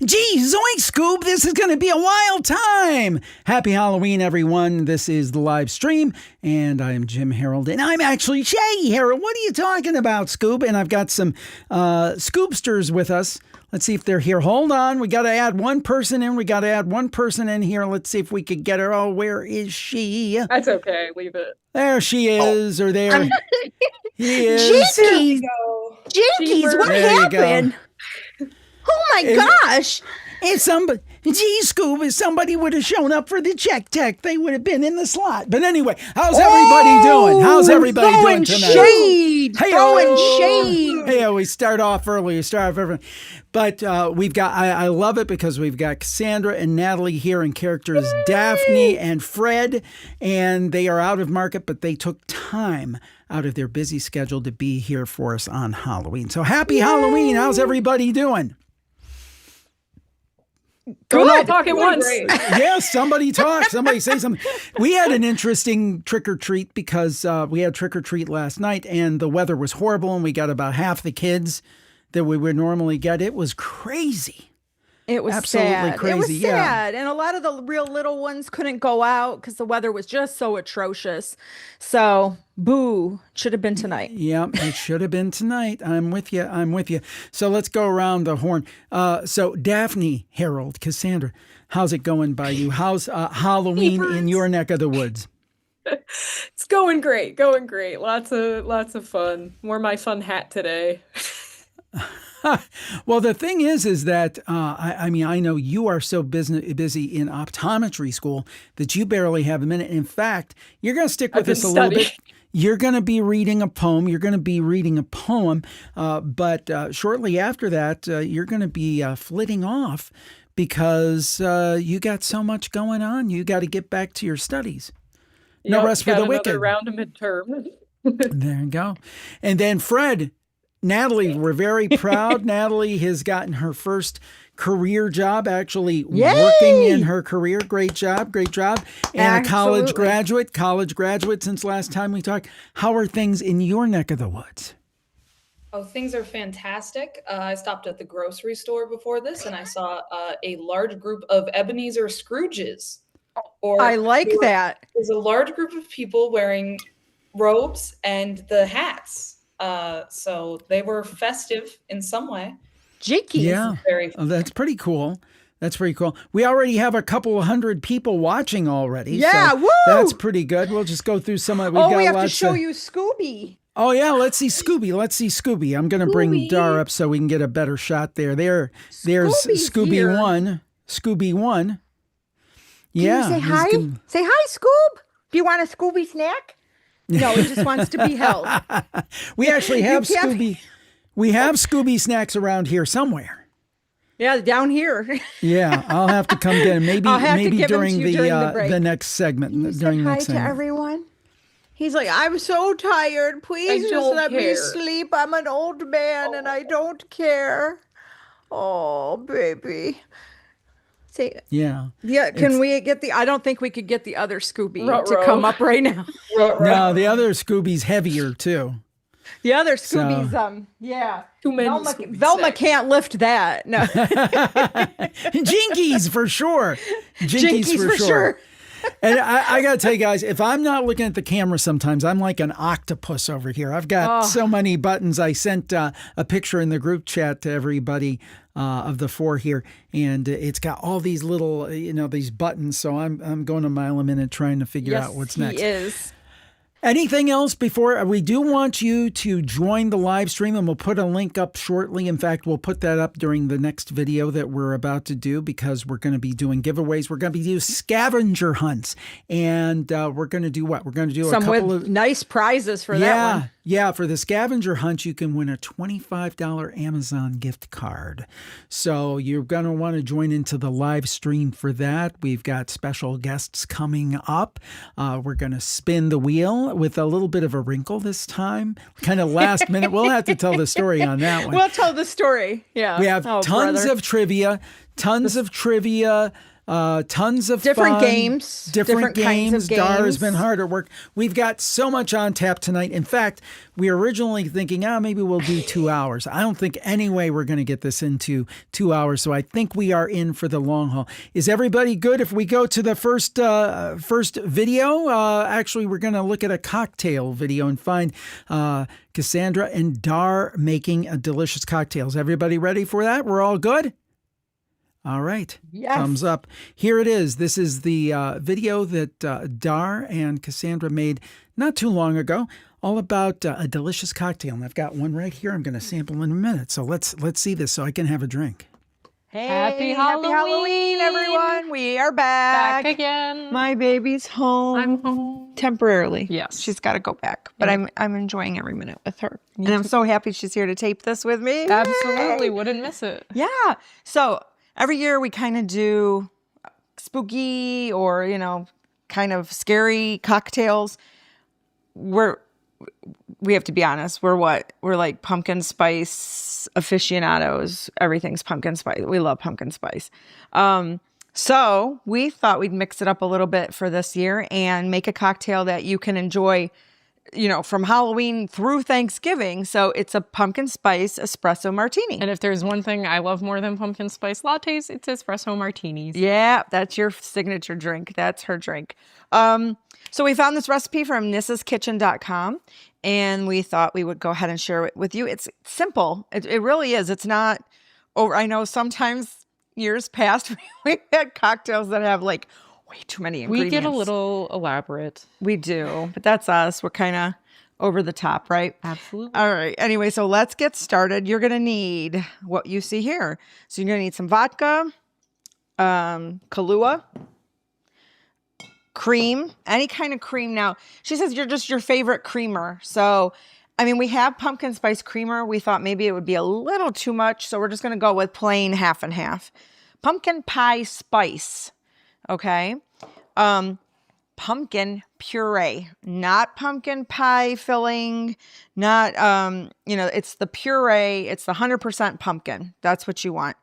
Gee, zoink, Scoob, this is going to be a wild time. Happy Halloween, everyone. This is the live stream, and I am Jim Harold, and I'm actually Shaggy Harold. What are you talking about, Scoob? And I've got some Scoobsters with us. Let's see if they're here. Hold on. We got to add one person in. Here. Let's see if we could get her. Oh, where is she? That's okay. Leave it. There she is, or there he is. Jinkies, what happened? Oh my gosh. If somebody, Scoob, if somebody would have shown up for the check tech, they would have been in the slot. But anyway, how's everybody doing? How's everybody doing tonight? Throwing shade. Hey, we start off early. But we've got, I love it because we've got Cassandra and Natalie here in characters Daphne and Fred, and they are out of market, but they took time out of their busy schedule to be here for us on Halloween. So happy Halloween. How's everybody doing? Don't all talk at once. Yes, somebody talk. Somebody say something. We had an interesting trick or treat because we had trick or treat last night and the weather was horrible and we got about half the kids that we would normally get. It was crazy. It was absolutely sad. Crazy. It was sad. And a lot of the real little ones couldn't go out because the weather was just so atrocious. So, boo, should have been tonight. Yeah, it should have been tonight. I'm with you. So let's go around the horn. So Daphne, Harold, Cassandra, how's it going by you? How's Halloween in your neck of the woods? It's going great. Lots of fun. Wore my fun hat today. Well, the thing is that, I mean, I know you are so busy in optometry school that you barely have a minute. In fact, you're going to stick with us a little bit. You're going to be reading a poem. But shortly after that, you're going to be flitting off because you got so much going on. You got to get back to your studies. No rest for the wicked. Another round of midterm. There you go. And then Fred, Natalie, we're very proud. Natalie has gotten her first career job, actually working in her career. Great job. And a college graduate since last time we talked. How are things in your neck of the woods? Oh, things are fantastic. I stopped at the grocery store before this and I saw a large group of Ebenezer Scrooges. I like that. There's a large group of people wearing robes and the hats. So they were festive in some way. Jinkies. Yeah, that's pretty cool. We already have a couple of hundred people watching already. Yeah, so woo! That's pretty good. We'll just go through some of it. We have to show you Scooby. Oh, yeah, let's see Scooby. I'm going to bring Dar up so we can get a better shot there. There's Scooby One. Scooby One. Yeah. Can you say hi? Say hi, Scoob. Do you want a Scooby snack? No, he just wants to be held. We actually have Scooby. We have Scooby snacks around here somewhere. Yeah, down here. Yeah, I'll have to come get him. Maybe during the next segment. Hi to everyone. He's like, I'm so tired. Please just let me sleep. I'm an old man and I don't care. Oh, baby. Say, yeah. Can we get I don't think we could get the other Scooby to come up right now. No, the other Scooby's heavier too. The other Scooby's, Too many Velma can't lift that. No. Jinkies for sure. Jinkies for sure. And I got to tell you guys, if I'm not looking at the camera sometimes, I'm like an octopus over here. I've got so many buttons. I sent a picture in the group chat to everybody of the four here, and it's got all these little, these buttons. So I'm going a mile a minute trying to figure out what's next. He is. Anything else before? We do want you to join the live stream, and we'll put a link up shortly. In fact, we'll put that up during the next video that we're about to do because we're going to be doing giveaways. We're going to be doing scavenger hunts, and we're going to do what? We're going to do some a couple of nice prizes for that one. Yeah, for the scavenger hunt, you can win a $25 Amazon gift card. So you're going to want to join into the live stream for that. We've got special guests coming up. We're going to spin the wheel with a little bit of a wrinkle this time, kind of last minute. We'll have to tell the story on that one. We'll tell the story. Yeah. We have tons of trivia. Tons of Different fun, games. different Kinds of games. Dar has games. been hard at work. We've got so much on tap tonight. In fact, we were originally thinking, maybe we'll do 2 hours. I don't think any way we're going to get this into 2 hours. So I think we are in for the long haul. Is everybody good if we go to the first video? Actually, we're going to look at a cocktail video and find Cassandra and Dar making a delicious cocktails. Everybody ready for that? We're all good? All right. Yes. Thumbs up. Here it is. This is the video that Dar and Cassandra made not too long ago, all about a delicious cocktail. And I've got one right here. I'm going to sample in a minute. So let's see this so I can have a drink. Hey, Happy Halloween, Halloween, everyone. We are back. Back again. My baby's home. I'm home. Temporarily. Yes. She's got to go back. But Yeah. I'm enjoying every minute with her. And I'm so happy she's here to tape this with me. Absolutely. Yay. Wouldn't miss it. Yeah. So every year we kind of do spooky or, kind of scary cocktails. We have to be honest. We're like pumpkin spice aficionados. Everything's pumpkin spice. We love pumpkin spice. So we thought we'd mix it up a little bit for this year and make a cocktail that you can enjoy, from Halloween through Thanksgiving. So it's a pumpkin spice espresso martini. And if there's one thing I love more than pumpkin spice lattes, it's espresso martinis. Yeah, that's your signature drink. That's her drink. So we found this recipe from nissaskitchen.com and we thought we would go ahead and share it with you. It's simple. It really is. It's not over. I know sometimes years past we had cocktails that have like way too many ingredients. We get a little elaborate. We do, but that's us. We're kind of over the top, right? Absolutely. All right. Anyway, so let's get started. You're going to need what you see here. So you're going to need some vodka, Kahlua, cream, any kind of cream. Now, she says you're just your favorite creamer. So, we have pumpkin spice creamer. We thought maybe it would be a little too much. So we're just going to go with plain half and half. Pumpkin pie spice. Okay. Pumpkin puree, not pumpkin pie filling, not, it's the puree. It's the 100% pumpkin. That's what you want.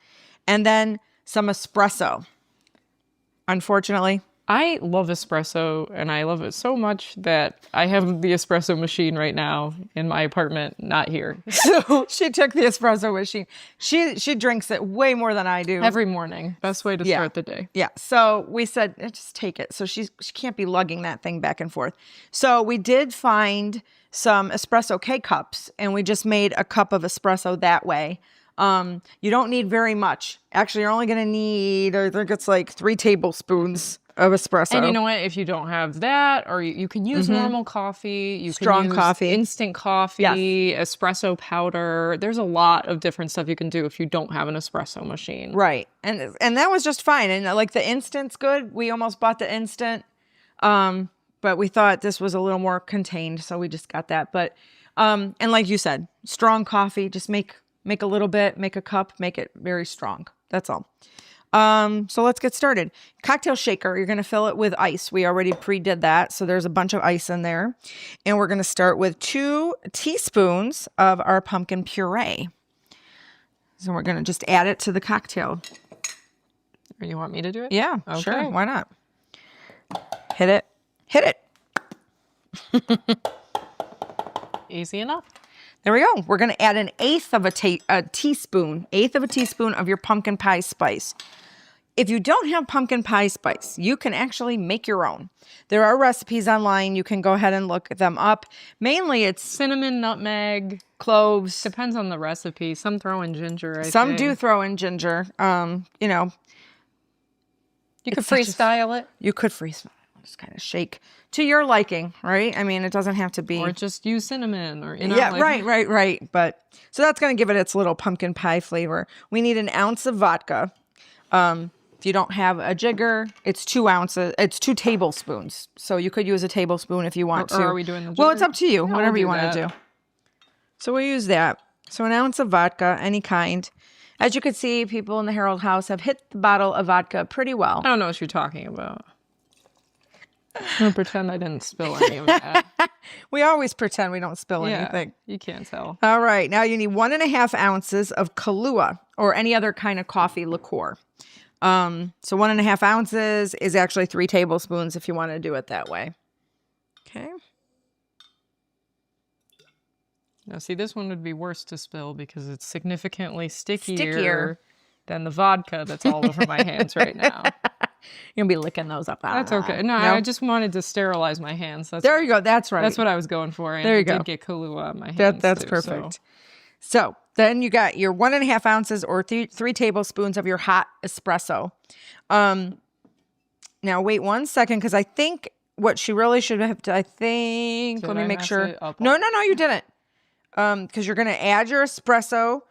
And then some espresso. Unfortunately, I love espresso, and I love it so much that I have the espresso machine right now in my apartment, not here. so she took the espresso machine. She drinks it way more than I do. Every morning. Best way to start the day. Yeah. So we said, just take it. So she can't be lugging that thing back and forth. So we did find some espresso K-cups, and we just made a cup of espresso that way. You don't need very much. Actually, you're only going to need, I think it's like 3 tablespoons of espresso. And you know what? If you don't have that, or you can use normal coffee, you Strong can use coffee, instant coffee, espresso powder. There's a lot of different stuff you can do if you don't have an espresso machine. Right. And that was just fine. And like the instant's good. We almost bought the instant. But we thought this was a little more contained, so we just got that. But and like you said, strong coffee, just make a little bit, make a cup, make it very strong. That's all. So let's get started. Cocktail shaker, you're going to fill it with ice. We already pre-did that, so there's a bunch of ice in there. And we're going to start with 2 teaspoons of our pumpkin puree. So we're going to just add it to the cocktail. You want me to do it? Yeah, Okay. Sure. Why not? Hit it. Hit it. Easy enough. There we go. We're going to add an eighth of a teaspoon of your pumpkin pie spice. If you don't have pumpkin pie spice, you can actually make your own. There are recipes online. You can go ahead and look them up. Mainly it's Cinnamon, nutmeg, cloves. depends on the recipe. Some throw in ginger. Some do throw in ginger. You could freestyle it. You could freestyle. Just kind of shake to your liking, right? It doesn't have to be. Or just use cinnamon or, right. But so that's going to give it its little pumpkin pie flavor. We need an ounce of vodka. If you don't have a jigger, it's 2 ounces. It's 2 tablespoons. So you could use a tablespoon if you want to. Or are we doing the jigger? Well, it's up to you. Yeah, whatever we'll you want to do. So we'll use that. So an ounce of vodka, any kind. As you can see, people in the Harold house have hit the bottle of vodka pretty well. I don't know what you're talking about. I'm going to pretend I didn't spill any of that. We always pretend we don't spill anything. You can't tell. All right. Now you need 1.5 ounces of Kahlua or any other kind of coffee liqueur. So 1.5 ounces is actually 3 tablespoons if you want to do it that way. Okay. Now, see, this one would be worse to spill because it's significantly stickier than the vodka that's all over my hands right now. You'll be licking those up. That's okay. No, I just wanted to sterilize my hands. There you go. That's right. That's what I was going for. And there you go. Did get Kahlua on my hands. That's too, perfect. So then you got your 1.5 ounces or 3 tablespoons of your hot espresso. Now wait 1 second, because I think what she really should have. Let me make sure. No, you didn't. Because you're going to add your espresso.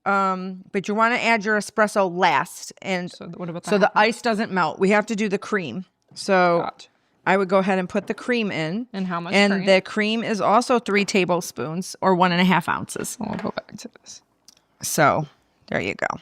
But you want to add your espresso last, and so what about the ice doesn't melt. We have to do the cream. So gotcha. I would go ahead and put the cream in. And how much? And cream? the cream is also 3 tablespoons or 1.5 ounces. I'll go back to this. So there you go.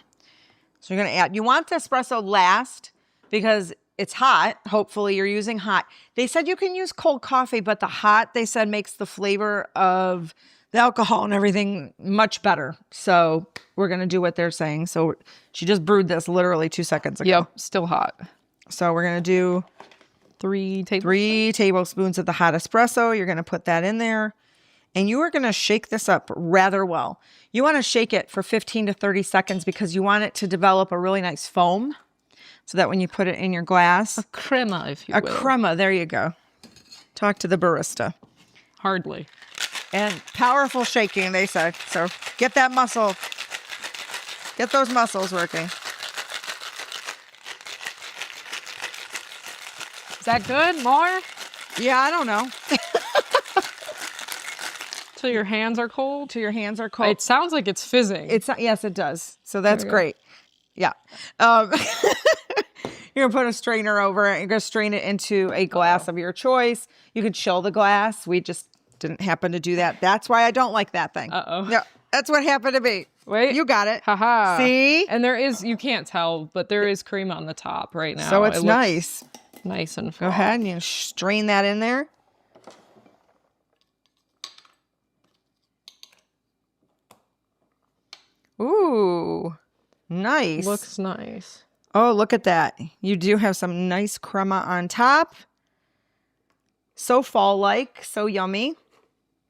So you're going to add. You want the espresso last because it's hot. Hopefully you're using hot. They said you can use cold coffee, but the hot, they said, makes the flavor of the alcohol and everything much better. So we're going to do what they're saying. So she just brewed this literally 2 seconds ago. Yep, still hot. So we're going to do 3 tablespoons of the hot espresso. You're going to put that in there. And you are going to shake this up rather well. You want to shake it for 15 to 30 seconds because you want it to develop a really nice foam so that when you put it in your glass. A crema, if you will. A crema, there you go. Talk to the barista. Hardly. And powerful shaking, they said. So get that muscle. Get those muscles working. Is that good? More? Yeah, I don't know. Till your hands are cold? Till your hands are cold. It sounds like it's fizzing. Yes, it does. So that's great. Yeah. You're going to put a strainer over it. You're going to strain it into a glass of your choice. You could chill the glass. We just didn't happen to do that. That's why I don't like that thing. Uh-oh. Yeah, that's what happened to me. Wait. You got it. Haha. See? And there is, you can't tell, but there is cream on the top right now. So it's nice. Nice and Go ahead and you strain that in there. Ooh, nice. Looks nice. Oh, look at that. You do have some nice crema on top. So fall-like, so yummy.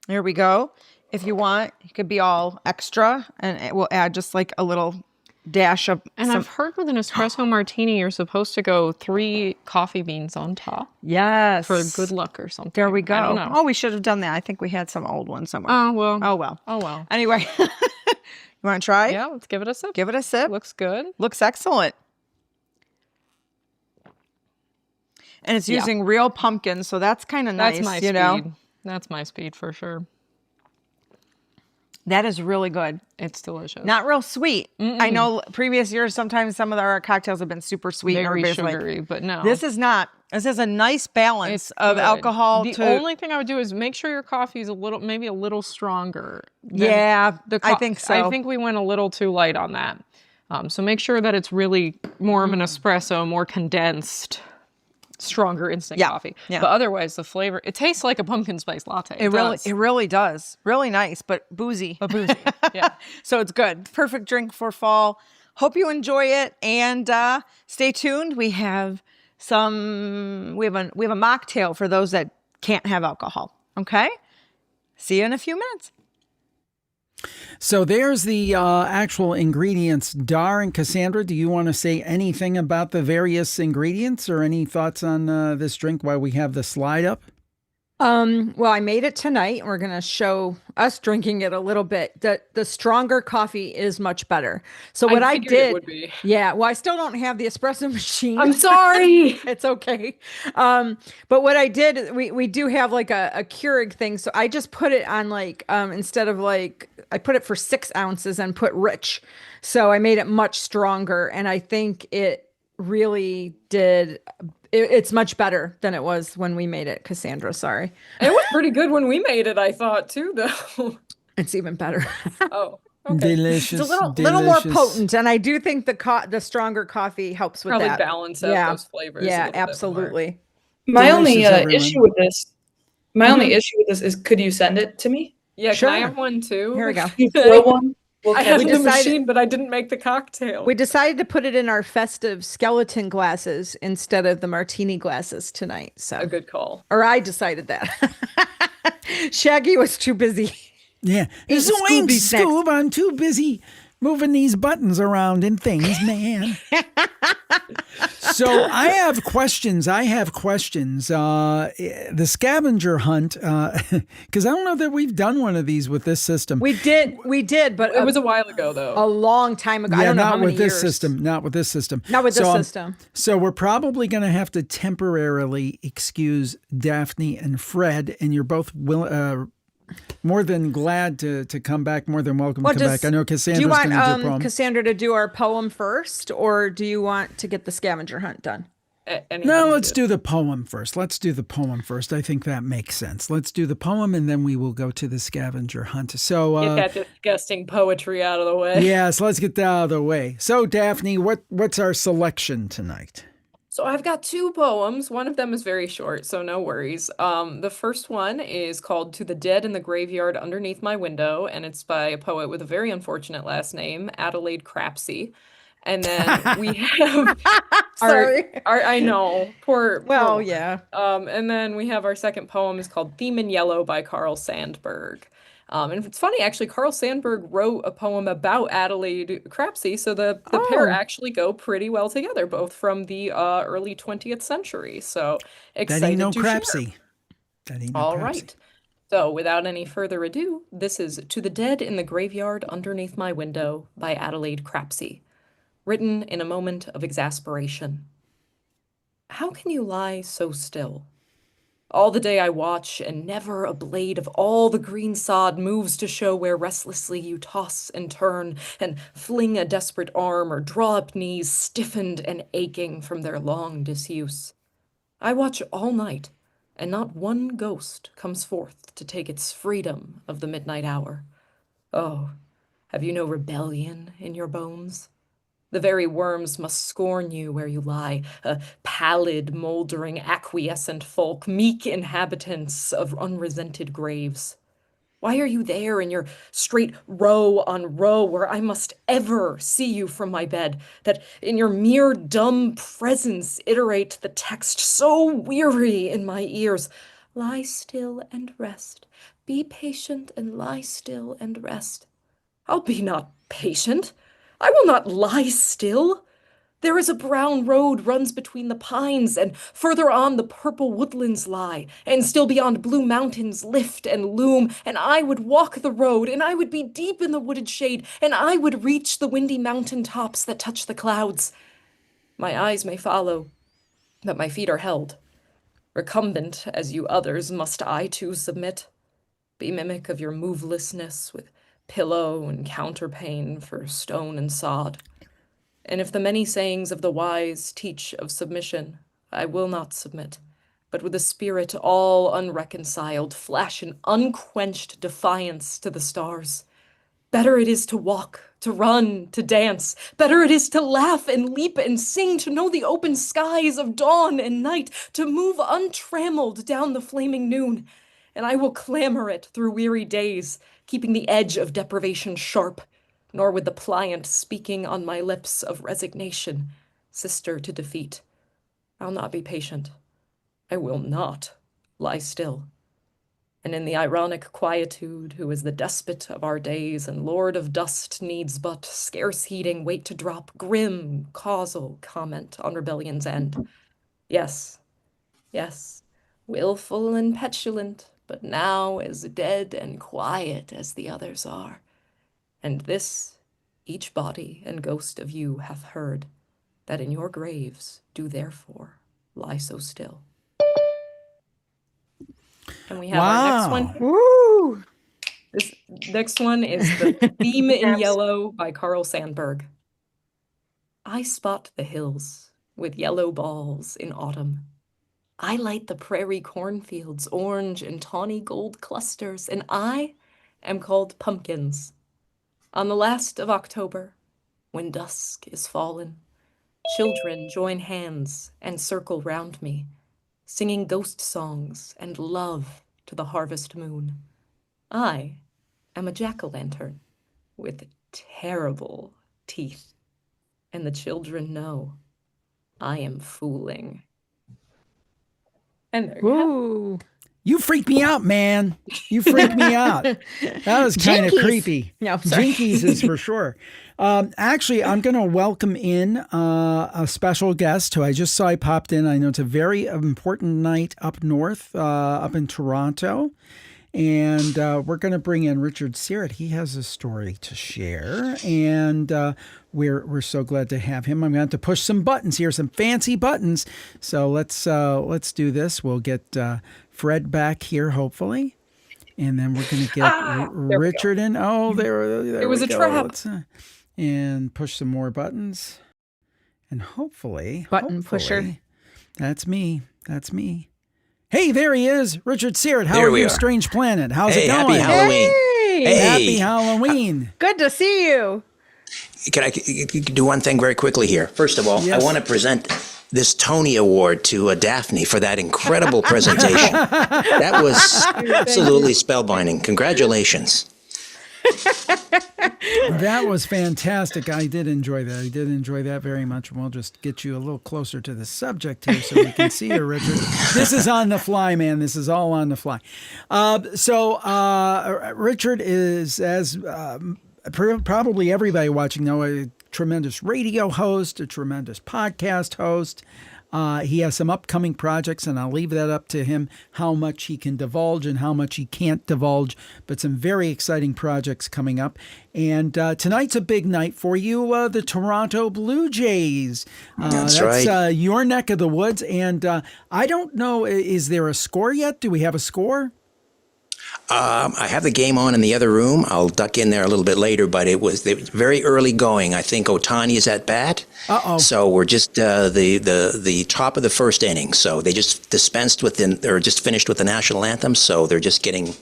There we go. If you want, it could be all extra, and it will add just like a little dash of. And I've heard with an espresso martini, you're supposed to go 3 coffee beans on top. Yes. For good luck or something. There we go. I don't know. Oh, we should have done that. I think we had some old ones somewhere. Oh, well. Oh, well. Oh, well. Anyway, you want to try? Yeah, let's give it a sip. Give it a sip. Looks good. Looks excellent. And it's using real pumpkin, so that's kind of nice. That's my speed. Know? That's my speed for sure. That is really good. It's delicious. Not real sweet. I know previous years, sometimes some of our cocktails have been super sweet. Very and sugary, but no. This is not. This is a nice balance of good. alcohol. The only thing I would do is make sure your coffee is maybe a little stronger. Yeah, I think so. I think we went a little too light on that. So make sure that it's really more of an espresso, more condensed, stronger instant coffee. Yeah. But otherwise, the flavor, it tastes like a pumpkin spice latte. It really does. Really nice, but boozy. Yeah. So it's good. Perfect drink for fall. Hope you enjoy it, and stay tuned. We have we have a mocktail for those that can't have alcohol. Okay. See you in a few minutes. So there's the actual ingredients. Dar and Cassandra, do you want to say anything about the various ingredients or any thoughts on this drink while we have the slide up? Well, I made it tonight, and we're going to show us drinking it a little bit. The stronger coffee is much better. So what I did, it would be. Yeah, well, I still don't have the espresso machine. I'm sorry. It's okay. But what I did, we do have like a Keurig thing. So I just put it on like, instead of like, I put it for 6 ounces and put rich. So I made it much stronger. And I think it really did. It's much better than it was when we made it, Cassandra. Sorry. It was pretty good when we made it, I thought, too, though. It's even better. Oh, okay. Delicious. It's a little more potent, and I do think the stronger coffee helps with Probably that. balance out those flavors. Yeah, absolutely. My only issue with this, is, could you send it to me? Yeah, sure. Can I have one too? Here we go. You throw one. We'll I catch had it. the machine, but I didn't make the cocktail. We decided to put it in our festive skeleton glasses instead of the martini glasses tonight. So A good call. Or I decided that. Shaggy was too busy. Yeah. Eating Zoink, Scooby snacks. Scoob, I'm too busy moving these buttons around and things, man. So I have questions. The scavenger hunt, because I don't know that we've done one of these with this system. We did, but It was a while ago, though. a long time ago. I don't know how many with this years. system. Not with this system. Not with this system. So we're probably going to have to temporarily excuse Daphne and Fred, and you're both more than glad to come back, more than welcome to come back. I know Cassandra's going to do a poem. Cassandra to do our poem first, or do you want to get the scavenger hunt done? No, let's do the poem first. I think that makes sense. Let's do the poem, and then we will go to the scavenger hunt. So get that disgusting poetry out of the way. Yes, let's get that out of the way. So, Daphne, what's our selection tonight? So I've got 2 poems. One of them is very short, so no worries. The first one is called "To the Dead in the Graveyard Underneath My Window," and it's by a poet with a very unfortunate last name, Adelaide Crapsey. And then we have I know, poor. Yeah. And then we have our second poem is called "Theme in Yellow" by Carl Sandburg. And it's funny, actually, Carl Sandburg wrote a poem about Adelaide Crapsey, so the pair actually go pretty well together, both from the early 20th century. So excited that ain't no to Crapsey. share. That ain't no All Crapsey. right. So without any further ado, this is "To the Dead in the Graveyard Underneath My Window" by Adelaide Crapsey, written in a moment of exasperation. How can you lie so still? All the day I watch, and never a blade of all the green sod moves to show where restlessly you toss and turn, and fling a desperate arm, or draw up knees stiffened and aching from their long disuse. I watch all night, and not one ghost comes forth to take its freedom of the midnight hour. Oh, have you no rebellion in your bones? The very worms must scorn you where you lie, a pallid, moldering, acquiescent folk, meek inhabitants of unresented graves. Why are you there in your straight row on row where I must ever see you from my bed, that in your mere dumb presence iterate the text so weary in my ears? Lie still and rest. Be patient and lie still and rest. I'll be not patient. I will not lie still. There is a brown road runs between the pines, and further on the purple woodlands lie, and still beyond blue mountains lift and loom, and I would walk the road, and I would be deep in the wooded shade, and I would reach the windy mountain tops that touch the clouds. My eyes may follow, but my feet are held. Recumbent as you others, must I too submit? Be mimic of your movelessness with pillow and counterpane for stone and sod. And if the many sayings of the wise teach of submission, I will not submit, but with a spirit all unreconciled, flash an unquenched defiance to the stars. Better it is to walk, to run, to dance. Better it is to laugh and leap and sing, to know the open skies of dawn and night, to move untrammeled down the flaming noon. And I will clamor it through weary days, keeping the edge of deprivation sharp, nor with the pliant speaking on my lips of resignation, sister to defeat. I'll not be patient. I will not lie still. And in the ironic quietude, who is the despot of our days and lord of dust, needs but, scarce heeding, wait to drop grim causal comment on rebellion's end. Yes, yes, willful and petulant, but now as dead and quiet as the others are. And this each body and ghost of you hath heard, that in your graves do therefore lie so still. And we have our next one. Woo! This next one is "The Theme in Yellow" by Carl Sandburg. I spot the hills with yellow balls in autumn. I light the prairie cornfields, orange and tawny gold clusters, and I am called pumpkins. On the last of October, when dusk is fallen, children join hands and circle round me, singing ghost songs and love to the harvest moon. I am a jack-o'-lantern with terrible teeth. And the children know I am fooling. And there you have it. Ooh. You freaked me out, man. You freaked me out. That was kind of Jinkies. creepy. No, sorry. Jinkies is for sure. Actually, I'm going to welcome in a special guest who I just saw he popped in. I know it's a very important night up north, up in Toronto. And we're going to bring in Richard Sirott. He has a story to share, and we're so glad to have him. I'm going to have to push some buttons here, some fancy buttons. So let's do this. We'll get Fred back here, hopefully, and then we're going to get Richard in. Oh, there It was we a go. trap. Let's, and push some more buttons, and hopefully, Pusher. That's me. That's me. Hey, there he is, Richard Sirott. How There are we you, are. Strange Planet? How's it Happy going? Halloween. Hey. Hey. Happy Halloween. Good to see you. Can I do one thing very quickly here? First of all, Yes. I want to present this Tony Award to Daphne for that incredible presentation. That was absolutely spellbinding. Congratulations. That was fantastic. I did enjoy that. I did enjoy that very much. We'll just get you a little closer to the subject here so we can see you, Richard. This is on the fly, man. This is all on the fly. Richard is, as probably everybody watching know, a tremendous radio host, a tremendous podcast host. He has some upcoming projects, and I'll leave that up to him how much he can divulge and how much he can't divulge, but some very exciting projects coming up. And tonight's a big night for you, the Toronto Blue Jays. That's right. Your neck of the woods. And I don't know, is there a score yet? Do we have a score? I have the game on in the other room. I'll duck in there a little bit later, but it was very early going. I think Ohtani is at bat. Uh-oh. So we're just the top of the first inning. So they just just finished with the national anthem. So they're just getting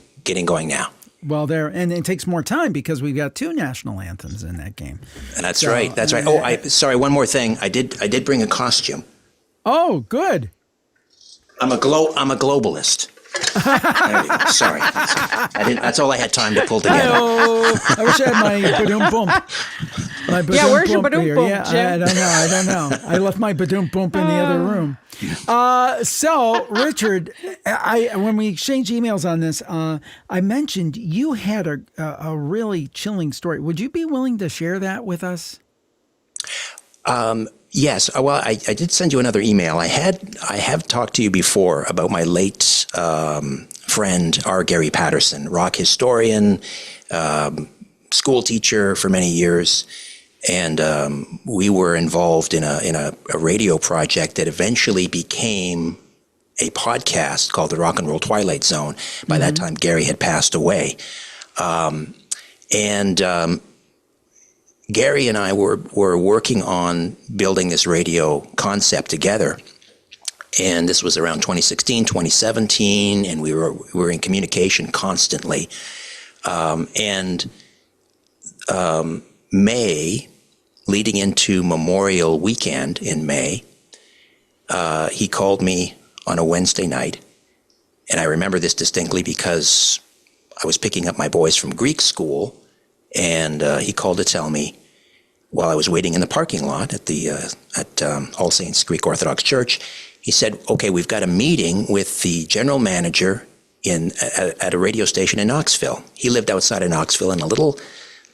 going now. Well, and it takes more time because we've got two national anthems in that game. And that's right. That's right. Oh, sorry. One more thing. I did bring a costume. Oh, good. I'm a globalist. There you go. Sorry. That's all I had time to pull together. I wish I had my badoom bump. Where's your badoom bump, Yeah, Jim? I don't know. I left my badoom bump in the other room. So, Richard, when we exchanged emails on this, I mentioned you had a really chilling story. Would you be willing to share that with us? Yes. Well, I did send you another email. I have talked to you before about my late friend, R. Gary Patterson, rock historian, school teacher for many years. And we were involved in a radio project that eventually became a podcast called the Rock and Roll Twilight Zone. By that time, Gary had passed away. Gary and I were working on building this radio concept together. And this was around 2016, 2017, and we were in communication constantly. May, leading into Memorial Weekend in May, he called me on a Wednesday night. And I remember this distinctly because I was picking up my boys from Greek school, and he called to tell me, while I was waiting in the parking lot at All Saints Greek Orthodox Church, he said, "Okay, we've got a meeting with the general manager at a radio station in Knoxville." He lived outside of Knoxville in a little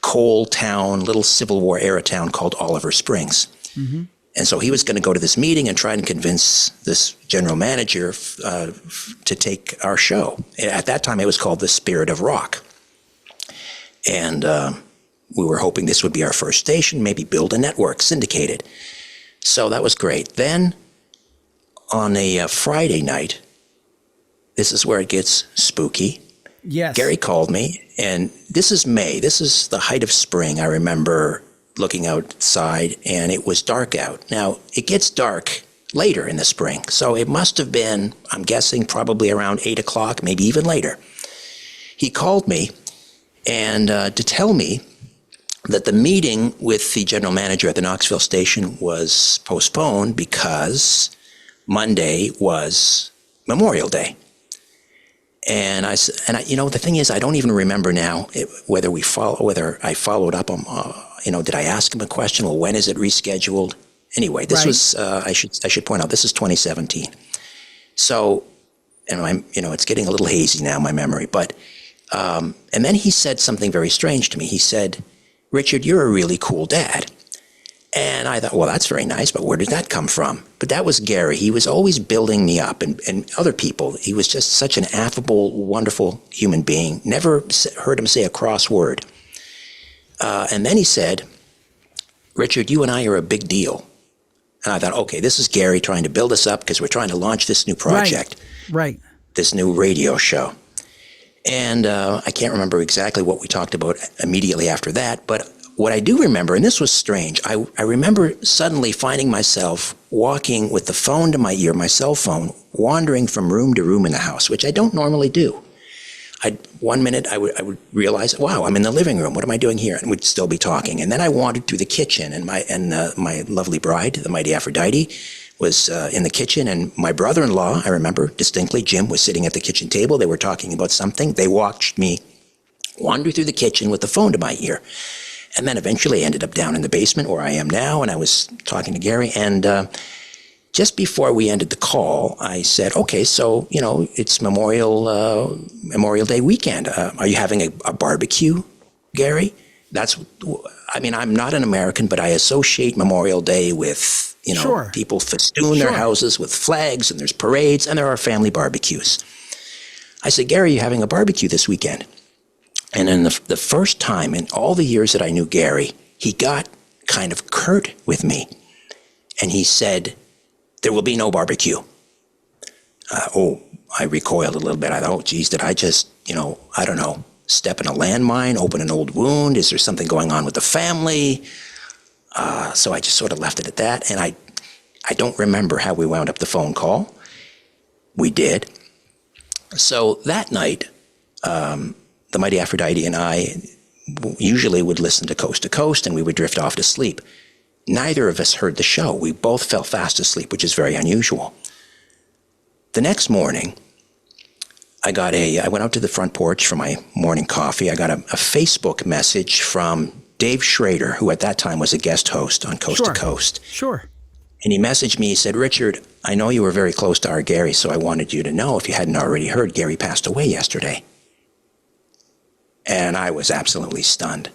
coal town, little Civil War era town called Oliver Springs. Mm-hmm. And so he was going to go to this meeting and try and convince this general manager to take our show. At that time, it was called The Spirit of Rock. And we were hoping this would be our first station, maybe build a network, syndicate it. So that was great. Then on a Friday night, this is where it gets spooky. Yes. Gary called me, and this is May. This is the height of spring. I remember looking outside, and it was dark out. Now, it gets dark later in the spring, so it must have been, I'm guessing, probably around 8 o'clock, maybe even later. He called me and to tell me that the meeting with the general manager at the Knoxville station was postponed because Monday was Memorial Day. And the thing is, I don't even remember now whether I followed up on, did I ask him a question? Well, when is it rescheduled? Anyway, this was, I should point out, this is 2017. So, and it's getting a little hazy now, my memory, but, and then he said something very strange to me. He said, Richard, you're a really cool dad. And I thought, well, that's very nice, but where did that come from? But that was Gary. He was always building me up and other people. He was just such an affable, wonderful human being. Never heard him say a cross word. And then he said, Richard, you and I are a big deal. And I thought, okay, this is Gary trying to build us up because we're trying to launch this new project. Right. This new radio show. And I can't remember exactly what we talked about immediately after that, but what I do remember, and this was strange, I remember suddenly finding myself walking with the phone to my ear, my cell phone, wandering from room to room in the house, which I don't normally do. One minute I would realize, wow, I'm in the living room. What am I doing here? And we'd still be talking. And then I wandered through the kitchen, and my lovely bride, the mighty Aphrodite, was in the kitchen, and my brother-in-law, I remember distinctly, Jim, was sitting at the kitchen table. They were talking about something. They watched me wander through the kitchen with the phone to my ear. And then eventually I ended up down in the basement where I am now, and I was talking to Gary. And just before we ended the call, I said, okay, so, it's Memorial Day weekend. Are you having a barbecue, Gary? I'm not an American, but I associate Memorial Day with, Sure. people festoon their houses with flags, and there's parades, and there are family barbecues. I said, Gary, are you having a barbecue this weekend? And then the first time in all the years that I knew Gary, he got kind of curt with me. And he said, there will be no barbecue. I recoiled a little bit. I thought, oh, geez, did I just, I don't know, step in a landmine, open an old wound? Is there something going on with the family? So I just sort of left it at that. And I don't remember how we wound up the phone call. We did. So that night, the mighty Aphrodite and I usually would listen to Coast, and we would drift off to sleep. Neither of us heard the show. We both fell fast asleep, which is very unusual. The next morning, I went out to the front porch for my morning coffee. I got a Facebook message from Dave Schrader, who at that time was a guest host on Coast to Coast. Sure. And he messaged me, he said, Richard, I know you were very close to our Gary, so I wanted you to know, if you hadn't already heard, Gary passed away yesterday. And I was absolutely stunned.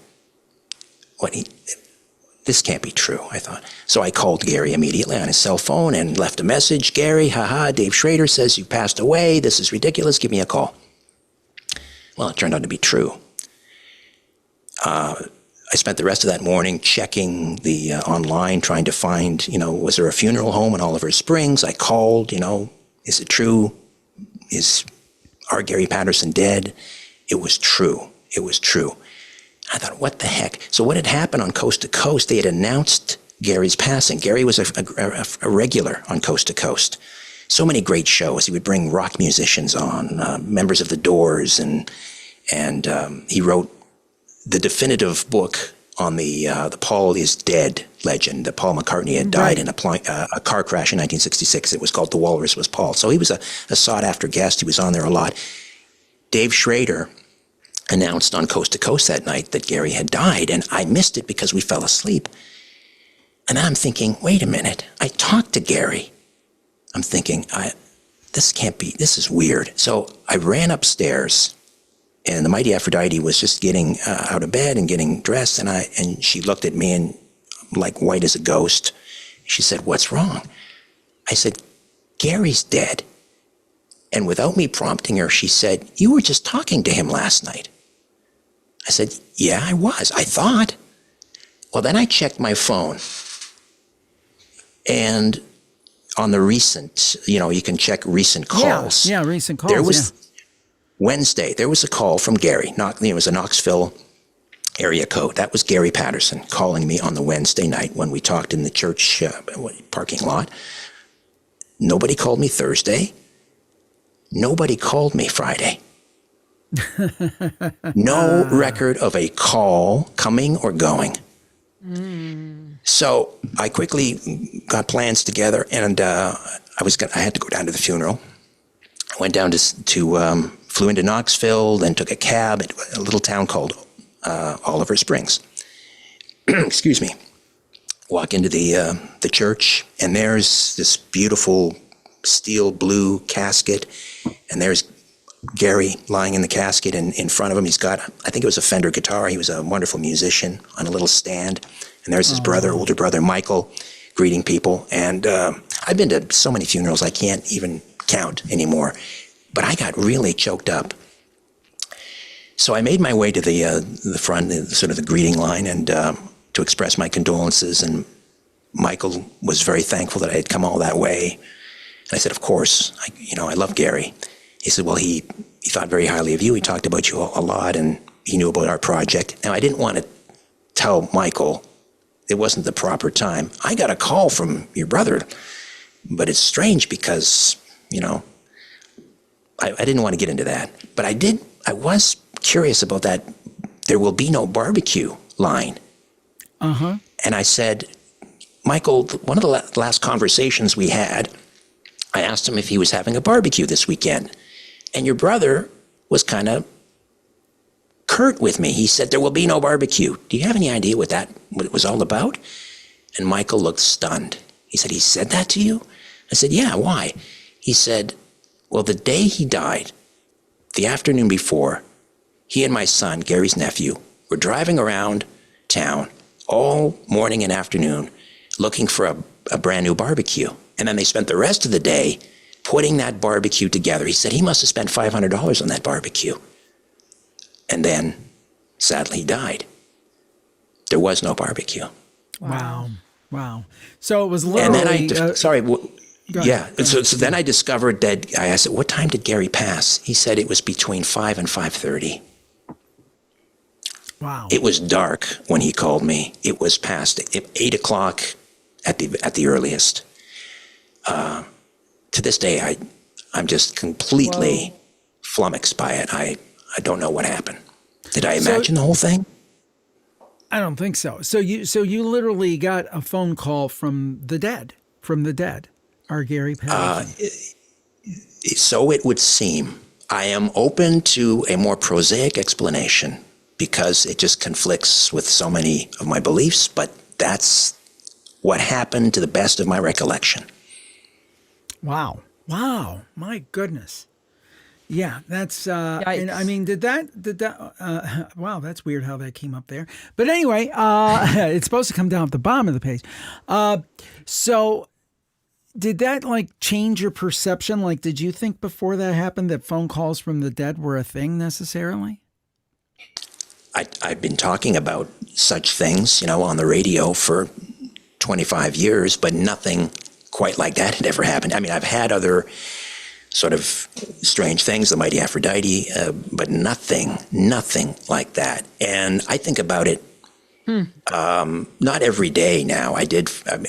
This can't be true, I thought. So I called Gary immediately on his cell phone and left a message. Gary, Dave Schrader says you passed away. This is ridiculous. Give me a call. Well, it turned out to be true. I spent the rest of that morning checking the online, trying to find, was there a funeral home in Oliver Springs? I called, is it true? Is our Gary Patterson dead? It was true. It was true. I thought, what the heck? So what had happened on Coast to Coast, they had announced Gary's passing. Gary was a regular on Coast to Coast. So many great shows. He would bring rock musicians on, members of the Doors, and he wrote the definitive book on the Paul is Dead legend, that Paul McCartney had died in a car crash in 1966. It was called The Walrus Was Paul. So he was a sought-after guest. He was on there a lot. Dave Schrader announced on Coast to Coast that night that Gary had died, and I missed it because we fell asleep. And then I'm thinking, wait a minute, I talked to Gary. I'm thinking, this is weird. So I ran upstairs, and the mighty Aphrodite was just getting out of bed and getting dressed, and she looked at me and like white as a ghost. She said, what's wrong? I said, Gary's dead. And without me prompting her, she said, you were just talking to him last night. I said, yeah, I was. I thought. Well, then I checked my phone. And on the recent, you can check recent calls. Yeah, recent calls. There was Wednesday, there was a call from Gary. It was a Knoxville area code. That was Gary Patterson calling me on the Wednesday night when we talked in the church parking lot. Nobody called me Thursday. Nobody called me Friday. No record of a call coming or going. So I quickly got plans together, and I had to go down to the funeral. I went down to flew into Knoxville, then took a cab at a little town called Oliver Springs. Excuse me. Walk into the church, and there's this beautiful steel blue casket, and there's Gary lying in the casket, and in front of him he's got, I think it was a Fender guitar. He was a wonderful musician on a little stand. And there's his brother, older brother, Michael, greeting people. And I've been to so many funerals I can't even count anymore. But I got really choked up. So I made my way to the front, sort of the greeting line, and to express my condolences. And Michael was very thankful that I had come all that way. And I said, of course, I love Gary. He said, well, he thought very highly of you. He talked about you a lot, and he knew about our project. Now, I didn't want to tell Michael it wasn't the proper time. I got a call from your brother, but it's strange because, I didn't want to get into that. But I was curious about that "there will be no barbecue" line. Uh-huh. And I said, Michael, one of the last conversations we had, I asked him if he was having a barbecue this weekend. And your brother was kind of curt with me. He said, "There will be no barbecue." Do you have any idea what it was all about? And Michael looked stunned. He said, "He said that to you?" I said, "Yeah, why?" He said, "Well, the day he died, the afternoon before, he and my son, Gary's nephew, were driving around town all morning and afternoon looking for a brand new barbecue. And then they spent the rest of the day putting that barbecue together." He said he must have spent $500 on that barbecue. And then, sadly, he died. There was no barbecue. Wow. So it was literally... And then So then I discovered that, I asked, what time did Gary pass? He said it was between 5 and 5:30. Wow. It was dark when he called me. It was past 8 o'clock at the earliest. To this day, I'm just completely flummoxed by it. I don't know what happened. Did I imagine the whole thing? I don't think so. So you literally got a phone call from the dead, our Gary Patterson. So it would seem. I am open to a more prosaic explanation because it just conflicts with so many of my beliefs, but that's what happened to the best of my recollection. Wow. My goodness. Yeah, that's, and I mean, wow, that's weird how that came up there. But anyway, it's supposed to come down at the bottom of the page. So did that change your perception? Did you think before that happened that phone calls from the dead were a thing necessarily? I've been talking about such things, on the radio for 25 years, but nothing quite like that had ever happened. I mean, I've had other sort of strange things, the mighty Aphrodite, but nothing like that. And I think about it, not every day now. I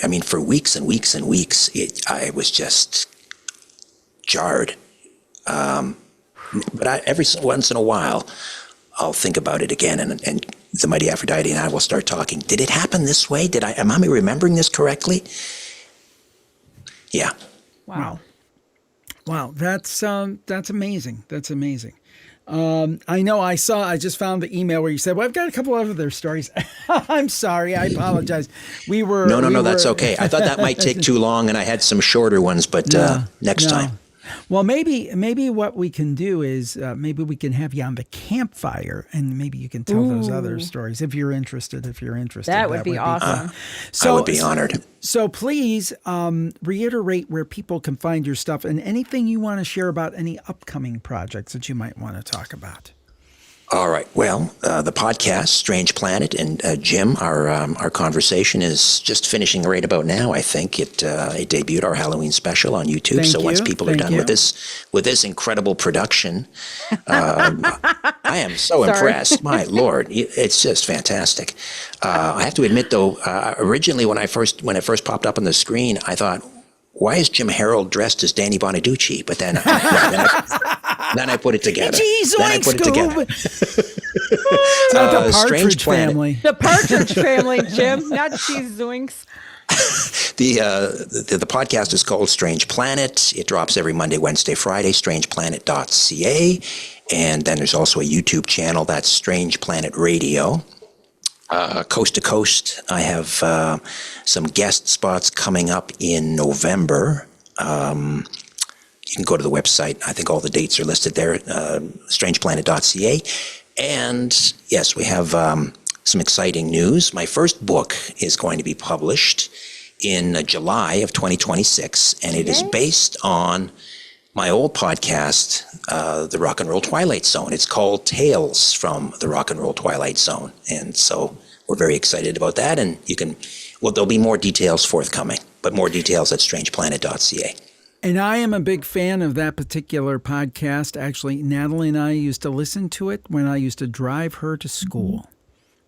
mean, for weeks and weeks and weeks, I was just jarred. But every once in a while, I'll think about it again, and the mighty Aphrodite and I will start talking. Did it happen this way? Am I remembering this correctly? Yeah. Wow. That's amazing. That's amazing. I know I just found the email where you said, well, I've got a couple of other stories. I'm sorry. I apologize. No, that's okay. I thought that might take too long and I had some shorter ones, but next time. Well, maybe what we can do is maybe we can have you on the Campfire, and maybe you can tell those other stories if you're interested. That would be awesome. I would be honored. So please reiterate where people can find your stuff and anything you want to share about any upcoming projects that you might want to talk about. All right. Well, the podcast, Strange Planet, and Jim, our conversation is just finishing right about now. I think it debuted our Halloween special on YouTube. Once people are done with this incredible production, I am so impressed. My Lord, it's just fantastic. I have to admit, though, originally when it first popped up on the screen, I thought, why is Jim Harold dressed as Danny Bonaducci? But then I put it together. It's not the Partridge Family. The Partridge Family, Jim, not cheese zoinks. The podcast is called Strange Planet. It drops every Monday, Wednesday, Friday, strangeplanet.ca. And then there's also a YouTube channel, that's Strange Planet Radio. Coast to Coast, I have some guest spots coming up in November. You can go to the website. I think all the dates are listed there, strangeplanet.ca. And yes, we have some exciting news. My first book is going to be published in July of 2026, and it is based on my old podcast, The Rock and Roll Twilight Zone. It's called Tales from the Rock and Roll Twilight Zone. And so we're very excited about that. And there'll be more details forthcoming, but more details at strangeplanet.ca. And I am a big fan of that particular podcast. Actually, Natalie and I used to listen to it when I used to drive her to school.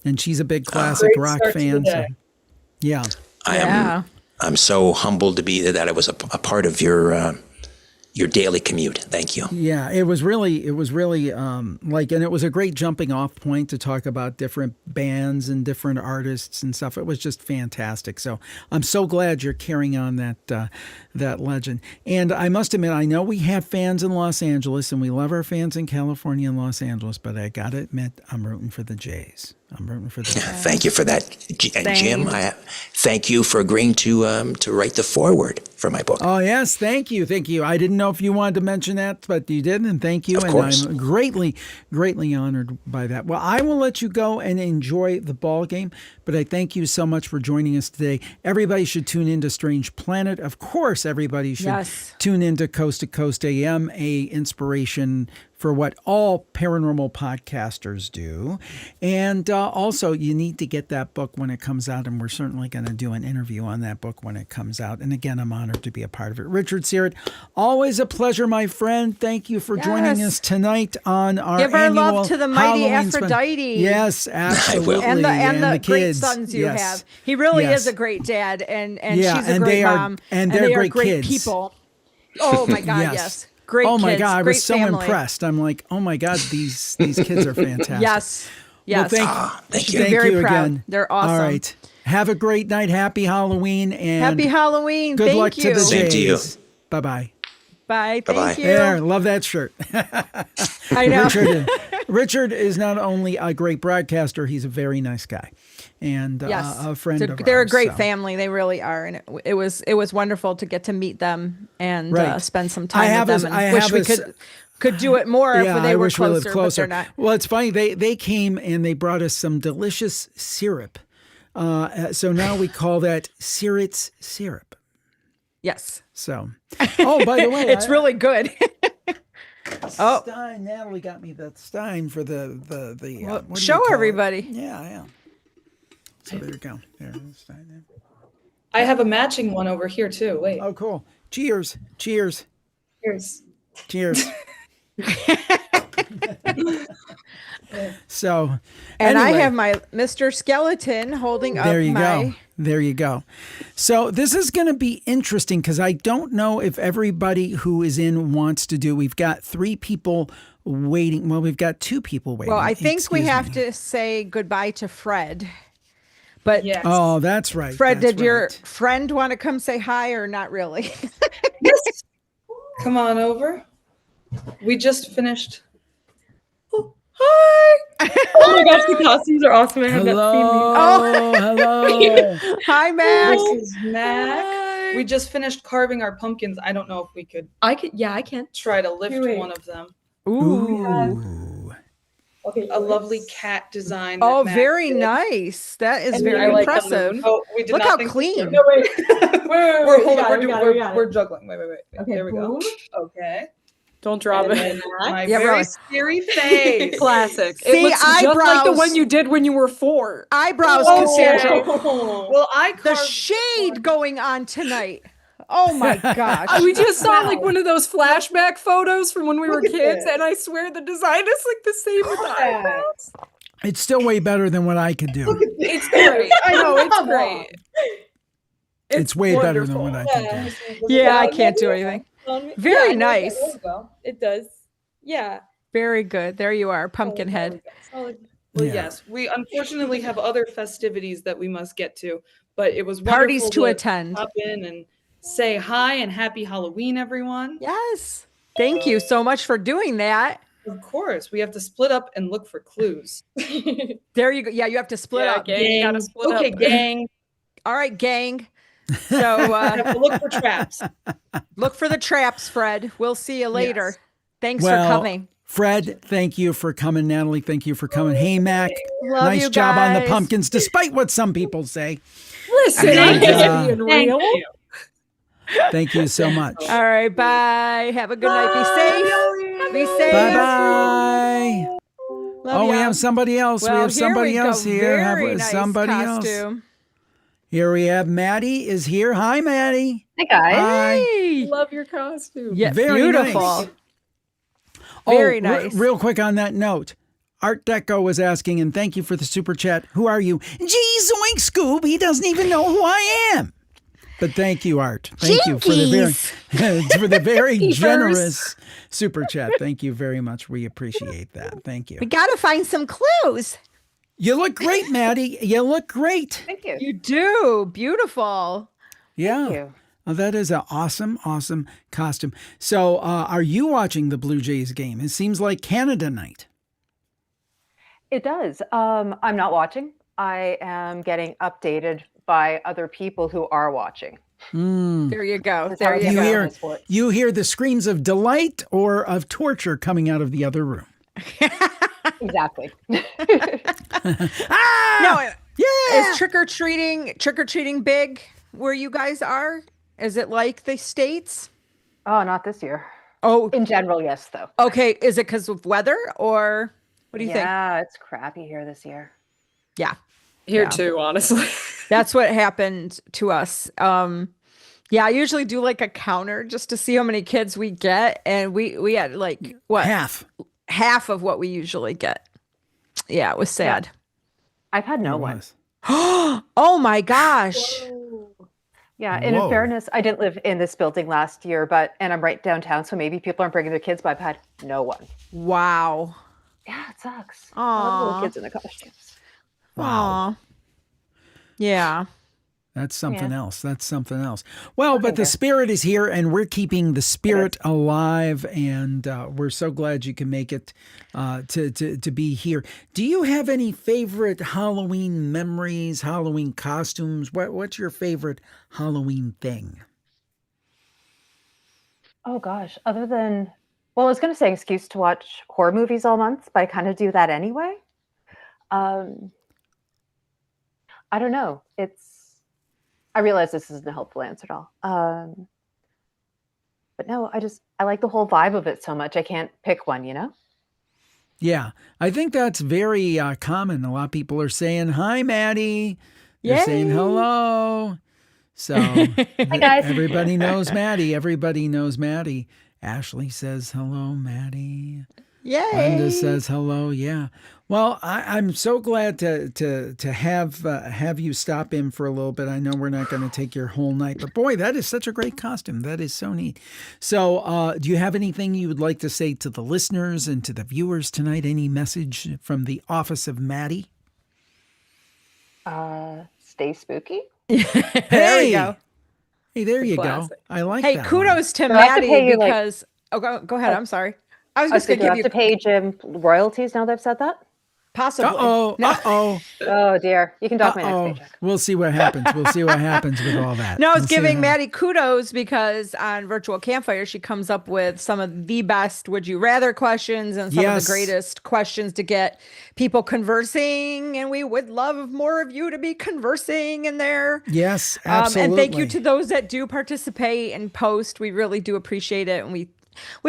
And she's a big classic rock fan. So, yeah. I'm so humbled to be that I was a part of your daily commute. Thank you. Yeah, it was really and it was a great jumping off point to talk about different bands and different artists and stuff. It was just fantastic. So I'm so glad you're carrying on that legend. And I must admit, I know we have fans in Los Angeles and we love our fans in California and Los Angeles, but I got to admit, I'm rooting for the Jays. I'm rooting for the Jays. Thank you for that. And Jim, thank you for agreeing to write the foreword for my book. Oh, yes. Thank you. Thank you. I didn't know if you wanted to mention that, but you did, and thank you. Of course. I'm greatly, greatly honored by that. Well, I will let you go and enjoy the ball game, but I thank you so much for joining us today. Everybody should tune into Strange Planet. Of course, everybody should tune into Coast to Coast AM, a inspiration for what all paranormal podcasters do. And also, you need to get that book when it comes out, and we're certainly going to do an interview on that book when it comes out. And again, I'm honored to be a part of it. Richard Searet, always a pleasure, my friend. Thank you for joining us tonight on our Give our annual love to the mighty Halloween Aphrodite. Yes, absolutely. And the great kids. sons you have. He really is a great dad, and yeah, she's a great mom. And they're great kids. People. Oh my God, yes. Great oh my kids, God, I was so family. impressed. I'm like, oh my God, these kids are fantastic. Yes. Well, thank you. Thank very you proud. again. They're awesome. All right. Have a great night. Happy Halloween. And happy Halloween. Good Thank luck you. to the Same to you. Jays. Bye-bye. Bye. Bye-bye. Thank you. There, love that shirt. I know. Richard is not only a great broadcaster, he's a very nice guy. And a friend of They're ours, a great so. family. They really are. And it was wonderful to get to meet them and spend some time I with them. And wish we could do it more if they were closer, but they're not. Well, it's funny. They came and they brought us some delicious syrup. So now we call that Searet's syrup. Yes. So, oh, by the way, it's really good. Stein, Natalie got me the Stein for the show everybody. Yeah. So there you go. There's Stein there. I have a matching one over here too. Wait. Oh, cool. Cheers. Cheers. Cheers. Cheers. So, and anyway, I have my Mr. Skeleton holding up there you my. go. There you go. So this is going to be interesting because I don't know if everybody who is in wants to do. We've got 3 people waiting. Well, we've got 2 people waiting. Well, I think we have to say goodbye to Fred. But yes. Oh, that's right. Fred, that's did your friend want to come say hi or not really? Yes. Come on over. We just finished. Oh, hi. Oh my gosh, the costumes are awesome. I have hello. not seen these. Hello. Hi, Max. This is Mac. We just finished carving our pumpkins. I don't know if we could. I can. Try to lift Wait. one of them. Ooh. Okay. A lovely cat design. Oh, that Mac very did. nice. That is And very I like the impressive. moon. Oh, we did Look not how think- clean. No, wait. We're juggling. Wait. Okay, There we go. boom. Okay. Don't drop And it. then my Yeah, very really. scary face. Classic. See, it looks just like the eyebrows. one you did when you were 4. Eyebrows, Okay. Cassandra. Well, I The carved shade going on tonight. Oh my gosh. We just saw like one of those flashback photos from when we were Look at kids, this. and I swear the design is like the same with the Yeah. eyebrows. It's still way better than what I could do. It's great. I know it's great. It's way better than what I could do. Yeah, I can't do anything. Very nice. There we go. It does. Yeah. Very good. There you are, Pumpkinhead. Well, Yeah. yes, we unfortunately have other festivities that we must get to, but it was Parties wonderful to attend. Pop in and say hi and happy Halloween, everyone. Yes. Thank you so much for doing that. Of course, we have to split up and look for clues. There you go. Yeah, you have to split up. Gang, you gotta split okay, up. gang. All right, gang. So I have to look for traps. look for the traps, Fred. We'll see you later. Yes. Thanks for coming. Fred, thank you for coming. Natalie, thank you for coming. Hey, Mac, Love nice you job on the guys. pumpkins, despite what some people say. Listen, And, being real. Thank you so much. All right, bye. Have a good night. Be safe. Be safe. Bye-bye. Love We ya. have somebody else. Well, we have somebody here we else go. here. Very nice somebody costume. else. Here we have Maddie is here. Hi, Maddie. Hi, guys. Hi. Hey. Love your costume. Yeah, Very beautiful. nice. Very nice. Real quick on that note. Art Deco was asking, and thank you for the super chat. Who are you? Gee, zoink, Scoob. He doesn't even know who I am. But thank you, Art. Thank you for the very generous super chat. Thank you very much. We appreciate that. Thank you. We got to find some clues. You look great, Maddie. You look great. Thank you. You do. Beautiful. Yeah. Thank you. Well, that is an awesome, awesome costume. So are you watching the Blue Jays game? It seems like Canada night. It does. I'm not watching. I am getting updated by other people who are watching. There you go. That's There how you it's go. going in sports. You hear the screams of delight or of torture coming out of the other room. Exactly. No, Yeah. is trick-or-treating big where you guys are? Is it like the States? Oh, not this year. Oh, In general, yes, though. okay. Is it because of weather or what do you think? Yeah, it's crappy here this year. Yeah. Here Yeah. too, honestly. That's what happened to us. Yeah, I usually do like a counter just to see how many kids we get. And we had like what? Half of what we usually get. Yeah, it was sad. I've had no one. Oh my gosh. Yeah, and Whoa. in fairness, I didn't live in this building last year, and I'm right downtown, so maybe people aren't bringing their kids, but I've had no one. Wow. Yeah, it sucks. Aw. All the little kids in the costumes. Wow. Yeah. That's something else. That's something else. Well, but the spirit is here, and we're keeping the spirit alive, and we're so glad you can make it to be here. Do you have any favorite Halloween memories, Halloween costumes? What's your favorite Halloween thing? Oh gosh, other than, well, I was going to say excuse to watch horror movies all month, but I kind of do that anyway. I don't know. I realize this isn't a helpful answer at all. But no, I like the whole vibe of it so much. I can't pick one, you know? Yeah, I think that's very common. A lot of people are saying, hi, Maddie. They're saying hello. So Hi, guys. Everybody knows Maddie. Everybody knows Maddie. Ashley says hello, Maddie. Yay. Linda says hello. Yeah. Well, I'm so glad to have you stop in for a little bit. I know we're not going to take your whole night, but boy, that is such a great costume. That is so neat. So, do you have anything you would like to say to the listeners and to the viewers tonight? Any message from the office of Maddie? Stay spooky. There we go. Hey, there you Classic. go. I like Hey, that. kudos to Do I have to Maddie pay you, because go ahead. I'm sorry. I was I just think gonna you give have you to pay Jim royalties now that I've said that. possibly. Uh-oh. No. Uh-oh. Oh dear. You can dock my Uh-oh. next paycheck. We'll see what happens. We'll see what happens with all that. No, I was We'll see giving what Maddie kudos because on Virtual Campfire, she comes up with some of the best would you rather questions and some of Yes. the greatest questions to get people conversing. And we would love more of you to be conversing in there. Yes, absolutely. And thank you to those that do participate and post. We really do appreciate it. And we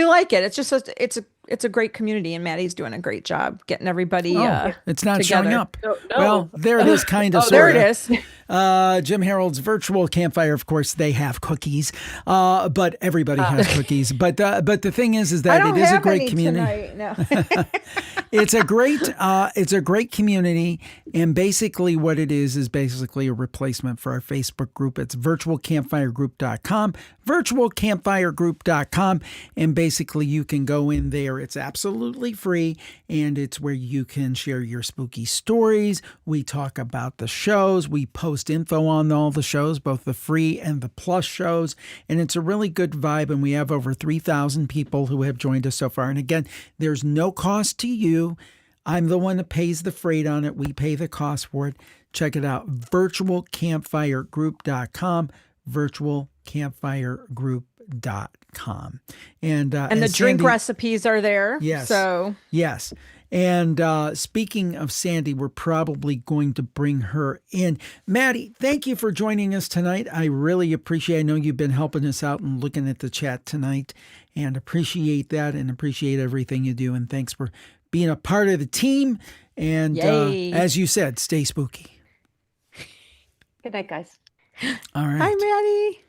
like it. It's just, it's a great community and Maddie's doing a great job getting everybody it's not together. showing up. No. Well, there it is, kind of. There it is. Jim Harold's Virtual Campfire, of course, they have cookies, but everybody has cookies. But the thing is I that don't it is a have great any community. tonight. No. it's a great community, and basically what it is basically a replacement for our Facebook group. It's virtualcampfiregroup.com, virtualcampfiregroup.com, and basically you can go in there. It's absolutely free, and it's where you can share your spooky stories. We talk about the shows. We post info on all the shows, both the free and the plus shows, and it's a really good vibe, and we have over 3,000 people who have joined us so far. And again, there's no cost to you. I'm the one that pays the freight on it. We pay the cost for it. Check it out. virtualcampfiregroup.com, virtualcampfiregroup.com. And the drink recipes are there. Yes. So yes. And speaking of Sandy, we're probably going to bring her in. Maddie, thank you for joining us tonight. I really appreciate it. I know you've been helping us out and looking at the chat tonight, and appreciate that and appreciate everything you do. And thanks for being a part of the team. And as you said, stay spooky. Good night, guys. All right. Bye, Maddie.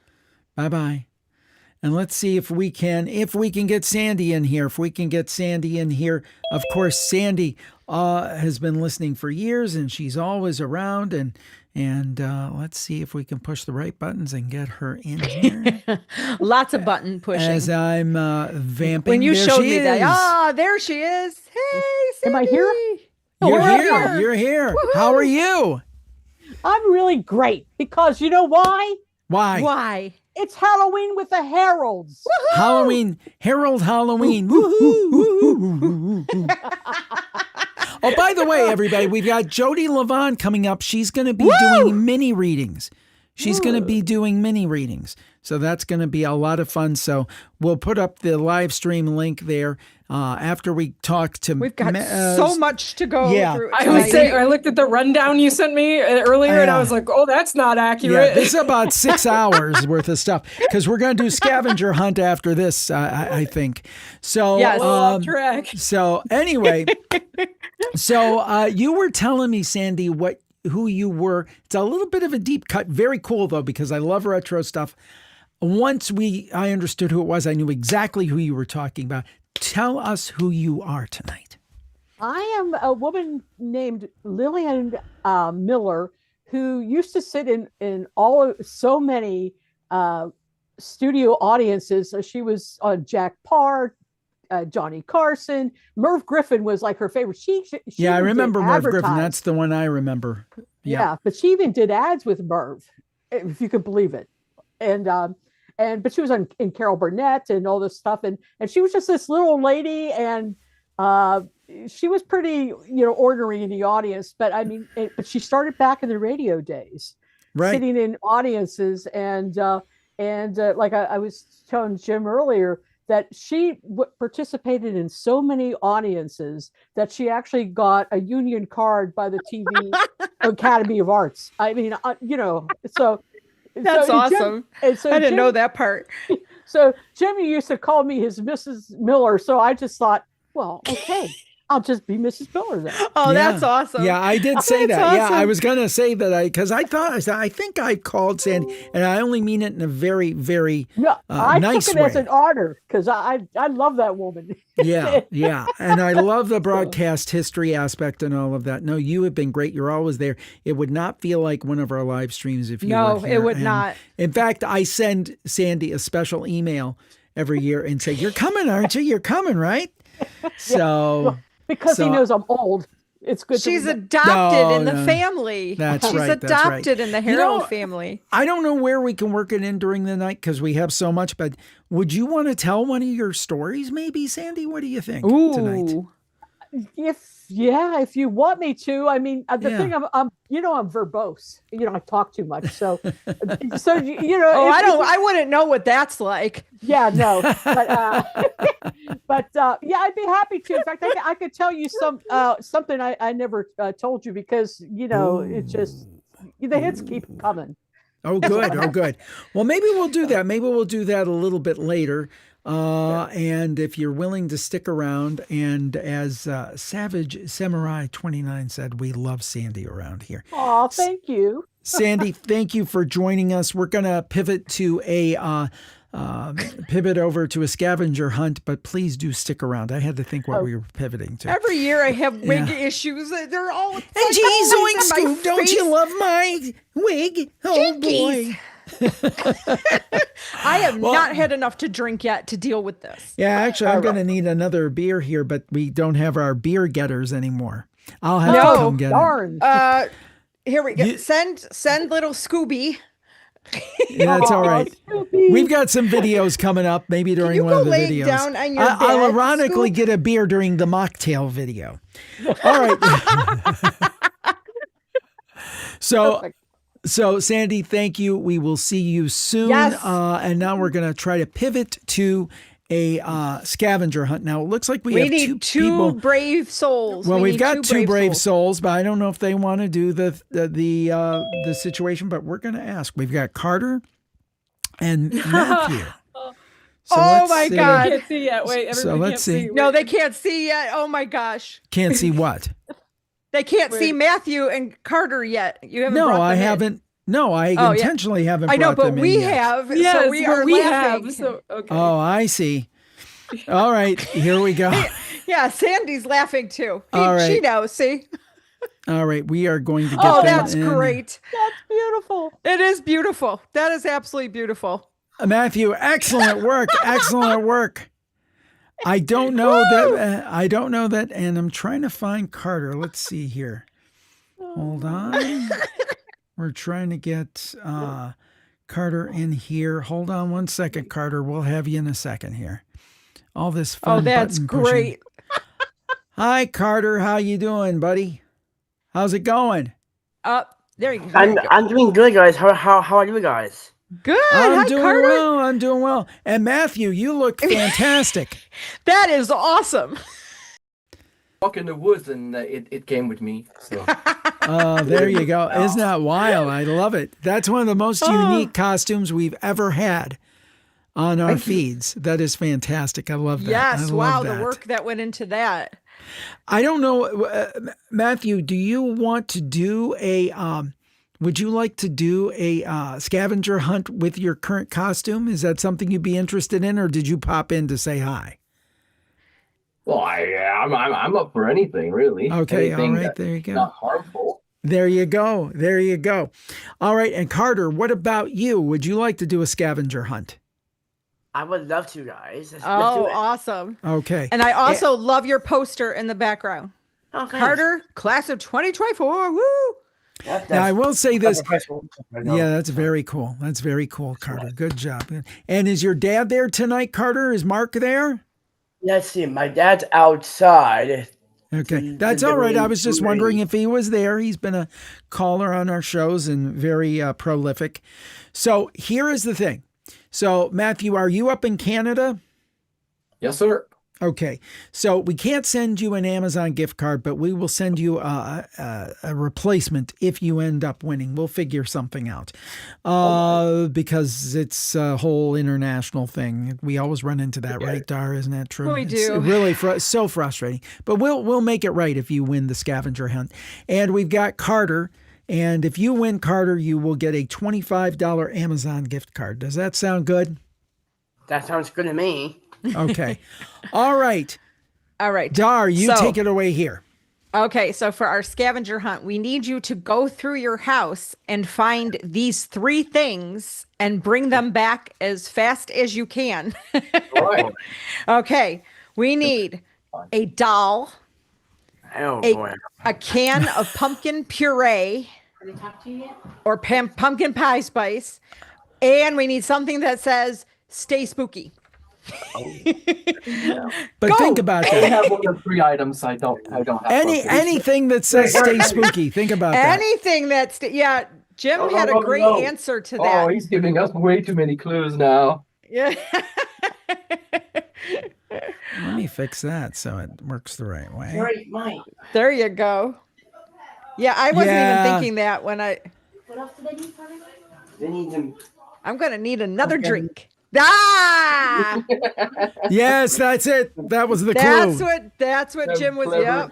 Bye-bye. And let's see if we can get Sandy in here. If we can get Sandy in here. Of course, Sandy has been listening for years, and she's always around. And let's see if we can push the right buttons and get her in here. Lots of button pushing. As I'm vamping. When you there showed she me is. that, there she is. Hey, Sandy. Am I here? You're We're here. You're here. How are you? I'm really great because you know why? Why? Why? It's Halloween with the Heralds. Halloween. Herald Halloween. Woohoo. Oh, by the way, everybody, we've got Jody Levon coming up. She's going to be doing mini readings. So that's going to be a lot of fun. So we'll put up the live stream link there after we talk to. We've got so much to go through. I looked at the rundown you sent me earlier, and I was like, "Oh, that's not accurate." Yeah, this is about 6 hours worth of stuff because we're going to do scavenger hunt after this. I think so. Yes, off track. So anyway, you were telling me, Sandy, who you were. It's a little bit of a deep cut. Very cool though, because I love retro stuff. Once I understood who it was, I knew exactly who you were talking about. Tell us who you are tonight. I am a woman named Lillian Miller who used to sit in so many studio audiences. She was on Jack Parr, Johnny Carson. Merv Griffin was like her favorite. She I remember Merv Griffin. That's the one I remember. Yeah, but she even did ads with Merv, if you could believe it. But she was in Carol Burnett and all this stuff, and she was just this little lady, and she was pretty ordinary in the audience. But I mean, but she started back in the radio days, right, sitting in audiences, and like I was telling Jim earlier, that she participated in so many audiences that she actually got a union card by the TV Academy of Arts. I mean, so. That's awesome. I didn't know that part. So Jimmy used to call me his Mrs. Miller. So I just thought, well, okay, I'll just be Mrs. Miller then. Oh, that's awesome. Yeah, I did say that. Awesome. Yeah, I was going to say that because I think I called Sandy, and I only mean it in a very, very I nice took it way. as an honor because I love that woman. Yeah. And I love the broadcast history aspect and all of that. No, you have been great. You're always there. It would not feel like one of our live streams if you were here. No, it would not. In fact, I send Sandy a special email every year and say, "You're coming, aren't you? You're coming, right?" So because he knows I'm old. It's good. She's adopted in the family. That's She's right. adopted in the Harold family. I don't know where we can work it in during the night because we have so much, but would you want to tell one of your stories maybe, Sandy? What do you think tonight? If you want me to. I mean, the thing I'm verbose. I talk too much. So I wouldn't know what that's like. Yeah, no. But I'd be happy to. In fact, I could tell you something I never told you because it's just the hits keep coming. Oh, good. Well, maybe we'll do that. Maybe we'll do that a little bit later. And if you're willing to stick around, and as Savage Samurai 29 said, we love Sandy around here. Oh, thank you. Sandy, thank you for joining us. We're going to pivot to a pivot over to a scavenger hunt, but please do stick around. I had to think what we were pivoting to. Every year I have wig issues. They're all. And geez, Zoink Scoop, don't you love my wig? Oh boy. I have not had enough to drink yet to deal with this. Yeah, actually, I'm going to need another beer here, but we don't have our beer getters anymore. I'll have to come get it. Here we go. Send little Scooby. Yeah, that's all right. We've got some videos coming up, maybe during one of the videos. Down on your bed, I'll ironically get a beer during the mocktail video. All right. So Sandy, thank you. We will see you soon. Yes. And now we're going to try to pivot to a scavenger hunt. Now it looks like we have need two people. brave souls. Well, we've got two brave souls, but I don't know if they want to do the situation. But we're going to ask. We've got Carter and Matthew. Oh my God! I can't see yet. Wait, everybody can't see. No, they can't see yet. Oh my gosh! Can't see what? They can't see Matthew and Carter yet. You haven't. No, I haven't. No, I intentionally haven't. I know, but we have. Yes, so we are laughing. have. So, okay. Oh, I see. All right, here we go. Yeah, Sandy's laughing too. All right. She knows. See. All right, we are going to get. Oh, that's great. That's beautiful. It is beautiful. That is absolutely beautiful. Matthew, excellent work. Excellent work. I don't know that. And I'm trying to find Carter. Let's see here. Hold on. We're trying to get Carter in here. Hold on one second, Carter. We'll have you in a second here. All this fun. Oh, that's great. Hi, Carter. How you doing, buddy? How's it going? There you go. I'm doing good, guys. How are you guys? Good. I'm doing well. And Matthew, you look fantastic. That is awesome. Walk in the woods and it came with me. So. There you go. Isn't that wild? I love it. That's one of the most unique costumes we've ever had on our feeds. That is fantastic. I love that. Yes. Wow. The work that went into that. I don't know, Matthew, do you want to do would you like to do a scavenger hunt with your current costume? Is that something you'd be interested in, or did you pop in to say hi? Well, I'm up for anything, really. Okay, anything all right, there you go. Not harmful. There you go. All right, and Carter, what about you? Would you like to do a scavenger hunt? I would love to, guys. Let's do it. Awesome. Okay. And I also love your poster in the background. Okay. Carter, class of 2024. Woo! Now, I will say this. Yeah, that's very cool. That's very cool, Carter. Good job. And is your dad there tonight, Carter? Is Mark there? Let's see. My dad's outside. Okay, that's all right. I was just wondering if he was there. He's been a caller on our shows and very prolific. So here is the thing. So, Matthew, are you up in Canada? Yes, sir. Okay, so we can't send you an Amazon gift card, but we will send you a replacement if you end up winning. We'll figure something out because it's a whole international thing. We always run into that, right, Dar? Isn't that true? We do. It's really so frustrating, but we'll make it right if you win the scavenger hunt. And we've got Carter. And if you win, Carter, you will get a $25 Amazon gift card. Does that sound good? That sounds good to me. Okay. All right. Dar, you take it away here. Okay, so for our scavenger hunt, we need you to go through your house and find these 3 things and bring them back as fast as you can. All right. Okay, we need a doll. Oh, boy. A can of pumpkin puree or pumpkin pie spice, and we need something that says "Stay spooky." But think about that. I have 1 of 3 items. I don't have anything that says "Stay spooky." Think about that. Anything that's Jim had a great answer to that. Oh, he's giving us way too many clues now. Yeah. Let me fix that so it works the right way. Right, Mike. There you go. Yeah, I wasn't even thinking that when I. What else do they need, Carter? They need them. I'm gonna need another drink. Ah! Yes, that's it. That was the clue. That's what Jim was. Yep.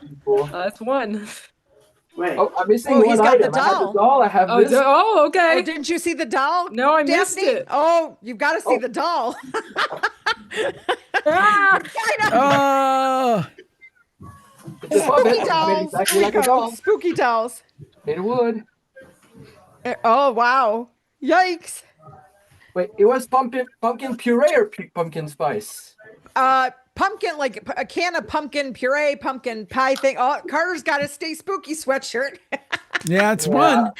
That's one. Wait. Oh, I'm missing He's one got item. the I have doll. the doll. I have this. Okay. Oh, didn't you see the doll? No, I missed Daphne? it. Oh, you've got to see the doll. Spooky dolls. Exactly like a doll. Spooky dolls. It would. Oh, wow. Yikes. Wait, it was pumpkin puree or pumpkin spice? Pumpkin, like a can of pumpkin puree, pumpkin pie thing. Oh, Carter's got a Stay Spooky sweatshirt. Yeah, it's one.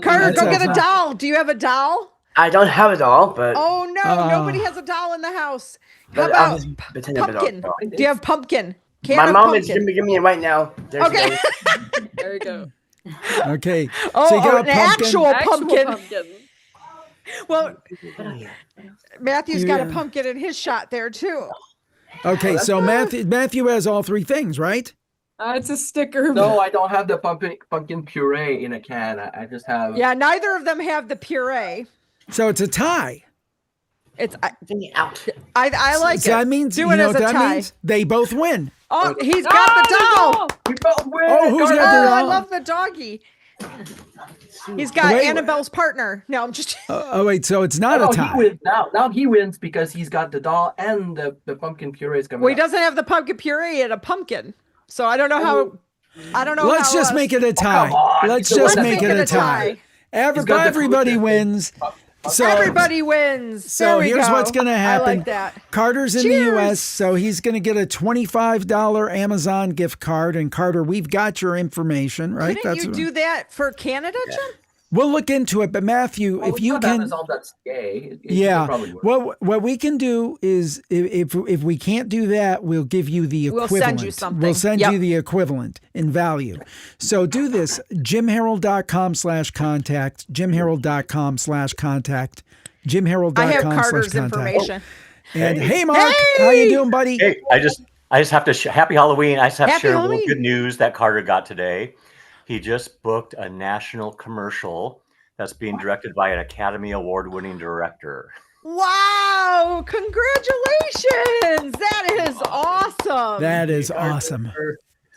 Carter, go get a doll. Do you have a doll? I don't have a doll, but Oh no, nobody has a doll in the house. How But I'll about just pretend I have a pumpkin? doll. Do you have pumpkin? Can my of mom pumpkin. is giving me it right now. There's Okay. There you go. Okay. Oh, so you got an actual pumpkin. pumpkin. Well, Matthew's got a Yeah. pumpkin in his shot there too. Okay, so Matthew has all three things, right? It's a sticker. No, I don't have the pumpkin puree in a can. I just have. Yeah, neither of them have the puree. So it's a tie. It's out. I like so it. that means Do you it know as what a that tie. means? They both win. Oh, he's got the doll. We both win. Oh, who's got the I doll? love the doggy. He's got Wait, Annabelle's partner. No, I'm just. Oh wait, so it's not Oh, a tie. he wins now. Now he wins because he's got the doll and the pumpkin puree is coming. Well, he up. doesn't have the pumpkin puree and a pumpkin, so I don't know how. I don't know. Let's how just make it a tie. come on. Let's So just let's make it a tie. He's got the Everybody clue. wins. So Everybody wins. So There we here's go. what's going to happen. I like that. Carter's in Cheers. the U.S., so he's going to get a $25 Amazon gift card. And Carter, we've got your information, right? Couldn't you do that for Canada, Jim? We'll look into it. But Matthew, Well, if you it's not can, Amazon that's gay. It yeah. probably work. What we can do is if we can't do that, we'll give you the We'll equivalent. send you something. We'll send Yep. you the equivalent in value. So do this: jimharold.com/contact, jimharold.com/contact, jimharold.com/contact. I have Carter's information. And hey, Mark, how you doing, buddy? Hey, I just have to happy Halloween. I just have to Happy share a Halloween. little good news that Carter got today. He just booked a national commercial that's being directed by an Academy Award-winning director. Wow! Congratulations! That is awesome. That is awesome.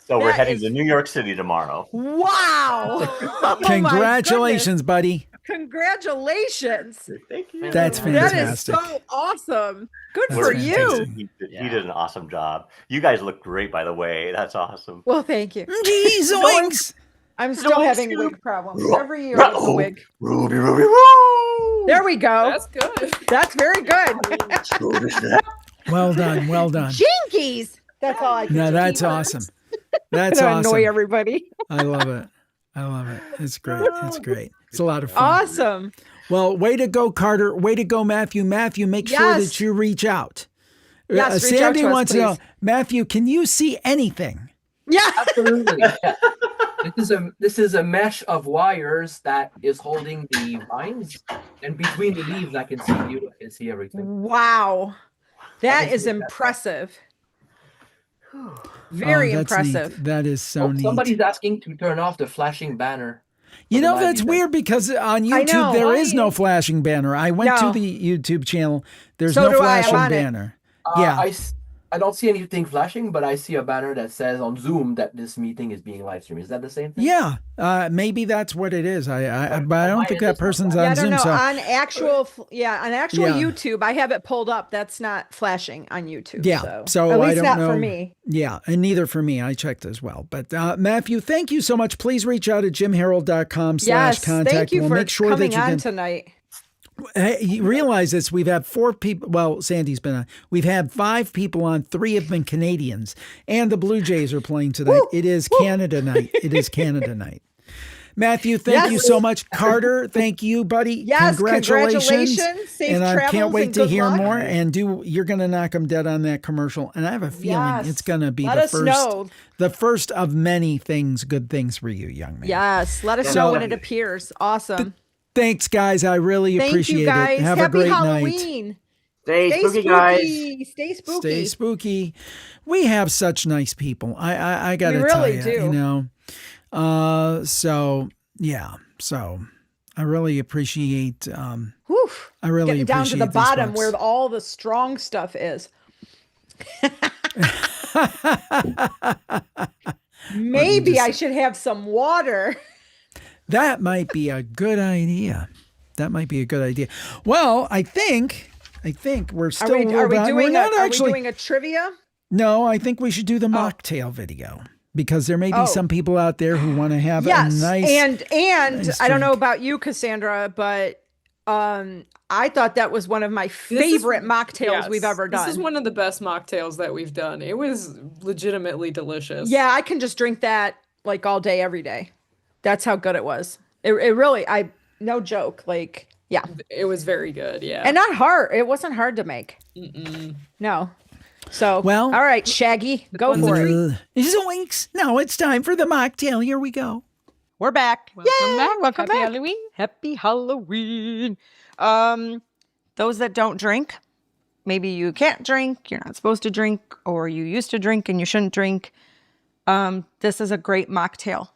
So we're That heading is- to New York City tomorrow. Wow! Oh, my Congratulations, buddy. goodness. Congratulations! Thank you. That's That is fantastic. so awesome. Good That's for fantastic. you. He did an awesome job. You guys look great, by the way. That's awesome. Well, thank you. Geez, oinks. I'm still having wig problems every year with the wig. Ruby, Ruby, woo! There we go. That's good. That's very good. Well done. Well done. Jinkies. That's all I can No, do. that's awesome. That's To awesome. annoy everybody. I love it. I love it. It's great. It's great. It's a lot of fun. Awesome. Well, way to go, Carter. Way to go, Matthew. Matthew, make sure Yes. that you reach out. Yes, reach out Sandy to us, wants to know, please. Matthew, can you see anything? Yeah. Absolutely. Yeah. This is a mesh of wires that is holding the vines, and between the leaves, I can see you. I can see everything. Wow. That is see that. impressive. Very Oh, that's neat. impressive. That is so neat. Somebody's asking to turn off the flashing banner. You for the know, live that's event. weird because on I YouTube, know. there is no flashing banner. I went No. to the YouTube channel. There's So no do I. I'm flashing on it. banner. Yeah. I don't see anything flashing, but I see a banner that says on Zoom that this meeting is being live streamed. Is that the same thing? Yeah, maybe that's what it is. But I don't think that person's Yeah, on I don't Zoom. know. So On actual, on actual Yeah. YouTube, I have it pulled up. That's not flashing on YouTube. yeah, so at I least don't not know. for me. Yeah, and neither for me. I checked as well. But Matthew, thank you so much. Please reach out at jimharold.com/contact. Yes, thank you We'll for make sure coming that you on can. tonight. Hey, you realize this? We've had 4 people. Well, Sandy's been on. We've had 5 people on. 3 have been Canadians, and the Blue Jays are playing tonight. It is Canada night. It is Canada night. Matthew, thank you so much. Carter, thank you, buddy. Yes, congratulations. Safe And I travels can't wait and to good hear luck. more. And you're going to knock them dead on that commercial. And I have a feeling Yes. it's going to be Let the us know. first of many things, good things for you, young man. Yes, let us know when it appears. Awesome. Thanks, guys. I really Thank appreciate you, guys. it. Have Happy a great Halloween. night. Stay spooky, guys. Stay spooky. Stay spooky. We have such nice people. I got to We tell really you, do. you know. So yeah. So I really appreciate. Whew. I really Getting down to appreciate the these bottom folks. where all the strong stuff is. Maybe I should have some water. That might be a good idea. Well, I think we're still. Are we doing a trivia? No, I think we should do the mocktail video because there may be some people out there who want to have a nice. And nice I don't know drink. about you, Cassandra, but I thought that was one of my favorite mocktails we've ever done. This is one of the best mocktails that we've done. It was legitimately delicious. Yeah, I can just drink that like all day, every day. That's how good it was. It really, no joke. Like, yeah. It was very good, yeah. And not hard. It wasn't hard to make. No. So, all right, Shaggy, go for it. Zoinks. Now it's time for the mocktail. Here we go. We're back. Welcome back. Welcome Happy back. Halloween. Happy Halloween. Those that don't drink, maybe you can't drink, you're not supposed to drink, or you used to drink and you shouldn't drink. This is a great mocktail.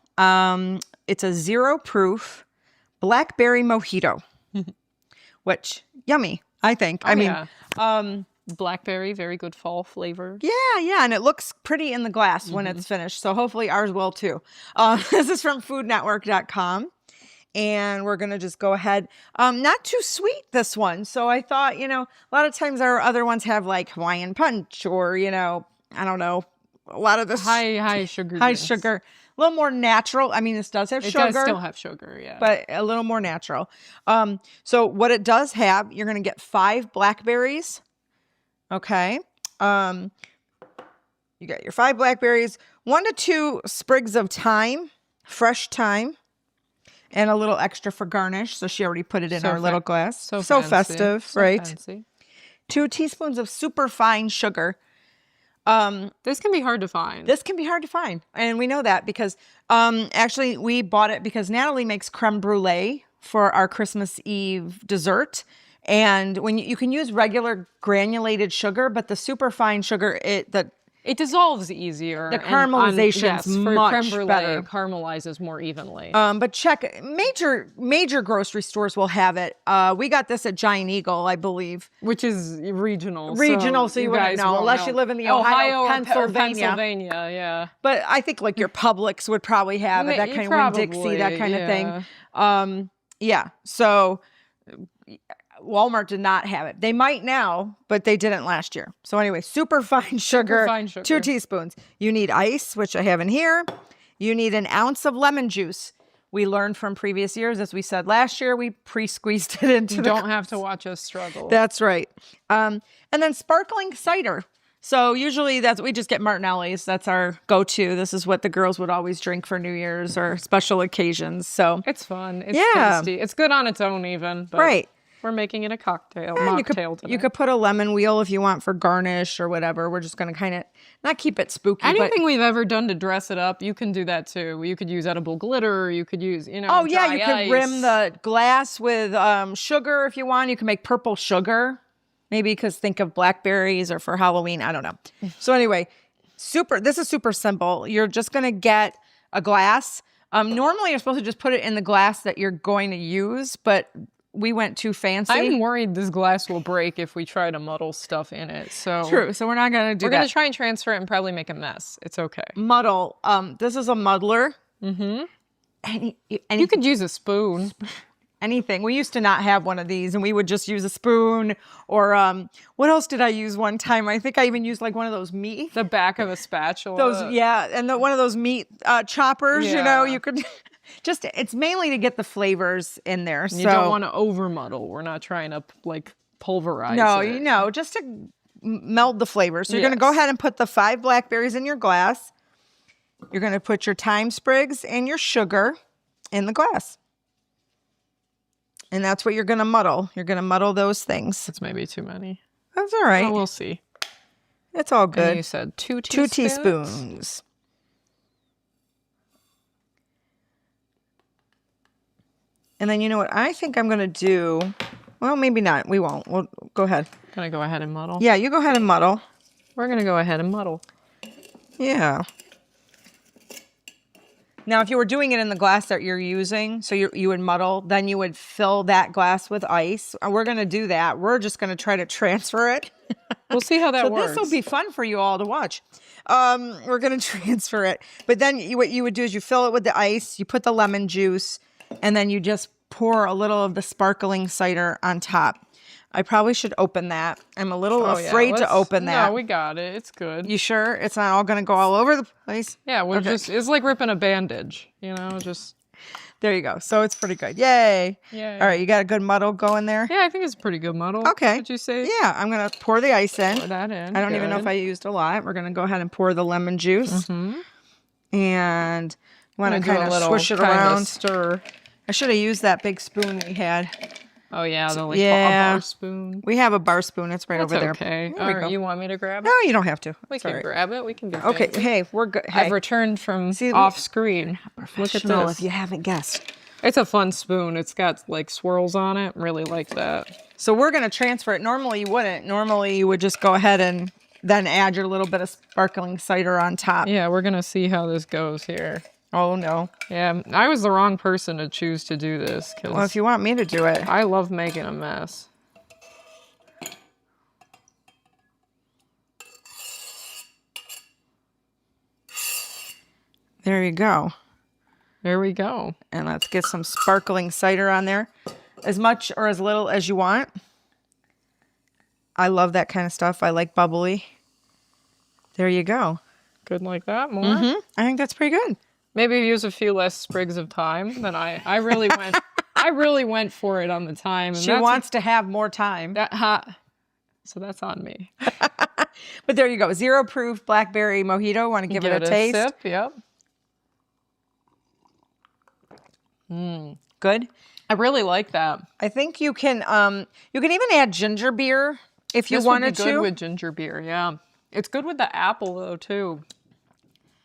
It's a 0 proof blackberry mojito, which yummy, I think. Blackberry, very good fall flavor. Yeah, and it looks pretty in the glass when it's finished. So hopefully ours will too. This is from foodnetwork.com. And we're going to just go ahead. Not too sweet, this one. So I thought, a lot of times our other ones have like Hawaiian punch or, I don't know, a lot of this high sugar. High sugar. A little more natural. I mean, this does have sugar. It does still have sugar, yeah. But a little more natural. So what it does have, you're going to get 5 blackberries. Okay. You got your 5 blackberries, 1 to 2 sprigs of thyme, fresh thyme. And a little extra for garnish. So she already put it in our little glass. So festive, right? Fancy. 2 teaspoons of super fine sugar. This can be hard to find. And we know that because actually we bought it because Natalie makes creme brulee for our Christmas Eve dessert. And when you can use regular granulated sugar, but the super fine sugar, it dissolves easier. The caramelization is much creme brulee, better. It caramelizes more evenly. But check major grocery stores will have it. We got this at Giant Eagle, I believe, which is regional. So you wouldn't know unless you live in the Ohio Pennsylvania. Yeah. But I think like your Publix would probably have it. That kind of Winn-Dixie, that kind of thing. Yeah. So Walmart did not have it. They might now, but they didn't last year. So anyway, super fine sugar. 2 teaspoons. You need ice, which I have in here. You need an ounce of lemon juice. We learned from previous years, as we said last year, we pre-squeezed it into You don't have to watch us struggle. That's right. And then sparkling cider. So usually we just get Martinelli's. That's our go-to. This is what the girls would always drink for New Year's or special occasions. So it's fun. It's tasty. It's good on its own even. But right. We're making it a mocktail today. You could put a lemon wheel if you want for garnish or whatever. We're just going to kind of not keep it spooky. Anything we've ever done to dress it up, you can do that too. You could use edible glitter. You could use, Oh yeah, dry you could ice. rim the glass with sugar if you want. You can make purple sugar, maybe because think of blackberries or for Halloween. I don't know. So anyway, this is super simple. You're just going to get a glass. Normally you're supposed to just put it in the glass that you're going to use, but we went too fancy. I'm worried this glass will break if we try to muddle stuff in it. So true. So we're not going to do that. We're going to try and transfer it and probably make a mess. It's okay. Muddle. This is a muddler. Mm-hmm. You could use a spoon. Anything. We used to not have one of these, and we would just use a spoon. Or what else did I use one time? I think I even used like one of those meat. The back of a spatula. And one of those meat choppers. Yeah. You could. It's mainly to get the flavors in there. You don't want to over muddle. We're not trying to like pulverize it. No, just to meld the flavors. So you're going to go ahead and put the 5 blackberries in your glass. You're going to put your thyme sprigs and your sugar in the glass. And that's what you're going to muddle. You're going to muddle those things. That's maybe too many. That's all right. Well, we'll see. It's all good. And you said 2 teaspoons? 2 teaspoons. And then you know what I think I'm going to do? Well, maybe not. We won't. We'll go ahead. Going to go ahead and muddle? Yeah, you go ahead and muddle. We're going to go ahead and muddle. Yeah. Now, if you were doing it in the glass that you're using, so you would muddle, then you would fill that glass with ice. We're going to do that. We're just going to try to transfer it. We'll see how that works. So this will be fun for you all to watch. We're going to transfer it. But then what you would do is you fill it with the ice, you put the lemon juice, and then you just pour a little of the sparkling cider on top. I probably should open that. I'm a little afraid to open that. No, we got it. It's good. You sure? It's not all going to go all over the place? Yeah, it's like ripping a bandage, just. There you go. So it's pretty good. Yay. Yay. All right, you got a good muddle going there? Yeah, I think it's a pretty good muddle. Okay. Did you say? Yeah, I'm going to pour the ice in. Pour that in. I don't even know if I used a lot. We're going to go ahead and pour the lemon juice. Mm-hmm. And you want to kind of swish it around. Stir. I should have used that big spoon we had. Oh, yeah, the a bar spoon. We have a bar spoon. It's right over there. Okay. All right, you want me to grab it? No, you don't have to. We can grab it. We can do it. Okay, hey, we're good. Hey. I've returned from off screen. Look at this. If you haven't guessed. It's a fun spoon. It's got like swirls on it. Really like that. So we're going to transfer it. Normally you wouldn't. Normally you would just go ahead and then add your little bit of sparkling cider on top. Yeah, we're going to see how this goes here. Oh, no. Yeah, I was the wrong person to choose to do this. Well, if you want me to do it. I love making a mess. There you go. There we go. And let's get some sparkling cider on there. As much or as little as you want. I love that kind of stuff. I like bubbly. There you go. Good like that? More? Mm-hmm. I think that's pretty good. Maybe use a few less sprigs of thyme than I really went. I really went for it on the thyme. And she wants to have more time. So that's on me. But there you go. 0 proof blackberry mojito. Want to give it a taste? Sip, yep. Good. I really like that. I think you can even add ginger beer if you wanted to. Good with ginger beer, yeah. It's good with the apple though too.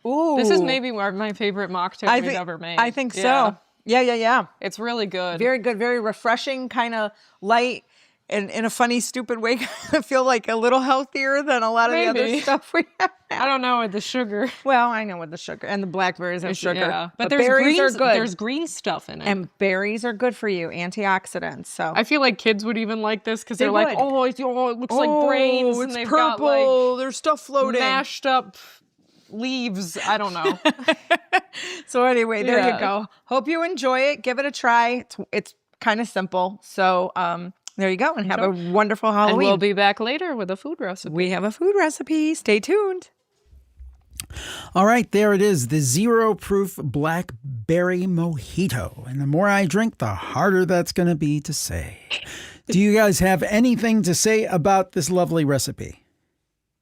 Ooh. This is maybe my favorite mocktail we've ever made. I think so. Yeah. It's really good. Very good, very refreshing, kind of light, and in a funny, stupid way, I feel like a little healthier than a lot of the other stuff we have. I don't know with the sugar. Well, I know with the sugar, and the blackberries have sugar. Yeah. But berries are good. There's green stuff in it. And berries are good for you, antioxidants. So I feel like kids would even like this because they're like, it looks like brains. It's and purple. Got, there's stuff floating. Mashed up leaves. I don't know. So anyway, there you go. Hope you enjoy it. Give it a try. It's kind of simple. So there you go, and have a wonderful Halloween. And we'll be back later with a food recipe. We have a food recipe. Stay tuned. All right, there it is, the 0 proof blackberry mojito. And the more I drink, the harder that's going to be to say. Do you guys have anything to say about this lovely recipe?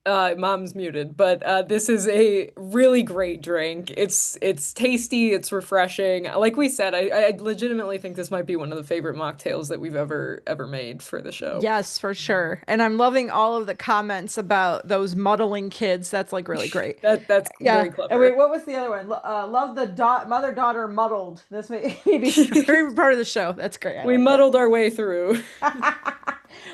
Mom's muted, but this is a really great drink. It's tasty, it's refreshing. Like we said, I legitimately think this might be one of the favorite mocktails that we've ever made for the show. Yes, for sure. And I'm loving all of the comments about those muddling kids. That's like really great. That's very clever. And wait, what was the other one? Love the mother-daughter muddled. This may be very part of the show. That's great. We muddled our way through.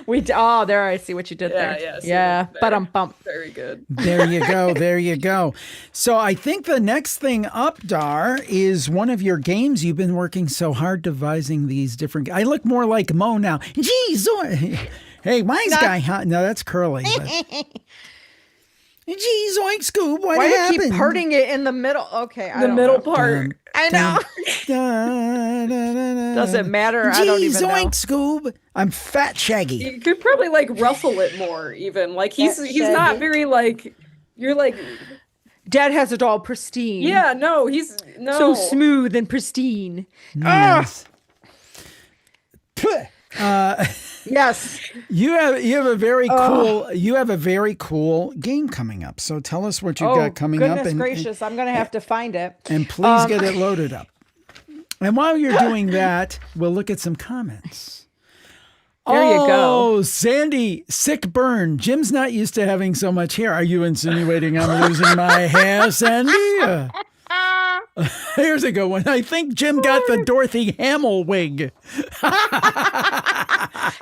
There I see what you did there. Yeah. Bump. Very good. There you go. There you go. So I think the next thing up, Dar, is one of your games. You've been working so hard devising these different. I look more like Mo now. Geez, hey, wise guy. Huh? No, that's Curly. But... Geez, oink, Scoob, what Why happened? do you keep parting it in the middle? Okay, the middle part. I know. Doesn't matter. I don't even know. Oink, Scoob. I'm fat Shaggy. You could probably like ruffle it more, even. Like he's not very like. You're like. Dad has it all pristine. Yeah, no, he's so smooth and pristine. Nice. Yes. You have a very cool game coming up. So tell us what you've got coming up. Goodness gracious, I'm gonna have to find it. And please get it loaded up. And while you're doing that, we'll look at some comments. There you go. Oh, Sandy, sick burn. Jim's not used to having so much hair. Are you insinuating I'm losing my hair, Sandy? Here's a good one. I think Jim got the Dorothy Hamill wig.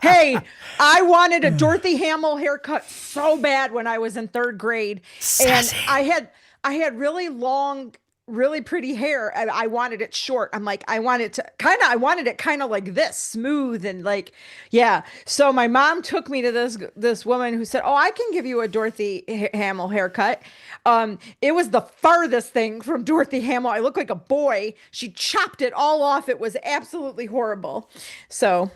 Hey, I wanted a Dorothy Hamill haircut so bad when I was in 3rd grade. Sassy. And I had really long really pretty hair and I wanted it short. I'm like, I wanted it kind of like this, smooth and like, yeah. So my mom took me to this woman who said, "Oh, I can give you a Dorothy Hamill haircut." It was the farthest thing from Dorothy Hamill. I look like a boy. She chopped it all off. It was absolutely horrible. So,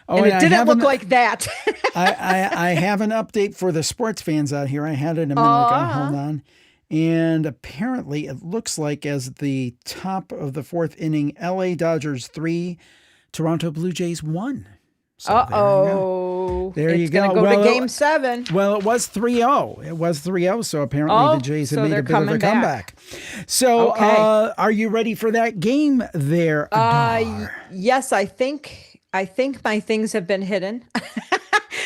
and it didn't look like that. I have an update for the sports fans out here. I had it a minute ago. Hold on. And apparently it looks like as the top of the fourth inning, LA Dodgers 3, Toronto Blue Jays 1. So there you go. It's going to go to game 7. Well, it was 3-0. It was 3-0. So apparently the Jays have made a bit of a comeback. So are you ready for that game there, Dar? Yes, I think my things have been hidden.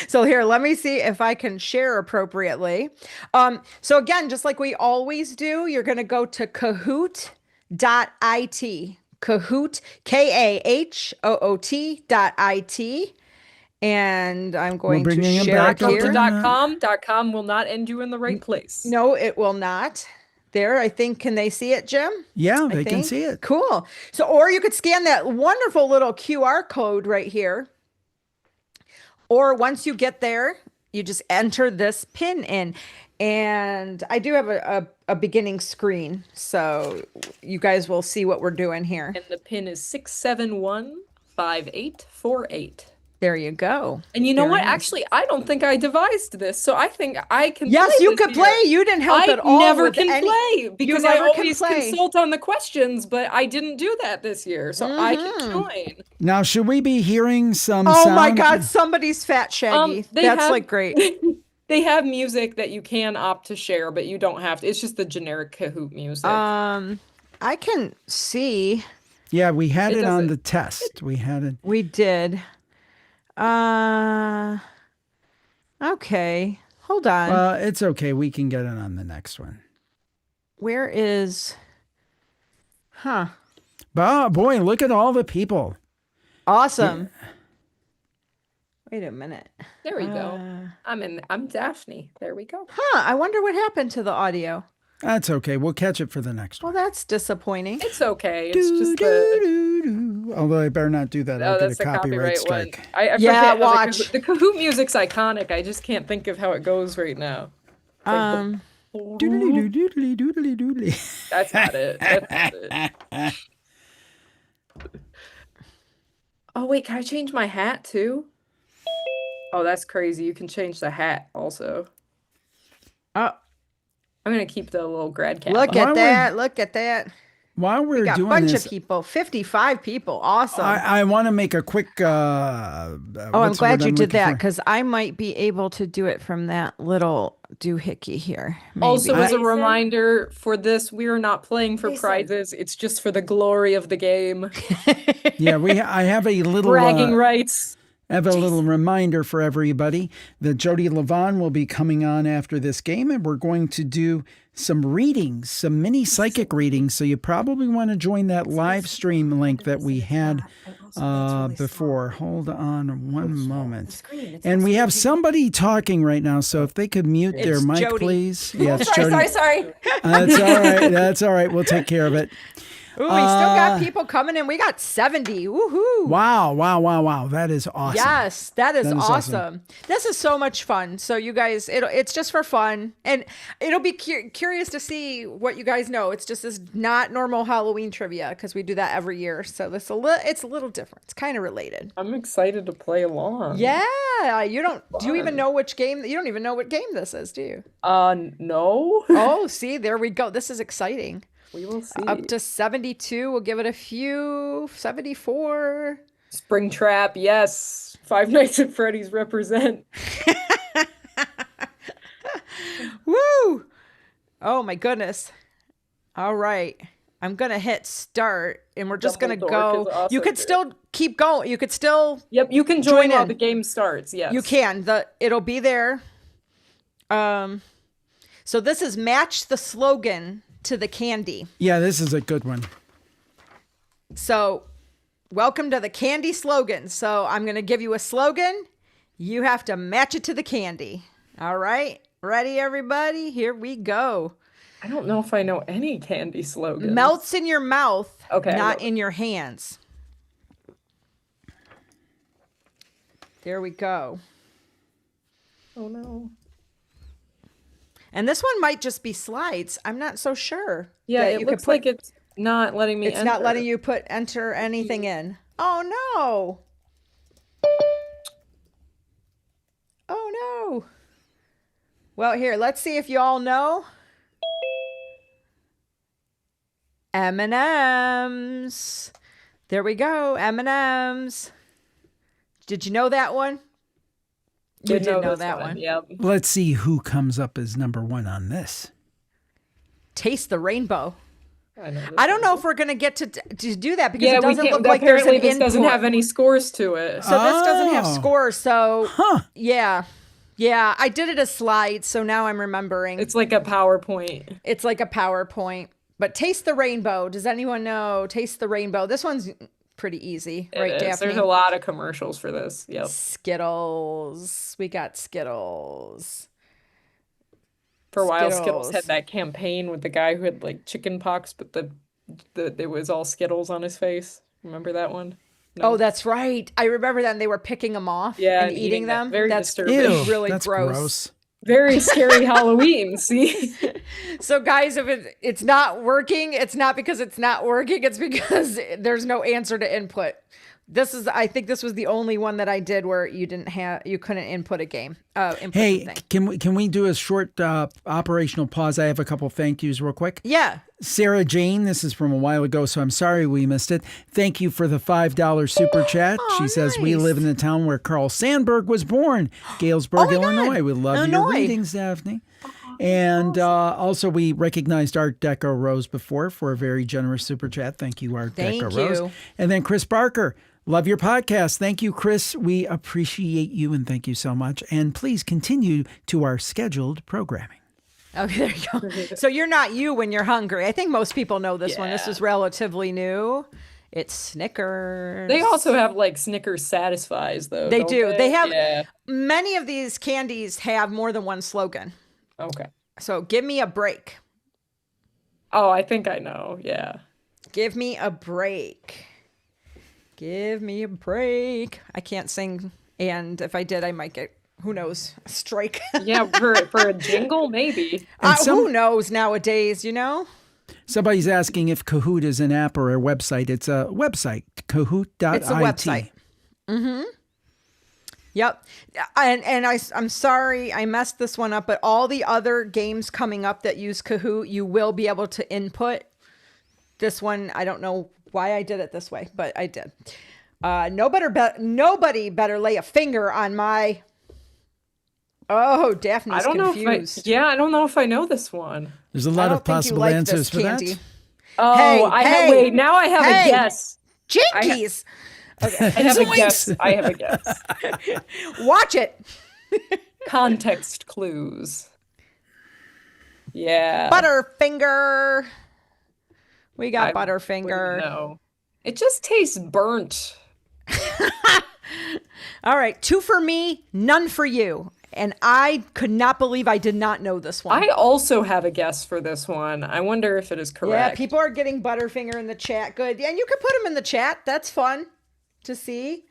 So here, let me see if I can share appropriately. So again, just like we always do, you're going to go to kahoot.it. Kahoot, KAHOOT.it. And I'm going to share it here. .com will not end you in the right place. No, it will not. There, I think, can they see it, Jim? Yeah, they can see it. Cool. So, or you could scan that wonderful little QR code right here. Or once you get there, you just enter this pin in. And I do have a beginning screen, so you guys will see what we're doing here. And the pin is 6715848. There you go. And you know what? Actually, I don't think I devised this, so I think I can. Yes, you could play. You didn't help at all. I never can play because I always consult on the questions, but I didn't do that this year, so I can join. Now, should we be hearing some? Oh my God! Somebody's fat, Shaggy. That's like great. They have music that you can opt to share, but you don't have to. It's just the generic Kahoot music. I can see. Yeah, we had it on the test. We had it. We did. Okay. Hold on. It's okay. We can get it on the next one. Where is? Huh. Oh, boy, look at all the people. Awesome. Yeah. Wait a minute. There we go. I'm Daphne. There we go. Huh. I wonder what happened to the audio. That's okay. We'll catch it for the next one. Well, that's disappointing. It's okay. It's just the... Although I better not do that. I'll get a copyright strike. I forget. Watch. The Kahoot music's iconic. I just can't think of how it goes right now. Doodly doodly doodly doodly. That's not it. That's not it. Oh, wait. Can I change my hat too? Oh, that's crazy. You can change the hat also. Oh. I'm going to keep the little grad cap. Look at that. Look at that. While we're doing this. We got a bunch of people. 55 people. Awesome. I want to make a quick... I'm glad you did that because I might be able to do it from that little doohickey here. Maybe. Also, as a reminder for this, we are not playing for prizes. It's just for the glory of the game. Yeah, I have a little... bragging rights. I have a little reminder for everybody that Jody Levon will be coming on after this game, and we're going to do some readings, some mini psychic readings. So you probably want to join that live stream link that we had before. Hold on one moment. And we have somebody talking right now, so if they could mute their mic, Jody. please. Yeah, it's Sorry. That's all right. That's all right. We'll take care of it. Ooh, we still got people coming in. We got 70. Woohoo. Wow. That is awesome. Yes, that is awesome. This is so much fun. So you guys, it's just for fun. And it'll be curious to see what you guys know. It's just this not normal Halloween trivia because we do that every year. So it's a little different. It's kind of related. I'm excited to play along. Yeah. Do you even know which game? You don't even know what game this is, do you? No. Oh, see, there we go. This is exciting. We will see. Up to 72. We'll give it a few. 74. Springtrap, yes. Five Nights at Freddy's represent. Woo! Oh my goodness. All right. I'm going to hit start and we're just going to go. You could still keep going. You could still. Yep, you can join while the game starts. Yes. You can. It'll be there. So this is match the slogan to the candy. Yeah, this is a good one. So, welcome to the candy slogan. So, I'm going to give you a slogan. You have to match it to the candy. All right. Ready, everybody? Here we go. I don't know if I know any candy slogans. Melts in your mouth, Okay, not in your hands. There we go. Oh no. And this one might just be slides. I'm not so sure. Yeah, it looks like it's not letting me It's enter. not letting you enter anything in. Oh no. Oh no. Well, here, let's see if you all know. M&M's. There we go, M&M's. Did you know that one? You did know that one. Yep. Let's see who comes up as number one on this. Taste the rainbow. I don't know if we're going to get to do that because it doesn't look like apparently there's an this doesn't input. have any scores to it. So this doesn't have scores. So yeah. Yeah, I did it as slides, so now I'm remembering. It's like a PowerPoint. It's like a PowerPoint. But Taste the Rainbow. Does anyone know Taste the Rainbow? This one's pretty easy, right, Daphne? There's a lot of commercials for this. Yep. Skittles. We got Skittles. For a while, Skittles had that campaign with the guy who had like chicken pox, but it was all Skittles on his face. Remember that one? No. Oh, that's right. I remember that. And they were picking them off and eating them. Very that's disturbing. Ew, really that's gross. Very scary Halloween. See? So guys, if it's not working, it's not because it's not working. It's because there's no answer to input. I think this was the only one that I did where you couldn't input a game. Hey, can we do a short operational pause? I have a couple thank yous real quick. Yeah. Sarah Jane, this is from a while ago, so I'm sorry we missed it. Thank you for the $5 super chat. She says, we live in the town where Carl Sandburg was born, Galesburg, Illinois. We love your readings, Daphne. And also, we recognized Art Deco Rose before for a very generous super chat. Thank you, Art Deco Rose. And then Chris Barker. Love your podcast. Thank you, Chris. We appreciate you and thank you so much. And please continue to our scheduled programming. Okay, there you go. So you're not you when you're hungry. I think most people know this one. This is relatively new. It's Snickers. They also have like Snickers Satisfies though. They do. They have many of these candies have more than one slogan. Okay. So give me a break. Oh, I think I know. Yeah. Give me a break. Give me a break. I can't sing, and if I did, I might get, who knows, a strike. Yeah, for a jingle, maybe. Who knows nowadays, you know? Somebody's asking if Kahoot is an app or a website. It's a website, kahoot.it. It's a website. Mm-hmm. Yep. And I'm sorry I messed this one up, but all the other games coming up that use Kahoot, you will be able to input. This one, I don't know why I did it this way, but I did. Nobody better lay a finger on my. Oh, Daphne's confused. I don't know if I know this one. There's a lot of possible answers for that. Oh, wait. Now I have a guess. Jinkies. Okay, I have a guess. I have a guess. Watch it. Context clues. Yeah. Butterfinger. We got Butterfinger. No. It just tastes burnt. All right. 2 for me, none for you. And I could not believe I did not know this one. I also have a guess for this one. I wonder if it is correct. Yeah, people are getting Butterfinger in the chat. Good. Yeah, and you can put them in the chat. That's fun to see.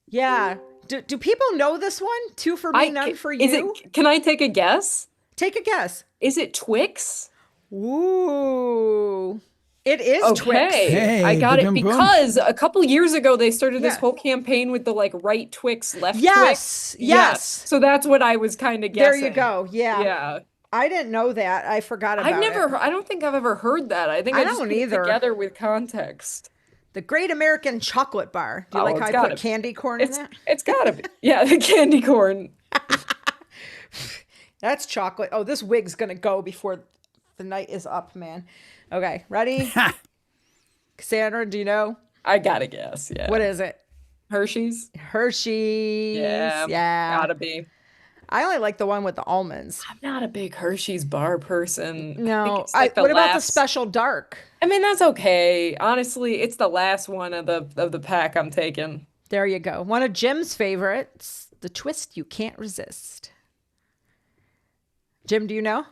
Yeah. Do people know this one? 2 for me, none for you? Can I take a guess? Take a guess. Is it Twix? Ooh. It is Twix. Hey, I got it because a couple years ago they started this whole campaign with the like right Twix, left Twix. Yes. So that's what I was kind of guessing. There you go. Yeah. Yeah. I didn't know that. I forgot about it. I don't think I've ever heard that. I think I just put it together with context. The Great American Chocolate Bar. Do you like how I put candy corn in that? It's gotta be. Yeah, the candy corn. That's chocolate. Oh, this wig's gonna go before the night is up, man. Okay, ready? Cassandra, do you know? I gotta guess, yeah. What is it? Hershey's? Hershey's. Yeah. Gotta be. I only like the one with the almonds. I'm not a big Hershey's bar person. No. What about the Special Dark? I mean, that's okay. Honestly, it's the last one of the pack I'm taking. There you go. One of Jim's favorites, the twist you can't resist. Jim, do you know?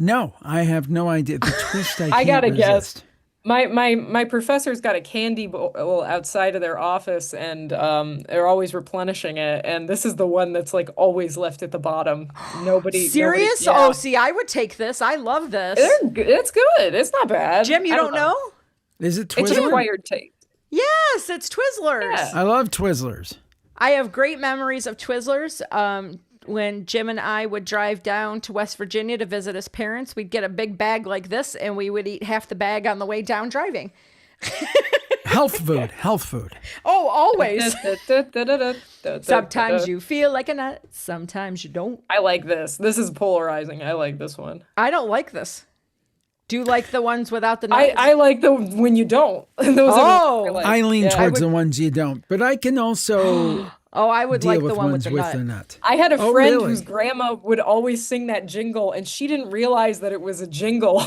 No, I have no idea. The twist I can't gotta resist. guess. My professor's got a candy bowl outside of their office, and they're always replenishing it. And this is the one that's like always left at the bottom. Serious? Yeah. Oh, see, I would take this. I love this. It's good. It's not bad. Jim, you don't know? Is it It's Twizzler? acquired taste. Yes, it's Twizzlers. Yeah. I love Twizzlers. I have great memories of Twizzlers. When Jim and I would drive down to West Virginia to visit his parents, we'd get a big bag like this, and we would eat half the bag on the way down driving. Health food. Oh, always. Sometimes you feel like a nut, sometimes you don't. I like this. This is polarizing. I like this one. I don't like this. Do you like the ones without the nuts? I like the when you don't. Those are the ones I lean towards I the ones you don't, but I can also I would deal like with the one ones with the nut. I had a friend really? whose grandma would always sing that jingle, and she didn't realize that it was a jingle.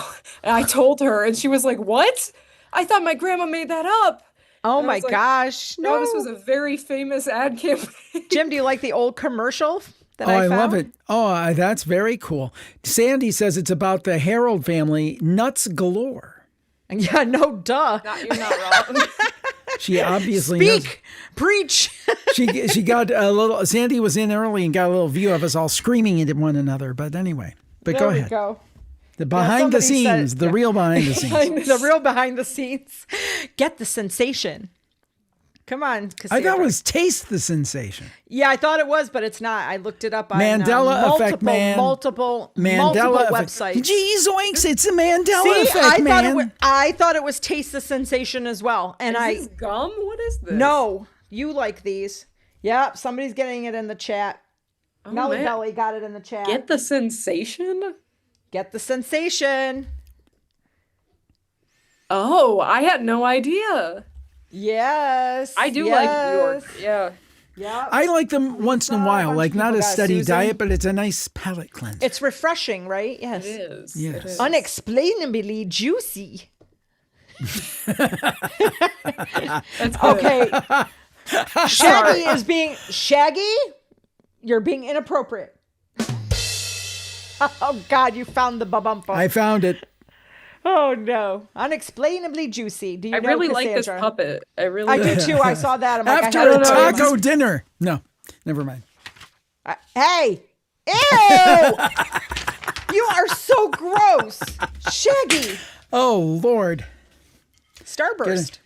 And I told her, and she was like, "What? I thought my grandma made that up." Oh And I my was like, gosh. No, this was a very famous ad campaign. Jim, do you like the old commercial that I found? love it. Oh, that's very cool. Sandy says it's about the Harold family, nuts galore. Yeah, no duh. You're not wrong. She obviously knows. Speak, preach. She got a little. Sandy was in early and got a little view of us all screaming at one another. But anyway, go ahead. Go. The behind the somebody said- scenes, the real behind the scenes. The real behind the scenes. Get the sensation. Come on, I Cassandra. thought it was taste the sensation. Yeah, I thought it was, but it's not. I looked it up on Mandela effect, man. multiple Mandela websites. Gee zoinks, it's a Mandela See, effect, man. I thought it was taste the sensation as well. And Is this gum? What is this? No, you like these. Yep, somebody's getting it in the chat. Oh, Melly man. Belly got it in the chat. Get the sensation? Get the sensation. Oh, I had no idea. Yes. I do like New York. Yeah. Yeah. I like them once in a while, bunch like of not people a got steady Susan. diet, but it's a nice palate cleanser. It's refreshing, right? Yes. It is. Yes. It is. Unexplainably juicy. That's good. Okay. Shaggy is being Shaggy. You're being inappropriate. Oh God, you found the babumpa. I found it. Oh no, unexplainably juicy. Do you I know really like this Cassandra? puppet. I really I do too. I saw that. I'm like, After I had a to tell you. taco dinner. No, never mind. Hey, ew! You are so gross, Shaggy. Oh Lord. Starburst.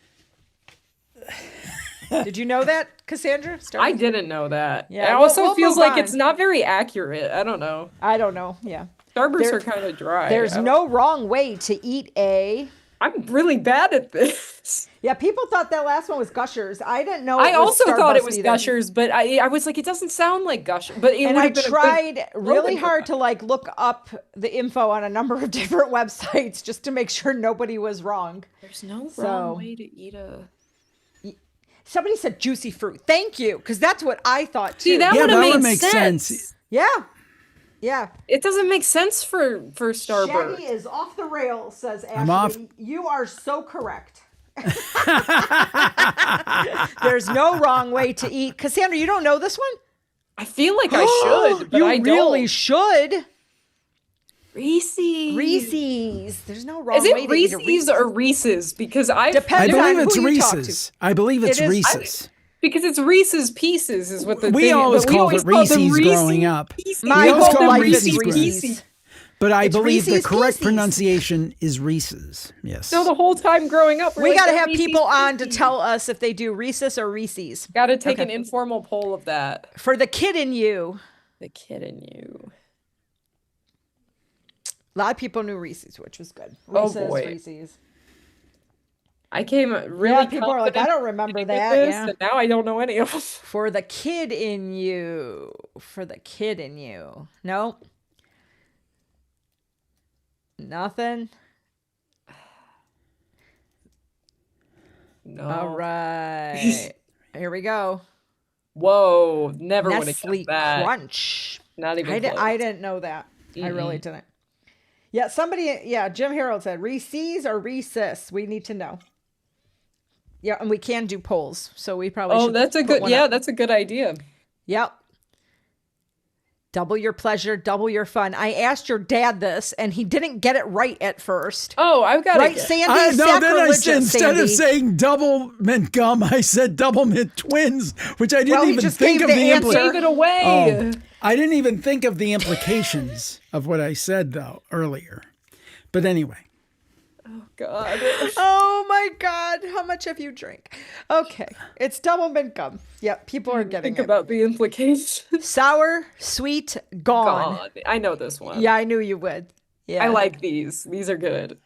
Did you know that, Cassandra? Starburst? I didn't know that. Yeah, It also we'll feels move like on. it's not very accurate. I don't know. I don't know. Yeah. Starbursts There- are kind of dry. There's no wrong way to eat a. I'm really bad at this. Yeah, people thought that last one was Gushers. I didn't know. I it was also thought it Starburst was either. Gushers, but I was like, it doesn't sound like Gushers. But it And would I have been a good tried really slogan for hard that. to like look up the info on a number of different websites just to make sure nobody was wrong. There's no So- wrong way to eat a. Somebody said juicy fruit. Thank you, because that's what I thought too. See, that Yeah, would have that made would make sense. sense. Yeah. Yeah. It doesn't make sense for Starburst. Shaggy is off the rails, says Ashley. I'm off. You are so correct. There's no wrong way to eat. Cassandra, you don't know this one? I feel like I should, but you I really don't. should. Reese's. Reese's. There's no wrong Is way it to eat a Reese's or Reese's? Because I Depends I on believe it's who you talk to. Reese's. I believe it's It is- Reese's. Because it's Reese's Pieces is what the We thing always is. But we called always it called them Reese's Reese's growing up. Pieces. My We always whole called them life Reese's is growing up. Reese's. But I It's believe the Reese's correct Pieces. pronunciation is Reese's. Yes. No, the whole time growing up, We got to have people on to tell us if they do Reese's or Reese's. Got to take Okay. an informal poll of that. For the kid in you. The kid in you. A lot of people knew Reese's, which was good. Oh, Reese's, boy. Reese's. I came really. Yeah, people are like, I confident don't remember with that. this, Yeah. and now I don't know any of them. For the kid in you. For the kid in you. No. Nothing. No. All right. Here we go. Whoa! Never would have Nestle guessed that. Crunch. Not even. I close. didn't know that. I really didn't. Yeah, somebody, Jim Harold said Reese's or Reese's. We need to know. Yeah, and we can do polls, so we probably Oh, should that's a put good. one Yeah, up. that's a good idea. Yep. Double your pleasure, double your fun. I asked your dad this, and he didn't get it right at first. Oh, I've got right, it. Sandy. No, then I said, instead Sandy. of saying double mint gum, I said double mint twins, which I didn't even think of the Gave it away. I didn't even think of the implications of what I said though earlier. But anyway. God. Oh my God. How much have you drank? Okay. It's double mint gum. Yep. People are getting Think about the implications. Sour, sweet, gone. I know this one. Yeah, I knew you would. Yeah. I like these. These are good.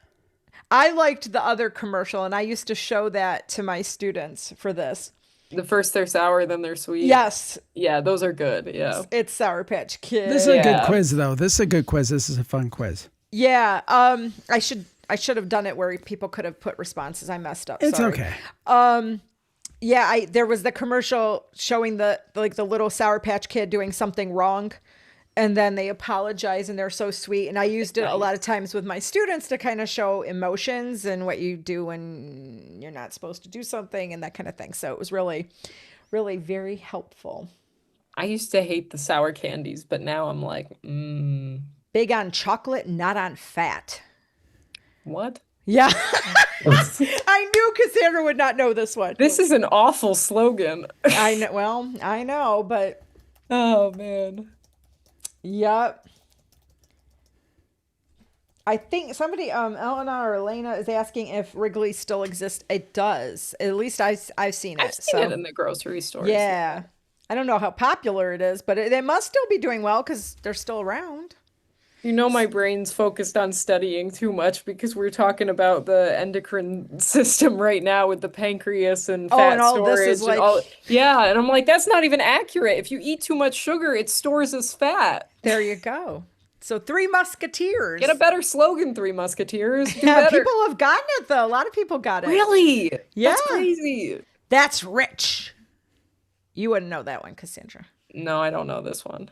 I liked the other commercial, and I used to show that to my students for this. The first they're sour, then they're sweet. Yes. Yeah, those are good. Yeah. It's Sour Patch Kids. This is a good quiz though. This is a good quiz. This is a fun quiz. Yeah. I should have done it where people could have put responses. I messed up. It's Sorry. okay. Yeah, there was the commercial showing the little Sour Patch Kid doing something wrong, and then they apologize and they're so sweet. And I used it a lot of times with my students to kind of show emotions and what you do when you're not supposed to do something and that kind of thing. So it was really, really very helpful. I used to hate the sour candies, but now I'm like, Big on chocolate, not on fat. What? Yeah. I knew Cassandra would not know this one. This is an awful slogan. I know. Well, I know, but. Oh, man. Yep. I think somebody, Eleanor or Elena, is asking if Wrigley still exists. It does. At least I've seen it. I've seen it in the grocery stores. Yeah. I don't know how popular it is, but they must still be doing well because they're still around. You know, my brain's focused on studying too much because we're talking about the endocrine system right now with the pancreas and fat and all storage. this is like... Yeah, and I'm like, that's not even accurate. If you eat too much sugar, it stores as fat. There you go. So Three Musketeers. Get a better slogan, Three Musketeers. Do Yeah, better. people have gotten it, though. A lot of people got it. Really? Yeah. That's crazy. That's rich. You wouldn't know that one, Cassandra. No, I don't know this one.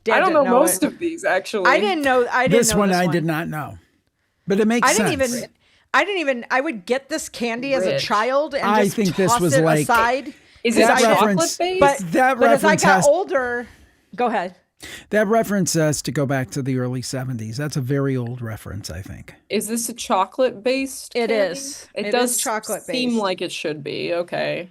Dad I don't know didn't know most it. of these, actually. I didn't know. This one I did not know, but it makes sense. I didn't even. I would get this candy as a child and I just think toss this was it like aside. Is it chocolate based? But that as I reference got has older, go ahead. that reference has to go back to the early 70s. That's a very old reference, I think. Is this a chocolate based? It is. It It does is chocolate seem based. like it should be. Okay.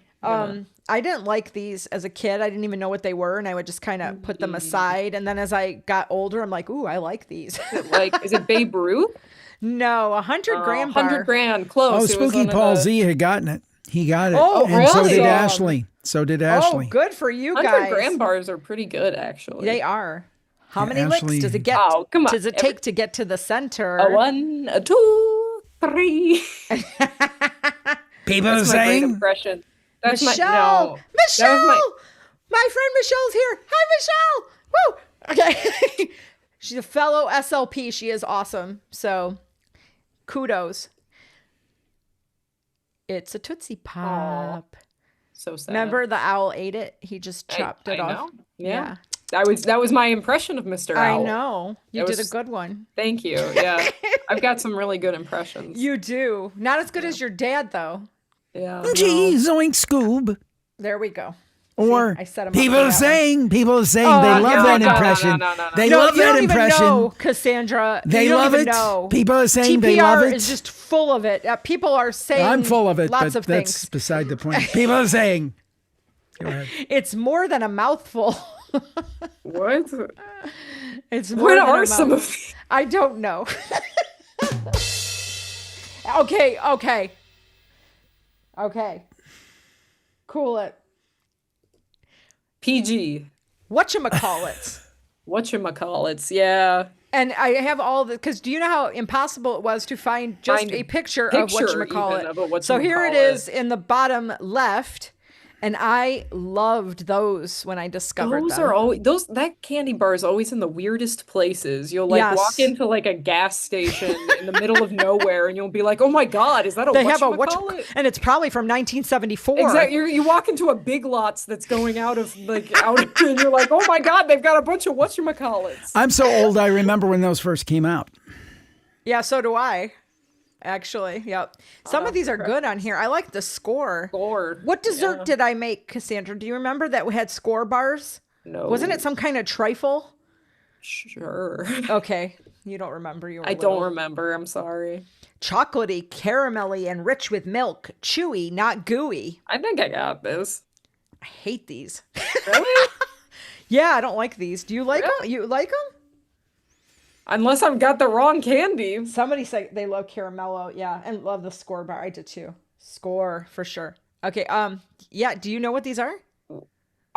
I didn't like these as a kid. I didn't even know what they were, and I would just kind of put them aside. And then as I got older, I'm like, ooh, I like these. Is it Babe Ruth? No, 100 gram bar. 100 grand, close. Oh, It was Spooky one of Paul the- Z had gotten it. He got it. Oh, and so did really? Ashley. So did Ashley. Oh, good for you 100 guys. gram bars are pretty good, actually. They are. How Yeah, many Ashley- licks does it get? Oh, come on. Does it take to get to the center? A 1, a 2, 3. People are That's my great saying, impression. That's Michelle! no. Michelle! That was My friend Michelle's here. Hi, Michelle! Woo! Okay. She's a fellow SLP. She is awesome. So, kudos. It's a Tootsie Pop. So sad. Remember the owl ate it? He just chopped it I off. know. Yeah. That was my impression of Mr. I Owl. know. You That did was- a good one. Thank you. Yeah. I've got some really good impressions. You do. Not as good as your dad, though. Yeah. gee, zoink Scoob. There we go. Or I set him up people for are that saying they Oh, love no, that no, no, impression. They No, love you that don't impression. Even know, Cassandra. They You don't love even it. Know. People are saying TPR they love it. is just full of it. People are saying I'm full of it, lots but of that's things. beside the point. People are saying. Go ahead. It's more than a mouthful. What? It's more What than are a some mouthful. of these? I don't know. Okay. Cool it. PG. Whatchamacallits. Yeah. And I have all the, because do you know how impossible it was to find just Find a a picture of picture even whatchamacallit? of a So here it whatchamacallit. is in the bottom left, and I loved those when I discovered Those them. are always that candy bar is always in the weirdest places. You'll like Yes. walk into like a gas station in the middle of nowhere, and you'll be like, "Oh my god, is that a They have a whatchamacallit?" and it's probably from 1974. Exactly. You walk into a Big Lots that's going out, and you're like, "Oh my god, they've got a bunch of whatchamacallits." I'm so old. I remember when those first came out. Yeah, so do I. Actually, yep. Some of these are good on here. I like the score. What dessert did I make, Cassandra? Do you remember that we had score bars? No. Wasn't it some kind of trifle? Sure. Okay. You don't remember. You were I don't little. remember. I'm sorry. Chocolatey, caramelly, and rich with milk. Chewy, not gooey. I think I got this. I hate these. Really? Yeah, I don't like these. Do you like them? You like them? Unless I've got the wrong candy. Somebody said they love caramello. Yeah, and love the score bar. I did too. Score for sure. Okay. Yeah. Do you know what these are?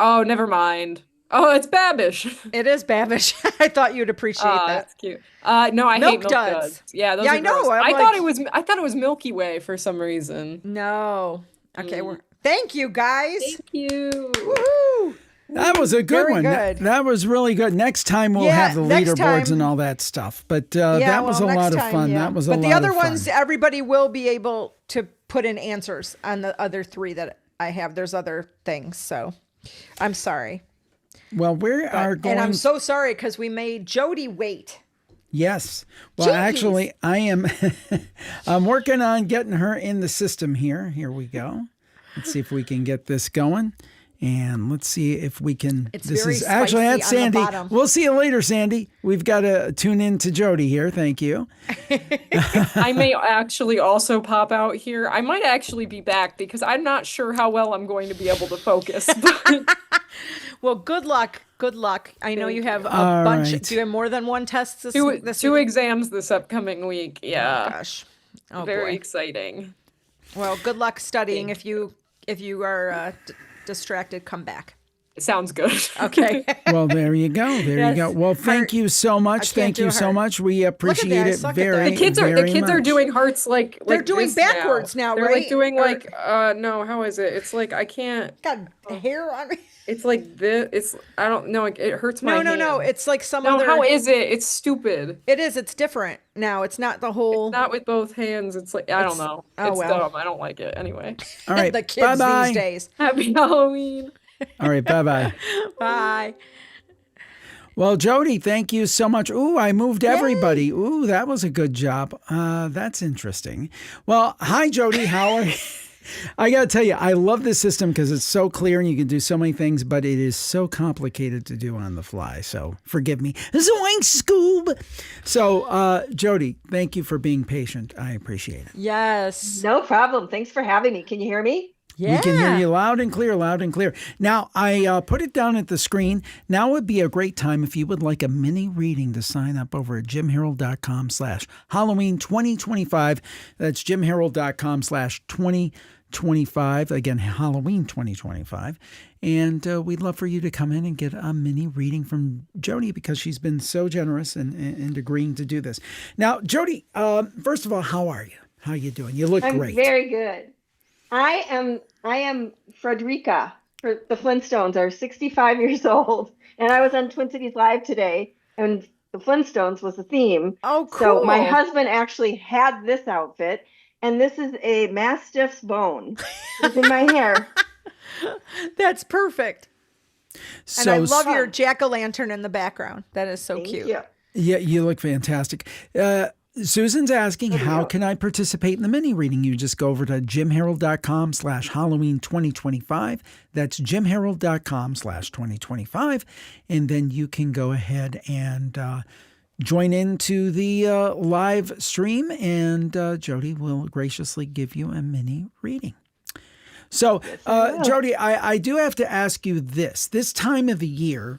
Oh, never mind. Oh, it's Babish. It is Babish. I thought you'd appreciate that. That's cute. No, I hate Milk Duds. Yeah, those Yeah, are I know. gross. I'm I thought it was Milky Way for some reason. No. Okay. Thank you, guys. Thank you. Woohoo! That was a good one. Good. That was really good. Next time we'll have the leaderboards and all that stuff. But that was a lot of fun. That was a lot of fun. But the other ones, everybody will be able to put in answers on the other three that I have. There's other things. So I'm sorry. Well, we are going. And I'm so sorry because we made Jody wait. Yes. Well, actually, I am. I'm working on getting her in the system here. Here we go. Let's see if we can get this going. And let's see if we can. This is actually that's Sandy. We'll see you later, Sandy. We've got to tune in to Jody here. Thank you. I may actually also pop out here. I might actually be back because I'm not sure how well I'm going to be able to focus. Well, good luck. Good luck. I know you have a bunch. Right. Do you have more than one test this week? Two exams this upcoming week. Yeah. Oh, gosh. Oh, very boy. exciting. Well, good luck studying. If you are distracted, come back. Sounds good. Okay. Well, there you go. There you go. Well, thank you so much. Thank you so much. We appreciate it very, The kids are doing hearts like they're doing this backwards now, They're right? like doing no, how is it? It's like I can't. Got hair on me. It's like this. It's I don't know. It hurts my hand. No. It's like some No, other. how is it? It's stupid. It is. It's different now. It's not the whole. It's not with both hands. It's like I don't know. It's dumb. I don't like it anyway. All right. The kids these days. Happy Halloween. All right. Bye-bye. Bye. Well, Jody, thank you so much. Ooh, I moved everybody. Ooh, that was a good job. That's interesting. Well, hi, Jody. How are you? I got to tell you, I love this system because it's so clear and you can do so many things, but it is so complicated to do on the fly. So forgive me. Zoink, Scoob. So, Jody, thank you for being patient. I appreciate it. Yes. No problem. Thanks for having me. Can you hear me? Yeah. We can hear you loud and clear, loud and clear. Now, I put it down at the screen. Now would be a great time if you would like a mini reading to sign up over at jimharold.com/Halloween2025. That's jimharold.com/2025. Again, Halloween 2025. And we'd love for you to come in and get a mini reading from Jody because she's been so generous in agreeing to do this. Now, Jody, first of all, how are you? How are you doing? You look great. I'm very good. I am Frederica for the Flintstones are 65 years old, and I was on Twin Cities Live today, and the Flintstones was the theme. Oh, cool. So my husband actually had this outfit, and this is a Mastiff's bone. It's in my hair. That's perfect. So, and I love your jack-o'-lantern in the background. That is so cute. You. Yeah, you look fantastic. Susan's asking, how can I participate in the mini reading? You just go over to jimharold.com/Halloween2025. That's jimharold.com/2025. And then you can go ahead and join into the live stream, and Jody will graciously give you a mini reading. So, Jody, I do have to ask you this time of the year,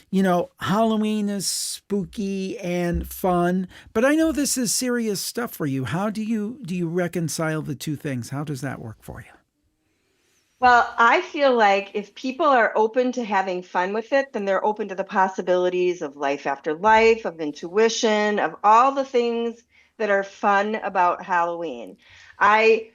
you know, Halloween is spooky and fun, but I know this is serious stuff for you. How do you reconcile the two things? How does that work for you? Well, I feel like if people are open to having fun with it, then they're open to the possibilities of life after life, of intuition, of all the things that are fun about Halloween. I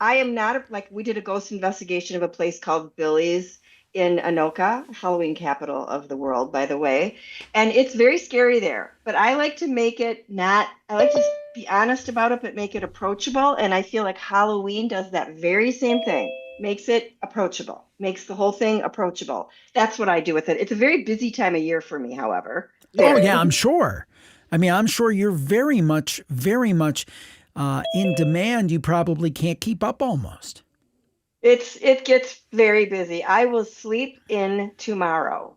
am not like we did a ghost investigation of a place called Billy's in Anoka, Halloween capital of the world, by the way. And it's very scary there. But I like to make it I like to be honest about it, but make it approachable. And I feel like Halloween does that very same thing. Makes it approachable. Makes the whole thing approachable. That's what I do with it. It's a very busy time of year for me, however. Oh, yeah, I'm sure. I mean, I'm sure you're very much in demand. You probably can't keep up almost. It gets very busy. I will sleep in tomorrow.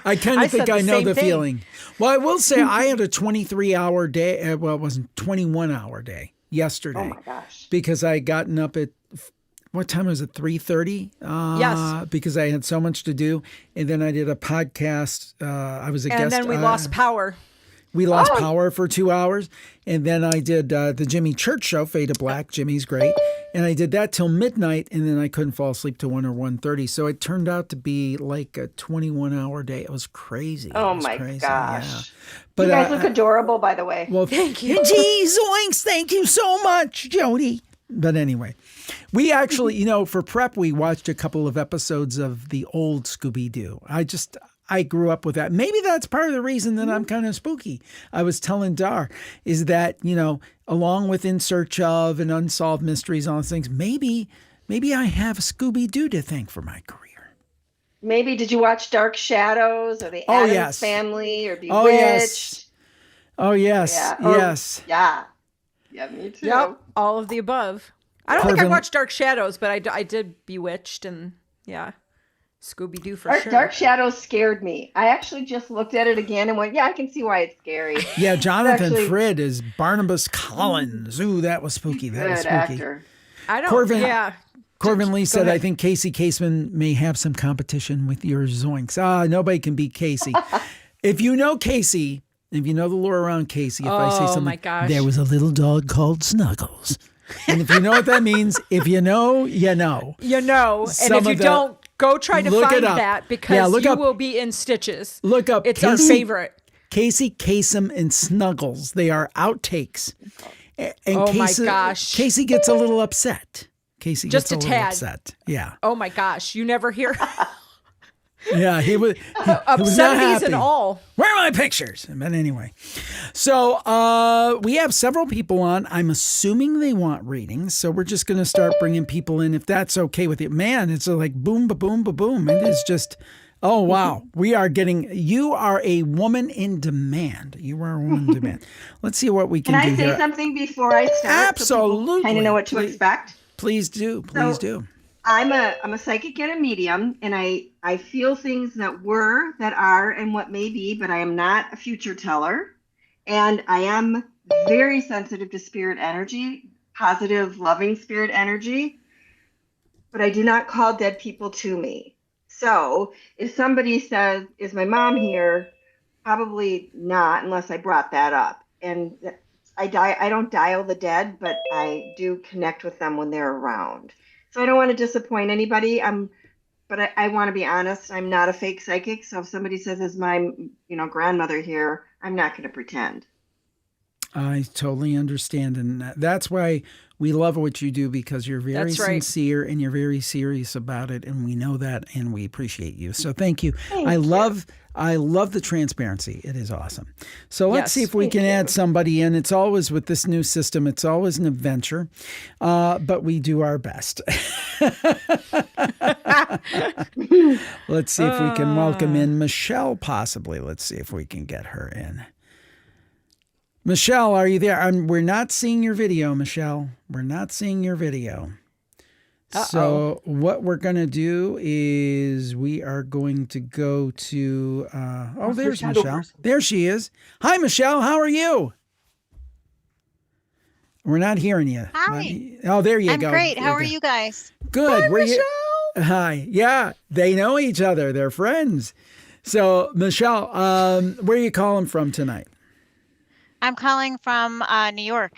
I kind of think I know the thing. feeling. Well, I will say I had a 23-hour day. Well, it wasn't 21-hour day yesterday. Oh my gosh. Because I had gotten up at, what time was it? 3:30? Yes. Because I had so much to do. And then I did a podcast. I was a guest. And then we lost power. We lost power for 2 hours. And then I did the Jimmy Church show, Fade to Black. Jimmy's great. And I did that till midnight. And then I couldn't fall asleep till 1 or 1:30. So it turned out to be like a 21-hour day. It was crazy. Oh my gosh. Yeah. But, you guys look adorable, by the way. Well, thank you. Gee, zoinks. Thank you so much, Jody. But anyway, we actually, for prep, we watched a couple of episodes of the old Scooby-Doo. I grew up with that. Maybe that's part of the reason that I'm kind of spooky. I was telling Dar is that, along with In Search of and Unsolved Mysteries, all those things, maybe I have Scooby-Doo to thank for my career. Maybe did you watch Dark Shadows or The Addams Family or Bewitched? Oh, yes. Yeah. Yes. Yeah. Yeah, me too. Yep. All of the above. I don't think I watched Dark Shadows, but I did Bewitched and Scooby-Doo for sure. Dark Shadows scared me. I actually just looked at it again and went, I can see why it's scary. Yeah, Jonathan Frid is Barnabas Collins. Ooh, that was spooky. That was spooky. Actor. I don't, Corbin Lee said, I think Casey Caseman may have some competition with your zoinks. Nobody can beat Casey. If you know Casey, if you know the lore around Casey, if I say something, my gosh. There was a little dog called Snuggles. And if you know what that means, if you know, you know. You know. And if you don't, go try to find that because you will be in stitches. Look up. It's our favorite. Casey Kasem and Snuggles. They are outtakes. And my gosh. Casey gets a little upset. Casey just gets a little upset. Yeah. Oh my gosh. You never hear. Yeah, he was obscenities and all. Where are my pictures? But anyway, so we have several people on. I'm assuming they want readings, so we're just going to start bringing people in if that's okay with you. Man, it's like boom, ba boom, ba boom. It is just, oh wow, you are a woman in demand. You are a woman in demand. Let's see what we can do. Can I say here. Something before I start? Absolutely. So kind of know what to expect. Please do. Please do. I'm a psychic and a medium, and I feel things that were, that are, and what may be, but I am not a future teller. And I am very sensitive to spirit energy, positive, loving spirit energy, but I do not call dead people to me. So if somebody says, is my mom here? Probably not, unless I brought that up. And I don't dial the dead, but I do connect with them when they're around. So I don't want to disappoint anybody. But I want to be honest. I'm not a fake psychic. So if somebody says, "Is my grandmother here?" I'm not going to pretend. I totally understand, and that's why we love what you do, because you're very sincere and you're very serious about it, and we know that, and we appreciate you. So thank you. I love the transparency. It is awesome. So let's see if we can add somebody in. It's always with this new system. It's always an adventure, but we do our best. Let's see if we can welcome in Michelle, possibly. Let's see if we can get her in. Michelle, are you there? We're not seeing your video, Michelle. We're not seeing your video. So what we're going to do is we are going to go to, there's Michelle. There she is. Hi, Michelle. How are you? We're not hearing you. Hi. Oh, there you go. I'm great. How are you guys? Good. Hi, Michelle. Hi. Yeah, they know each other. They're friends. So, Michelle, where are you calling from tonight? I'm calling from New York.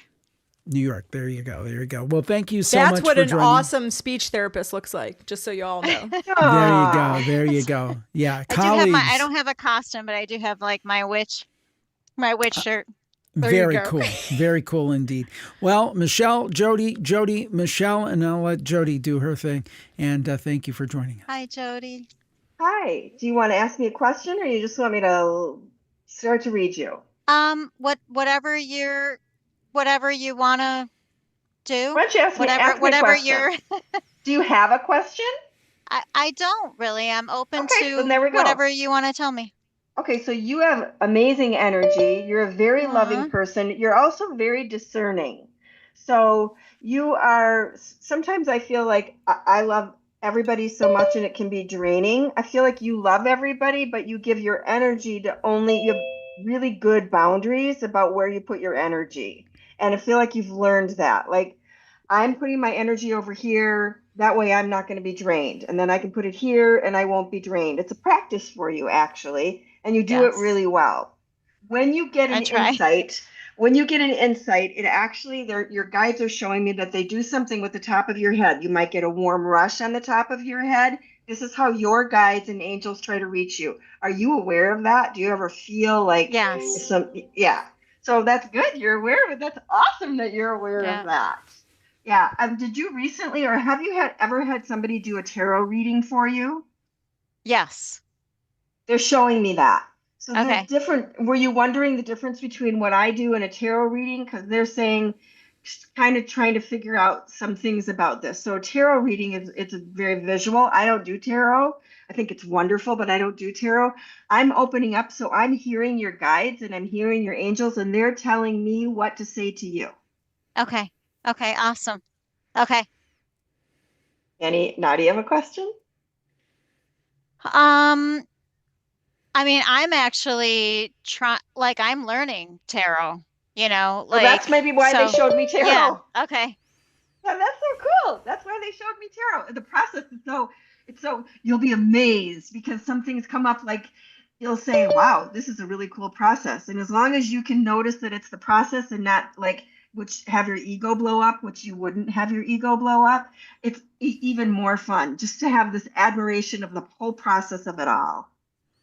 New York. There you go. There you go. Well, thank you so much for joining. That's what an awesome speech therapist looks like, just so you all know. There you go. There you go. Yeah. I don't have a costume, but I do have like my witch shirt. Very cool. Very cool indeed. Well, Michelle, Jody, Michelle, and I'll let Jody do her thing. And thank you for joining us. Hi, Jody. Hi. Do you want to ask me a question, or you just want me to start to read you? Whatever you want to do. Why don't you ask me a question? Do you have a question? I don't really. I'm open to there we go. whatever you want to tell me. Okay, so you have amazing energy. You're a very loving person. You're also very discerning. So you are, sometimes I feel like I love everybody so much and it can be draining. I feel like you love everybody, but you give your energy to only, you have really good boundaries about where you put your energy. And I feel like you've learned that. Like, I'm putting my energy over here. That way I'm not going to be drained. And then I can put it here and I won't be drained. It's a practice for you, actually. And you do it really well. When you get an insight, it actually, your guides are showing me that they do something with the top of your head. You might get a warm rush on the top of your head. This is how your guides and angels try to reach you. Are you aware of that? Do you ever feel like yeah. So that's good. You're aware of it. That's awesome that you're aware of that. Yeah. Did you recently, or have you ever had somebody do a tarot reading for you? Yes. They're showing me that. So the different, were you wondering the difference between what I do and a tarot reading? Because they're saying, kind of trying to figure out some things about this. So tarot reading it's very visual. I don't do tarot. I think it's wonderful, but I don't do tarot. I'm opening up, so I'm hearing your guides and I'm hearing your angels, and they're telling me what to say to you. Okay. Okay. Awesome. Okay. Now, do you have a question? I mean, I'm actually I'm learning tarot, Well, that's maybe why they showed me tarot. Yeah. Okay. Yeah, that's so cool. That's why they showed me tarot. The process is so you'll be amazed, because some things come up, like you'll say, wow, this is a really cool process. And as long as you can notice that it's the process and not like which have your ego blow up, which you wouldn't have your ego blow up, it's even more fun just to have this admiration of the whole process of it all.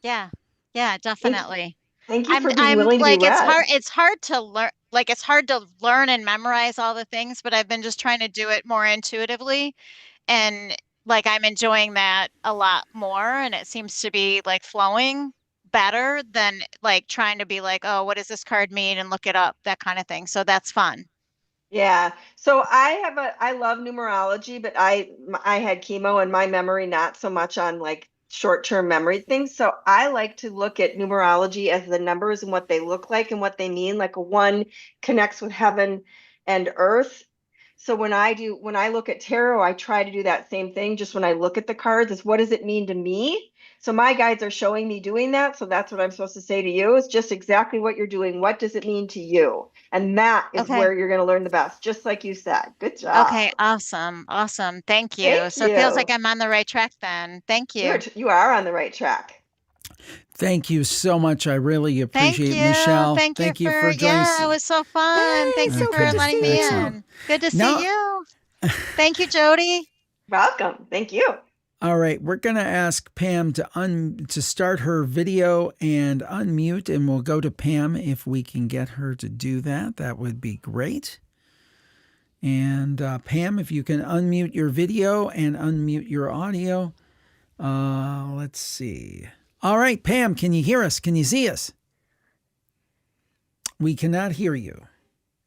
Yeah. Yeah, definitely. Thank you for being willing to be read. It's hard to learn, it's hard to learn and memorize all the things, but I've been just trying to do it more intuitively. And I'm enjoying that a lot more. And it seems to be flowing better than trying to be oh, what does this card mean? And look it up, that kind of thing. So that's fun. Yeah. So I love numerology, but I had chemo and my memory not so much on short-term memory things. So I like to look at numerology as the numbers and what they look like and what they mean. Like a 1 connects with heaven and earth. So when I look at tarot, I try to do that same thing. Just when I look at the cards, is what does it mean to me? So my guides are showing me doing that. So that's what I'm supposed to say to you, is just exactly what you're doing. What does it mean to you? And that is where you're going to learn the best, just like you said. Good job. Okay, awesome. Awesome. Thank you. So it feels like I'm on the right track then. Thank you. You are on the right track. Thank you so much. I really appreciate it, Michelle. Thank you for joining. Yeah, it was so fun. Thank you for letting me in. Good to see you. Thank you, Jody. Welcome. Thank you. All right, we're going to ask Pam to start her video and unmute, and we'll go to Pam if we can get her to do that. That would be great. And Pam, if you can unmute your video and unmute your audio. Let's see. All right, Pam, can you hear us? Can you see us? We cannot hear you.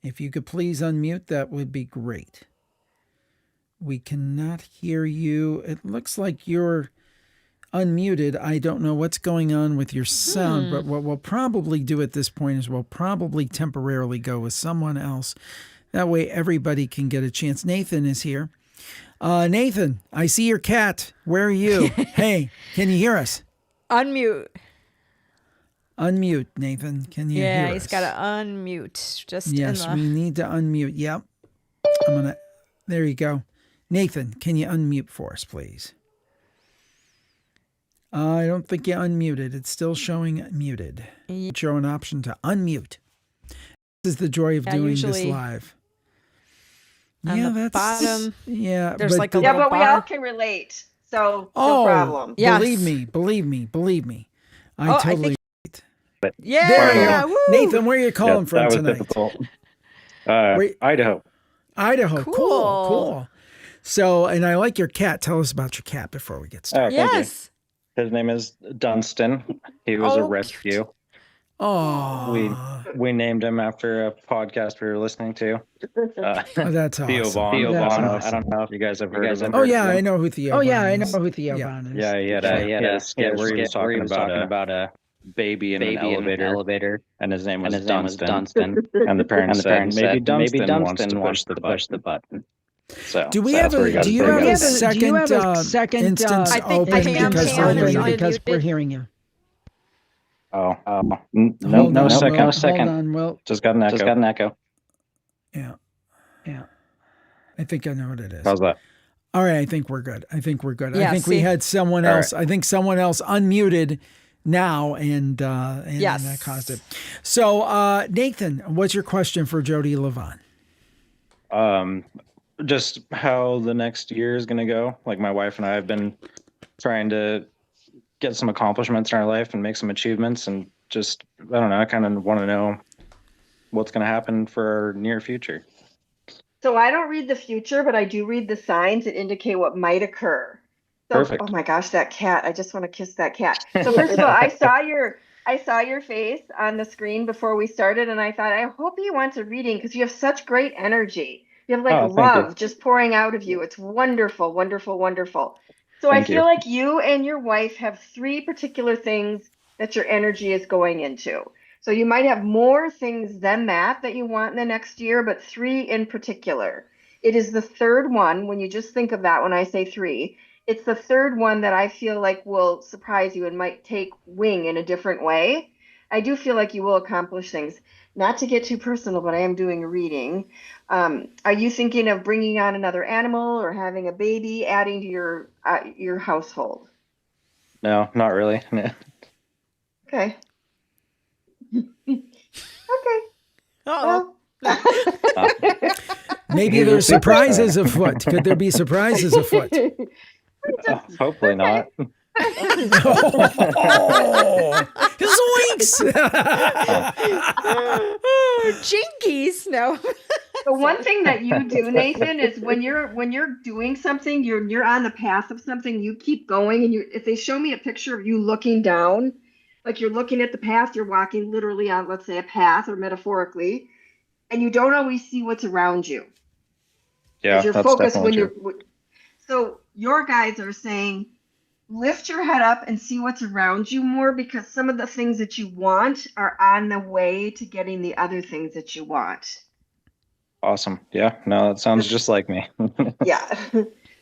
If you could please unmute, that would be great. We cannot hear you. It looks like you're unmuted. I don't know what's going on with your sound, but what we'll probably do at this point is we'll probably temporarily go with someone else. That way everybody can get a chance. Nathan is here. Nathan, I see your cat. Where are you? Hey, can you hear us? Unmute. Unmute, Nathan. Can you hear us? Yeah, he's got to unmute. Yes, we need to unmute. Yep. There you go. Nathan, can you unmute for us, please? I don't think you unmuted. It's still showing muted. Show an option to unmute. This is the joy of doing this live. On the bottom. Yeah, there's but we all can relate. So no problem. Believe me. I totally. But there you go. Nathan, where are you calling from tonight? Difficult. Idaho. Idaho. Cool. So, and I like your cat. Tell us about your cat before we get started. Yes. His name is Dunstan. He was a rescue. Oh. We named him after a podcast we were listening to. That's awesome. Theo Vaughn. Awesome. I don't know if you guys have heard of him. Oh yeah, I know who Theo. I know who Theo Vaughn is. Yeah, he had a skit where he was talking about a baby in an elevator, and his name was Dunstan. And the parents said, maybe Dunstan wants to push the button. So do we have a second instance open because we're hearing you? No Hold second. on, Will. Just got an echo. Yeah. I think I know what it is. How's that? All right, I think we're good. I think Yeah, I think we had someone All else. right. I think someone else unmuted now, and Yes. that caused it. So, Nathan, what's your question for Jody Levon? Just how the next year is going to go. Like my wife and I have been trying to get some accomplishments in our life and make some achievements, and just I don't know. I kind of want to know what's going to happen for our near future. So I don't read the future, but I do read the signs that indicate what might occur. So, Perfect. oh my gosh, that cat! I just want to kiss that cat. So first of all, I saw your face on the screen before we started, and I thought, I hope he wants a reading because you have such great energy. You have like Oh, thank love you. just pouring out of you. It's wonderful, wonderful, wonderful. So Thank I feel you. like you and your wife have 3 particular things that your energy is going into. So you might have more things than that you want in the next year, but 3 in particular. It is the third one, when you just think of that, when I say 3, it's the third one that I feel like will surprise you and might take wing in a different way. I do feel like you will accomplish things. Not to get too personal, but I am doing a reading. Are you thinking of bringing on another animal or having a baby, adding to your household? No, not really. Okay. Okay. Oh. Maybe there's surprises afoot. Could there be surprises afoot? Hopefully not. Zoinks! Jinkies. No. The one thing that you do, Nathan, is when you're doing something, you're on the path of something, you keep going, and if they show me a picture of you looking down, like you're looking at the path, you're walking literally on, let's say, a path or metaphorically, and you don't always see what's around you. Yeah, You're that's focused definitely when true. so your guides are saying, lift your head up and see what's around you more, because some of the things that you want are on the way to getting the other things that you want. Awesome. Yeah, no, that sounds just like me. Yeah.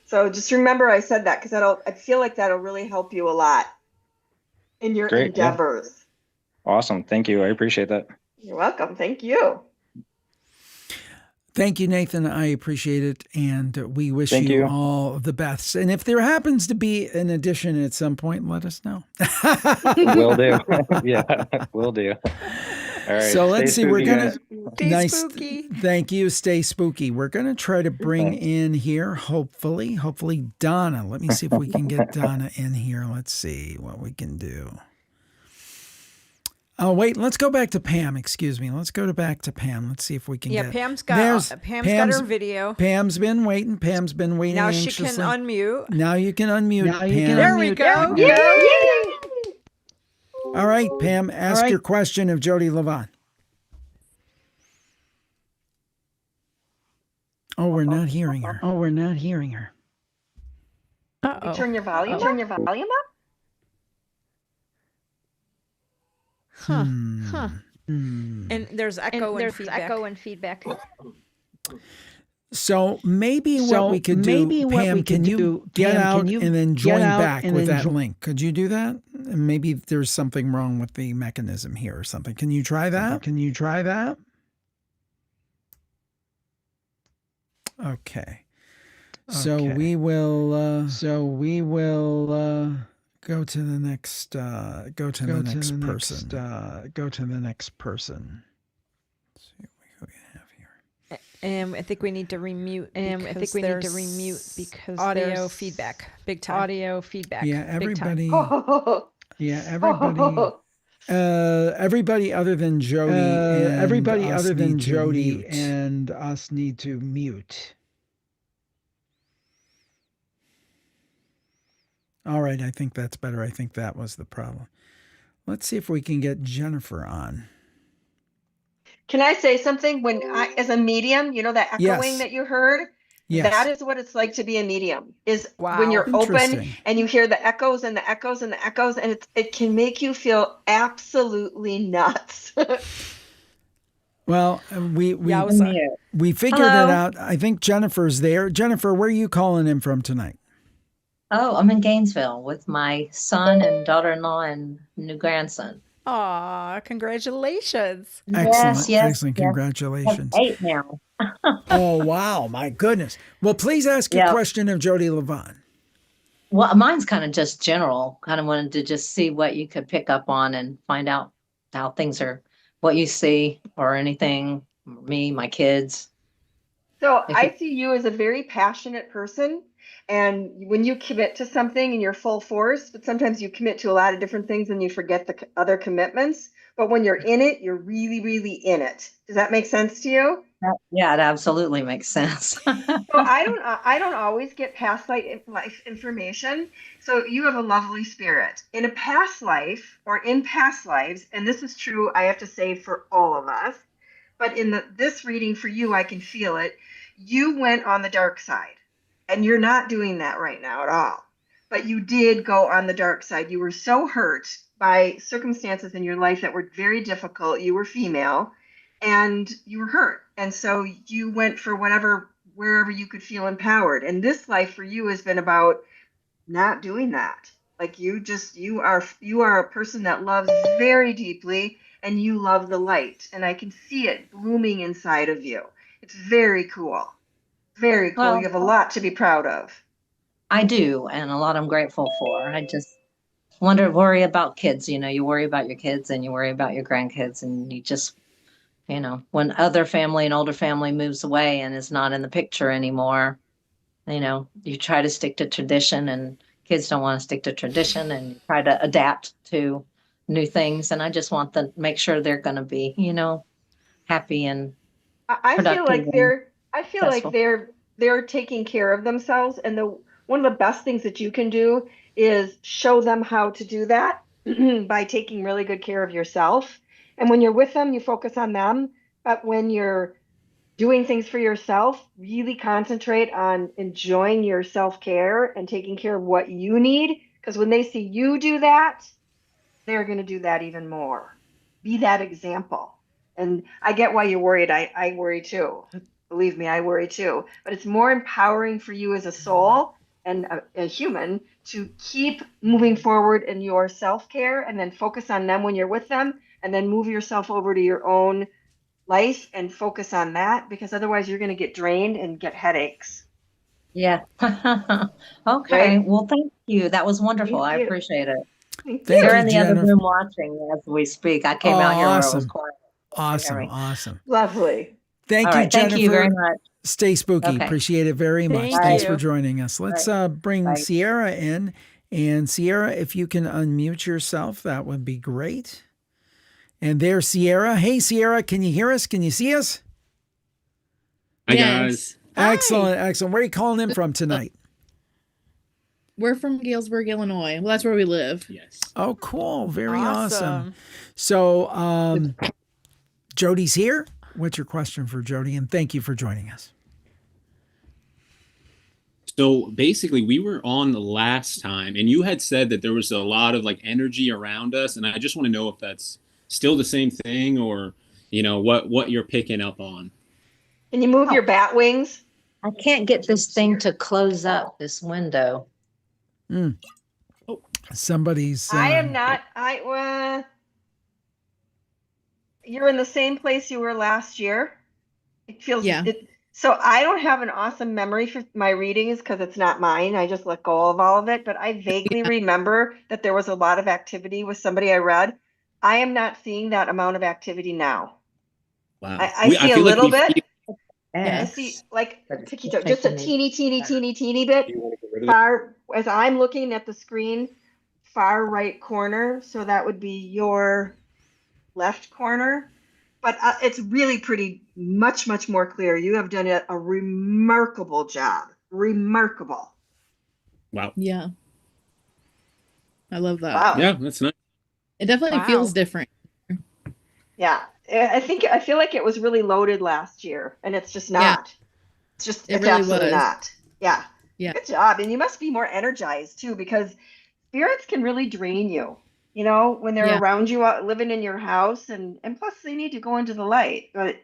So just remember I said that, because I feel like that'll really help you a lot in your Great, yeah. endeavors. Awesome. Thank you. I appreciate that. You're welcome. Thank you. Thank you, Nathan. I appreciate it. And we wish Thank you. all the best. And if there happens to be an addition at some point, let us know. Will do. Yeah, will do. All right. So let's see. We're going to spooky. Thank you. Stay spooky. We're going to try to bring in here, hopefully Donna. Let me see if we can get Donna in here. Let's see what we can do. Oh, wait, let's go back to Pam. Excuse me. Let's go back to Pam. Let's see if we can get Pam's got her video. Pam's been waiting. Now anxiously. she can unmute. Now you can unmute, Pam. There we go. All right, Pam, ask your question of Jody Levon. Oh, we're not hearing her. You turn your volume up? Huh. And there's echo and feedback. So maybe what we could do, Pam, can you get out and then join back with that link? Could you do that? And maybe there's something wrong with the mechanism here or something. Can you try that? Okay. So we will go to the next person. Let's see who we have here. I think we need to remute. Because audio feedback. Big time. Yeah, everybody. Everybody other than Jody and us need to mute. All right, I think that's better. I think that was the problem. Let's see if we can get Jennifer on. Can I say something? When as a medium, you know, that echoing that you heard? Yes. That is what it's like to be a medium, is when you're open and you hear the echoes and the echoes and the echoes, and it can make you feel absolutely nuts. Well, we figured Hello. it out. I think Jennifer's there. Jennifer, where are you calling in from tonight? Oh, I'm in Gainesville with my son and daughter-in-law and new grandson. Aw, congratulations. Excellent. Yes. Excellent. Congratulations. I have 8 now. Oh, wow. My goodness. Well, please ask a question of Jody Levon. Well, mine's kind of just general. Kind of wanted to just see what you could pick up on and find out how things are, what you see or anything, me, my kids. So I see you as a very passionate person. And when you commit to something and you're full force, but sometimes you commit to a lot of different things and you forget the other commitments. But when you're in it, you're really, really in it. Does that make sense to you? Yeah, it absolutely makes sense. So I don't always get past life information. So you have a lovely spirit. In a past life or in past lives, and this is true, I have to say, for all of us, but in this reading for you, I can feel it. You went on the dark side, and you're not doing that right now at all. But you did go on the dark side. You were so hurt by circumstances in your life that were very difficult. You were female, and you were hurt. And so you went for wherever you could feel empowered. And this life for you has been about not doing that. Like you are a person that loves very deeply, and you love the light. And I can see it blooming inside of you. It's very cool. Very cool. Well, You have a lot to be proud of. I do, and a lot I'm grateful for. I just worry about kids. You worry about your kids and you worry about your grandkids, and you just, when other family and older family moves away and is not in the picture anymore, you try to stick to tradition, and kids don't want to stick to tradition, and you try to adapt to new things. And I just want to make sure they're going to be, happy and I feel like they're taking care of themselves, and one of the best things that you can do is show them how to do that by taking really good care of yourself. And when you're with them, you focus on them, but when you're doing things for yourself, really concentrate on enjoying your self-care and taking care of what you need, because when they see you do that, they're going to do that even more. Be that example. And I get why you're worried. I worry too. Believe me, I worry too. But it's more empowering for you as a soul and a human to keep moving forward in your self-care, and then focus on them when you're with them, and then move yourself over to your own life and focus on that, because otherwise you're going to get drained and get headaches. Yeah. Okay. Right? Well, thank you. That was wonderful. I appreciate it. Thank They're you, in the Jennifer. other room watching as we speak. I came out here where it was quiet. Awesome. Lovely. Thank All you, right, Jennifer. thank you very much. Stay spooky. Okay. Appreciate it very much. Thank Thanks you. for joining us. Let's bring Bye. Sierra in. And Sierra, if you can unmute yourself, that would be great. And there's Sierra. Hey, Sierra, can you hear us? Can you see us? Hi, guys. Excellent. Where are you calling in from tonight? We're from Galesburg, Illinois. Well, that's where we live. Yes. Oh, cool. Very awesome. So, Jody's here. What's your question for Jody? And thank you for joining us. So basically, we were on the last time, and you had said that there was a lot of energy around us, and I just want to know if that's still the same thing, or what you're picking up on. Can you move your bat wings? I can't get this thing to close up, this window. Somebody's. I am not. You're in the same place you were last year. It feels. Yeah. So I don't have an awesome memory for my readings because it's not mine. I just let go of all of it. But I vaguely remember that there was a lot of activity with somebody I read. I am not seeing that amount of activity now. Wow. I see a little bit. Yeah. I see Paquito, just a teeny bit far, as I'm looking at the screen, far right corner. So that would be your left corner, but it's really pretty much more clear. You have done a remarkable job. Remarkable. Wow. Yeah. I love that. Wow. Yeah, that's nice. It definitely feels different. Yeah. I feel like it was really loaded last year, and it's just not. Yeah. It's really absolutely was. not. Yeah. Yeah. Good job. And you must be more energized too, because spirits can really drain you. you know, when they're around you, living in your house, and plus they need to go into the light, but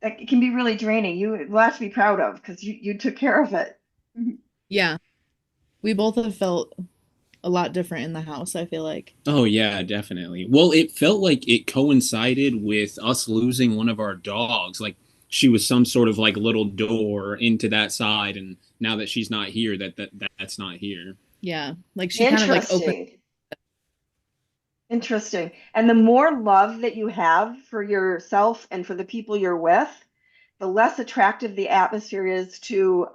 that can be really draining. You have a lot to be proud of because you took care of it. Yeah. We both have felt a lot different in the house, I feel like. Oh yeah, definitely. Well, it felt like it coincided with us losing one of our dogs. Like she was some sort of like little door into that side, and now that she's not here, that's not here. Yeah, like she kind of like opened. Interesting. And the more love that you have for yourself and for the people you're with, the less attractive the atmosphere is to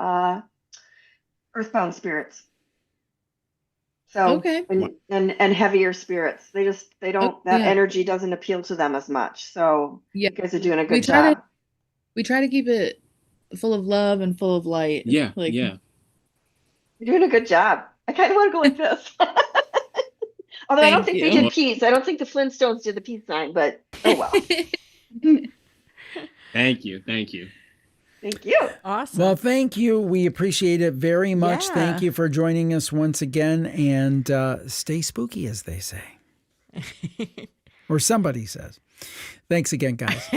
earthbound spirits. So and heavier spirits. They don't that energy doesn't appeal to them as much. So you guys are doing a good job. We try to keep it full of love and full of light. Yeah. Like, yeah. You're doing a good job. I kind of want to go like this. Although I don't think they did peace. I don't think the Flintstones did the peace sign, but oh well. Thank you. Thank you. Thank you. Awesome. Well, thank you. We appreciate it very much. Thank you for joining us once again, and stay spooky, as they say. Or somebody says. Thanks again, guys.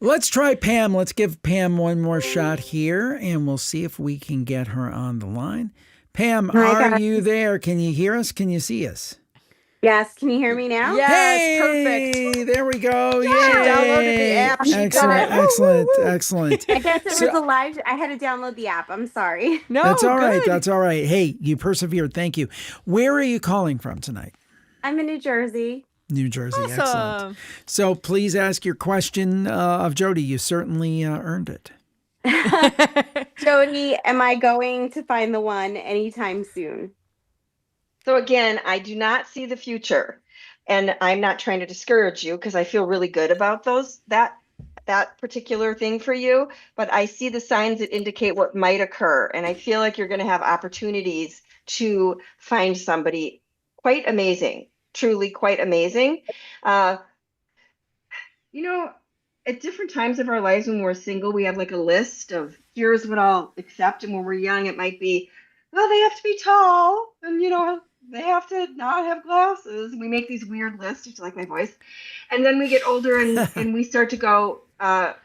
Let's try Pam. Let's give Pam one more shot here, and we'll see if we can get her on the line. Pam, are you there? Can you hear us? Can you see us? Yes. Can you hear me now? Yes, perfect. There we go. Yay. Downloaded the app. Excellent. I guess it was a live. I had to download the app. I'm sorry. No, that's all right. That's all right. Hey, you persevered. Thank you. Where are you calling from tonight? I'm in New Jersey. New Jersey. Awesome. Excellent. So please ask your question of Jody. You certainly earned it. Jody, am I going to find the one anytime soon? So again, I do not see the future, and I'm not trying to discourage you because I feel really good about that particular thing for you, but I see the signs that indicate what might occur, and I feel like you're going to have opportunities to find somebody quite amazing, truly quite amazing. You know, at different times of our lives when we're single, we have like a list of here's what I'll accept, and when we're young, it might be, well, they have to be tall, and you know, they have to not have glasses. We make these weird lists, if you like my voice. And then we get older and we start to go,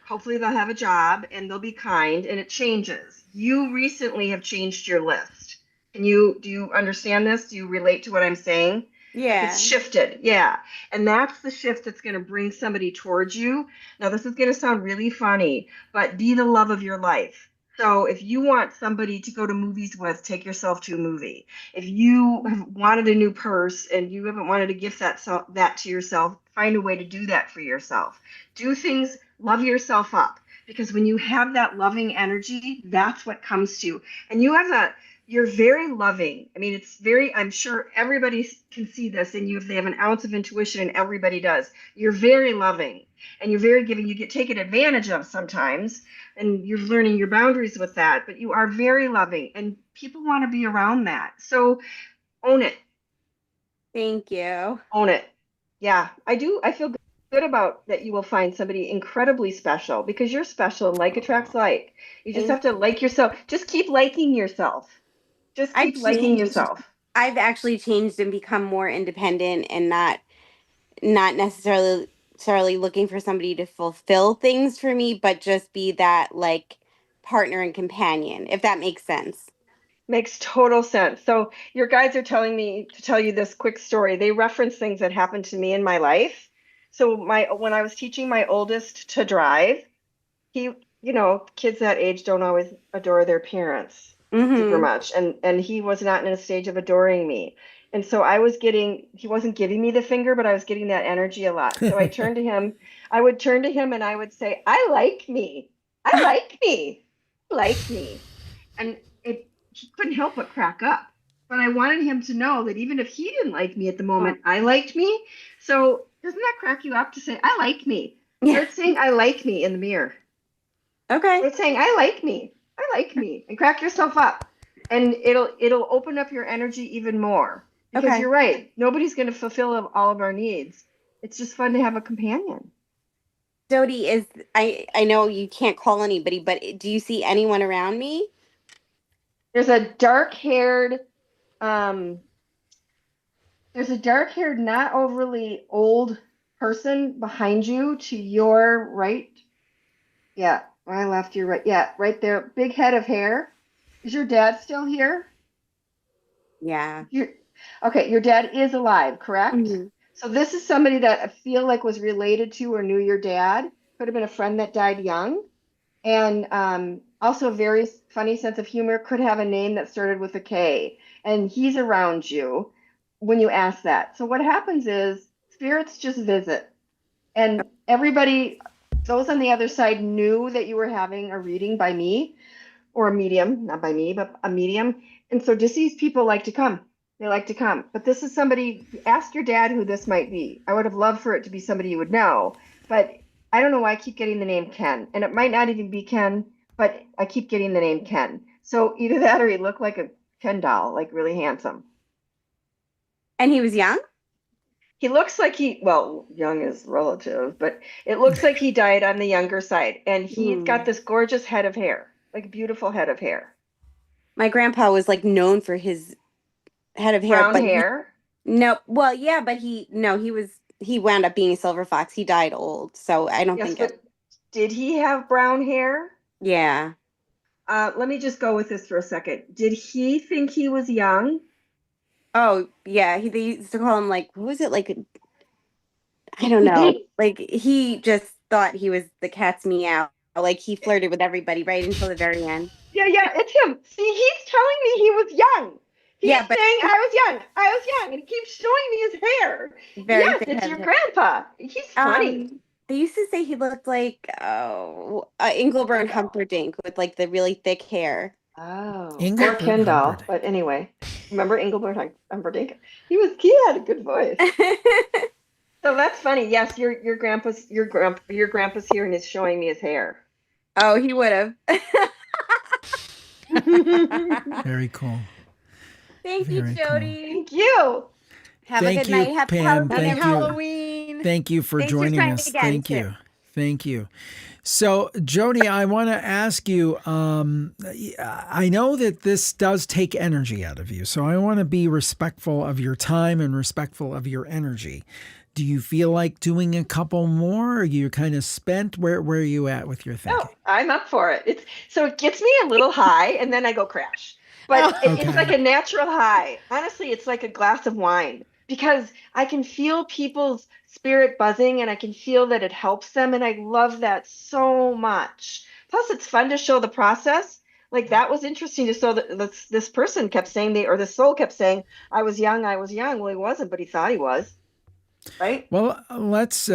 hopefully they'll have a job and they'll be kind, and it changes. You recently have changed your list. Do you understand this? Do you relate to what I'm saying? Yeah. It's shifted. Yeah. And that's the shift that's going to bring somebody towards you. Now, this is going to sound really funny, but be the love of your life. So if you want somebody to go to movies with, take yourself to a movie. If you have wanted a new purse and you haven't wanted to gift that to yourself, find a way to do that for yourself. Do things, love yourself up. Because when you have that loving energy, that's what comes to you. And you're very loving. I mean, I'm sure everybody can see this in you if they have an ounce of intuition, and everybody does. You're very loving and you're very giving. You get taken advantage of sometimes, and you're learning your boundaries with that, but you are very loving and people want to be around that. So own it. Thank you. Own it. Yeah, I do. I feel good about that you will find somebody incredibly special because you're special and like attracts like. You just have to like yourself. Just keep liking yourself. Just keep liking yourself. I've actually changed and become more independent and not necessarily looking for somebody to fulfill things for me, but just be that like partner and companion, if that makes sense. Makes total sense. So your guides are telling me to tell you this quick story. They reference things that happened to me in my life. So when I was teaching my oldest to drive, kids that age don't always adore their parents super much. And he was not in a stage of adoring me. And so he wasn't giving me the finger, but I was getting that energy a lot. So I would turn to him and I would say, I like me. I like me. I like me. And he couldn't help but crack up. But I wanted him to know that even if he didn't like me at the moment, I liked me. So doesn't that crack you up to say, I like me? Start saying, I like me in the mirror. Okay. Start saying, I like me. I like me. And crack yourself up. And it'll open up your energy even more. Because you're right. Nobody's going to fulfill all of our needs. It's just fun to have a companion. Jody, I know you can't call anybody, but do you see anyone around me? There's a dark-haired, There's a dark-haired, not overly old person behind you to your right. Yeah, my left, your right. Yeah, right there. Big head of hair. Is your dad still here? Yeah. Okay, your dad is alive, correct? Mhm. So this is somebody that I feel like was related to or knew your dad. Could have been a friend that died young. And also a very funny sense of humor, could have a name that started with a K. And he's around you when you ask that. So what happens is spirits just visit. And everybody, those on the other side knew that you were having a reading by me or a medium, not by me, but a medium. And so deceased people like to come. They like to come. But this is somebody, ask your dad who this might be. I would have loved for it to be somebody you would know. But I don't know why I keep getting the name Ken. And it might not even be Ken, but I keep getting the name Ken. So either that or he looked like a Ken doll, like really handsome. And he was young? He looks like well, young is relative, but it looks like he died on the younger side. And he's got this gorgeous head of hair, like a beautiful head of hair. My grandpa was like known for his head of hair. Brown hair? No, well, yeah, but he wound up being a silver fox. He died old, so I don't think it. Did he have brown hair? Yeah. Let me just go with this for a second. Did he think he was young? Oh, yeah. They used to call him like, what was it? Like, I don't know. Like, he just thought he was the cat's meow. Like, he flirted with everybody right until the very end. Yeah, it's him. See, he's telling me he was young. He's saying I was young, and he keeps showing me his hair. Yes, it's your grandpa. He's funny. They used to say he looked like Engelbert Humperdinck with like the really thick hair. Oh, Engelbert or Ken doll. But anyway, remember Engelbert Humperdinck? He had a good voice. So that's funny. Yes, your grandpa's here and is showing me his hair. Oh, he would have. Very cool. Thank you, Jody. Thank you. Have a good night. Happy Pam. Halloween. Thank you for joining us. Thank you. Thank you. So, Jody, I want to ask you, I know that this does take energy out of you, so I want to be respectful of your time and respectful of your energy. Do you feel like doing a couple more? Or are you kind of spent? Where are you at with your thinking? Oh, I'm up for it. It gets me a little high and then I go crash. But it's like a natural high. Honestly, it's like a glass of wine because I can feel people's spirit buzzing and I can feel that it helps them. And I love that so much. Plus, it's fun to show the process. Like that was interesting to show that this person kept saying this soul kept saying, I was young. Well, he wasn't, but he thought he was. Right? Well, that's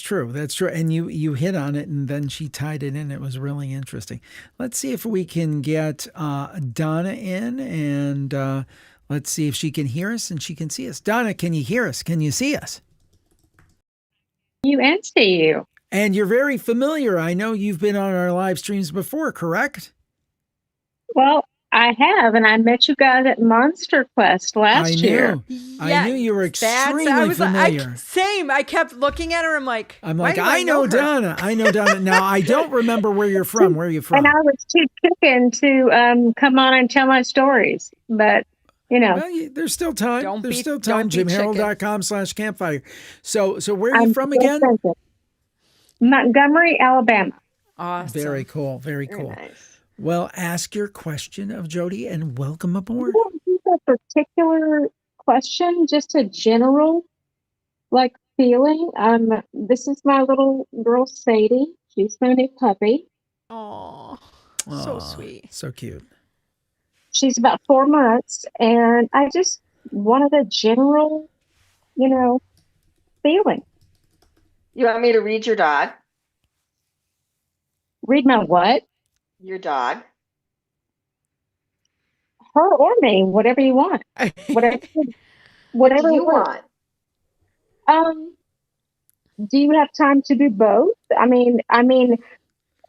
true. That's true. And you hit on it and then she tied it in. It was really interesting. Let's see if we can get Donna in and let's see if she can hear us and she can see us. Donna, can you hear us? Can you see us? You and see you. And you're very familiar. I know you've been on our live streams before, correct? Well, I have, and I met you guys at Monster Quest last year. I knew you were extremely familiar. Same. I kept looking at her. I'm like, I know Donna. I know Donna. Now, I don't remember where you're from. Where are you from? And I was too chicken to come on and tell my stories. But, you know. Well, there's still time. There's still time. JimHarrell.com/campfire. So where are you from again? Montgomery, Alabama. Awesome. Very cool. Very cool. Nice. Well, ask your question of Jody and welcome aboard. A particular question, just a general feeling. This is my little girl Sadie. She's my new puppy. Oh, so sweet. So cute. She's about 4 months, and I just wanted a general, feeling. You want me to read your dog? Read my what? Your dog. Her or me, whatever you want. Whatever you want. Do you have time to do both? I mean,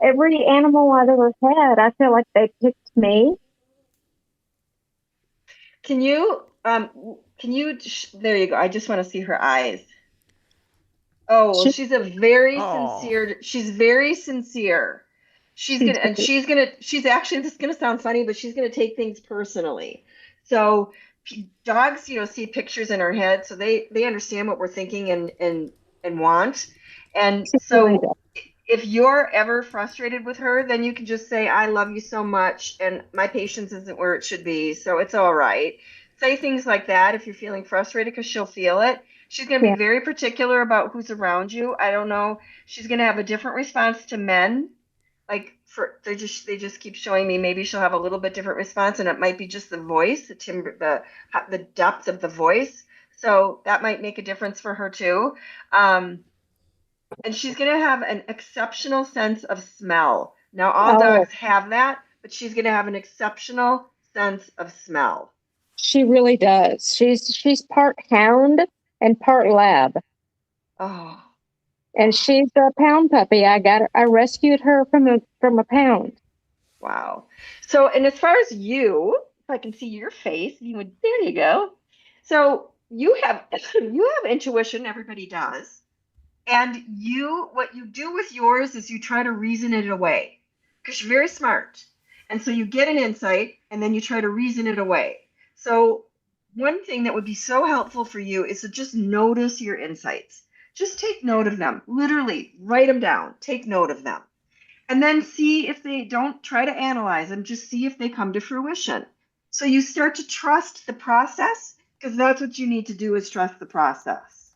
every animal I've ever had, I feel like they picked me. Can you, there you go. I just want to see her eyes. Oh, well, she's very sincere. She's very sincere. She's actually, this is going to sound funny, but she's going to take things personally. So dogs, see pictures in our head, so they understand what we're thinking and want. And so if you're ever frustrated with her, then you can just say, I love you so much, and my patience isn't where it should be, so it's all right. Say things like that if you're feeling frustrated, because she'll feel it. She's going to be very particular about who's around you. I don't know. She's going to have a different response to men. Like they just keep showing me maybe she'll have a little bit different response, and it might be just the voice, the timbre, the depth of the voice. So that might make a difference for her too. And she's going to have an exceptional sense of smell. Now, all dogs have that, but she's going to have an exceptional sense of smell. She really does. She's part hound and part lab. Oh. And she's a pound puppy. I rescued her from a pound. Wow. So, and as far as you, if I can see your face, there you go. So you have intuition. Everybody does. And what you do with yours is you try to reason it away because you're very smart. And so you get an insight and then you try to reason it away. So one thing that would be so helpful for you is to just notice your insights. Just take note of them. Literally write them down. Take note of them. And then see if they don't try to analyze them. Just see if they come to fruition. So you start to trust the process because that's what you need to do is trust the process.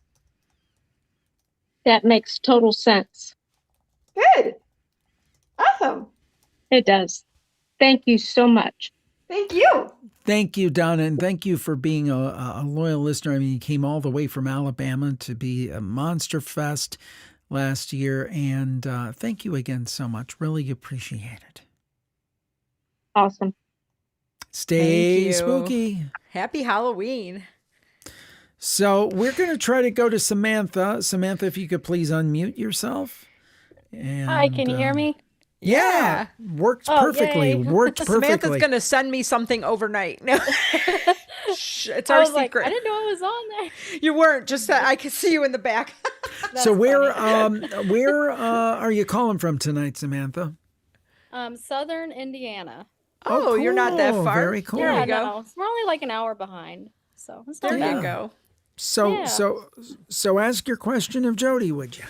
That makes total sense. Good. Awesome. It does. Thank you so much. Thank you. Thank you, Donna, and thank you for being a loyal listener. I mean, you came all the way from Alabama to be a Monster Fest last year, and thank you again so much. Really appreciate it. Awesome. Stay spooky. Happy Halloween. So we're going to try to go to Samantha. Samantha, if you could please unmute yourself. And, hi, can you hear me? Yeah, worked perfectly. Worked perfectly. Samantha's going to send me something overnight. Shh, it's I our was secret. Like, I didn't know I was on there. You weren't. Just that I could see you in the back. So where are you calling from tonight, Samantha? Southern Indiana. Oh, cool. You're not that far. Very cool. Yeah, no, we're only like an hour behind, so it's not there bad. you go. So ask your question of Jody, would you?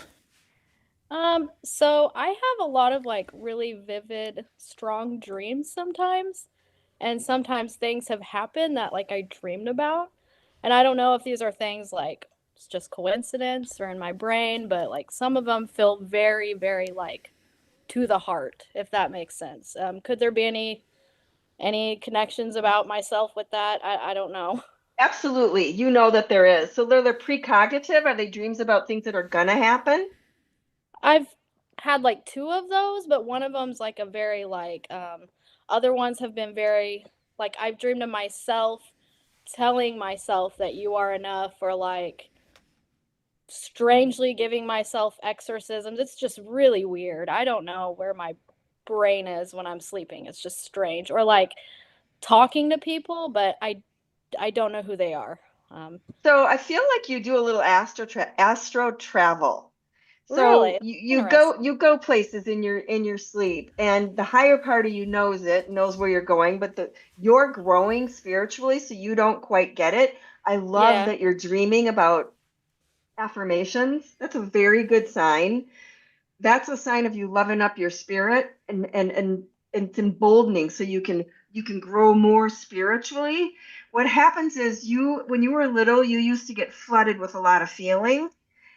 So I have a lot of like really vivid, strong dreams sometimes, and sometimes things have happened that like I dreamed about, and I don't know if these are things like it's just coincidence or in my brain, but like some of them feel very, very like to the heart, if that makes sense. Could there be any connections about myself with that? I don't know. Absolutely. You know that there is. So they're precognitive. Are they dreams about things that are gonna happen? I've had like two of those, but one of them's like a very like other ones have been very like I've dreamed of myself telling myself that you are enough, or like strangely giving myself exorcisms. It's just really weird. I don't know where my brain is when I'm sleeping. It's just strange. Or like talking to people, but I don't know who they are. So I feel like you do a little astro travel. So really? you go places in your sleep, and the higher part of you knows where you're going, but you're growing spiritually, so you don't quite get it. I love that you're dreaming about affirmations. That's a very good sign. That's a sign of you loving up your spirit, and it's emboldening, so you can grow more spiritually. What happens is when you were little, you used to get flooded with a lot of feeling,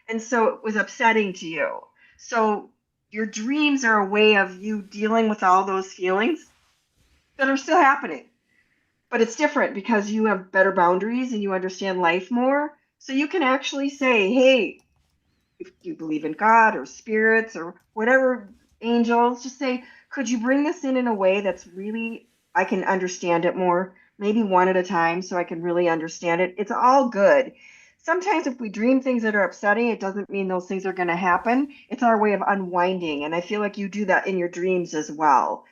and so it was upsetting to you. So your dreams are a way of you dealing with all those feelings that are still happening. But it's different because you have better boundaries and you understand life more. So you can actually say, hey, if you believe in God or spirits or whatever, angels, just say, could you bring this in a way that's really, I can understand it more, maybe one at a time, so I can really understand it. It's all good. Sometimes if we dream things that are upsetting, it doesn't mean those things are going to happen. It's our way of unwinding. And I feel like you do that in your dreams as well.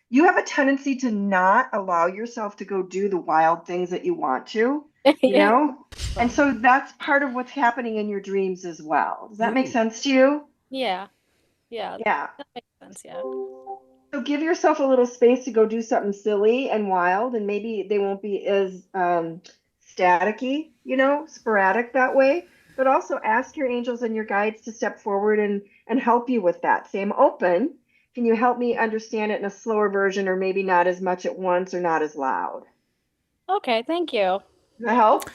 You have a tendency to not allow yourself to go do the wild things that you want to, you know? And so that's part of what's happening in your dreams as well. Does that make sense to you? Yeah. That makes sense. Yeah. So give yourself a little space to go do something silly and wild, and maybe they won't be as staticky, sporadic that way. But also ask your angels and your guides to step forward and help you with that. Say, I'm open. Can you help me understand it in a slower version, or maybe not as much at once or not as loud? Okay, thank you. Does that help?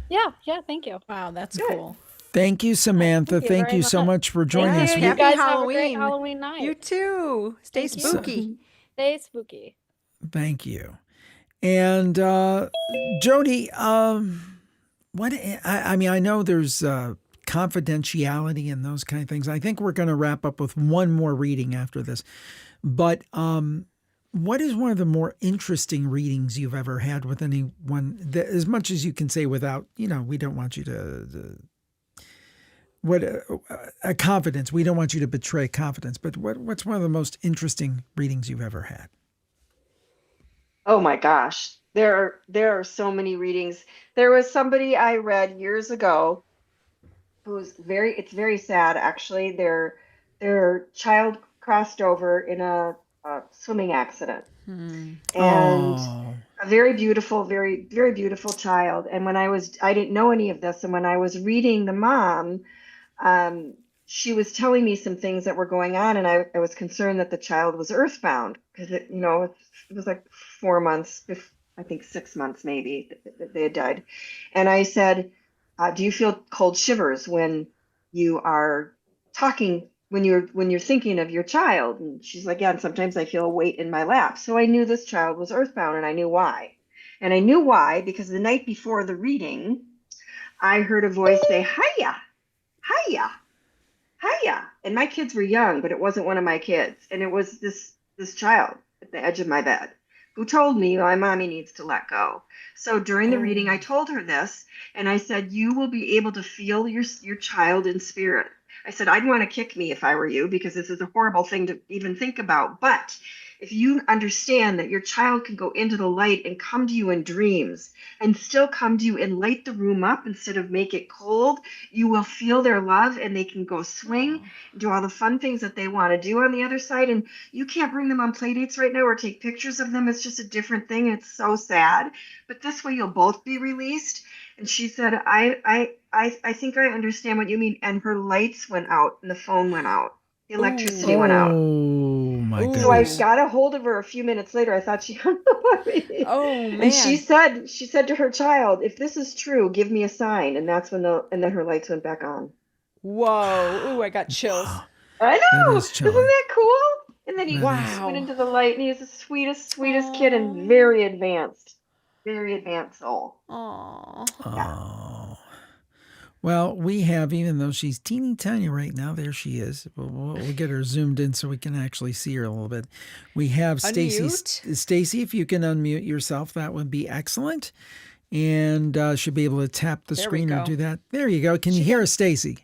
Yeah, thank you. Wow, that's Good. cool. Thank you, Samantha. Thank you so much for joining us. You We- guys have a great Halloween night. You too. Stay Thank you. spooky. Stay spooky. Thank you. And Jody, what? I mean, I know there's confidentiality and those kind of things. I think we're going to wrap up with one more reading after this. But what is one of the more interesting readings you've ever had with anyone? As much as you can say without, we don't want you to what a confidence. We don't want you to betray confidence. But what's one of the most interesting readings you've ever had? Oh my gosh, there are so many readings. There was somebody I read years ago who's it's very sad actually. Their child crossed over in a swimming accident. And a very beautiful, very, very beautiful child. And I didn't know any of this. And when I was reading the mom, she was telling me some things that were going on, and I was concerned that the child was earthbound because it was like 4 months, I think 6 months maybe that they had died. And I said, do you feel cold shivers when you are talking, when you're thinking of your child? And she's like, yeah, and sometimes I feel a weight in my lap. So I knew this child was earthbound, and I knew why. And I knew why because the night before the reading, I heard a voice say, hiya, hiya, hiya. And my kids were young, but it wasn't one of my kids. And it was this child at the edge of my bed who told me my mommy needs to let go. So during the reading, I told her this, and I said, you will be able to feel your child in spirit. I said, I'd want to kick me if I were you, because this is a horrible thing to even think about. But if you understand that your child can go into the light and come to you in dreams and still come to you and light the room up instead of make it cold, you will feel their love, and they can go swing, do all the fun things that they want to do on the other side. And you can't bring them on play dates right now or take pictures of them. It's just a different thing. It's so sad. But this way you'll both be released. And she said, I think I understand what you mean. And her lights went out and the phone went out. The electricity went out. Oh my goodness. So I got a hold of her a few minutes later. I thought she hung up on me. Oh man. And she said to her child, if this is true, give me a sign. And that's when then her lights went back on. Whoa. Ooh, I got chills. I know. That is Isn't that cool? And then he Wow. went into the light, and he was the sweetest kid and very advanced soul. Oh. Well, we have, even though she's teeny tiny right now, there she is. We'll get her zoomed in so we can actually see her a little bit. We have Stacy. Stacy, if you can unmute yourself, that would be excellent. And should be able to tap the screen or do that. There you go. Can you hear us, Stacy?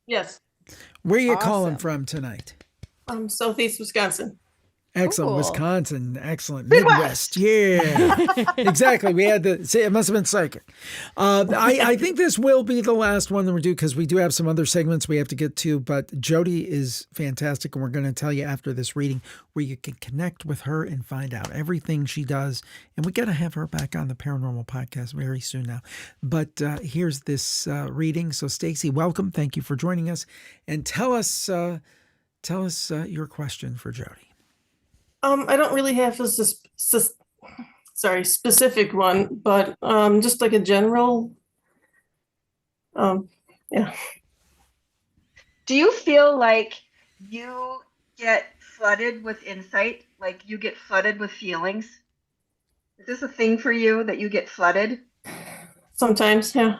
Yes. Where are you calling from tonight? Southeast Wisconsin. Excellent. Cool. Wisconsin. Excellent. Midwest. Yeah. Exactly. We had to say it must have been psychic. I think this will be the last one that we do, because we do have some other segments we have to get to. But Jody is fantastic, and we're going to tell you after this reading where you can connect with her and find out everything she does. And we got to have her back on the Paranormal Podcast very soon now. But here's this reading. So Stacy, welcome. Thank you for joining us. And tell us your question for Jody. I don't really have a specific one, but just like a general. Yeah. Do you feel like you get flooded with insight? Like you get flooded with feelings? Is this a thing for you that you get flooded? Sometimes, yeah.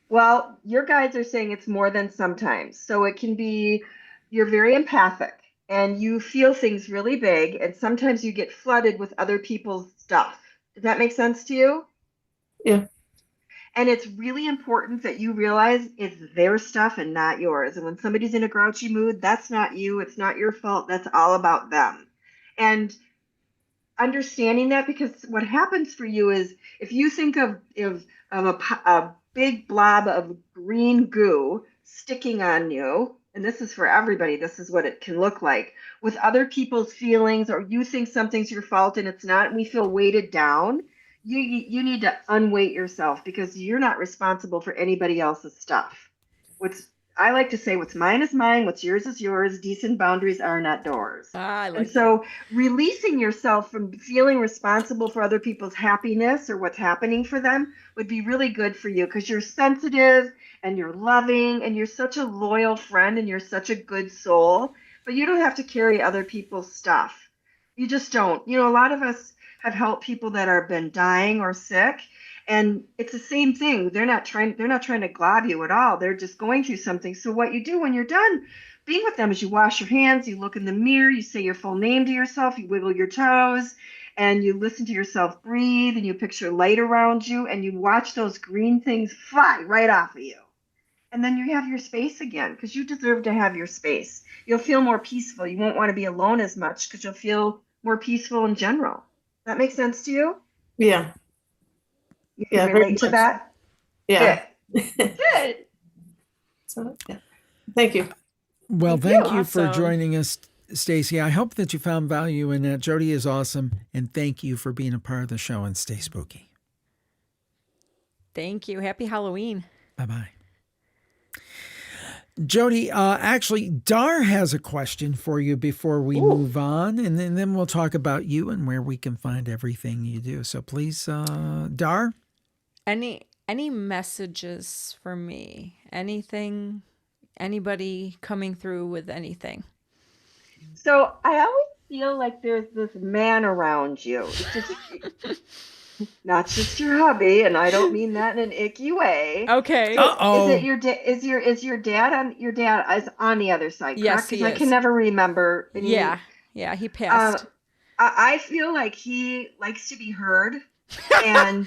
Well, your guides are saying it's more than sometimes. So it can be, you're very empathic and you feel things really big, and sometimes you get flooded with other people's stuff. Does that make sense to you? Yeah. And it's really important that you realize it's their stuff and not yours. And when somebody's in a grouchy mood, that's not you. It's not your fault. That's all about them. And understanding that, because what happens for you is if you think of a big blob of green goo sticking on you, and this is for everybody, this is what it can look like, with other people's feelings, or you think something's your fault and it's not, and we feel weighted down. you need to unweight yourself because you're not responsible for anybody else's stuff. I like to say, what's mine is mine, what's yours is yours. Decent boundaries are not doors. I like and so releasing yourself from feeling responsible for other people's happiness or what's happening for them would be really good for you because you're sensitive and you're loving and you're such a loyal friend and you're such a good soul, but you don't have to carry other people's stuff. You just don't. A lot of us have helped people that have been dying or sick, and it's the same thing. They're not trying to glob you at all. They're just going through something. So what you do when you're done being with them is you wash your hands, you look in the mirror, you say your full name to yourself, you wiggle your toes, and you listen to yourself breathe, and you picture light around you, and you watch those green things fly right off of you. And then you have your space again because you deserve to have your space. You'll feel more peaceful. You won't want to be alone as much because you'll feel more peaceful in general. That makes sense to you? Yeah. You can relate to that? Yeah. Good. So, yeah. Thank you. Well, thank you for Awesome. joining us, Stacy. I hope that you found value in that. Jody is awesome, and thank you for being a part of the show, and stay spooky. Thank you. Happy Halloween. Bye-bye. Jody, actually, Dar has a question for you before we move on, and then we'll talk about you and where we can find everything you do. So please, Dar? Any messages for me? Anything? Anybody coming through with anything? So I always feel like there's this man around you. It's just not just your hubby, and I don't mean that in an icky way. Okay. So is it your dad on your dad is on the other side? Yes, correct? he 'Cause I is. can never remember. And Yeah, he passed. I feel like he likes to be heard, and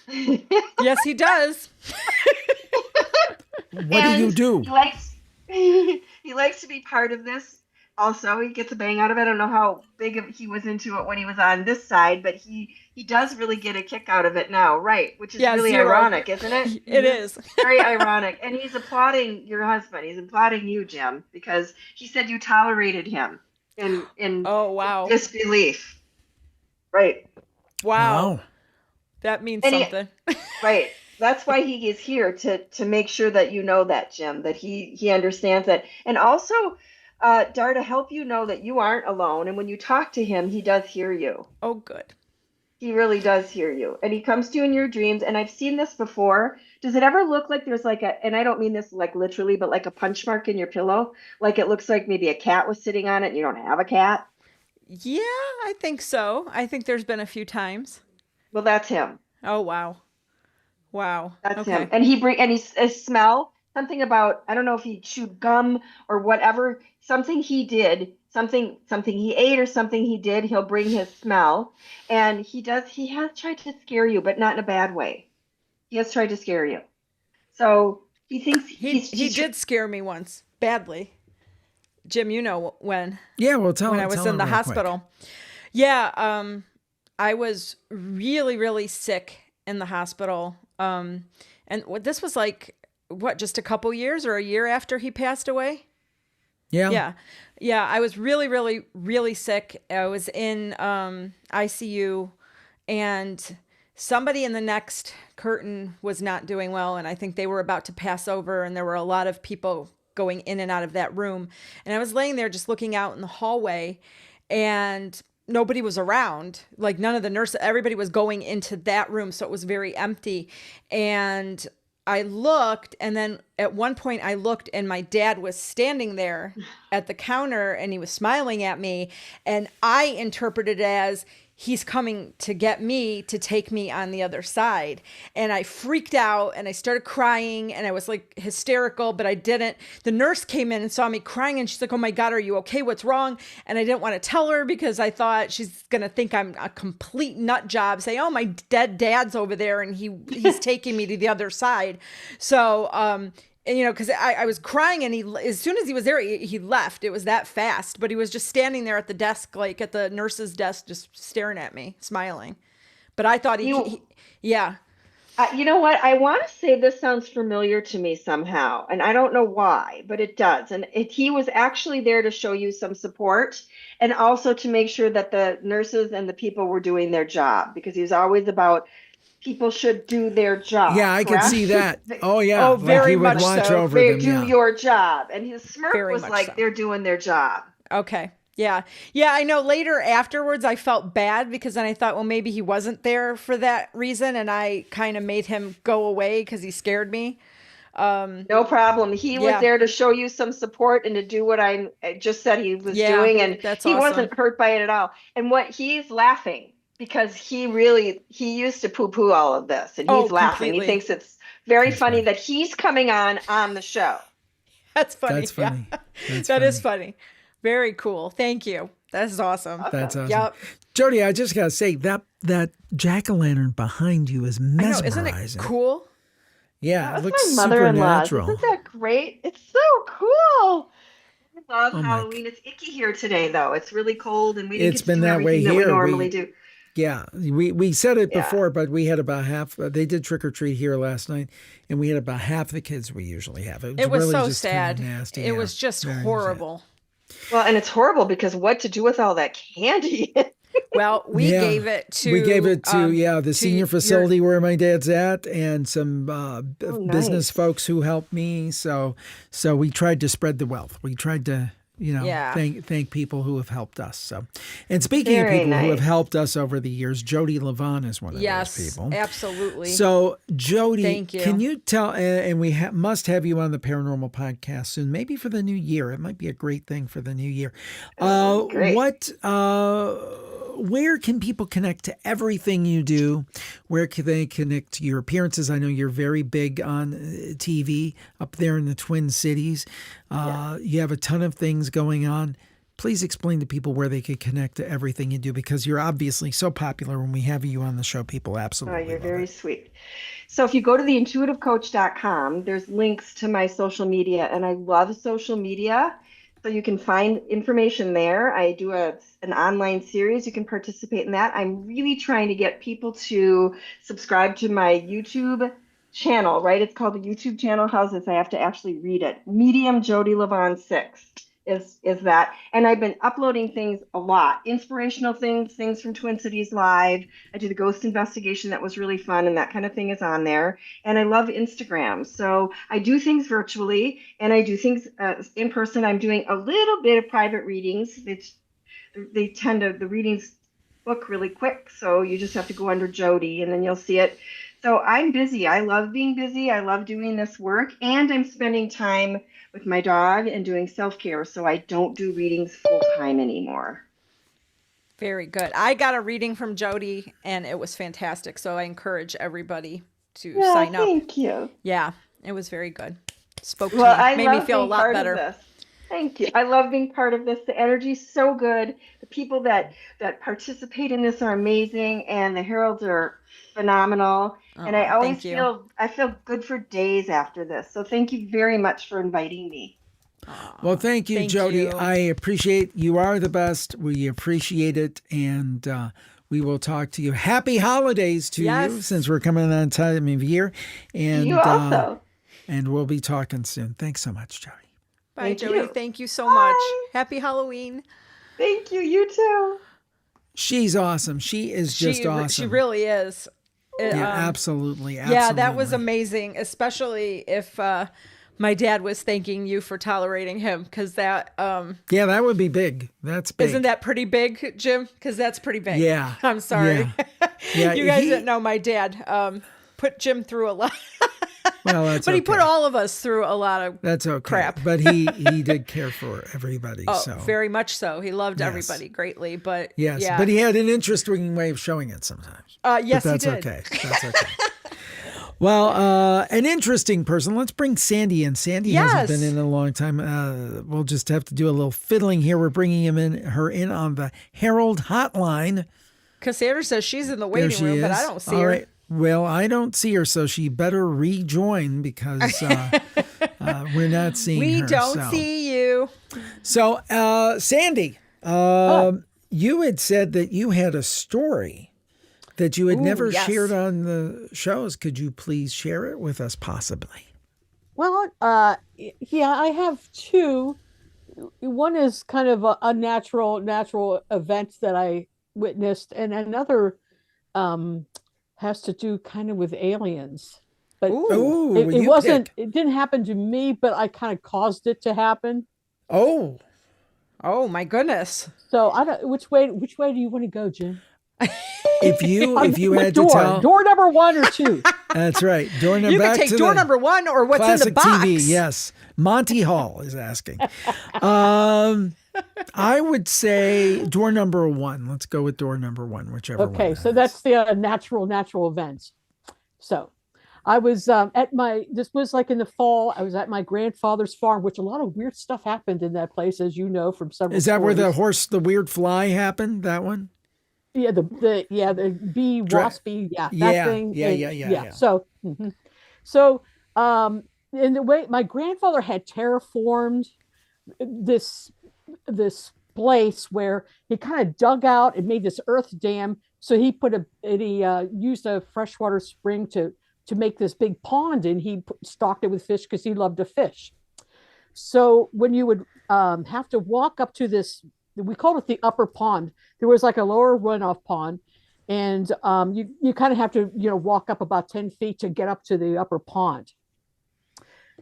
yes, he does. What do you do? He likes to be part of this. Also, he gets a bang out of it. I don't know how big he was into it when he was on this side, but he does really get a kick out of it now, right? Which is really ironic, isn't it? It is. Very ironic. And he's applauding your husband. He's applauding you, Jim, because he said you tolerated him in disbelief. Right. Wow. That means something. Right. That's why he is here to make sure that you know that, Jim, that he understands that. And also, Dar, to help you know that you aren't alone. And when you talk to him, he does hear you. Oh, good. He really does hear you. And he comes to you in your dreams. And I've seen this before. Does it ever look like there's like and I don't mean this like literally, but like a punch mark in your pillow? Like it looks like maybe a cat was sitting on it and you don't have a cat? Yeah, I think so. I think there's been a few times. Well, that's him. Oh, wow. Wow. That's him. And he smell something about, I don't know if he chewed gum or whatever, something he did, something he ate or something he did, he'll bring his smell. And he has tried to scare you, but not in a bad way. He has tried to scare you. So he thinks he did scare me once badly. Jim, you know when. Yeah, well, when I was in the hospital. Quick. Yeah, I was really, really sick in the hospital. And this was like, just a couple years or a year after he passed away? Yeah. Yeah, I was really, really, really sick. I was in ICU, and somebody in the next curtain was not doing well, and I think they were about to pass over, and there were a lot of people going in and out of that room. And I was laying there just looking out in the hallway, and nobody was around. Like none of the nurses, everybody was going into that room. So it was very empty. And I looked, and then at one point I looked, and my dad was standing there at the counter, and he was smiling at me. And I interpreted it as he's coming to get me to take me on the other side. And I freaked out, and I started crying, and I was like hysterical, but I didn't. The nurse came in and saw me crying, and she's like, "Oh my God, are you okay? What's wrong?" And I didn't want to tell her because I thought she's going to think I'm a complete nut job, say, "Oh, my dead dad's over there and he's taking me to the other side." So, and, you know, because I was crying, and as soon as he was there, he left. It was that fast, but he was just standing there at the desk, like at the nurse's desk, just staring at me, smiling. But I thought yeah. You know what? I want to say this sounds familiar to me somehow, and I don't know why, but it does. And he was actually there to show you some support, and also to make sure that the nurses and the people were doing their job, because he was always about people should do their job. Yeah, I could correct? see that. Oh yeah, like very he would much watch so. over them. Do Yeah. your job. And his smirk Very was much like so. they're doing their job. Okay. Yeah. Yeah, I know later afterwards I felt bad because then I thought, well, maybe he wasn't there for that reason. And I kind of made him go away because he scared me. No problem. He was there to show you some support and to do what I just said he was doing. And that's he awesome. wasn't hurt by it at all. And what he's laughing because he used to poo-poo all of this. And he's laughing. Completely. He thinks it's very funny that he's coming on the show. That's funny. That's funny. Yeah. That's That is funny. Very cool. Thank you. That's awesome. That's awesome. Yep. Jody, I just gotta say that jack-o'-lantern behind you is I know, mesmerizing. isn't it cool? Yeah, it That's looks my mother-in-law. supernatural. Isn't that great? It's so cool. I love Oh my Halloween. It's icky here today, though. It's really cold, and we didn't It's get to been do that way everything that we here. normally do. Yeah, we said it Yeah. before, but we had about half. They did trick or treat here last night, and we had about half the kids we usually have. It was really so just kinda sad. nasty. It Yeah, was just very horrible. Well, and it's horrible because what to do with all that candy? Well, we Yeah. gave it to We gave it to the to senior your- facility where my dad's at, and some business nice. folks who helped me. So we tried to spread the wealth. We tried to Yeah. thank people who have helped us. So, and speaking of Very people who have nice. helped us over the years, Jody Levon is one of Yes, those people. absolutely. So, Jody, Thank you. can you tell? And we must have you on the Paranormal Podcast soon, maybe for the new year. It might be a great thing for the new year. Great. Where can people connect to everything you do? Where can they connect to your appearances? I know you're very big on TV up there in the Twin Cities. You have a ton of things going on. Please explain to people where they could connect to everything you do, because you're obviously so popular. When we have you on the show, people absolutely Oh, you're love very it. sweet. So if you go to theintuitivecoach.com, there's links to my social media, and I love social media. So you can find information there. I do an online series. You can participate in that. I'm really trying to get people to subscribe to my YouTube channel, right? It's called the YouTube channel. How's this? I have to actually read it. Medium Jody Levon 6 is that. And I've been uploading things a lot. Inspirational things from Twin Cities Live. I did a ghost investigation that was really fun, and that kind of thing is on there. And I love Instagram. So I do things virtually, and I do things in person. I'm doing a little bit of private readings. The readings book really quick. So you just have to go under Jody, and then you'll see it. So I'm busy. I love being busy. I love doing this work, and I'm spending time with my dog and doing self-care. So I don't do readings full time anymore. Very good. I got a reading from Jody, and it was fantastic. So I encourage everybody to sign up. Thank you. Yeah, it was very good. Spoke to Well, me, I made me love feel a being lot part better. of this. Thank you. I love being part of this. The energy's so good. The people that participate in this are amazing, and the heralds are phenomenal. And I always thank you. feel good for days after this. So thank you very much for inviting me. Well, thank you, Thank Jody. you. I appreciate you are the best. We appreciate it, and we will talk to you. Happy holidays to you, Yes. since we're coming on time of year, and You also. and we'll be talking soon. Thanks so much, Jody. Bye, Thank Jody. you. Thank you so much. Happy Halloween. Thank you. You too. She's awesome. She is just awesome. She really is. Yeah, absolutely. Yeah, that was amazing, especially if my dad was thanking you for tolerating him, because that Yeah, that would be big. That's big. isn't that pretty big, Jim? Because that's pretty big. Yeah. I'm sorry. Yeah, You guys he- didn't know my dad put Jim through a lot. Well, that's But he okay. put all of us through a lot of That's okay. crap. But he did care for everybody. Oh, so very much so. He loved Yes. everybody greatly, but yes, yeah. but he had an interesting way of showing it sometimes. Yes, but that's he did. okay. That's okay. Well, an interesting person. Let's bring Sandy in. Sandy hasn't Yes. been in a long time. We'll just have to do a little fiddling here. We're bringing her in on the Herald hotline. Cassandra says she's in the There waiting she room, is. but I don't see All her. right. Well, I don't see her, so she better rejoin because we're not seeing We her. don't so. see you. So, Sandy, you had said that you had a story that you had Ooh, never yes. shared on the shows. Could you please share it with us, possibly? Well, yeah, I have two. One is kind of a natural event that I witnessed, and another has to do kind of with aliens. But Ooh, it wasn't. It didn't happen to me, but I kind of caused it to happen. Oh my goodness! So I don't. Which way do you want to go, Jim? If you had door, to tell door number 1 or 2. That's right. Door number. You can take door number 1 or what's in the classic box. TV. Yes, Monty Hall is asking. I would say door number 1. Let's go with door number 1, whichever one. Okay, so that's the natural events. So I was this was like in the fall. I was at my grandfather's farm, which a lot of weird stuff happened in that place, as you know from several. Is that stories. where the weird fly happened? That one? Yeah, the bee waspy, that thing. Yeah. So, so in the way my grandfather had terraformed this place where he kind of dug out and made this earth dam. So he used a freshwater spring to make this big pond, and he stocked it with fish because he loved to fish. So when you would have to walk up to this, we called it the upper pond. There was like a lower runoff pond, and you kind of have to walk up about 10 feet to get up to the upper pond.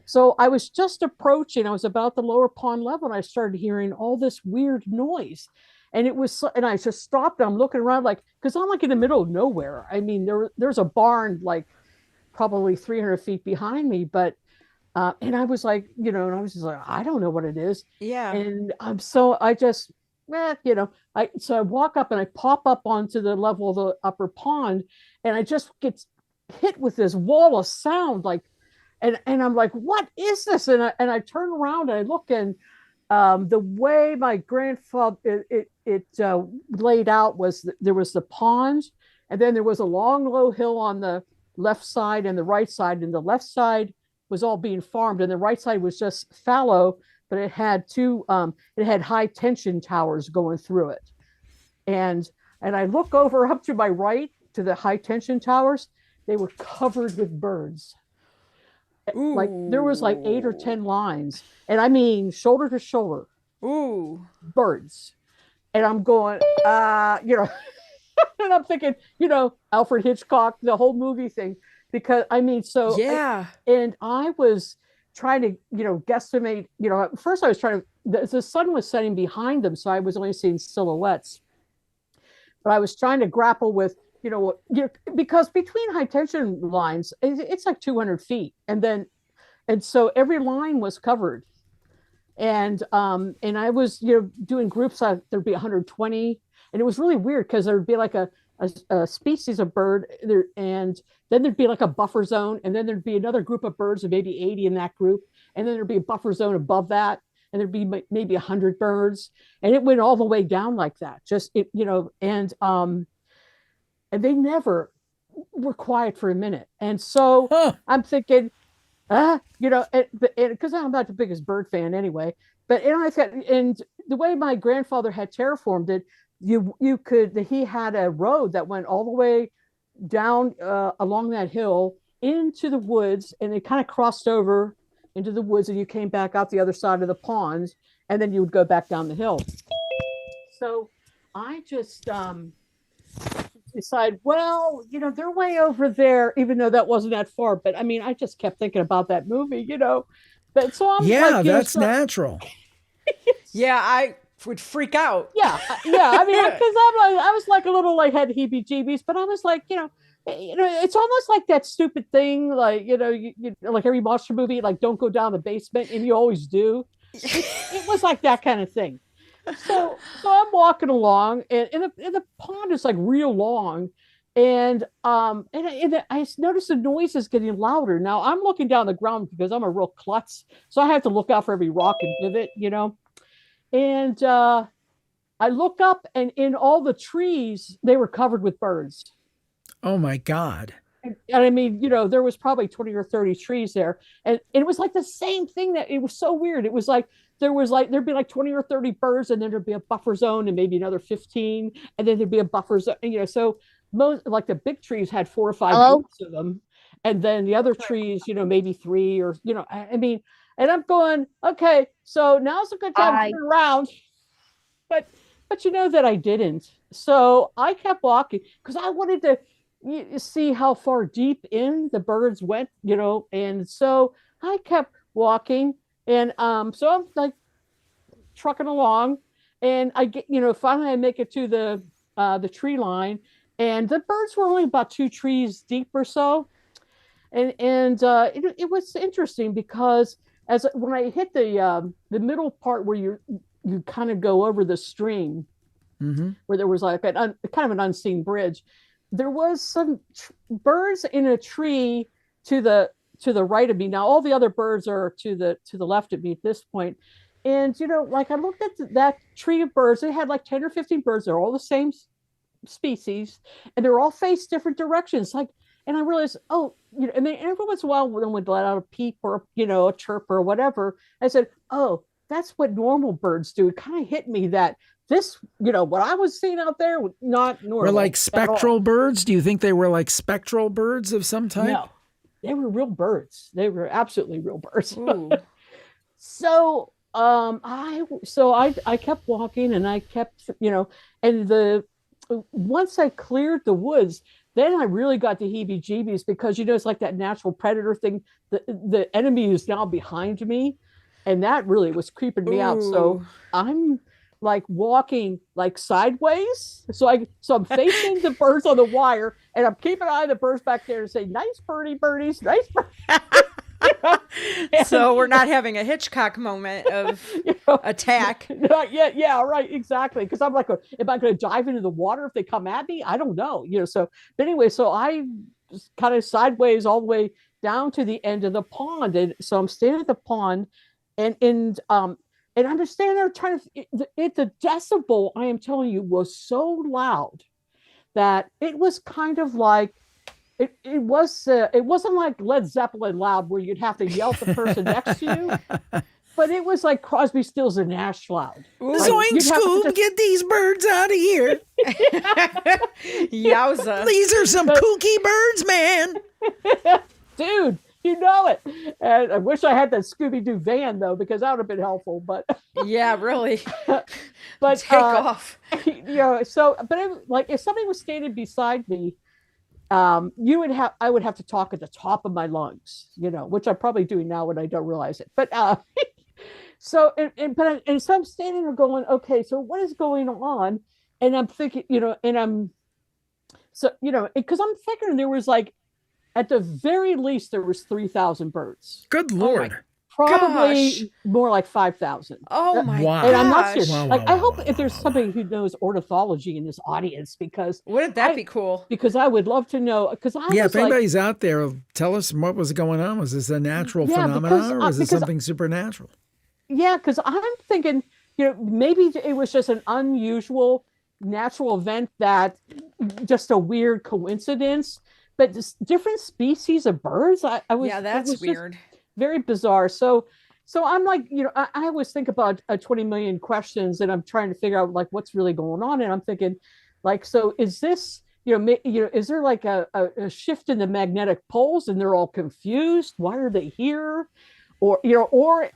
So I was just approaching. I was about the lower pond level, and I started hearing all this weird noise. And I just stopped. And I'm looking around, like, because I'm like in the middle of nowhere. I mean, there's a barn like probably 300 feet behind me, but and I was like, and I was just like, I don't know what it is. Yeah. And so I walk up and I pop up onto the level of the upper pond, and I just get hit with this wall of sound, like, and I'm like, what is this? And I turn around and I look, and the way my grandfather it laid out was there was the pond, and then there was a long low hill on the left side and the right side, and the left side was all being farmed, and the right side was just fallow, but it had it had high tension towers going through it. And I look over up to my right to the high tension towers. They were covered with birds. Ooh. Like there was like 8 or 10 lines, and I mean shoulder to shoulder. Ooh, birds. And I'm going, and I'm thinking, Alfred Hitchcock, the whole movie thing, because I mean, so yeah. And I was trying to, guesstimate, at first I was trying to, the sun was setting behind them, so I was only seeing silhouettes. But I was trying to grapple with, because between high tension lines, it's like 200 feet. And so every line was covered. And I was, doing groups, there'd be 120. And it was really weird because there'd be like a species of bird there, and then there'd be like a buffer zone, and then there'd be another group of birds of maybe 80 in that group, and then there'd be a buffer zone above that, and there'd be maybe 100 birds, and it went all the way down like that. And they never were quiet for a minute. And so I'm thinking, because I'm not the biggest bird fan anyway, but and the way my grandfather had terraformed it, he had a road that went all the way down along that hill into the woods, and it kind of crossed over into the woods, and you came back out the other side of the pond, and then you would go back down the hill. So I just decide, well, they're way over there, even though that wasn't that far. But I mean, I just kept thinking about that movie, But so I'm that's natural. Yeah, I would freak out. Yeah. I mean, because I was like a little like had heebie-jeebies, but I was like, it's almost like that stupid thing, like you like every monster movie, like don't go down the basement, and you always do. It was like that kind of thing. So I'm walking along, and the pond is like real long, and I noticed the noise is getting louder. Now I'm looking down the ground because I'm a real klutz, so I have to look out for every rock and divot, And I look up, and in all the trees, they were covered with birds. Oh my God. And I mean, there was probably 20 or 30 trees there. And it was like the same thing that it was so weird. It was like, there'd be like 20 or 30 birds, and then there'd be a buffer zone and maybe another 15. And then there'd be a buffer zone, so most, like the big trees had 4 or 5 groups of them. And then the other trees, maybe 3 or, I mean, and I'm going, okay, so now's a good time to turn around. But that I didn't. So I kept walking because I wanted to you see how far deep in the birds went, and so I kept walking, and so I'm like trucking along, and I get, finally I make it to the tree line, and the birds were only about 2 trees deep or so, and it was interesting because when I hit the middle part where you kind of go over the stream, where there was like kind of an unseen bridge, there was some birds in a tree to the right of me. Now all the other birds are to the left of me at this point. And like I looked at that tree of birds, they had like 10 or 15 birds. They're all the same species, and they're all faced different directions. Like, and I realized, and then every once in a while, one would let out a peep or a chirp or whatever. I said, oh, that's what normal birds do. It kind of hit me that this, what I was seeing out there was not normal. Were like spectral birds? Do you think they were like spectral birds of some type? No, they were real birds. They were absolutely real birds. So I kept walking, and I kept, and once I cleared the woods, then I really got the heebie-jeebies because it's like that natural predator thing. The enemy is now behind me, and that really was creeping me out. So I'm like walking like sideways. So I'm facing the birds on the wire, and I'm keeping an eye on the birds back there and say, "Nice birdies, nice birdies." So we're not having a Hitchcock moment of attack. Not yet. Yeah, right. Exactly. Because I'm like, am I going to dive into the water if they come at me? I don't know. So, but anyway, so I just kind of sideways all the way down to the end of the pond, and so I'm standing at the pond, and I'm just standing there trying to. The decibel, I am telling you, was so loud that it was kind of like. It wasn't like Led Zeppelin loud where you'd have to yell at the person next to you, but it was like Crosby, Stills and Nash loud. Zoink, Scoob, get these birds out of here. Yowza. These are some kooky birds, man. Dude, you know it. And I wish I had that Scooby-Doo van though, because that would have been helpful, but yeah, really. But take off. But like if somebody was standing beside me, I would have to talk at the top of my lungs, which I'm probably doing now when I don't realize it. But so I'm standing there going, okay, so what is going on? And I'm thinking, and I'm so because I'm thinking there was like at the very least there was 3,000 birds. Good Lord. Probably more like 5,000. Oh my wow. And I'm not serious. Wow, I hope if there's somebody who knows ornithology in this audience, because wouldn't that be cool? Because I would love to know. Because if anybody's out there, tell us what was going on. Was this a natural phenomenon, or was it something supernatural? Yeah, because I'm thinking, maybe it was just an unusual natural event, that just a weird coincidence. But different species of birds, that's weird. Very bizarre. So I'm like, I always think about 20 million questions, and I'm trying to figure out like what's really going on. And I'm thinking, like, so is this, is there like a shift in the magnetic poles, and they're all confused? Why are they here? Or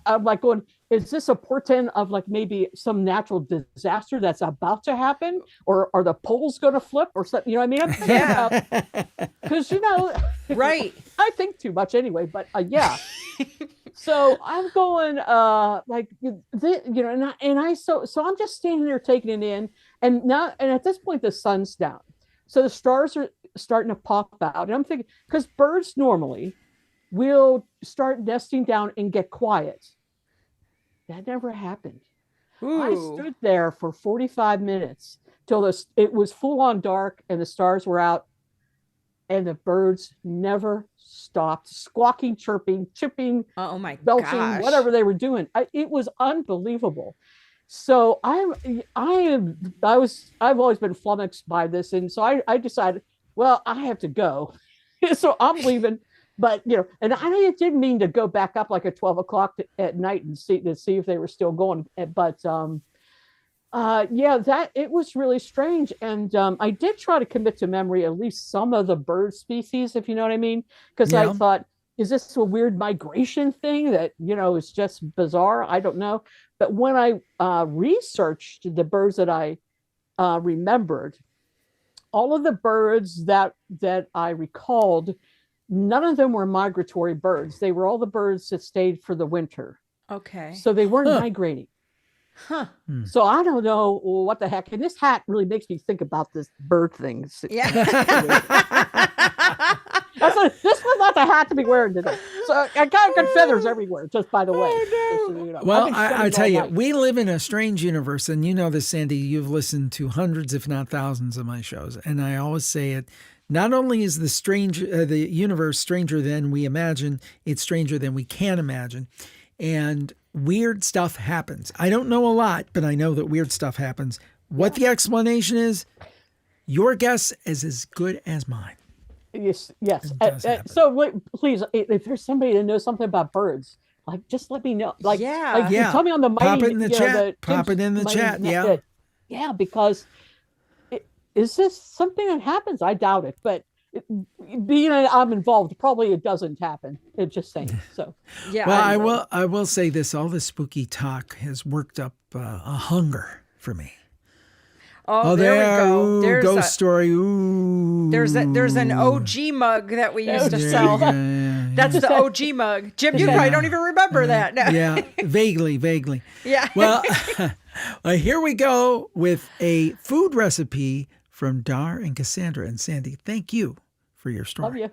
I'm like going, is this a portent of like maybe some natural disaster that's about to happen, or are the poles going to flip or something? I'm thinking about, because right. I think too much anyway, but yeah. So I'm going so I'm just standing there taking it in, and at this point the sun's down, so the stars are starting to pop out, and I'm thinking, because birds normally will start nesting down and get quiet. That never happened. Ooh. I stood there for 45 minutes till it was full on dark and the stars were out, and the birds never stopped squawking, chirping, chipping, belching, gosh, whatever they were doing. It was unbelievable. So I've always been flummoxed by this, and so I decided, well, I have to go. So I'm leaving. But and I didn't mean to go back up like at 12 o'clock at night and see if they were still going. But that it was really strange. And I did try to commit to memory at least some of the bird species, if you know what I mean, because I thought, is this a weird migration thing that is just bizarre? I don't know. But when I researched the birds that I remembered, all of the birds that I recalled, none of them were migratory birds. They were all the birds that stayed for the winter. Okay. So they weren't migrating. Huh. So I don't know what the heck. And this hat really makes me think about this bird thing. Yeah. This was not the hat to be wearing today. So I got good feathers everywhere, just by the way. Just so you know. Well, I tell you, we live in a strange universe, and you know this, Sandy. You've listened to hundreds, if not thousands, of my shows, and I always say it. Not only is the universe stranger than we imagine, it's stranger than we can imagine, and weird stuff happens. I don't know a lot, but I know that weird stuff happens. What the explanation is, your guess is as good as mine. Yes. So please, if there's somebody that knows something about birds, like just let me know. Like, tell me on the Mighty. Pop it in the chat. Pop it in the chat. Yeah. Yeah, because is this something that happens? I doubt it, but being I'm involved, probably it doesn't happen. It's just saying. So yeah. Well, I will say this: all the spooky talk has worked up a hunger for me. Oh, there we go. Ooh, there's ghost story. Ooh. There's an OG mug that we used to sell. That's the OG mug. Jim, you probably don't even remember that. No. Yeah, vaguely. Yeah. Well, here we go with a food recipe from Dar and Cassandra. And Sandy, thank you for your story. Love you.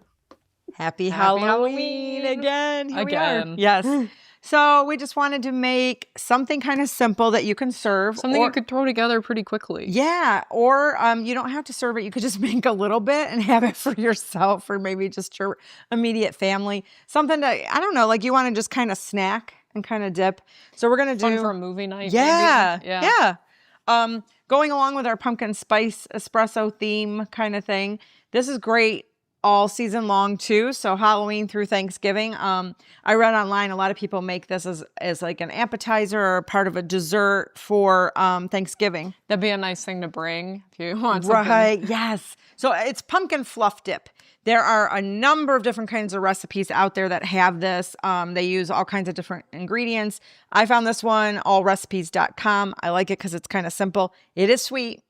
Happy Halloween again. Here we are. Yes. So we just wanted to make something kind of simple that you can serve. Something you could throw together pretty quickly. Yeah. Or you don't have to serve it. You could just make a little bit and have it for yourself or maybe just your immediate family. Something that, I don't know, like you want to just kind of snack and kind of dip. So we're going to do. Fun for a movie night. Yeah. Maybe. Yeah. Going along with our pumpkin spice espresso theme kind of thing. This is great all season long too. So Halloween through Thanksgiving. I read online a lot of people make this as like an appetizer or part of a dessert for Thanksgiving. That'd be a nice thing to bring if you want something. Right. Yes. So it's pumpkin fluff dip. There are a number of different kinds of recipes out there that have this. They use all kinds of different ingredients. I found this one, allrecipes.com. I like it because it's kind of simple. It is sweet.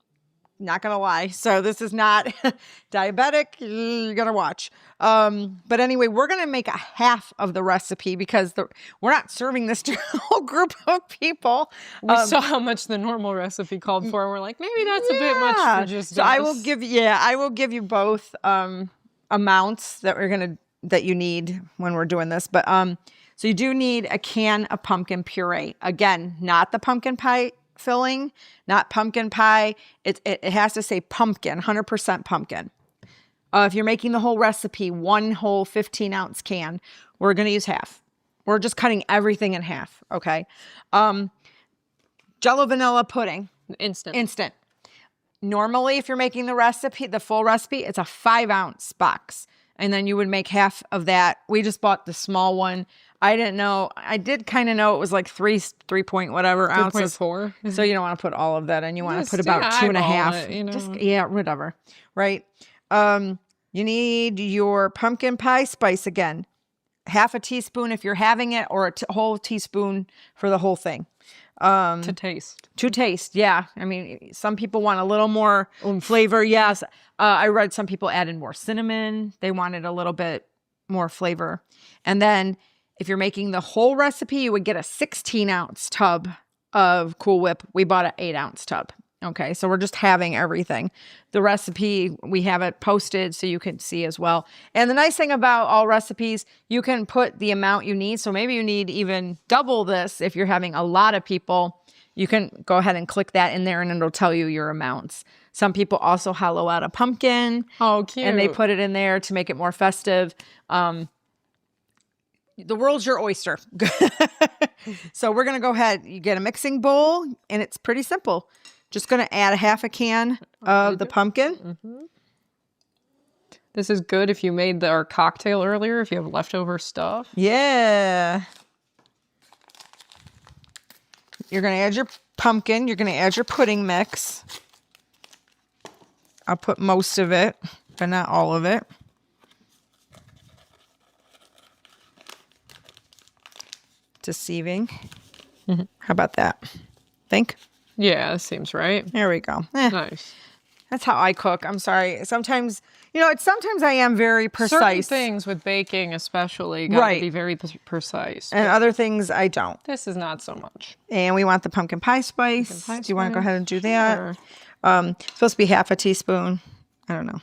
Not gonna lie. So this is not diabetic. You gotta watch. But anyway, we're gonna make a half of the recipe because we're not serving this to a whole group of people. We saw how much the normal recipe called for, and we're like, maybe that's a bit much for just so us. I will give you both amounts that you need when we're doing this. But so you do need a can of pumpkin puree. Again, not the pumpkin pie filling, not pumpkin pie. It has to say pumpkin, 100% pumpkin. If you're making the whole recipe, one whole 15-ounce can, we're going to use half. We're just cutting everything in half, okay? Jello vanilla pudding. Instant. Normally, if you're making the full recipe, it's a 5-ounce box. And then you would make half of that. We just bought the small one. I didn't know. I did kind of know it was like 3 point whatever ounces. 3.4. So you don't want to put all of that in. You want to put Just, about 2.5. it, you know? Just, whatever. Right. You need your pumpkin pie spice again. Half a teaspoon if you're having it, or a whole teaspoon for the whole thing. To taste. Yeah. I mean, some people want a little more flavor. Yes. I read some people add in more cinnamon. They wanted a little bit more flavor. And then if you're making the whole recipe, you would get a 16-ounce tub of Cool Whip. We bought an 8-ounce tub. Okay. So we're just having everything. The recipe, we have it posted so you can see as well. And the nice thing about all recipes, you can put the amount you need. So maybe you need even double this if you're having a lot of people. You can go ahead and click that in there and it'll tell you your amounts. Some people also hollow out a pumpkin. Oh, cute. And they put it in there to make it more festive. The world's your oyster. So we're going to go ahead. You get a mixing bowl and it's pretty simple. Just going to add a half a can of the pumpkin. Mm-hmm. This is good if you made our cocktail earlier, if you have leftover stuff. Yeah. You're going to add your pumpkin. You're going to add your pudding mix. I'll put most of it, but not all of it. Deceiving. Mm-hmm. How about that? Think? Yeah, that seems right. There we go. Nice. That's how I cook. I'm sorry. Sometimes, sometimes I am very precise. Certain things with baking especially got to be very precise. And other things I don't. This is not so much. And we want the pumpkin pie spice. Do you want to go ahead and do that? Supposed to be half a teaspoon. I don't know.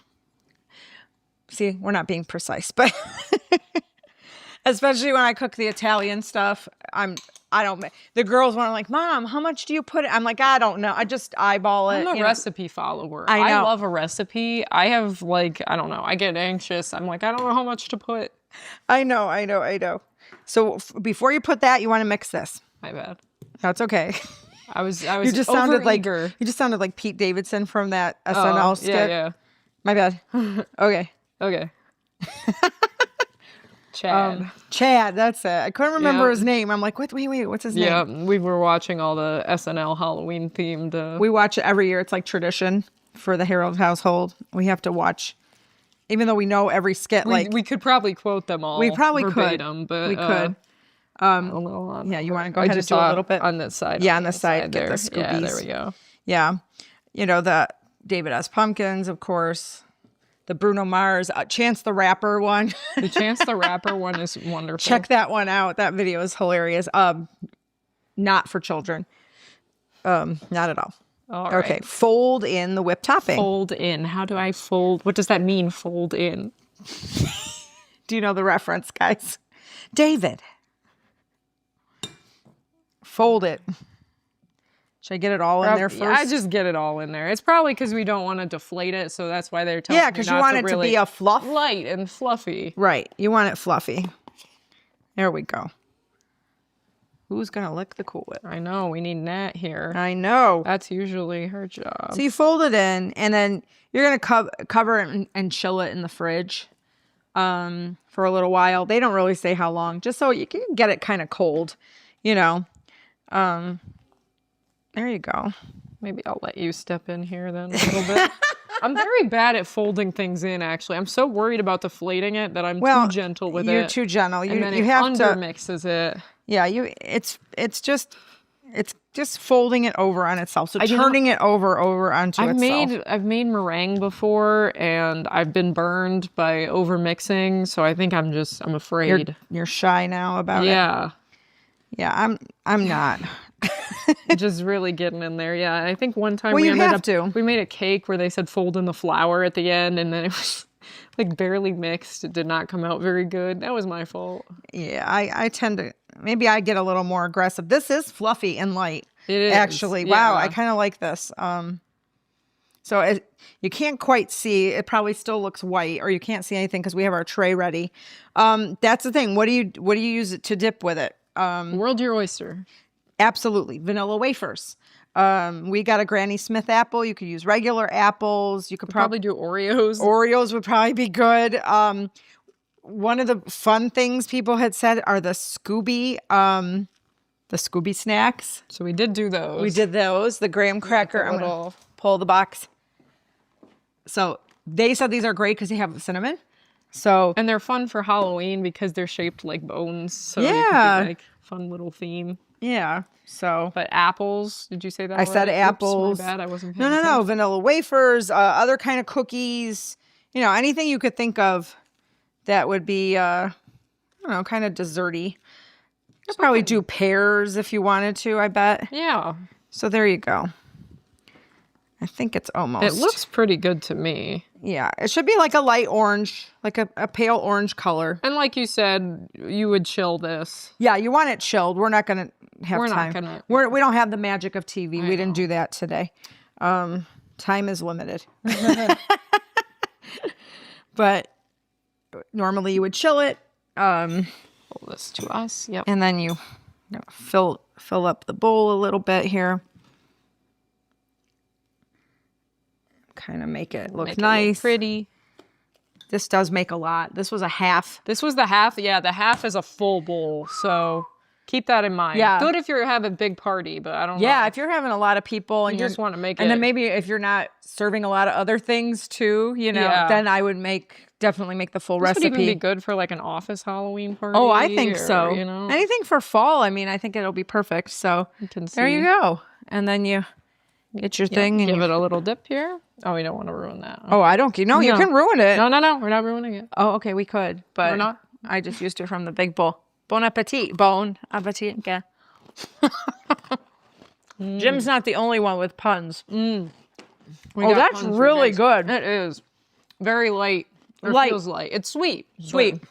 See, we're not being precise, but especially when I cook the Italian stuff, the girls want to like, Mom, how much do you put it? I'm like, I don't know. I just eyeball it. I'm a recipe follower. I know. I love a recipe. I have I don't know. I get anxious. I'm like, I don't know how much to put. I know. So before you put that, you want to mix this. My bad. That's okay. I was You just sounded like Pete Davidson from that SNL skit. Yeah. My bad. Okay. Chad, that's it. I couldn't remember his name. I'm like, wait, what's his name? Yeah, we were watching all the SNL Halloween themed. We watch it every year. It's like tradition for the Harold household. We have to watch, even though we know every skit. We could probably quote them all. We probably verbatim, but we could. Yeah, you want to go ahead and do a little bit on this side? Yeah, on the side. Get the scoopies. Yeah, there we go. Yeah, the David S. Pumpkins, of course. The Bruno Mars, Chance the Rapper one. The Chance the Rapper one is wonderful. Check that one out. That video is hilarious. Not for children. Not at all. All okay, right. Fold in the whipped topping. Fold in. How do I fold? What does that mean, fold in? Do you know the reference, guys? David. Fold it. Should I get it all in there first? I just get it all in there. It's probably because we don't want to deflate it, so that's why they're telling me not to. Yeah, because you want it to be a fluff. Light and fluffy. Right. You want it fluffy. There we go. Who's going to lick the Cool Whip? I know. We need Nat here. I know. That's usually her job. So you fold it in, and then you're going to cover it and chill it in the fridge for a little while. They don't really say how long, just so you can get it kind of cold, There you go. Maybe I'll let you step in here then a little bit. I'm very bad at folding things in, actually. I'm so worried about deflating it that I'm too gentle with it. You're too gentle. And then you it have undermixes it. Yeah, it's just folding it over on itself. So turning it over onto itself. I've made meringue before, and I've been burned by over mixing. So I think I'm afraid. You're shy now about it. Yeah. Yeah, I'm not. Just really getting in there. Yeah, I think one time we made a cake where they said fold in the flour at the end, and then it was like barely mixed. It did not come out very good. That was my fault. Yeah, I tend to, maybe I get a little more aggressive. This is fluffy and light. It is. Actually. Yeah. Wow, I kind of like this. So you can't quite see. It probably still looks white, or you can't see anything because we have our tray ready. That's the thing. What do you use it to dip with it? World your oyster. Absolutely. Vanilla wafers. We got a Granny Smith apple. You could use regular apples. You could probably do Oreos. Oreos would probably be good. One of the fun things people had said are the Scooby snacks. So we did do those. We did those. The graham cracker. I'm going to pull the box. So they said these are great because they have cinnamon. And they're fun for Halloween because they're shaped like bones. So yeah. You could do, like, fun little theme. Yeah. So, but apples, did you say that? I said apples. Oops, my bad. I wasn't. No. Vanilla wafers, other kind of cookies. Anything you could think of that would be, I don't know, kind of desserty. You'd probably do pears if you wanted to. I bet. Yeah. So there you go. I think it's almost. It looks pretty good to me. Yeah, it should be like a light orange, like a pale orange color. And like you said, you would chill this. Yeah, you want it chilled. We're not going to have We're time. Not gonna. We don't have the magic of TV. We didn't do that today. Time is limited. But normally you would chill it. Hold this to us. Yep. And then you fill up the bowl a little bit here. Kind of make it look nice. Look pretty. This does make a lot. This was a half. This was the half. Yeah, the half is a full bowl. So keep that in mind. Yeah. Good if you're having a big party, but I don't know. Yeah, if you're having a lot of people and you just want to make it. And then maybe if you're not serving a lot of other things too, then I would definitely make the full recipe. Would even be good for like an office Halloween party. Oh, I think so. Anything for fall. I mean, I think it'll be perfect. So there you go. And then you Get your thing. And give it a little dip here. Oh, we don't want to ruin that. Oh, I don't. No, you can ruin it. No, we're not ruining it. Oh, okay, we could, but We're not. I just used it from the big bowl. Bon appetit. Bon appetit. Yeah. Jim's not the only one with puns. We Oh, got that's puns for really days. good. It is very light. Or Light. feels light. It's sweet. Sweet.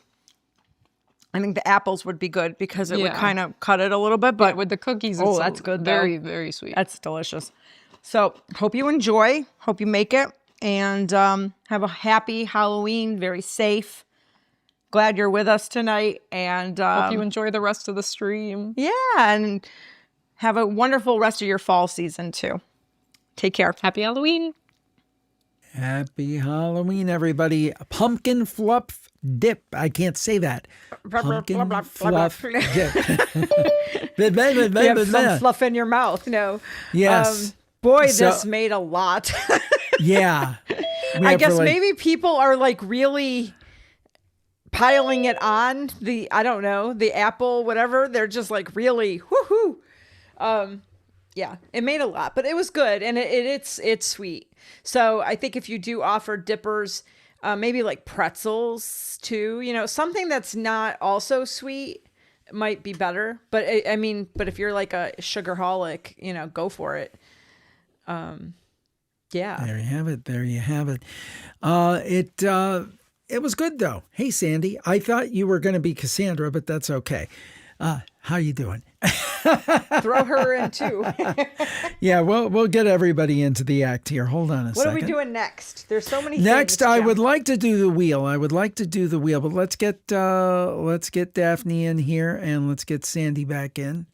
I think the apples would be good because it would Yeah. kind of cut it a little bit. But with the cookies, oh, it's that's good. Very, though. very sweet. That's delicious. So hope you enjoy. Hope you make it, and have a happy Halloween. Very safe. Glad you're with us tonight, and Hope you enjoy the rest of the stream. Yeah, and have a wonderful rest of your fall season too. Take care. Happy Halloween. Happy Halloween, everybody. Pumpkin fluff dip. I can't say that. Pumpkin fluff dip. You have some fluff in your mouth. No. Yes. Boy, So- this made a lot. Yeah. We I have for guess like- maybe people are like really piling it on the, I don't know, the apple, whatever. They're just like really, woohoo. Yeah, it made a lot, but it was good, and it's sweet. So I think if you do offer dippers, maybe like pretzels too, something that's not also sweet might be better. But I mean, but if you're like a sugarholic, go for it. Yeah. There you have it. There you have it. It was good though. Hey, Sandy, I thought you were going to be Cassandra, but that's okay. How you doing? Throw her in too. Yeah, we'll get everybody into the act here. Hold on a What second. are we doing next? There's so many Next, things. I Jim. would like to do the wheel. But let's get Daphne in here and let's get Sandy back in.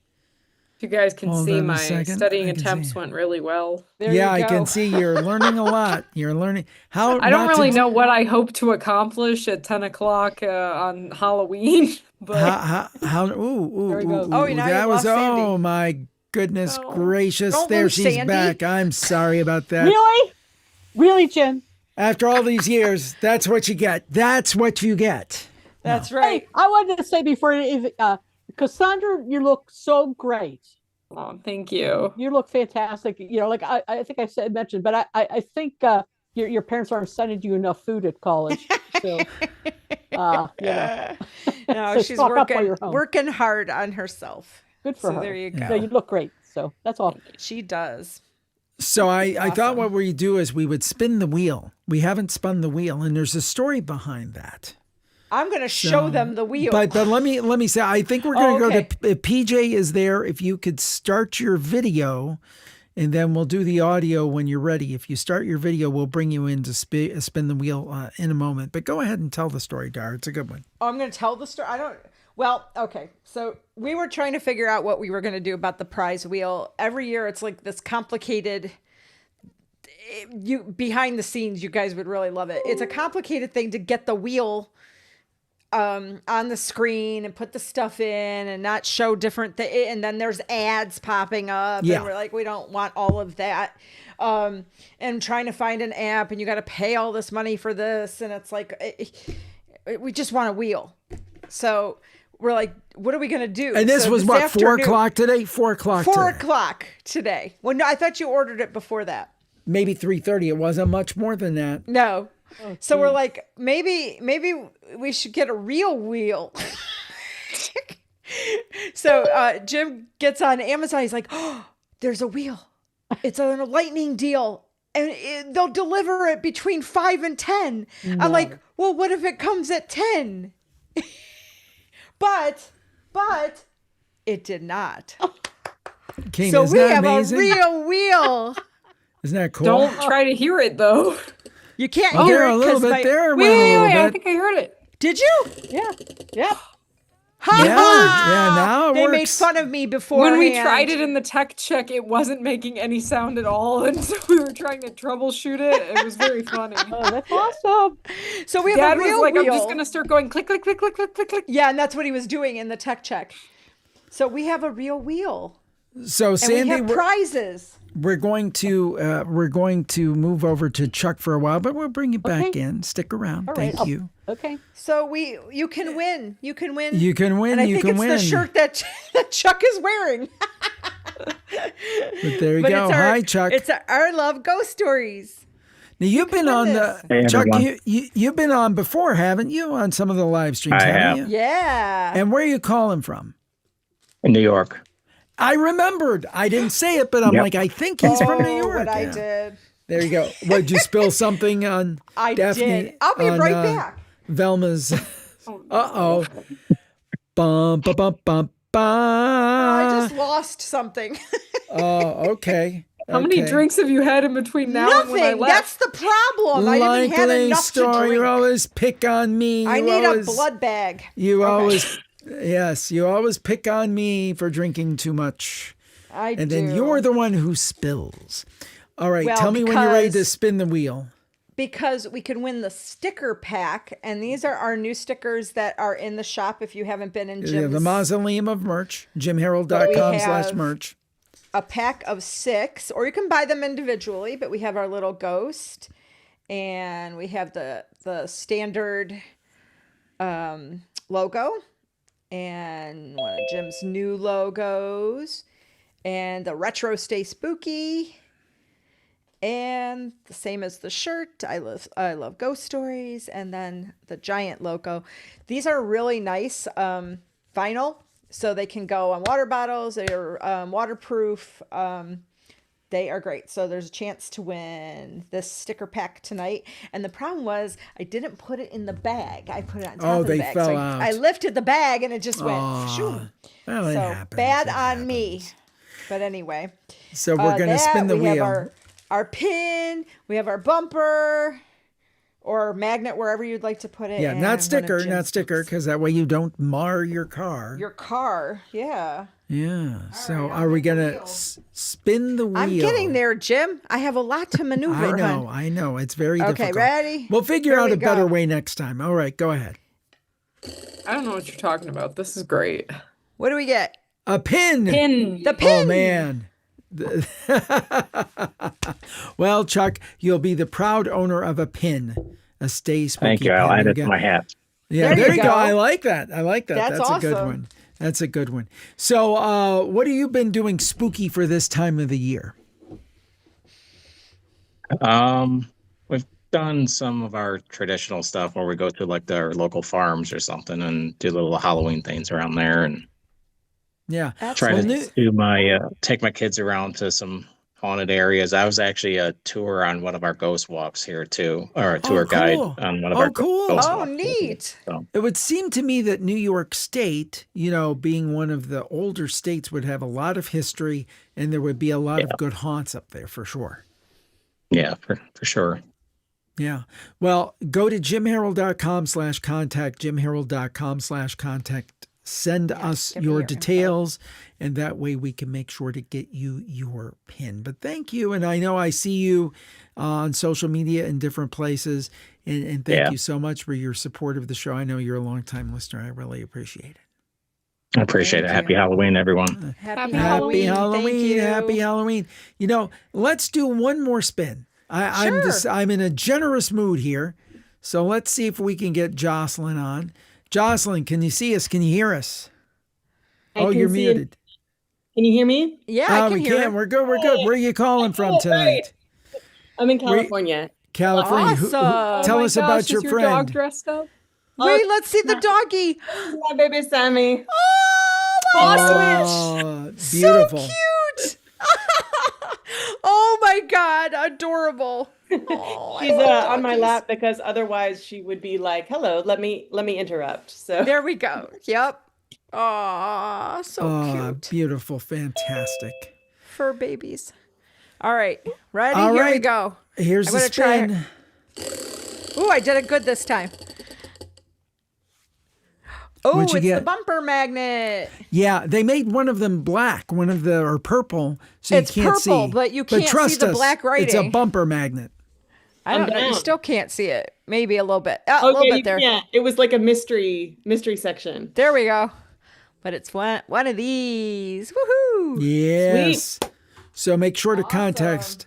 If you guys can Hold see, on a my second. studying I can attempts see. went really well. Yeah, I can see you're learning a lot. You're learning how. I don't not to really d- know what I hope to accomplish at 10 o'clock on Halloween, but How? Ooh, There we go. ooh, Oh, ooh, now that you was. lost Sandy. Oh my goodness gracious! Don't There lose she's Sandy. back. I'm sorry about that. Really? Really, Jim? After all these years, that's what you get. That's what you get. That's right. Hey, I wanted to say before, Cassandra, you look so great. Oh, thank you. You look fantastic. Like I think I mentioned, but I think your parents aren't sending you enough food at college. So, No, So she's stock up while you're working home. hard on herself. Good for So her. there you go. So you look great. So that's all. She does. So I thought what we do is we would spin the wheel. We haven't spun the wheel, and there's a story behind that. I'm going to show them the wheel. But let me say, I think we're going to okay. go to if PJ is there. If you could start your video, and then we'll do the audio when you're ready. If you start your video, we'll bring you in to spin the wheel in a moment. But go ahead and tell the story, Dar. It's a good one. I'm going to tell the story. Well, okay. So we were trying to figure out what we were going to do about the prize wheel. Every year it's like this complicated, behind the scenes, you guys would really love it. It's a complicated thing to get the wheel on the screen and put the stuff in and not show different things. And then there's ads popping up. Yeah. And we're like, we don't want all of that. And trying to find an app and you got to pay all this money for this. And it's like, we just want a wheel. So we're like, what are we going to do? And this So was what, 4 afternoon- o'clock today? 4 o'clock 4 today. o'clock today. Well, no, I thought you ordered it before that. Maybe 3:30. It wasn't much more than that. No. So we're like, maybe we should get a real wheel. So Jim gets on Amazon. He's like, oh, there's a wheel. It's on a lightning deal. And they'll deliver it between 5 and 10. I'm like, well, what if it comes at 10? But it did not. King, So isn't we that have amazing? a real wheel. Isn't that cool? Don't try to hear it though. You can't Oh, hear there it a little 'cause bit. my- There Wait, went a little I bit. think I heard it. Did you? Yeah. Yeah. Ha Yeah, ha! yeah, now it They made works. fun of me before. When we tried it in the tech check, it wasn't making any sound at all, and so we were trying to troubleshoot it. It was very funny. Oh, that's awesome. So we have Dad a real was like, wheel. I'm just gonna start going click, click, click, click, click, click, click. Yeah, and that's what he was doing in the tech check. So we have a real wheel. So And Sandy, we have prizes. we're going to move over to Chuck for a while, but we'll bring you back in. Stick around. All right. Thank you. Okay. So you can win. You can win. You can win. And I You think can it's win. the shirt that Chuck is wearing. But there you But go. it's our- Hi, Chuck. It's our love ghost stories. Now you've been on Hey, Chuck. everyone. You've been on before, haven't you? On some of the live streams, I haven't have. you? Yeah. And where are you calling from? In New York. I remembered. I didn't say it, but I'm Yep. like, I think he's from New Oh, York. what I Yeah. did. There you go. What, did you spill something on I Daphne? did. I'll be on, right back. Velma's. Uh-oh. Bum, ba, bum, bum, ba. I just lost something. Oh, okay. How many Okay. drinks have you had in between now and when I Nothing. left? That's the problem. I haven't had Likely enough to story. drink. You always pick on me. I You need always, a blood bag. You Okay. always, yes, you always pick on me for drinking too much. I And do. then you're the one who spills. All right, Well, tell me when you're ready to because- spin the wheel. Because we can win the sticker pack, and these are our new stickers that are in the shop if you haven't been in Yeah, Jim's. the mausoleum of merch, We jimharold.com/merch. a pack of 6, or you can buy them individually, but we have our little ghost, and we have the standard logo, and one of Jim's new logos, and the retro Stay Spooky, and the same as the shirt, I love ghost stories, and then the giant logo. These are really nice vinyl, so they can go on water bottles. They're waterproof. They are great. So there's a chance to win this sticker pack tonight. And the problem was I didn't put it in the bag. I put it on top Oh, of the they bag. fell so out. I lifted the bag and it just went shoo. Well, it So happens. bad on me. But anyway. So we're going to spin the we wheel. have our pin. We have our bumper or magnet, wherever you'd like to put it. Yeah, and not one of sticker, Jim's because that way you don't mar your car. Your car. Yeah. Yeah. So are we going to spin the wheel? I'm getting there, Jim. I have a lot to maneuver. I know. It's very difficult. Okay, ready? We'll figure Here out we a better go. way next time. All right, go ahead. I don't know what you're talking about. This is great. What do we get? A pin. Pin. The pin. Oh, man. Well, Chuck, you'll be the proud owner of a pin, a Stay Spooky Thank you. pin. I'll add it get- to my hat. Yeah, There there you you go. go. I like that. That's a good awesome. one. That's a good one. So, what have you been doing spooky for this time of the year? We've done some of our traditional stuff where we go to like our local farms or something and do little Halloween things around there and Yeah. try Well, to do my take my kids around to some haunted areas. I was actually a tour on one of our ghost walks here too, or a tour guide cool. on one of Oh, our cool. ghost Oh, walks. neat. So, It would seem to me that New York State, being one of the older states, would have a lot of history and there would be a lot of good haunts up there for sure. yeah, for sure. Yeah. Well, go to jimharold.com/contact, jimharold.com/contact. Send us give me your your info. details, and that way we can make sure to get you your pin. But thank you. And I know I see you on social media in different places. And thank you so much for your support of the show. I know you're a longtime listener. I really appreciate it. I appreciate it. Happy Halloween, everyone. Happy Happy Halloween. Halloween. Thank you. Happy Halloween. Let's do one more spin. I'm in a generous mood here. So let's see if we can get Jocelyn on. Jocelyn, can you see us? Can you hear us? You're muted. Can you hear me? Yeah, I can we hear can. him. We're good. We're good. Where are you calling from tonight? I'm in California. California. Awesome. Tell us about your friend. Dog dressed up? Wait, let's see the doggy. My baby Sammy. Oh, beautiful. So cute. Oh my God, adorable. Oh, I She's love on my doggies. lap because otherwise she would be like, "Hello, let me interrupt." So There we go. Yep. Aw, so cute. Beautiful. Fantastic. Fur babies. All right. Ready? All Here we right. go. Here's I'm the gonna try spin. Ooh, I did it good this time. Oh, What'd you it's the get? bumper magnet. Yeah, they made one of them black, or purple, so It's you can't purple, see. but you can't see trust the us, black It's a writing. bumper magnet. I don't know. You down. still can't see it. Maybe a little bit. A little bit there. Yeah, it was like a mystery section. There we go. But it's one of these. Woohoo! Yes. So make sure to contact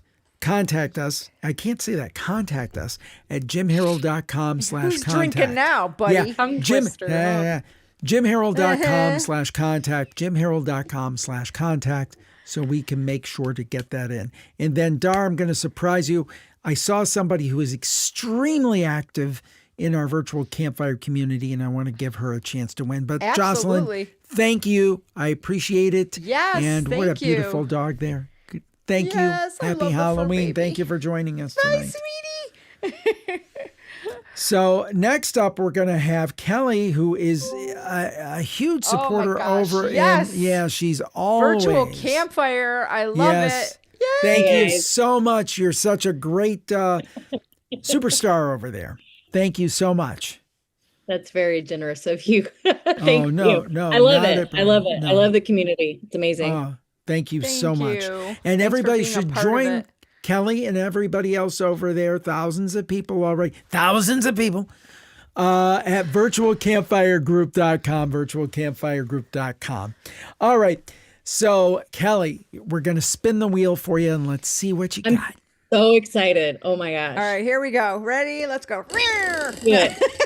us. I can't say that. Contact us at jimharold.com/contact. Who's drinking now, buddy? Yeah, Tongue Jim. twister, Yeah. huh? jimharold.com/contact. jimharold.com/contact. so we can make sure to get that in. And then, Dar, I'm going to surprise you. I saw somebody who is extremely active in our virtual campfire community, and I want to give her a chance to win. But Absolutely. Jocelyn, thank you. I apprate it. Yes, and what a thank beautiful you. dog there. Thank Yes, you. I Happy love the fur Halloween. baby. Thank you for joining us Bye, tonight. sweetie. So next up, we're going to have Kelly, who is a huge supporter over yes. in, she's always. Virtual Campfire. I love it. Yay! Thank you so much. You're such a great superstar over there. Thank you so much. That's very generous of you. No, I love it. I love it. No. I love the community. It's amazing. Thank you so much. you. And Thanks everybody for being a should part of join it. Kelly and everybody else over there. Thousands of people already. Thousands of people at virtualcampfiregroup.com. Virtualcampfiregroup.com. All right. So, Kelly, we're going to spin the wheel for you and let's see what you got. So excited. Oh my gosh. All right, here we go. Ready? Let's go. Good.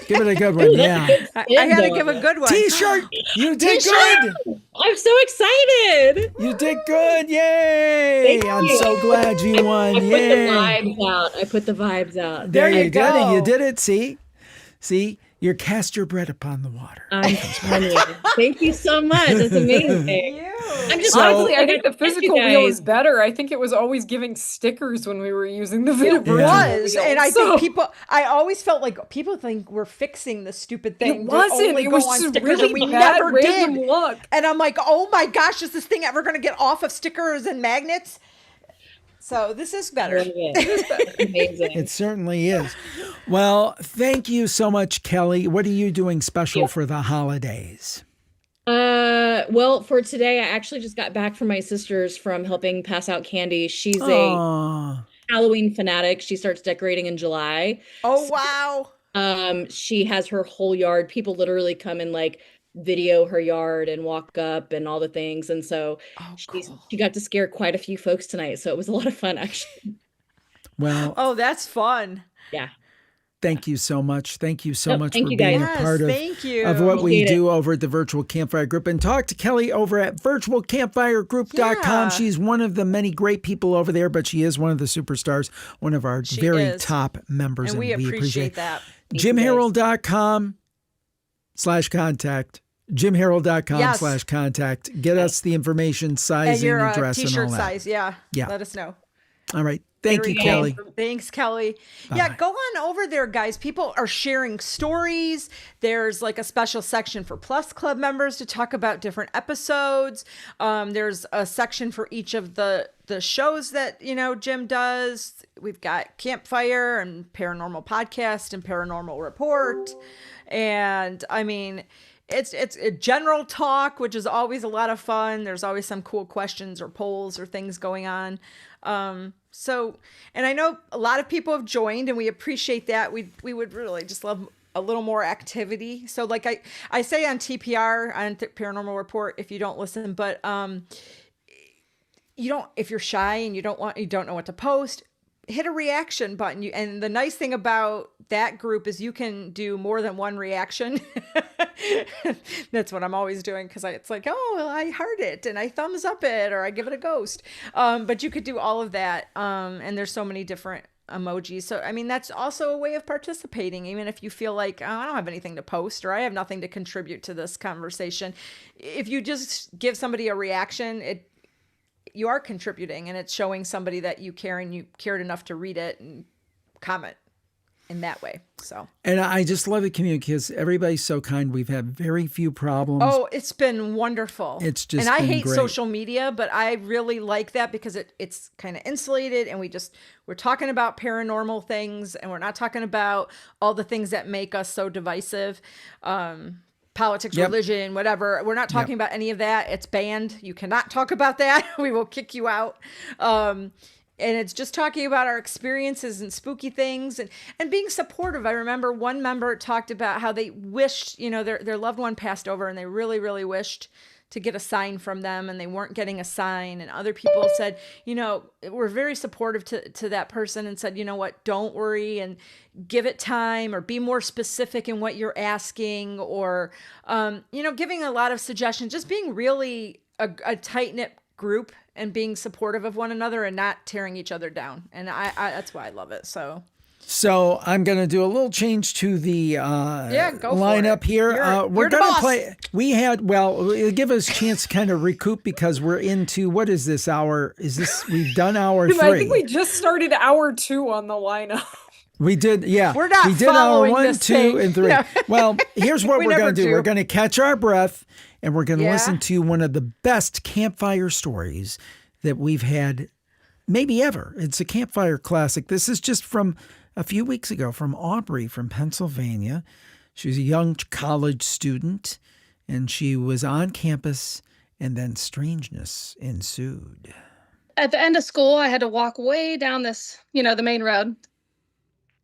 Give it a good one. Yeah. I had to give a good one. T-shirt. You did good. I'm so excited. You did good. Yay. Thank I'm you. so glad you won. I Yay. put the vibes out. There you go. You did it. See? You cast your bread upon the water. I'm telling you. Thank you so much. That's amazing. I'm just Honestly, I think the Thank you, physical wheel is guys. better. I think it was always giving stickers when we were using the It virtual was, wheel. and I So- think people. I always felt like people think we're fixing the stupid thing. It to wasn't. only It go was on just stickers, really and we bad never random did. luck. And I'm like, oh my gosh, is this thing ever going to get off of stickers and magnets? So this is better. Amazing. It certainly is. Well, thank you so much, Kelly. What are you doing special for the holidays? Well, for today, I actually just got back from my sister's from helping pass out candy. She's Aw. a Halloween fanatic. She starts decorating in July. Oh wow. She has her whole yard. People literally come and like video her yard and walk up and all the things. And so she got to scare quite a few folks tonight. So it was a lot of fun, actually. Well, Oh, that's fun. Yeah. thank you so much. Thank you so Oh, much thank for you, being guys. a part Yes, thank you. of what we Appreciate it. do over at the Virtual Campfire Group. And talk to Kelly over at virtualcampfiregroup.com. Yeah. She's one of the many great people over there, but she is one of the superstars, one of our She very is. top members. And we appreciate that. JimHarrell.com/contact. JimHarrell.com/contact. Yes. Get us the information, And sizing, your address, and all t-shirt that. size, yeah. Yeah. Let us know. All right. Thank There you, we go. Kelly. Thanks, Kelly. Yeah, go on over there, guys. People are sharing stories. There's like a special section for Plus Club members to talk about different episodes. There's a section for each of the shows that, Jim does. We've got Campfire and Paranormal Podcast and Paranormal Report. And I mean, it's a general talk, which is always a lot of fun. There's always some cool questions or polls or things going on. And I know a lot of people have joined and we appreciate that. We would really just love a little more activity. So like I say on TPR, on Paranormal Report, if you don't listen, but if you're shy and you don't know what to post, hit a reaction button. And the nice thing about that group is you can do more than one reaction. That's what I'm always doing, because it's like, oh, I heart it and I thumbs up it or I give it a ghost. But you could do all of that. And there's so many different emojis. So, I mean, that's also a way of participating, even if you feel like, oh, I don't have anything to post or I have nothing to contribute to this conversation. If you just give somebody a reaction, you are contributing, and it's showing somebody that you care and you cared enough to read it and comment in that way. So, And I just love the community because everybody's so kind. We've had very few problems. oh, it's been wonderful. It's just and I been hate great. social media, but I really like that because it's kind of insulated, and we're talking about paranormal things, and we're not talking about all the things that make us so divisive. Politics, Yep. religion, whatever. We're not talking about any of that. It's banned. You cannot talk about that. We will kick you out. And it's just talking about our experiences and spooky things and being supportive. I remember one member talked about how they wished, their loved one passed over and they really, really wished to get a sign from them and they weren't getting a sign. And other people said, we're very supportive to that person and said, you know what, don't worry and give it time, or be more specific in what you're asking, or, giving a lot of suggestions, just being really a tight-knit group and being supportive of one another and not tearing each other down. And I that's why I love it. So I'm going to do a little change to the go lineup here. We're you're the going to boss. play. It'll give us a chance to kind of recoup because we're into, what is this hour? We've done hour 3. I think we just started hour 2 on the lineup. We did, yeah. We're not we did hour following 1, this 2, thing. and 3. Yeah. Well, here's what We we're going never to do. do. We're going to catch our breath, and we're going to Yeah. listen to one of the best campfire stories that we've had maybe ever. It's a campfire classic. This is just from a few weeks ago from Aubrey from Pennsylvania. She's a young college student, and she was on campus, and then strangeness ensued. At the end of school, I had to walk way down this, the main road.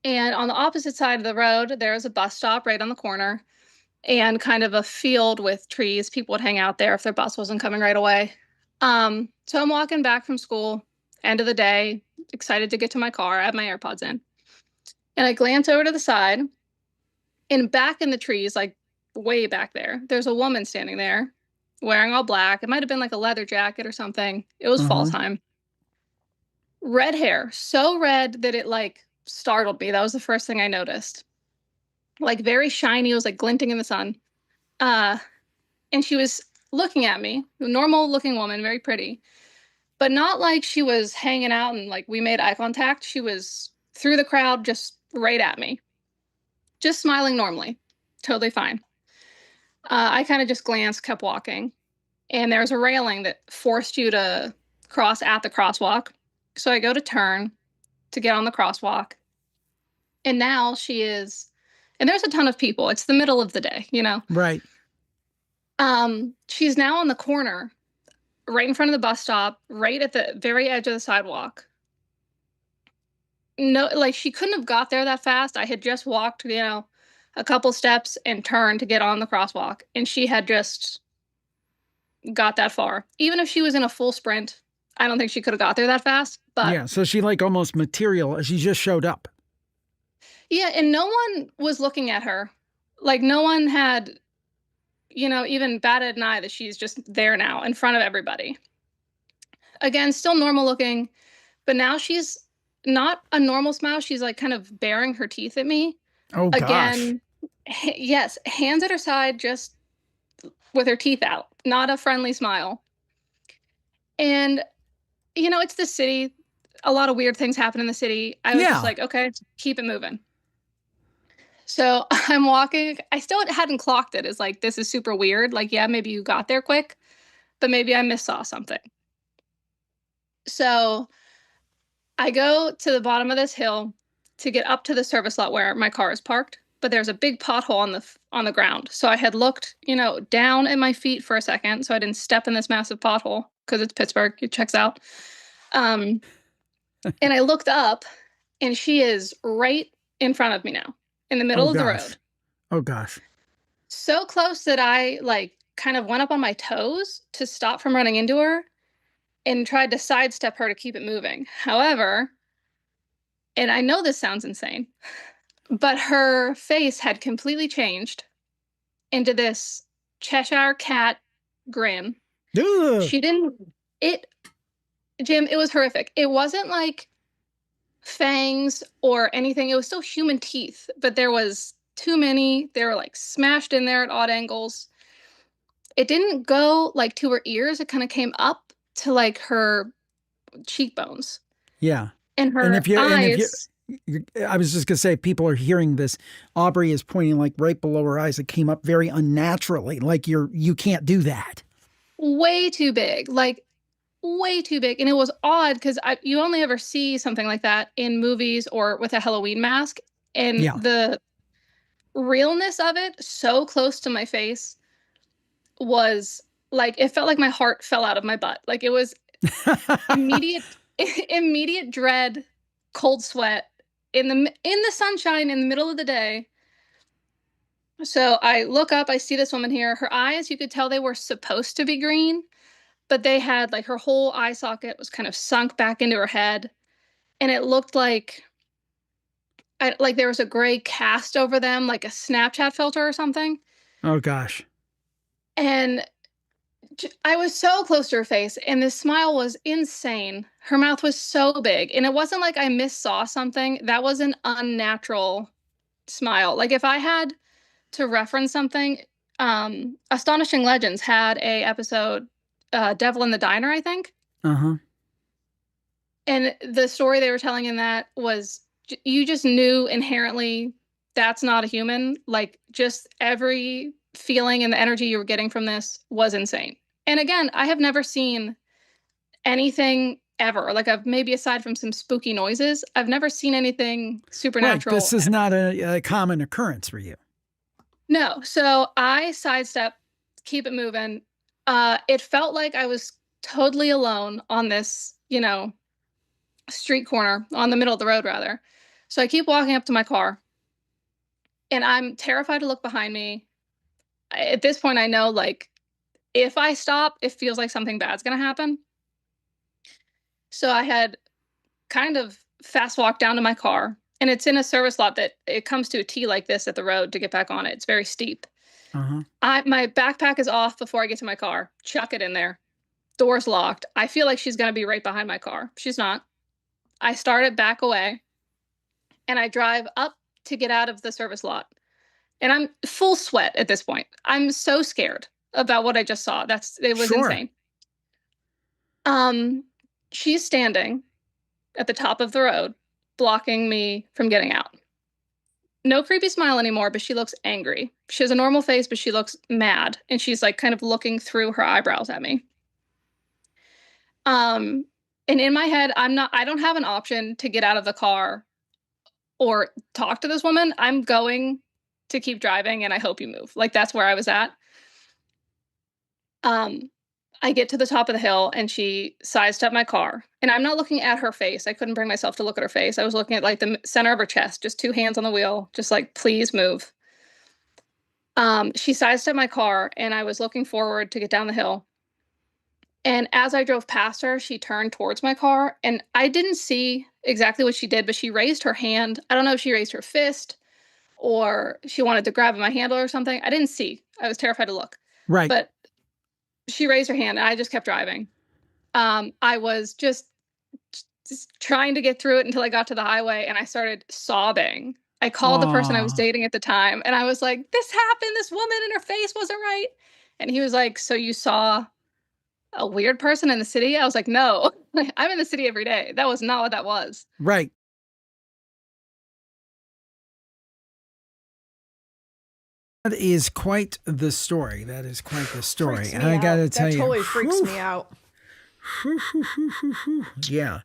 And on the opposite side of the road, there was a bus stop right on the corner and kind of a field with trees. People would hang out there if their bus wasn't coming right away. So I'm walking back from school, end of the day, excited to get to my car. I have my AirPods in. And I glance over to the side, and back in the trees, like way back there, there's a woman standing there wearing all black. It might have been like a leather jacket or something. It was fall time. Red hair, so red that it like startled me. That was the first thing I noticed. Like very shiny, it was like glinting in the sun. And she was looking at me, a normal looking woman, very pretty, but not like she was hanging out and like we made eye contact. She was through the crowd, just right at me, just smiling normally, totally fine. I kind of just glanced, kept walking, and there's a railing that forced you to cross at the crosswalk. So I go to turn to get on the crosswalk, and now she is, and there's a ton of people. It's the middle of the day, Right. She's now on the corner, right in front of the bus stop, right at the very edge of the sidewalk. No, like she couldn't have got there that fast. I had just walked, a couple steps and turned to get on the crosswalk, and she had just got that far. Even if she was in a full sprint, I don't think she could have got there that fast. But yeah, so she like almost material. She just showed up. yeah, and no one was looking at her. Like no one had, even batted an eye that she's just there now in front of everybody. Again, still normal looking, but now she's not a normal smile. She's like kind of baring her teeth at me. Oh, gosh. Again, yes, hands at her side, just with her teeth out, not a friendly smile. And, it's the city. A lot of weird things happen in the city. I was just like, okay, keep it moving. So I'm walking. I still hadn't clocked it as like, this is super weird. Like, yeah, maybe you got there quick, but maybe I missaw something. So I go to the bottom of this hill to get up to the service lot where my car is parked, but there's a big pothole on the ground. So I had looked, down at my feet for a second, so I didn't step in this massive pothole because it's Pittsburgh. It checks out. And I looked up, and she is right in front of me now, in the middle of the road. Oh gosh. So close that I like kind of went up on my toes to stop from running into her and tried to sidestep her to keep it moving. However, and I know this sounds insane, but her face had completely changed into this Cheshire cat grin. Ugh. Jim, it was horrific. It wasn't like fangs or anything. It was still human teeth, but there was too many. They were like smashed in there at odd angles. It didn't go like to her ears. It kind of came up to like her cheekbones. Yeah. And her eyes. I was just going to say, people are hearing this. Aubrey is pointing like right below her eyes. It came up very unnaturally. Like you can't do that. Way too big. Like way too big. And it was odd because you only ever see something like that in movies or with a Halloween mask. And the realness of it, so close to my face, was like, it felt like my heart fell out of my butt. Like it was immediate dread, cold sweat in the sunshine in the middle of the day. So I look up, I see this woman here. Her eyes, you could tell they were supposed to be green, but they had like her whole eye socket was kind of sunk back into her head. And it looked like there was a gray cast over them, like a Snapchat filter or something. Oh gosh. And I was so close to her face, and this smile was insane. Her mouth was so big, and it wasn't like I missaw something. That was an unnatural smile. Like if I had to reference something, Astonishing Legends had a episode, Devil in the Diner, I think. Uh-huh. And the story they were telling in that was you just knew inherently that's not a human. Like just every feeling and the energy you were getting from this was insane. And again, I have never seen anything ever. Like I've maybe aside from some spooky noises, I've never seen anything supernatural. Right. This is not a common occurrence for you. No. So I sidestep, keep it moving. It felt like I was totally alone on this, street corner, on the middle of the road rather. So I keep walking up to my car and I'm terrified to look behind me. At this point, I know like if I stop, it feels like something bad's going to happen. So I had kind of fast walked down to my car, and it's in a service lot that it comes to a T like this at the road to get back on it. It's very steep. Uh-huh. My backpack is off before I get to my car. Chuck it in there. Door's locked. I feel like she's going to be right behind my car. She's not. I start it back away, and I drive up to get out of the service lot. And I'm full sweat at this point. I'm so scared about what I just saw. It was insane. She's standing at the top of the road, blocking me from getting out. No creepy smile anymore, but she looks angry. She has a normal face, but she looks mad. And she's like kind of looking through her eyebrows at me. And in my head, I don't have an option to get out of the car or talk to this woman. I'm going to keep driving and I hope you move. Like that's where I was at. I get to the top of the hill and she sidestepped my car, and I'm not looking at her face. I couldn't bring myself to look at her face. I was looking at like the center of her chest, just 2 hands on the wheel, just like, please move. She sidestepped my car and I was looking forward to get down the hill. And as I drove past her, she turned towards my car, and I didn't see exactly what she did, but she raised her hand. I don't know if she raised her fist or she wanted to grab my handle or something. I didn't see. I was terrified to look. Right. But she raised her hand and I just kept driving. I was just trying to get through it until I got to the highway, and I started sobbing. I called the person I was dating at the time, and I was like, this happened. This woman and her face wasn't right. And he was like, so you saw a weird person in the city? I was like, no, I'm in the city every day. That was not what that was. Right. That is quite the story. That is quite the story. And I got to tell you. That totally freaks me out. Yeah.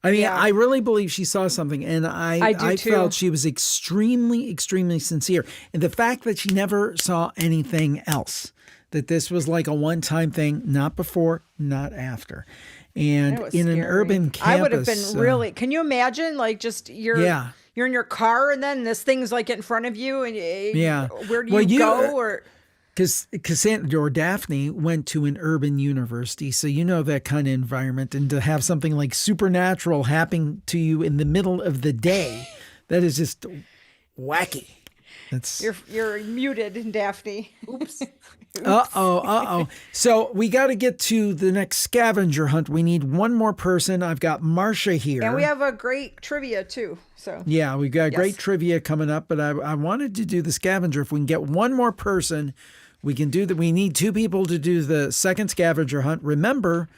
I mean, I really believe she saw something, and I felt she was extremely, extremely sincere. And the fact that she never saw anything else, that this was like a one-time thing, not before, not after. And in an urban campus. I would have been really, can you imagine like just you're in your car and then this thing's like in front of you and where do you go? Or because Cassandra or Daphne went to an urban university, so you know that kind of environment, and to have something like supernatural happen to you in the middle of the day, that is just wacky. That's you're muted, Daphne. Oops. Uh-oh. So we got to get to the next scavenger hunt. We need one more person. I've got Marcia here. And we have a great trivia too. So yeah, we've got great trivia coming up, but I wanted to do the scavenger. If we can get one more person, we can do that. We need 2 people to do the second scavenger hunt. Remember,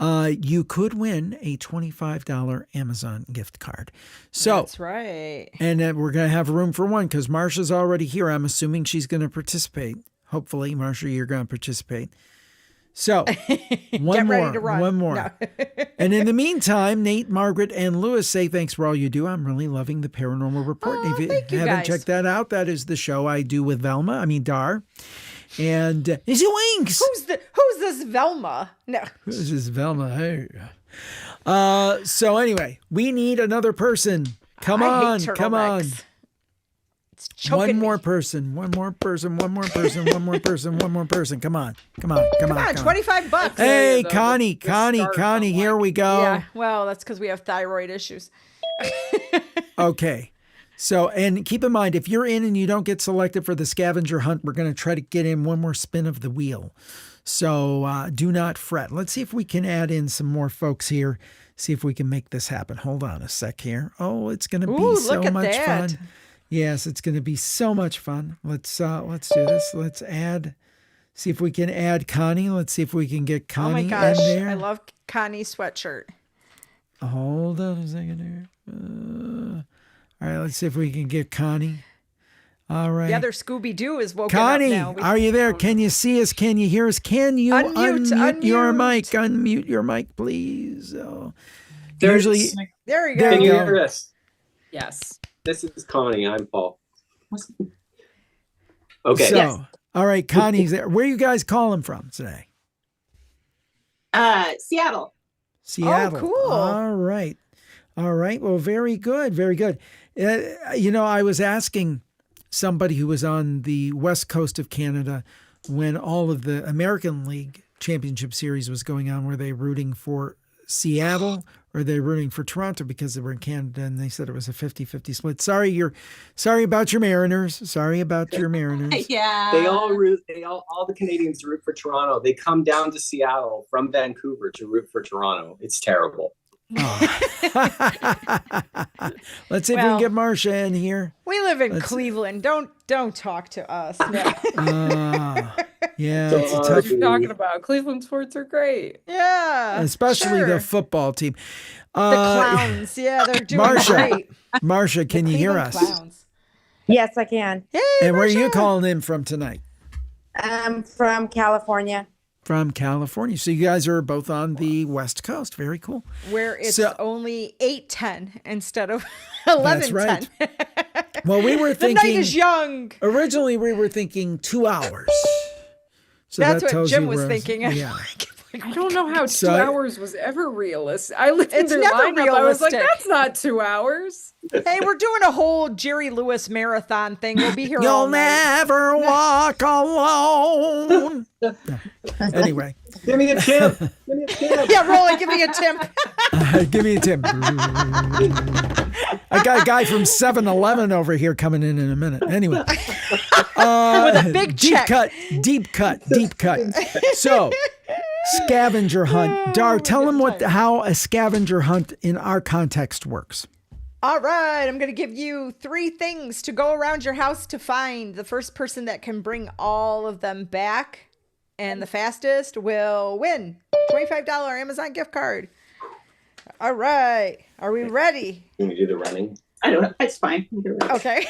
you could win a $25 Amazon gift card. So that's right. And we're going to have room for one because Marcia's already here. I'm assuming she's going to participate. Hopefully, Marcia, you're going to participate. So one more. No. And in the meantime, Nate, Margaret, and Lewis say thanks for all you do. I'm really loving the Paranormal Report. Oh, if you haven't checked that out, that is the show I do with Dar. And is it Winks? Who's this Velma? No. Who's this Velma? Hey. So anyway, we need another person. Come on. One more person. Come on. Come on. $25. Hey, Connie, here we go. Yeah, well, that's because we have thyroid issues. Okay. So, and keep in mind, if you're in and you don't get selected for the scavenger hunt, we're going to try to get in one more spin of the wheel. So do not fret. Let's see if we can add in some more folks here. See if we can make this happen. Hold on a sec here. Oh, it's going to be so much fun. Yes, it's going to be so much fun. Let's do this. Let's add. See if we can add Connie. Let's see if we can get Connie in there. I love Connie's sweatshirt. Hold on a second here. All right, let's see if we can get Connie. All right. The other Scooby-Doo is woken Connie, up now. are you there? Can you see us? Can you hear us? Can you unmute your mic? Unmute your mic, please. Usually, there you go. There Can you you go. hear us? Yes. This is Connie. I'm Paul. Okay. So, all right, Connie's there. Where are you guys calling from today? Seattle. Seattle. Oh, cool. All right. All right. Well, very good. Very good. I was asking somebody who was on the west coast of Canada when all of the American League Championship Series was going on, were they rooting for Seattle or are they rooting for Toronto because they were in Canada, and they said it was a 50-50 split. Sorry about your Mariners. Sorry about your Mariners. Yeah. They all the Canadians root for Toronto. They come down to Seattle from Vancouver to root for Toronto. It's terrible. Let's see if we can get Marcia in here. We live in Cleveland. Don't talk to us. Yeah, So it's a what tough. are you talking about? Cleveland sports are great. Yeah. Especially the football team. The clowns. Yeah, they're doing great. Marcia, can you hear us? Clowns. Yes, I can. And where are you calling in from tonight? I'm from California. From California. So you guys are both on the West Coast. Very cool. Where it's only 8:10 instead of That's 11:10. right. Well, we were The thinking. night is young. Originally, we were thinking 2 hours. So That's that what tells Jim you was where- thinking. Yeah. I don't know how So 2 I- hours was ever realistic. I looked at It's their never lineup. I was like, realistic. that's not 2 hours. Hey, we're doing a whole Jerry Lewis marathon thing. We'll be here all You'll night. never walk alone. Anyway. Give me a tip. Give me a tip. Yeah, Rolly, give me a tip. Give me a tip. I got a guy from 7-Eleven over here coming in a minute. Anyway. With a big deep check. Deep cut. So, scavenger hunt. Dar, tell them how a scavenger hunt in our context works. All right, I'm going to give you 3 things to go around your house to find. The first person that can bring all of them back and the fastest will win $25 Amazon gift card. All right, are we ready? Can you do the running? I don't know. It's fine. Okay.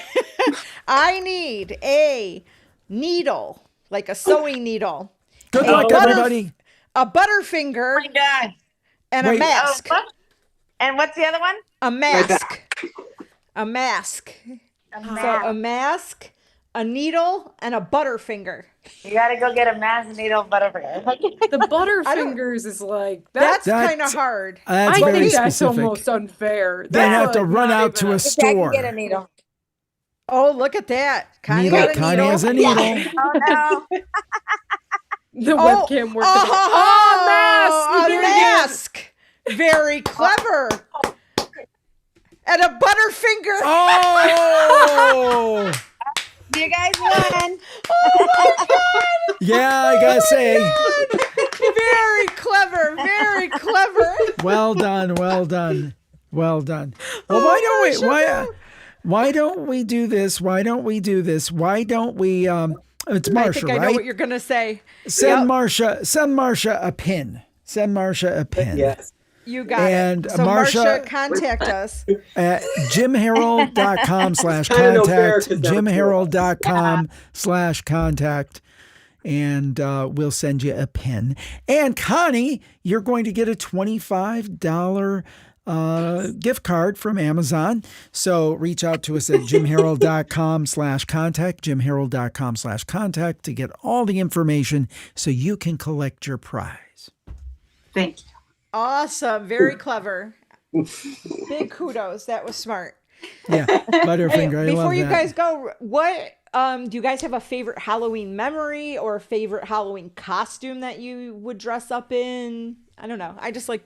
I need a needle, like a sewing needle. Good luck, everybody. A butterfinger. Oh my God. And a Wait. mask. And what's the other one? A mask. A mask. So a mask, a needle, and a butterfinger. You got to go get a mask, needle, butterfinger. The Butterfingers is like That's That's- kind of hard. That's I very think that's specific. almost unfair. They That's have to like run not out to even a I store. can get a needle. Oh, look at that. Connie Needle. got a Connie needle. has a needle. Oh, no. The webcam worked. Oh, a mask! mask. Very clever. And a butterfinger. Oh! You guys won. Oh my God. Yeah, I gotta say. Very clever. Very clever. Well done. Well done. Well done. Well, why don't we do this? Why don't we do this? Why don't we it's Marsha, I think I know right? what you're gonna say. Send Marsha a pin. Send Marsha a pin. Yes. You got And it. So Marsha- contact us. At jimherald.com/contact. kinda no fair 'cause that was jimherald.com/contact. And we'll send you a pin. And Connie, you're going to get a $25 gift card from Amazon. So reach out to us at jimherald.com/contact, jimherald.com/contact to get all the information so you can collect your prize. Thank you. Awesome. Very clever. Big kudos. That was smart. Yeah, Butterfinger. I love Before you that. guys go, what do you guys have a favorite Halloween memory or a favorite Halloween costume that you would dress up in? I don't know. I just like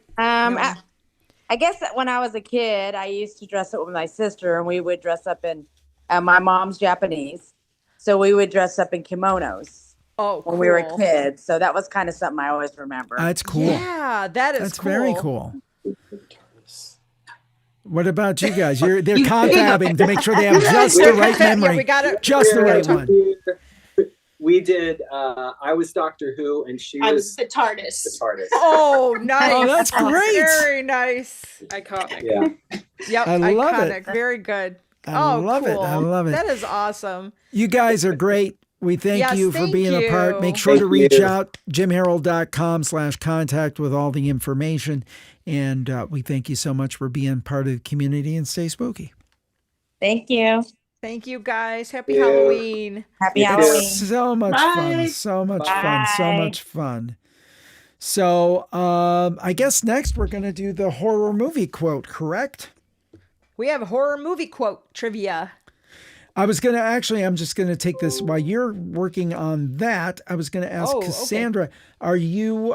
I guess that when I was a kid, I used to dress up with my sister, and we would dress up in. My mom's Japanese, so we would dress up in kimonos. Oh, when we were cool. kids, so that was kind of something I always remember. That's cool. Yeah, That's cool. very cool. What about you guys? They're confabbing to make sure they have just the right memory. Yeah, we got it. Just the right one. We did. I was Doctor Who, and she was the TARDIS. The TARDIS. Oh, nice. Oh, that's great. Very nice. Iconic. Yeah. Yep. I love iconic. it. Very good. I love it. cool. I love it. That is awesome. You guys are great. We thank Yes, you for thank being a part. you. Make sure Thank to reach you. out, jimharold.com/contact with all the information. And we thank you so much for being part of the community, and stay spooky. Thank you. Thank you, guys. Happy Yeah. Halloween. Happy You too. Halloween. So much fun. So much fun. So Bye. much fun. So I guess next we're going to do the horror movie quote, correct? We have horror movie quote trivia. I'm just going to take this while you're working on that. I was going to ask Cassandra, are you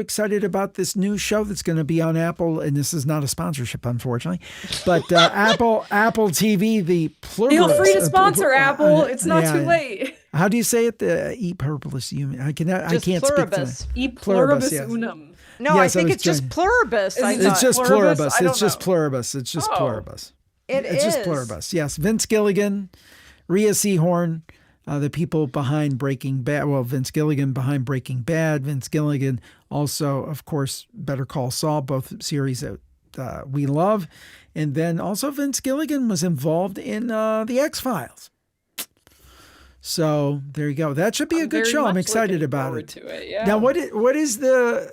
excited about this new show that's going to be on Apple? And this is not a sponsorship, unfortunately, but Apple TV, the pluribus. Feel free to sponsor Apple. It's not too late. How do you say it? The e pluribus. I can't speak pluribus. to E pluribus yes. unum. No, Yes, I I think was it's just trying- pluribus. It's just pluribus. I don't It's just know. pluribus. It's just pluribus. It's just is. pluribus. Yes. Vince Gilligan, Rhea Seehorn, the people behind Breaking Bad. Well, Vince Gilligan behind Breaking Bad. Vince Gilligan also, of course, Better Call Saul, both series that we love. And then also Vince Gilligan was involved in the X-Files. So there you go. That should be a good very show. I'm much excited looking about forward it. to it, yeah. Now, what is the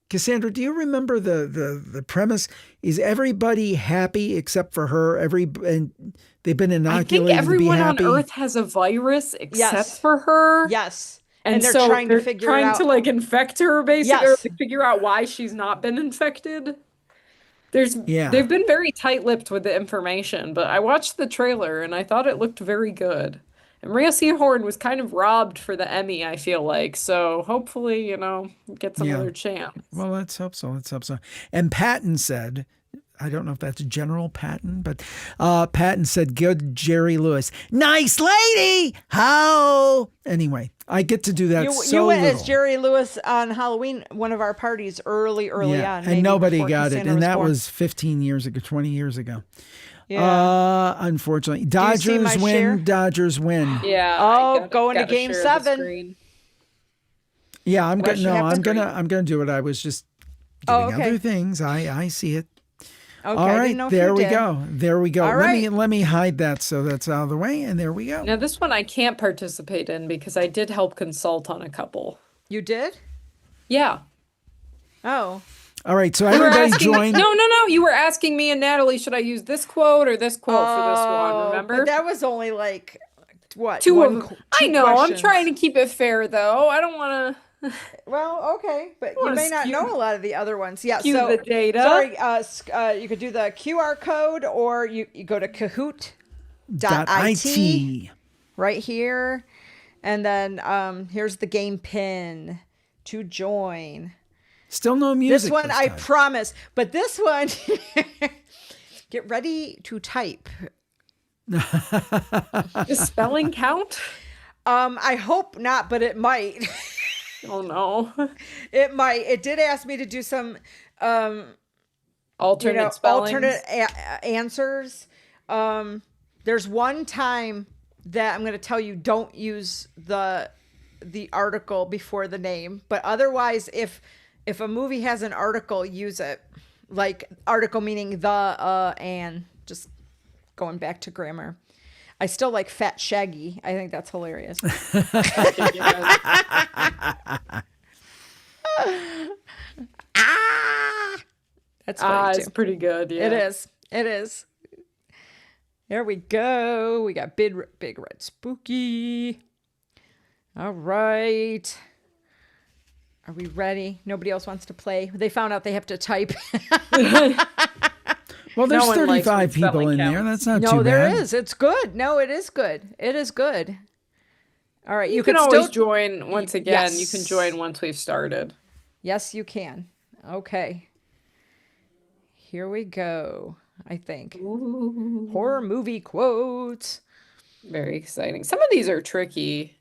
Cassandra? Do you remember the premise? Is everybody happy except for her? And they've been I inoculated think everyone to be on happy. Earth has a virus except Yes. for her. Yes. And they're so trying to they're figure trying it out. to like infect her basically, or Yes. like, figure out why she's not been infected. Yeah. They've been very tight-lipped with the information, but I watched the trailer and I thought it looked very good. And Rhea Seehorn was kind of robbed for the Emmy, I feel like. So hopefully, gets another chance. Well, let's hope so. Let's hope so. And Patton said, I don't know if that's General Patton, but Patton said, good Jerry Lewis. Nice lady! How? Anyway, I get to do that You went little. as Jerry Lewis on Halloween, one of our parties early on. And nobody before got it. Cassandra And that born. was 15 years ago, 20 years ago. Yeah. Unfortunately. you see my Dodgers win. share? Dodgers win. Yeah. Oh, I going to gotta game share the 7. screen. Yeah, I'm Why gonna should have the I'm gonna do it. I was just Oh, doing okay. other things. I see it. Okay, All I right, didn't know if there you we did. go. There we go. All right. Let me hide that so that's out of the way, and there we go. Now, this one I can't participate in because I did help consult on a couple. You did? Yeah. Oh. All right, so You were everybody asking join. No. You were asking me and Natalie, should I use this quote or this quote for this one? Remember? But that was only like, what? Two one of qu- I two know. questions. I'm trying to keep it fair, though. I don't want to. Well, okay, but you wanna may not skew- know a lot of the other ones. Yeah, skew so the data. Sorry, you could do the QR code, or you go to Kahoot.it right here, and then here's the game pin to join. Still no music. This one I time. promise, but this one, get ready to type. Does spelling count? I hope not, but it might. Oh no. It might. It did ask me to do some Alternate spellings. alternate answers. There's one time that I'm going to tell you don't use the article before the name, but otherwise if a movie has an article, use it. Like article meaning the and just going back to grammar. I still like Fat Shaggy. I think that's hilarious. That's funny too. It's pretty good. Yeah. It is. It is. There we go. We got big red spooky. All right. Are we ready? Nobody else wants to play. They found out they have to type. Well, there's No one likes 35 when people spelling in there. counts. That's not No, too there bad. is. It's good. No, it is good. It is good. All right. You can can always still join once again. You can Yes. join once we've started. Yes, you can. Okay. Here we go. I think. Horror movie quotes. Very exciting. Some of these are tricky.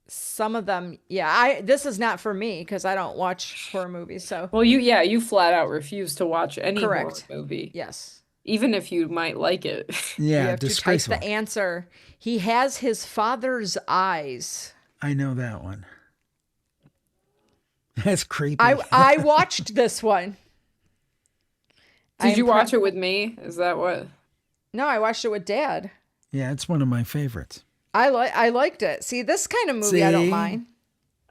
Some of them, yeah. This is not for me because I don't watch horror movies. So well, you flat out refuse to watch any correct horror movie. Yes. Even if you might like it. Yeah, you have disgraceful. to type the answer. He has his father's eyes. I know that one. That's creepy. I watched this one. Did you watch it with me? Is that what? No, I watched it with Dad. Yeah, it's one of my favorites. I liked it. See, this kind of movie I don't mind.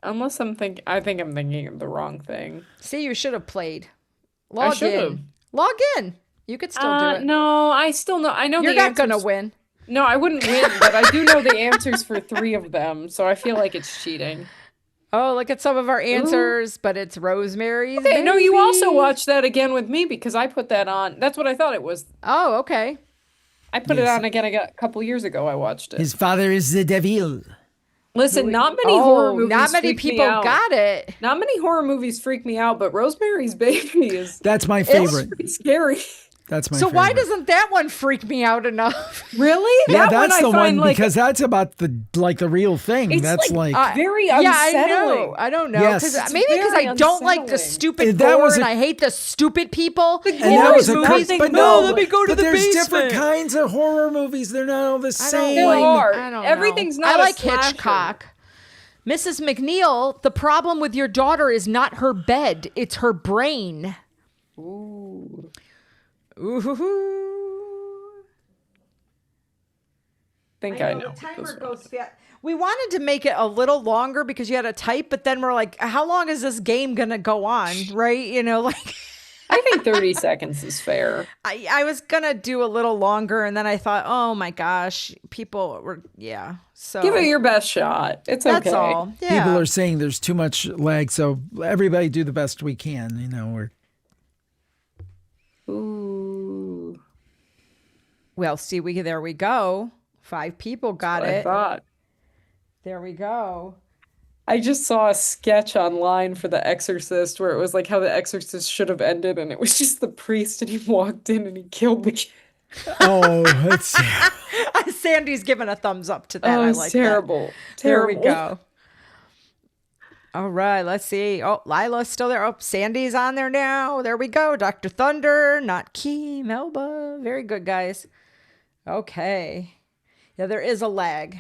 Unless I think I'm thinking of the wrong thing. See, you should have played. I should have. Log in. You could still do it. No, I still know. I know you're the not answers. gonna win. No, I wouldn't win, but I do know the answers for 3 of them, so I feel like it's cheating. Oh, look at some of our answers, but it's Rosemary's Okay, no, Baby. you also watched that again with me because I put that on. That's what I thought it was. Oh, okay. I put it on again a couple years ago. I watched it. His father is the devil. Listen, not many horror movies. Not many freak me people out. got it. Not many horror movies freak me out, but Rosemary's Baby is. That's my favorite. It's pretty scary. That's my so favorite. why doesn't that one freak me out enough? Really? Yeah, that that's one the I one find, like, because that's about the real thing. It's That's like very Yeah, unsettling. I know. I don't know. Yes. Maybe because I very don't like the unsettling. stupid That gore was and a- I hate the stupid people. and that was a movies. but No, no, let me go to but the there's basement. different kinds of horror movies. They're not all the same. There are. I don't Everything's know. not I a like slasher. Hitchcock. Mrs. McNeil, the problem with your daughter is not her bed, it's her brain. Ooh. Ooh. I know. The timer goes fast. We wanted to make it a little longer because you had to type, but then we're like, how long is this game gonna go on? Right? You know, like I think 30 seconds is fair. I was gonna do a little longer and then I thought, oh my gosh, people were so Give it your best shot. It's okay. that's all. Yeah. People are saying there's too much lag, so everybody do the best we can. You know, Ooh. Well, see, there we go. 5 people got That's it. what I thought. There we go. I just saw a sketch online for The Exorcist where it was like how The Exorcist should have ended, and it was just the priest, and he walked in and he killed the kid. oh, it's Sandy's giving a thumbs up to that. Oh, I it's like terrible. that. Terrible. There we go. All right, let's see. Oh, Lila's still there. Oh, Sandy's on there now. There we go. Dr. Thunder, not Key, Melba. Very good, guys. Okay. Yeah, there is a lag.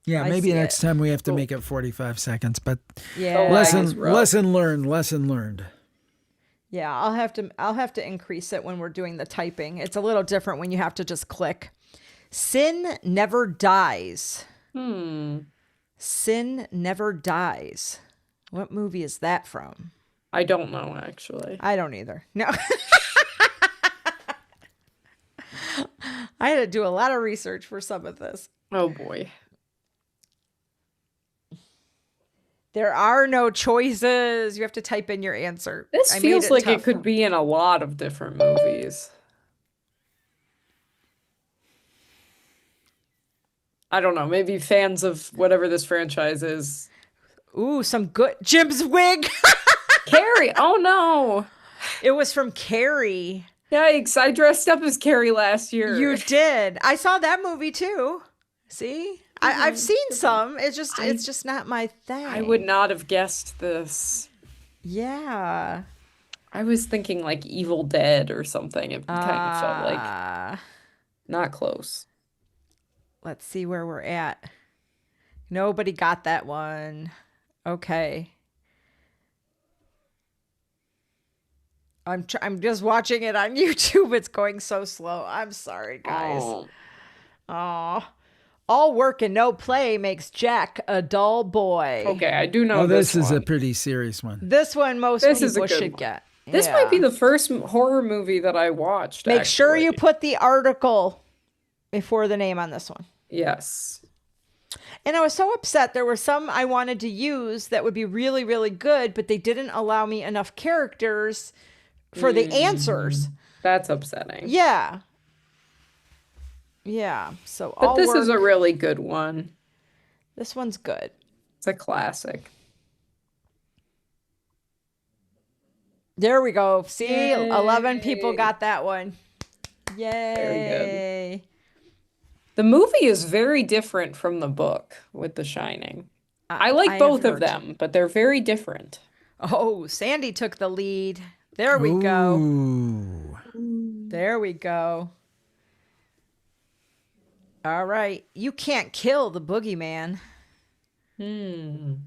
yeah. I Maybe see next it. time we have to make it 45 seconds, but Yeah. lesson learned. Lesson learned. Yeah, I'll have to increase it when we're doing the typing. It's a little different when you have to just click. Sin never dies. Sin never dies. What movie is that from? I don't know, actually. I don't either. No. I had to do a lot of research for some of this. Oh, boy. There are no choices. You have to type in your answer. This I made feels like it tough. could be in a lot of different movies. I don't know. Maybe fans of whatever this franchise is. Ooh, some good Jim's wig. Carrie. Oh no. It was from Carrie. Yikes. I dressed up as Carrie last year. You did. I saw that movie too. See? I've seen some. It's just not my thing. I would not have guessed this. Yeah. I was thinking like Evil Dead or something. It kind of felt like not close. Let's see where we're at. Nobody got that one. Okay. I'm just watching it on YouTube. It's going so slow. I'm sorry, guys. Oh. All work and no play makes Jack a dull boy. Okay, I do know Oh, this is one. a pretty serious one. This one most This is a people good should one. get. This Yeah. might be the first horror movie that I watched. Make sure you actually. put the article before the name on this one. Yes. And I was so upset. There were some I wanted to use that would be really, really good, but they didn't allow me enough characters for the answers. That's upsetting. Yeah. Yeah. So But all this is a work- really good one. This one's good. It's a classic. There we go. See, Yay. 11 people got that one. Yay. Very good. The movie is very different from the book with The Shining. I like both of them, but they're very different. Oh, Sandy took the lead. There we go. There we go. All right. You can't kill the boogeyman. Do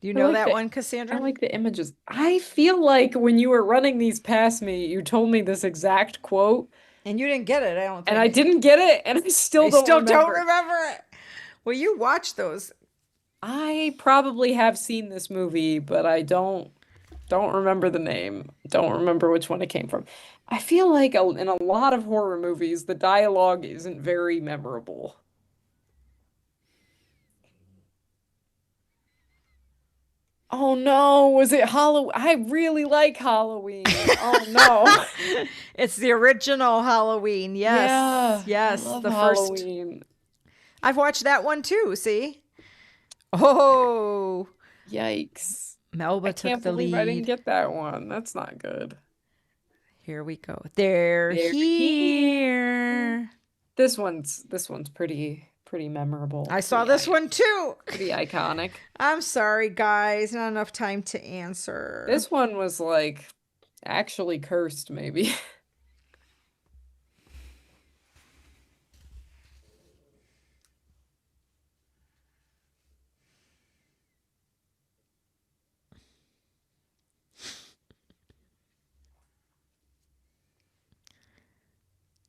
you know that one, Cassandra? I like the images. I feel like when you were running these past me, you told me this exact quote. And you didn't get it, I don't think. And I didn't get it, and I still don't remember it. Well, you watch those. I probably have seen this movie, but I don't remember the name. Don't remember which one it came from. I feel like in a lot of horror movies, the dialogue isn't very memorable. Oh no, was it Halloween? I really like Halloween. Oh no. It's the original Halloween. Yes. Yeah, Yes. I love The Halloween. first. I've watched that one too, see? Oh. Yikes. Melba I took can't the believe lead. I didn't get that one. That's not good. Here we go. They're here. This one's pretty memorable. I saw this one too. Pretty iconic. I'm sorry, guys. Not enough time to answer. This one was like actually cursed, maybe.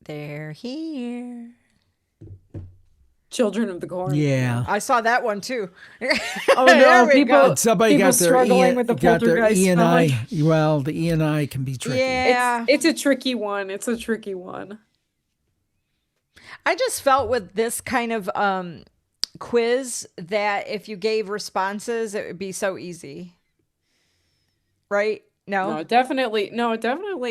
They're here. Children of the Corn. Yeah. I saw that one too. Oh no, people Somebody got their struggling with the poltergeist E and I. spelling. Well, the E and I can be tricky. Yeah. It's a tricky one. It's a tricky one. I just felt with this kind of quiz that if you gave responses, it would be so easy. Right? No, it definitely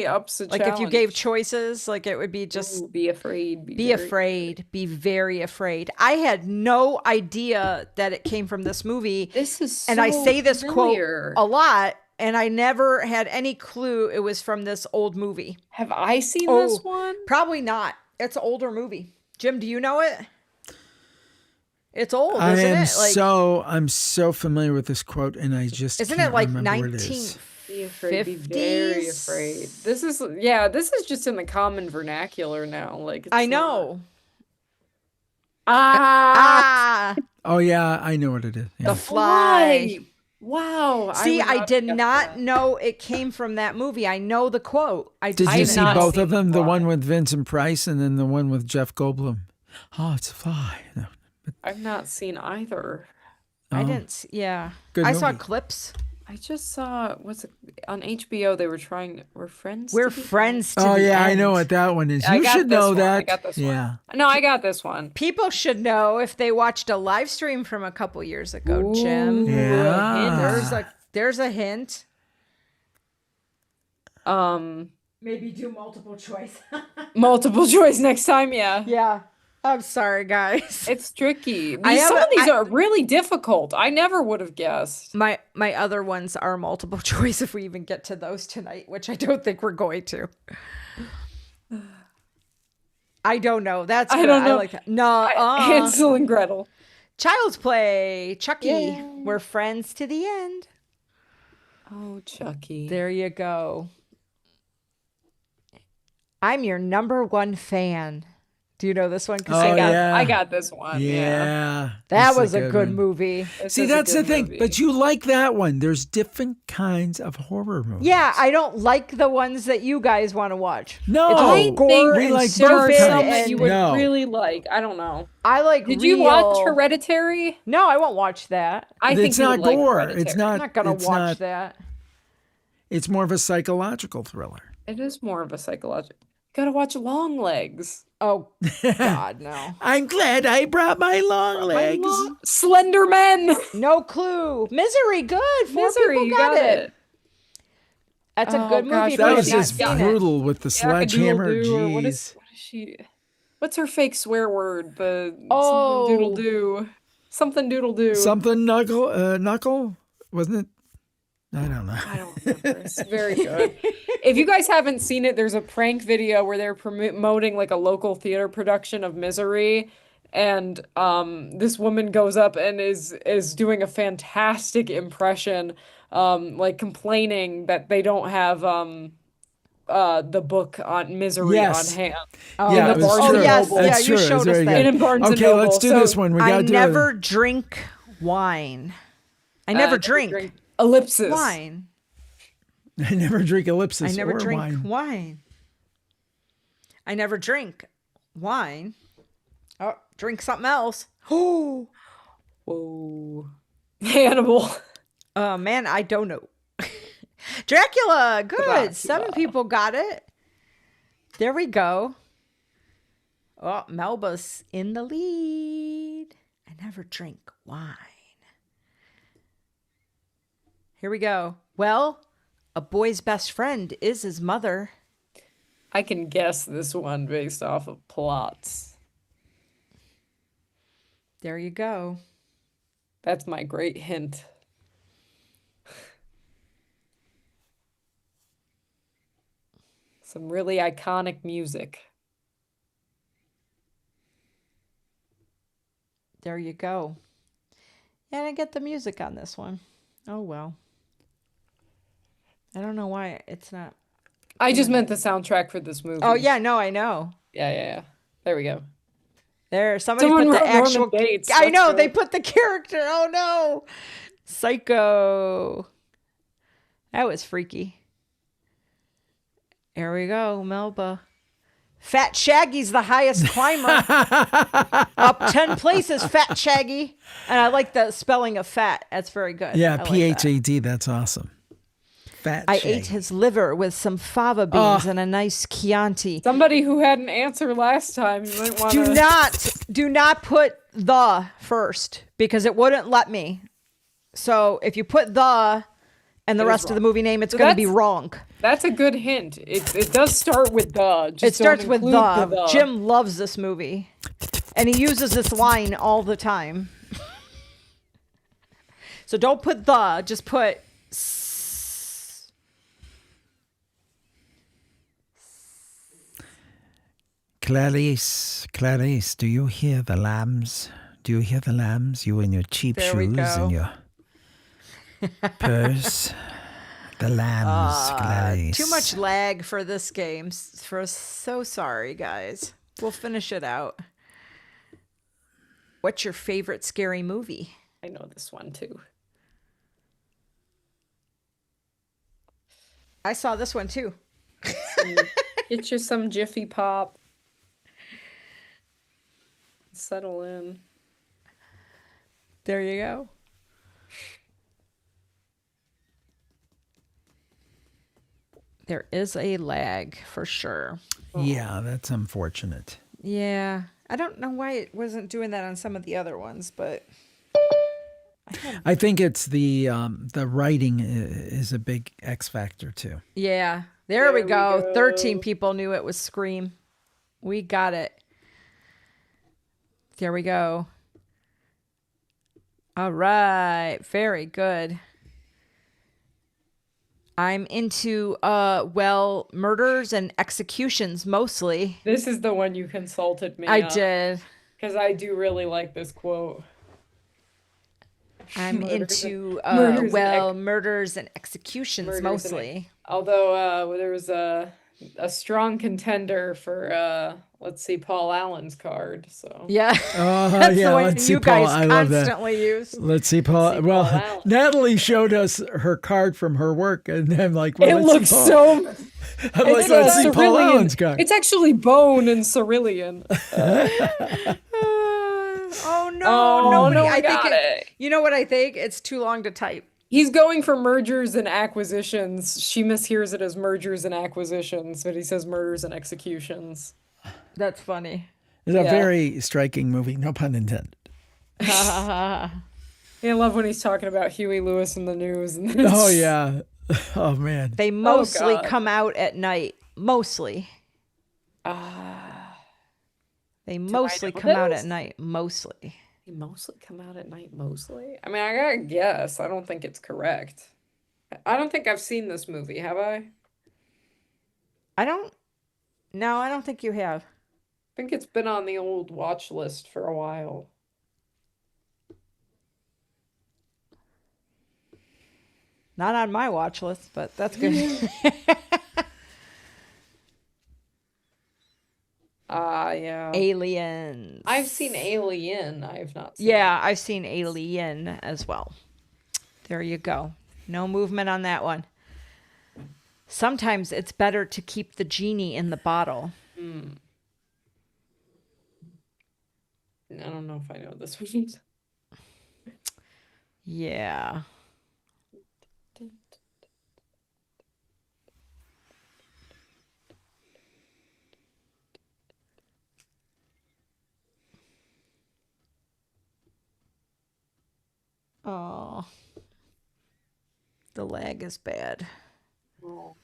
ups the like challenge. if you gave choices, like it would be just Ooh, be afraid. be afraid, be very afraid. I had no idea that it came from this movie. This is and I so say this familiar. quote a lot, and I never had any clue it was from this old movie. Have I seen this one? Probably not. It's an older movie. Jim, do you know it? It's old, I isn't am it? Like, I'm so familiar with this quote, and I just isn't can't it like remember what it is. Be afraid, be very afraid. This is just in the common vernacular now. Like I know. Oh yeah, I know what it is. Yeah. The Fly. Wow. See, I did guess not know it came from that movie. I know the quote. Did you see both of them? The one with Vincent Price and then the one with Jeff Goldblum. Oh, it's a fly. No. I've not seen either. I didn't see, yeah. Good I saw movie. clips. I just saw on HBO. They were trying. We're friends. We're to be friends to Oh the yeah, I end. know what that one is. I You got should this know one. that. I got this one. Yeah. No, I got this one. People should know if they watched a live stream from a couple years ago, Jim. Yeah. There's a hint. Maybe do multiple choice. Multiple choice next time. Yeah. Yeah. I'm sorry, guys. It's tricky. Some have of a- these I- are really difficult. I never would have guessed. My other ones are multiple choice if we even get to those tonight, which I don't think we're going to. I don't know. That's I good. don't know. I like that. No, Hansel and Gretel. Child's Play. Chucky. Yeah. We're friends to the end. Oh, Chucky. There you go. I'm your number one fan. Do you know this one? Oh, I got this one. Yeah. That That's was a good one. movie. See, that's the thing. But you like that one. There's different kinds of horror movies. Yeah, I don't like the ones that you guys want to watch. No, It's I gore think we and like There are both some kinds. that you would No. really like. I don't know. I like. Did you watch real- Hereditary? No, I won't watch that. I think It's you not would like gore. Hereditary. It's not. I'm not gonna it's watch not- that. It's more of a psychological thriller. It is more of a psychological. Gotta watch Longlegs. Oh God, no. I'm glad I brought my long legs. Slender Men. No clue. Misery, good. Four Misery, people you got, got it. it. That's a Oh, good gosh, movie. if That you was have not just seen it. brutal with the sledgehammer. Yakka-doodle-doo, or what Jeez. is she? What's her fake swear word? The Oh. something doodle doo. Something doodle doo. Something knuckle, wasn't it? I don't know. I don't remember. It's very good. If you guys haven't seen it, there's a prank video where they're promoting like a local theater production of Misery, and this woman goes up and is doing a fantastic impression, like complaining that they don't have the book on Misery on hand. Yeah, in the Barnes and yes, Noble. yeah, you showed us that. In Barnes and Okay, Noble. let's do So this one. We I gotta do never drink wine. I never drink ellipsis. wine. I never drink ellipsis I never or drink wine. wine. I never drink wine. Oh, drink something else. Oh, whoa, Hannibal. Oh man, I don't know. Dracula, good. Dracula. 7 people got it. There we go. Oh, Melba's in the lead. I never drink wine. Here we go. Well, a boy's best friend is his mother. I can guess this one based off of plots. There you go. That's my great hint. Some really iconic music. There you go. And I get the music on this one. Oh, well. I don't know why it's not. I just meant the soundtrack for this movie. Oh, yeah, no, I know. Yeah. There we go. There, somebody Someone put the wrote Norman actual. Bates. I That's know, good. they put the character. Oh, no. Psycho. That was freaky. There we go, Melba. Fat Shaggy's the highest climber. Up 10 places, Fat Shaggy. And I like the spelling of fat. That's very good. Yeah, I like that. PHAD. That's awesome. Fat I Shaggy. ate his liver with some fava beans and a nice Chianti. Somebody who had an answer last time, you might want to... Do not put the first because it wouldn't let me. So if you put the and the rest of the movie name, it's going to be wrong. That's a good hint. It does start with the. Just It starts don't with include the. Jim loves this movie. And he uses this line all the time. So don't put the, just put Clarice, do you hear the lambs? Do you hear the lambs? You in your cheap There we shoes go. and your purse. The lambs, Clarice. Too much lag for this game. So sorry, guys. We'll finish it out. What's your favorite scary movie? I know this one too. I saw this one too. Get you some Jiffy Pop. Settle in. There you go. There is a lag for sure. Yeah, that's unfortunate. Yeah. I don't know why it wasn't doing that on some of the other ones, but I think it's the writing is a big X factor too. yeah. There we go. 13 people knew it was Scream. We got it. There we go. All right. Very good. I'm into murders and executions mostly. This is the one you consulted me I on. did. Because I do really like this quote. I'm Murders into and- murders and executions Murders and mostly. Although there was a strong contender for let's see, Paul Allen's card. So Yeah. Oh, That's yeah. the one Let's see, you Paul. guys I love that. constantly use. Let's see, Paul. Paul Well, Allen. Natalie showed us her card from her work, and I'm like, well, it let's looks see Paul. so. I'm like, It's let's see Paul Cerulean. Allen's card. It's actually bone and cerulean. Oh no! Oh, Nobody. no, I got think it. You know what I think? It's too long to type. He's going for mergers and acquisitions. She mishears it as mergers and acquisitions, but he says murders and executions. That's funny. It's a very striking movie. No pun intended. I love when he's talking about Huey Lewis in the news. And Oh yeah. Oh man. They mostly God. come out at night. Mostly. They mostly know come out this? at night. Mostly. They mostly come out at night, mostly? I mean, I gotta guess. I don't think it's correct. I don't think I've seen this movie, have I? No, I don't think you have. I think it's been on the old watch list for a while. Not on my watch list, but that's good. Yeah. Aliens. I've seen Alien. I've not seen Yeah, I've seen Alien as well. There you go. No movement on that one. Sometimes it's better to keep the genie in the bottle. I don't know if I know this one. Yeah. Oh. The lag is bad. Oh.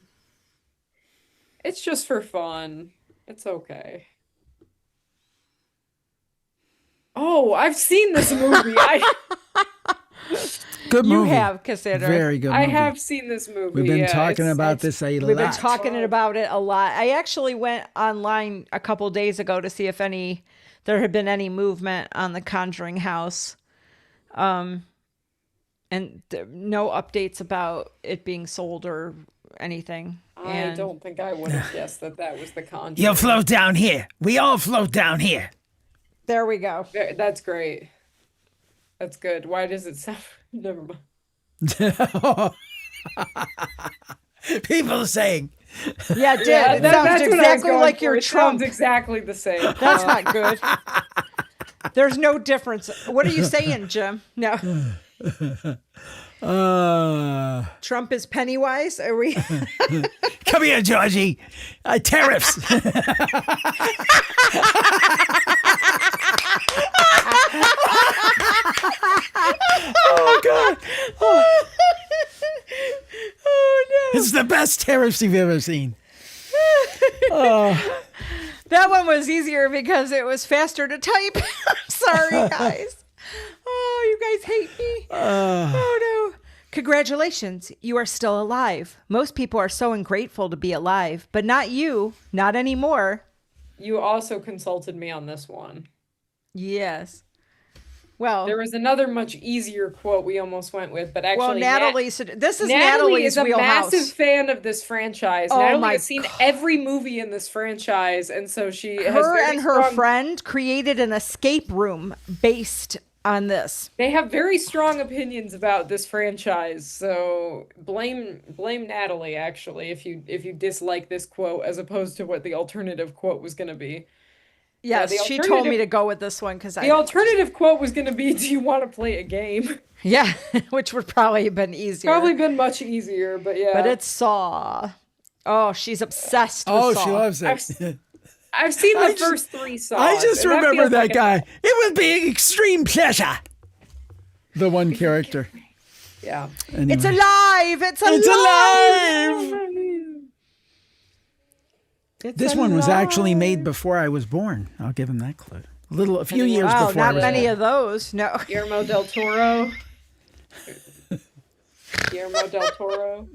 It's just for fun. It's okay. Oh, I've seen this movie. Good movie. You have, Cassandra. Very good movie. I have seen this movie. We've been yeah, talking about this a lot. We've been talking about it a lot. I actually went online a couple days ago to see if there had been any movement on the Conjuring house. And no updates about it being sold or anything. I don't think I would have guessed that was the Conjuring. You'll float down here. We all float down here. There we go. That's great. That's good. Why does it sound... Never mind. People are saying. Yeah, it did. It sounds exactly like your Trump. Sounds exactly the same. That's not good. There's no difference. What are you saying, Jim? No. Trump is Pennywise? Are we? Come here, Georgie. Tariffs. Oh, God. Oh, no. It's the best tariffs you've ever seen. That one was easier because it was faster to type. Sorry, guys. Oh, you guys hate me. Oh, no. Congratulations. You are still alive. Most people are so ungrateful to be alive, but not you. Not anymore. You also consulted me on this one. Yes. Well, there was another much easier quote we almost went with, but actually, well, Natalie said this is Natalie Natalie's is a wheelhouse. massive fan of this franchise. Oh, Natalie my has seen every movie in this franchise, and so she has Her very and her strong... friend created an escape room based on this. They have very strong opinions about this franchise, so blame Natalie actually if you dislike this quote as opposed to what the alternative quote was going to be. Yes, she told me to go with this one because the alternative quote was going to be, "Do you want to play a game?" Yeah, which would probably have been easier. Probably been much easier, but yeah. But it's Saw. Oh, she's obsessed with Saw. She loves it. I've seen the first 3 Saws. I just remember that guy. It It would be extreme pleasure. The one character. Yeah. Anyway. It's alive. It's alive. This one was actually made before I was born. I'll give him that clue. A few years wow, before I not was many born. of those. No. Guillermo del Toro. Guillermo del Toro.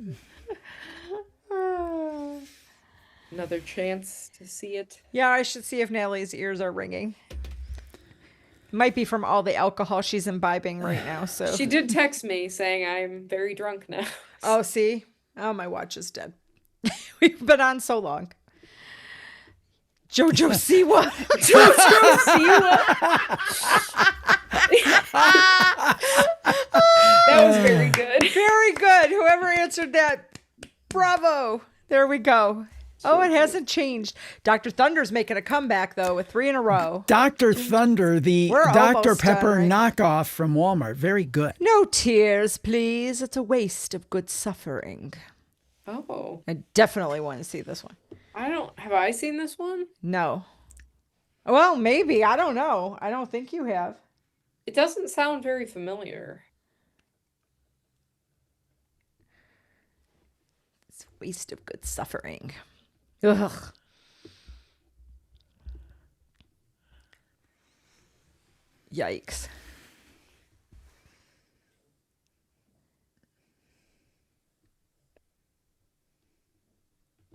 Another chance to see it. Yeah, I should see if Natalie's ears are ringing. Might be from all the alcohol she's imbibing right now. So She did text me saying I'm very drunk now. Oh, see? Oh, my watch is dead. We've been on so long. Jojo Siwa. Jojo Siwa. That was very good. Very good. Whoever answered that, bravo. There we go. Oh, it hasn't changed. Dr. Thunder's making a comeback, though, with 3 in a row. Dr. Thunder, the We're Dr. almost Pepper done, right? knockoff from Walmart. Very good. No tears, please. It's a waste of good suffering. Oh. I definitely want to see this one. Have I seen this one? No. Well, maybe. I don't know. I don't think you have. It doesn't sound very familiar. It's a waste of good suffering. Ugh. Yikes.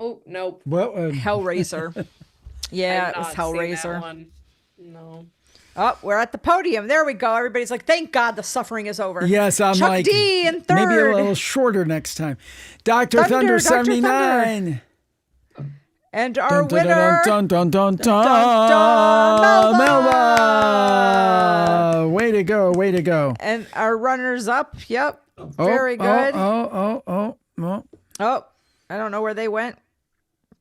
Oh, nope. Well, Hellraiser. Yeah, it was I've not seen that Hellraiser. one. No. Oh, we're at the podium. There we go. Everybody's like, thank God the suffering is over. Yes, I'm Chuck like, D in third. maybe a little shorter next time. Dr. Thunder, Dr. 79. And our winner, dun, dun, dun, dun, Melba. Way to go, way to go. And our runners up, yep, very good. Oh. Oh, I don't know where they went,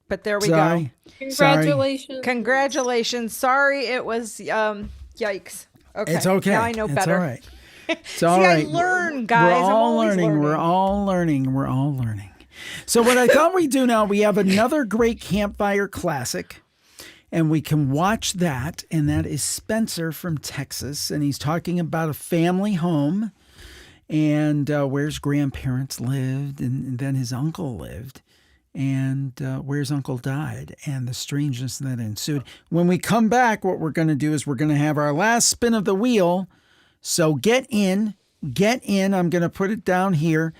but there we Sorry. go. Congratulations. Congratulations. Sorry, it was yikes. Okay. It's okay. Now I know better. It's all right. It's all See, right. I learn, guys. We're all I'm always learning. We're all learning. We're all learning. So what I thought we'd do now, we have another great Campfire classic, and we can watch that, and that is Spencer from Texas, and he's talking about a family home and where his grandparents lived, and then his uncle lived, and where his uncle died, and the strangeness that ensued. When we come back, what we're going to do is we're going to have our last spin of the wheel. So get in. I'm going to put it down here.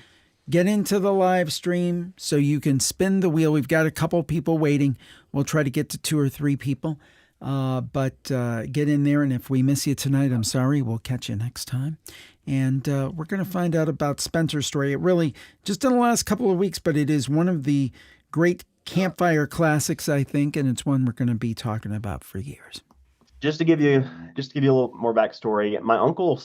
Get into the live stream so you can spin the wheel. We've got a couple people waiting. We'll try to get to 2 or 3 people. But get in there, and if we miss you tonight, I'm sorry. We'll catch you next time. And we're going to find out about Spencer's story. It really, just in the last couple of weeks, but it is one of the great Campfire classics, I think, and it's one we're going to be talking about for years. Just to give you a little more backstory, my uncle,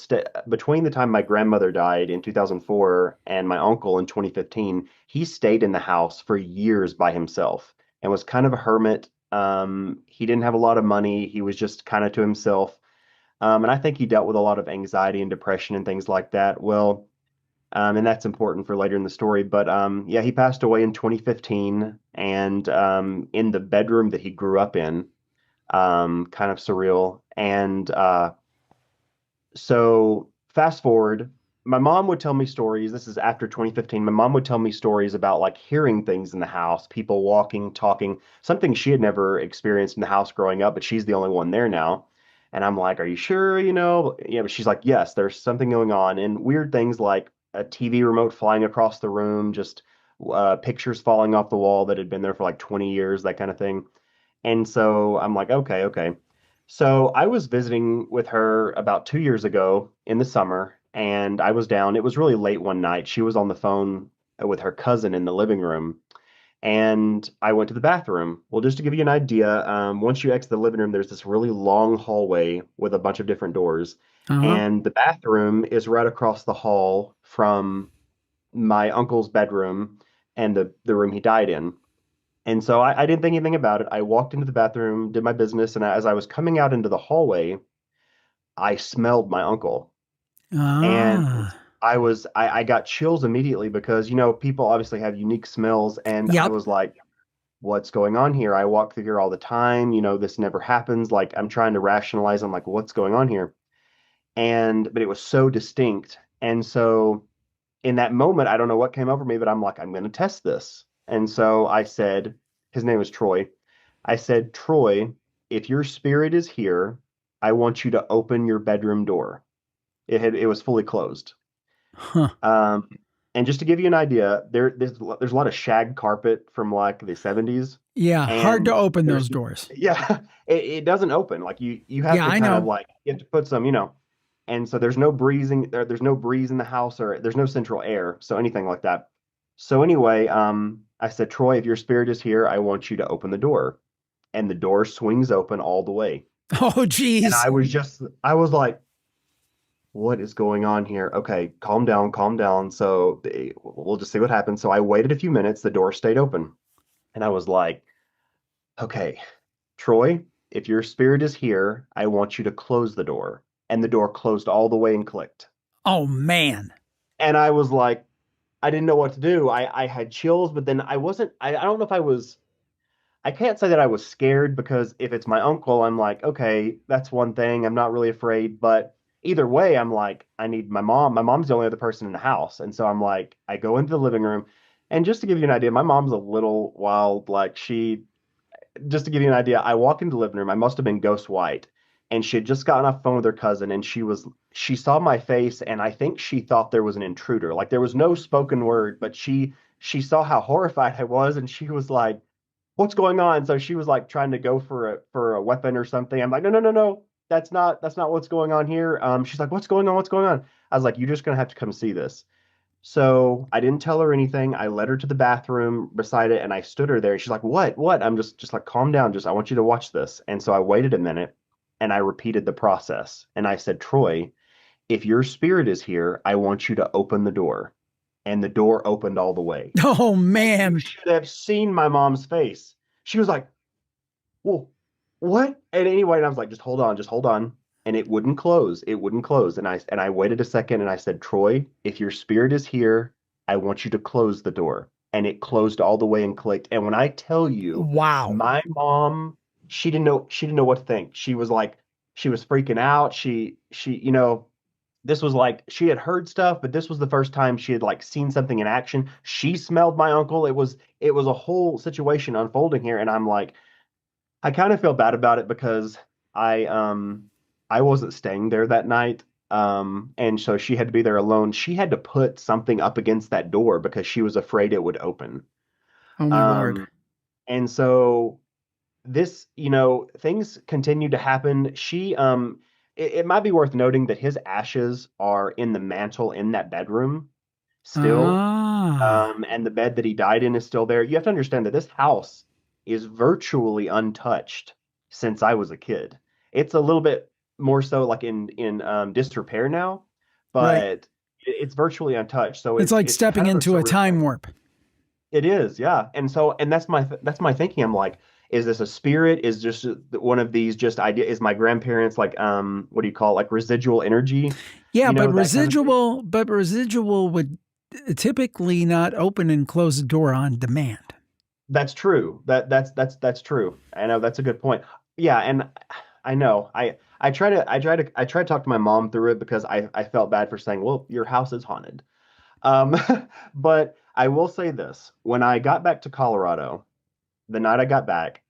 between the time my grandmother died in 2004 and my uncle in 2015, he stayed in the house for years by himself and was kind of a hermit. He didn't have a lot of money. He was just kind of to himself. And I think he dealt with a lot of anxiety and depression and things like that. Well, and that's important for later in the story. But yeah, he passed away in 2015, and in the bedroom that he grew up in. Kind of surreal. And so fast forward, my mom would tell me stories. This is after 2015. My mom would tell me stories about like hearing things in the house, people walking, talking, something she had never experienced in the house growing up, but she's the only one there now. And I'm like, are you sure? Yeah, but she's like, yes, there's something going on. And weird things like a TV remote flying across the room, just pictures falling off the wall that had been there for like 20 years, that kind of thing. And so I'm like, okay. So I was visiting with her about 2 years ago in the summer, and I was down. It was really late one night. She was on the phone with her cousin in the living room, and I went to the bathroom. Well, just to give you an idea, once you exit the living room, there's this really long hallway with a bunch of different doors. And the bathroom is right across the hall from my uncle's bedroom and the room he died in. And so I didn't think anything about it. I walked into the bathroom, did my business, and as I was coming out into the hallway, I smelled my uncle. And I got chills immediately because, people obviously have unique smells, and I was like, what's going on here? I walk through here all the time, this never happens. Like, I'm trying to rationalize. I'm like, what's going on here? But it was so distinct. And so in that moment, I don't know what came over me, but I'm like, I'm going to test this. And so I said, his name was Troy. I said, Troy, if your spirit is here, I want you to open your bedroom door. It was fully closed. And just to give you an idea, there's a lot of shag carpet from like the 70s. Yeah, hard to open those doors. Yeah, it doesn't open. Like you have to kind of like, you have to put some, and so there's no breezing, there's no breeze in the house, or there's no central air, so anything like that. So anyway, I said, Troy, if your spirit is here, I want you to open the door. And the door swings open all the way. Oh, geez. And I was like, what is going on here? Okay, calm down. So we'll just see what happens. So I waited a few minutes. The door stayed open. And I was like, okay, Troy, if your spirit is here, I want you to close the door. And the door closed all the way and clicked. Oh, man. And I was like, I didn't know what to do. I had chills, but then I don't know if I can't say that I was scared, because if it's my uncle, I'm like, okay, that's one thing. I'm not really afraid. But either way, I'm like, I need my mom. My mom's the only other person in the house. And so I'm like, I go into the living room. And just to give you an idea, my mom's a little wild. Like just to give you an idea, I walk into the living room. I must have been ghost white. And she had just gotten off the phone with her cousin, and she saw my face, and I think she thought there was an intruder. Like, there was no spoken word, but she saw how horrified I was, and she was like, what's going on? So she was like trying to go for a weapon or something. I'm like, no, no, no, no. That's not what's going on here. She's like, what's going on? What's going on? I was like, you're just gonna have to come see this. So I didn't tell her anything. I led her to the bathroom beside it and I stood her there. She's like, what? What? I'm just like, calm down. Just I want you to watch this. And so I waited a minute and I repeated the process. And I said, Troy, if your spirit is here, I want you to open the door. And the door opened all the way. Oh man. You should have seen my mom's face. She was like, well, what? And anyway, and I was like, just hold on, just hold on. And it wouldn't close. It wouldn't close. And I waited a second and I said, Troy, if your spirit is here, I want you to close the door. And it closed all the way and clicked. And when I tell you, wow, my mom, she didn't know what to think. She was like, she was freaking out. She, this was like, she had heard stuff, but this was the first time she had like seen something in action. She smelled my uncle. It was a whole situation unfolding here. And I'm like, I kind of feel bad about it because I wasn't staying there that night. And so she had to be there alone. She had to put something up against that door because she was afraid it would open. Oh my Lord. And so this, things continued to happen. She, it might be worth noting that his ashes are in the mantle in that bedroom still. And the bed that he died in is still there. You have to understand that this house is virtually untouched since I was a kid. It's a little bit more so like in disrepair now, but it's virtually untouched. So it's like stepping kind of into a time warp. It is, yeah. And so, and that's my thinking. I'm like, is this a spirit? Is just one of these just idea? Is my grandparents like what do you call it? Like residual energy? Yeah, but residual, would typically not open and close the door on demand. That's true. That's true. I know that's a good point. Yeah, and I know I try to talk to my mom through it because I felt bad for saying, well, your house is haunted. But I will say this: when I got back to Colorado, the night I got back,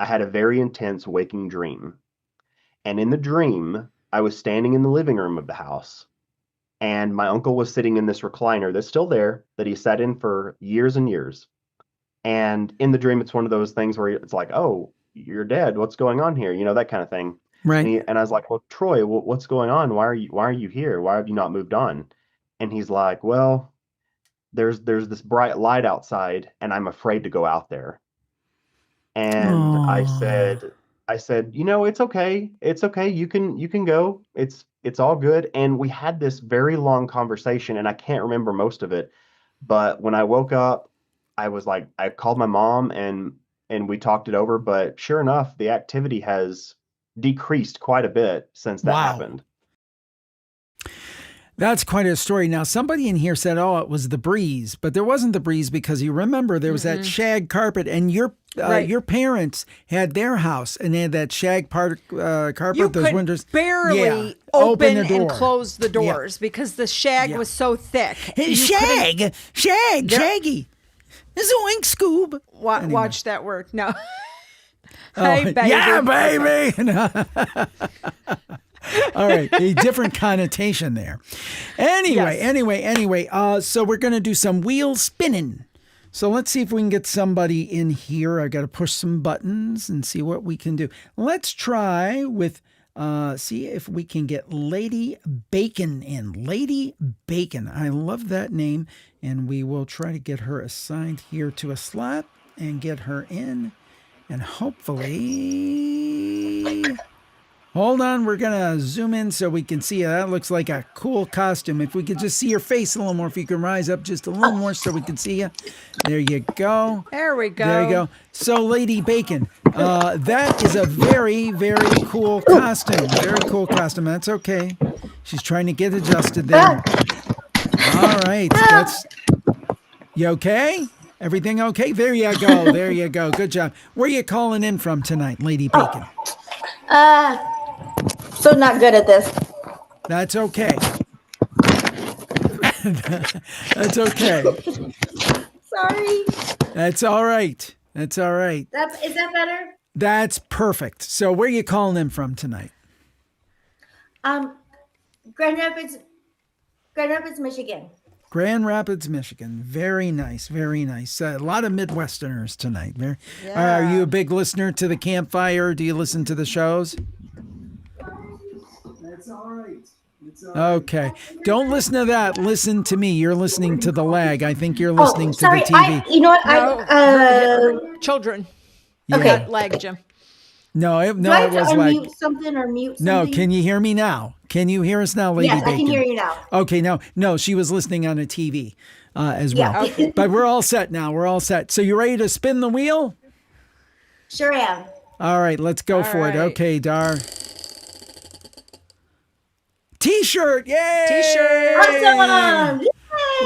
I had a very intense waking dream, and in the dream, I was standing in the living room of the house, and my uncle was sitting in this recliner that's still there that he sat in for years and years. And in the dream, it's one of those things where it's like, oh, you're dead. What's going on here? That kind of thing. Right. And I was like, well, Troy, what's going on? Why are you here? Why have you not moved on? And he's like, well, there's this bright light outside and I'm afraid to go out there. And I said, it's okay. It's okay. You can go. It's all good. And we had this very long conversation and I can't remember most of it. But when I woke up, I was like, I called my mom and we talked it over, but sure enough, the activity has decreased quite a bit since that happened. That's quite a story. Now, somebody in here said, oh, it was the breeze, but there wasn't the breeze because you remember there was that shag carpet and your parents had their house and they had that shag carpet, you those could windows. barely open and close the doors because the shag was so thick. Shaggy. Zoink, Scoob. Watch that word. No. Hey, baby. Yeah, baby. All right. A different connotation there. Anyway. So we're going to do some wheel spinning. So let's see if we can get somebody in here. I got to push some buttons and see what we can do. Let's try with, see if we can get Lady Bacon in. Lady Bacon. I love that name. And we will try to get her assigned here to a slot and get her in. And hopefully... Hold on, we're going to zoom in so we can see you. That looks like a cool costume. If we could just see your face a little more, if you can rise up just a little more so we can see you. There you go. There we go. There you go. So, Lady Bacon, that is a very, very cool costume. Very cool costume. That's okay. She's trying to get adjusted there. All right. You okay? Everything okay? There you go. There you go. Good job. Where are you calling in from tonight, Lady Bacon? So not good at this. That's okay. That's okay. Sorry. That's all right. That's all right. Is that better? That's perfect. So where are you calling in from tonight? Grand Rapids, Michigan. Grand Rapids, Michigan. Very nice, very nice. A lot of Midwesterners tonight. Are you a big listener to the Campfire? Do you listen to the shows? That's all right. Okay. Don't listen to that. Listen to me. You're listening to the lag. I think you're listening to the TV. You know what? Children. Okay. Not lag, Jim. No, Do I have it was to like. unmute something or mute No, something? can you hear me now? Can you hear us now, Lady Yes, Bacon? I can hear you now. Okay, no, she was listening on a TV as well. Yeah. Okay. But we're all set now. We're all set. So you ready to spin the wheel? Sure am. All right, let's go for it. Okay, Dar. T-shirt, yay! T-shirt. Awesome! Yay!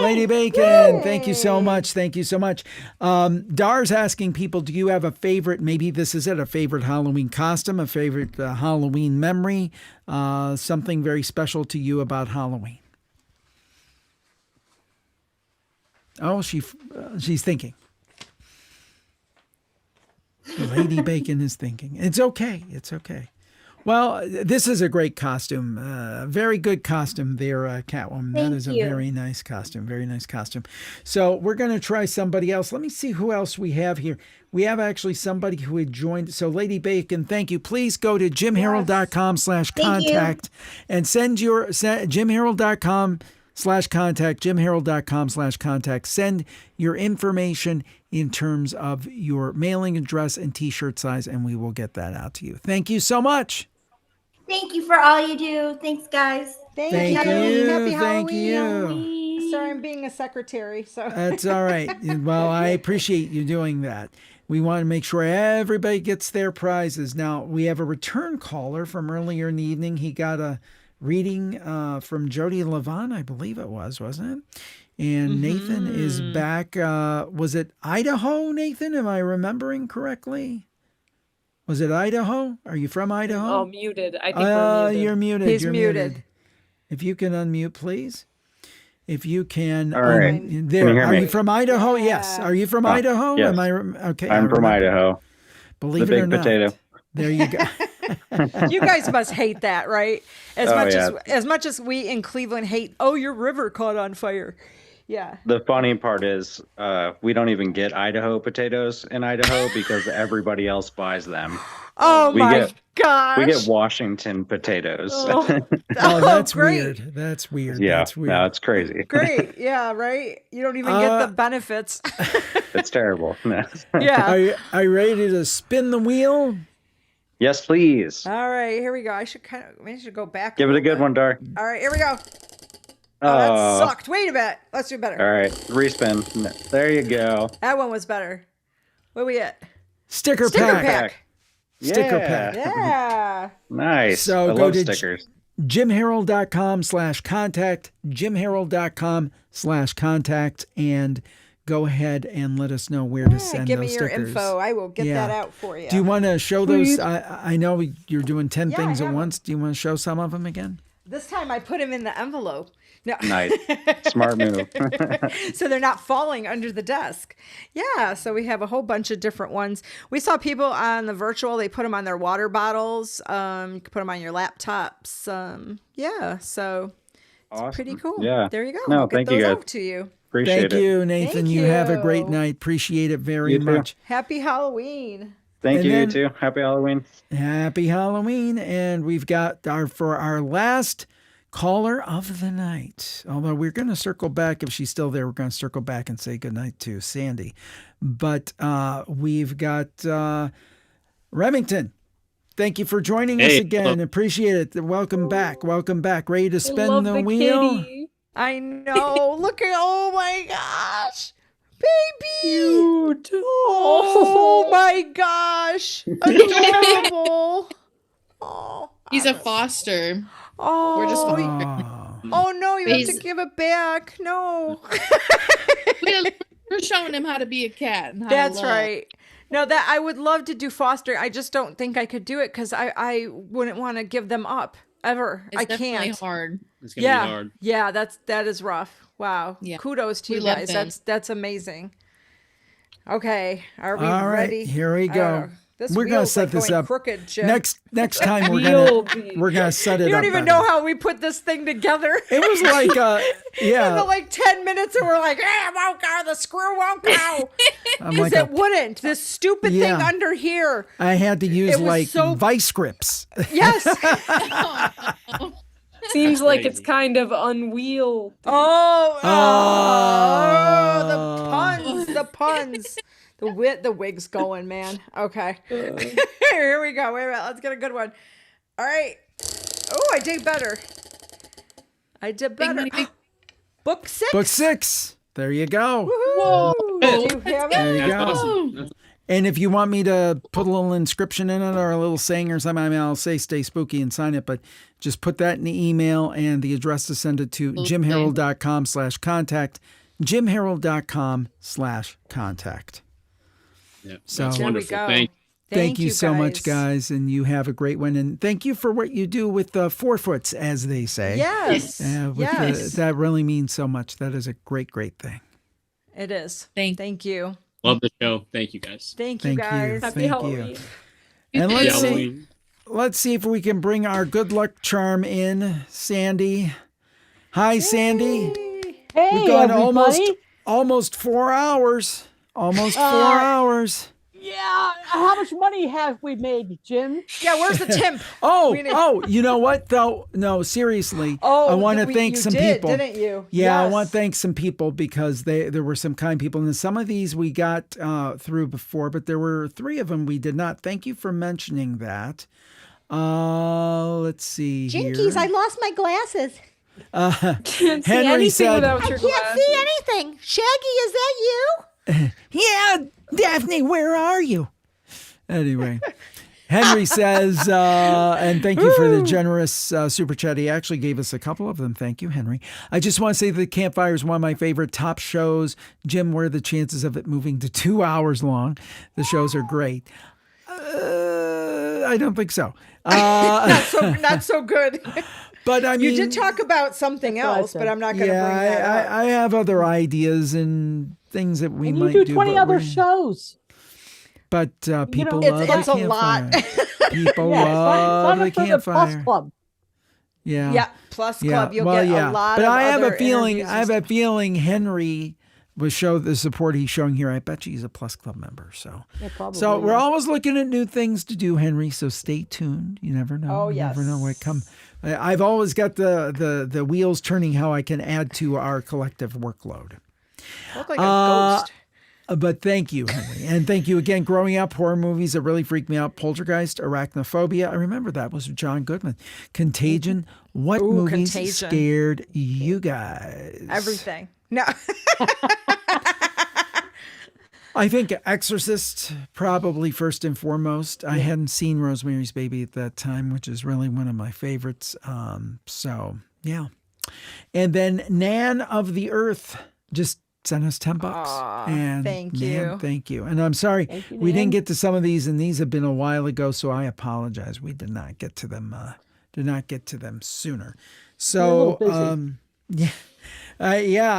Lady Bacon, thank you so much. Thank you so much. Dar's asking people, do you have a favorite, maybe this is it, a favorite Halloween costume, a favorite Halloween memory, something very special to you about Halloween? Oh, she's thinking. Lady Bacon is thinking. It's okay. It's okay. Well, this is a great costume. Very good costume there, Catwoman. That is a very nice costume. Very nice costume. So we're going to try somebody else. Let me see who else we have here. We have actually somebody who had joined. So Lady Bacon, thank you. Please go to jimharold.com/contact and send jimharold.com/contact, jimharold.com/contact. Send your information in terms of your mailing address and T-shirt size, and we will get that out to you. Thank you so much. Thank you for all you do. Thanks, guys. Thank you. Happy Thank Halloween. you. Sorry, I'm being a secretary. So That's all right. Well, I appreciate you doing that. We want to make sure everybody gets their prizes. Now, we have a return caller from earlier in the evening. He got a reading from Jody Levon, I believe it was, wasn't it? And Nathan is back. Was it Idaho, Nathan? Am I remembering correctly? Was it Idaho? Are you from Idaho? Oh, muted. I think we're muted. You're muted. He's You're muted. If you can unmute, please. If you can. All right. There. Can you hear Are me? you from Idaho? Yes. Are you from Idaho? Yes. Am I okay? I'm from Idaho. Believe the it or big not. potato. There you go. You guys must hate that, right? As much as we in Cleveland hate, oh, your river caught on fire. Yeah. The funny part is we don't even get Idaho potatoes in Idaho because everybody else buys them. Oh my gosh. We get Washington potatoes. Oh, that's great. weird. That's weird. Yeah, That's weird. no, it's crazy. Great. Yeah, right? You don't even get the benefits. It's terrible. No. Yeah. Are you ready to spin the wheel? Yes, please. All right, here we go. I should go back. Give it a good one, Dar. All right, here we go. Oh, that sucked. Wait a minute. Let's do better. All right, respin. There you go. That one was better. What we at? Sticker pack. Sticker pack. Yeah. Nice. So I go love to stickers. jimharold.com/contact, jimharold.com/contact, and go ahead and let us know where to send give those me your stickers. info. I will get that out for you. Do you want to show Please. those? I know you're doing 10 things I at have once. Do you want to show some of them again? This time I put them in the envelope. No. Nice. Smart move. So they're not falling under the desk. Yeah. So we have a whole bunch of different ones. We saw people on the virtual, they put them on their water bottles. You can put them on your laptops. Yeah. So it's Awesome. pretty cool. Yeah. There you go. No, I'll get thank you, those guys. out to you. Appreciate Thank it. you, Nathan. Thank you have a great you. night. Appreciate it very You too. much. Happy Halloween. Thank And you, then- too. Happy Halloween. Happy Halloween. And we've got our last caller of the night. Although we're going to circle back. If she's still there, we're going to circle back and say goodnight to Sandy. But we've got Remington. Thank you for joining us again. hello. Appreciate it. Welcome back. Welcome back. Ready to I spin love the wheel? kitty. I know. Look at, oh my gosh. Baby. Cute. Oh my gosh. Adorable. Oh. He's a foster. Oh. We're just Oh no, you have to He's- give it back. No. We're showing him how to be a cat. And how That's to love. right. No, that I would love to do foster. I just don't think I could do it because I wouldn't want to give them up ever. It's I definitely can't. hard. It's gonna Yeah. be hard. Yeah, that is rough. Wow. Yeah. Kudos to We you love guys. them. That's amazing. Okay. Are we All right, ready? here we I don't go. know. This we're gonna wheel's, set like, this going up crooked, Jim. Next time Wheel we're gonna set it up. You don't even better. know how we put this thing together. It was like In the, like 10 minutes, and we're like, it won't go. The screw won't go. I'm Because like it wouldn't. This stupid thing Yeah. under here. I had to use It was like so- vice grips. Yes. Seems like it's kind of unwheeled. Oh, the puns. The wig's going, man. Okay. Here we go. Wait a minute. Let's get a good one. All right. Oh, I did better. Book 6. Book 6. There you go. Whoa. Do you have it? There you That's go. awesome. That's- And if you want me to put a little inscription in it or a little saying or something, I mean, I'll say stay spooky and sign it, but just put that in the email and the address to send it to jimharold.com/contact, jimharold.com/contact. Yeah, So that's There we wonderful. go. Thank you you so much, guys. guys, and you have a great one. And thank you for what you do with the 4-foots, as they say. Yes. Yes. That really means so much. That is a great, great thing. It is. Thank you. Love the show. Thank you guys. Thank you, Thank guys. you. Happy Thank Halloween. you. And Happy let's see. Halloween. Let's see if we can bring our good luck charm in, Sandy. Hi, Sandy. Hey, We've gone everybody. almost 4 hours. Almost 4 hours. Yeah. How much money have we made, Jim? Yeah, where's the temp? You know what though? No, seriously. Oh, I want to thank you some did, people. didn't you? Yeah, I Yes. want to thank some people because there were some kind people, and some of these we got through before, but there were 3 of them we did not. Thank you for mentioning that. Let's see Jinkies, I here. lost my glasses. Can't see Henry anything said, without I your can't glasses. see anything. Shaggy, is that you? Yeah, Daphne, where are you? Anyway, Henry says, and thank you for the generous super chat. He actually gave us a couple of them. Thank you, Henry. I just want to say that Campfire is one of my favorite top shows. Jim, what are the chances of it moving to 2 hours long? The shows are great. I don't think so. Not so good. But I mean, you did talk about something else, but I'm not going to bring that up. I have other ideas and things that we And might you do. do 20 but other we- shows. But people It's- love it's the a Campfire. lot. People Yeah, love sign the up for the Plus Campfire. Club. Yeah. Yeah, Plus Club. You'll get a lot but of I have other a feeling. interviews I have a feeling Henry will show the support he's showing here. I bet you he's a Plus Club member. So, Yeah, probably, so we're yeah. always looking at new things to do, Henry. So stay tuned. You never know. Oh, You never know what yes. come. I've always got the wheels turning. How I can add to our collective workload. Look like a ghost. But thank you, Henry. And thank you again. Growing up, horror movies that really freaked me out. Poltergeist, Arachnophobia. I remember that was John Goodman. Contagion. What Ooh, movies Contagion. scared you guys? Everything. No. I think Exorcist, probably first and foremost. I hadn't seen Rosemary's Baby at that time, which is really one of my favorites. So, yeah. And then Nan of the Earth just sent us $10. Aw, And thank Nan, you. thank you. And I'm sorry, Thank you, we didn't Nan. get to some of these, and these have been a while ago, so I apologize. We did not get to them. Sooner. So, You're a little yeah.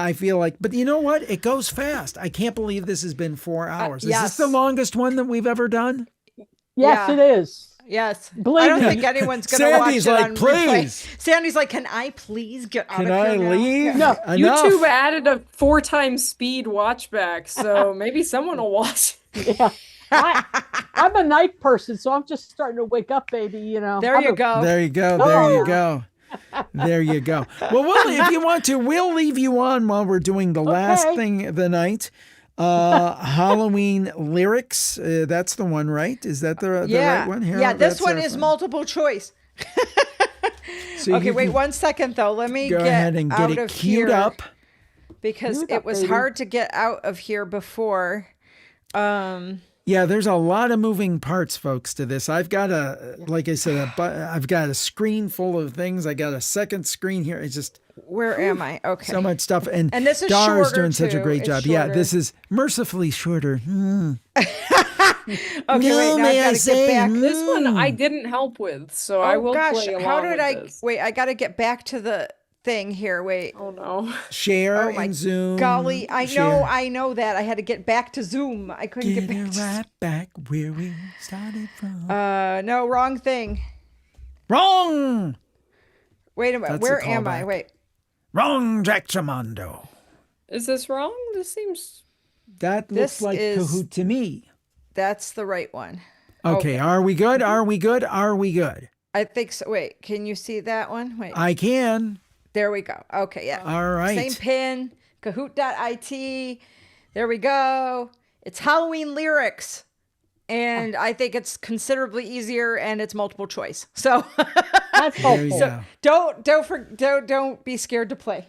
I feel like, but you know what? It goes fast. I can't believe this has been 4 hours. Is yes. this the longest one that we've ever done? Yes, Yeah. it is. Yes. Believe I don't me. think anyone's going to watch Sandy's it like, on replay. please. Sandy's like, can I please get out Can of I here now? leave? Yeah. No, Enough. YouTube added a 4 times speed watch back, so maybe someone will watch. Yeah. I'm a night person, so I'm just starting to wake up, baby. You know. There you go. There you go. There you go. There you go. Well, if you want to, we'll leave you on while we're doing the last Okay. thing of the night. Halloween lyrics. That's the one, right? Is that the right one here? Yeah, this That's one our is one. multiple choice. So Okay, you wait can 1 second though. Let me Go get ahead and get out it of queued here up. because Queued it up, was baby. hard to get out of here before. Yeah, there's a lot of moving parts, folks, to this. I've got like I said, I've got a screen full of things. I got a second screen here. It's just Where am I? Okay. so much stuff. And this is Dar's shorter, doing such a too. great It's job. Yeah, shorter. this is mercifully shorter. Okay, No, wait, now may I I gotta say, get back. This one I didn't help with, so I will gosh, play along how did with I this. wait? I got to get back to the thing here. Wait. Oh no. Share Oh my and Zoom. golly. Share. I know that. I had to get back to Zoom. I couldn't get back to right back where we started from. No, wrong thing. Wrong. Wait a minute. That's Where a am I? callback. Wait. Wrong, Jack Tremondo. Is this wrong? This seems. That This looks like is- Kahoot to me. That's the right one. Okay, are we good? Are we good? Are we good? I think so. Wait, can you see that one? Wait. I can. There we go. Okay, yeah. All right. Same pin, Kahoot.it. There we go. It's Halloween lyrics. And I think it's considerably easier and it's multiple choice. So That's There you helpful. go. don't be scared to play.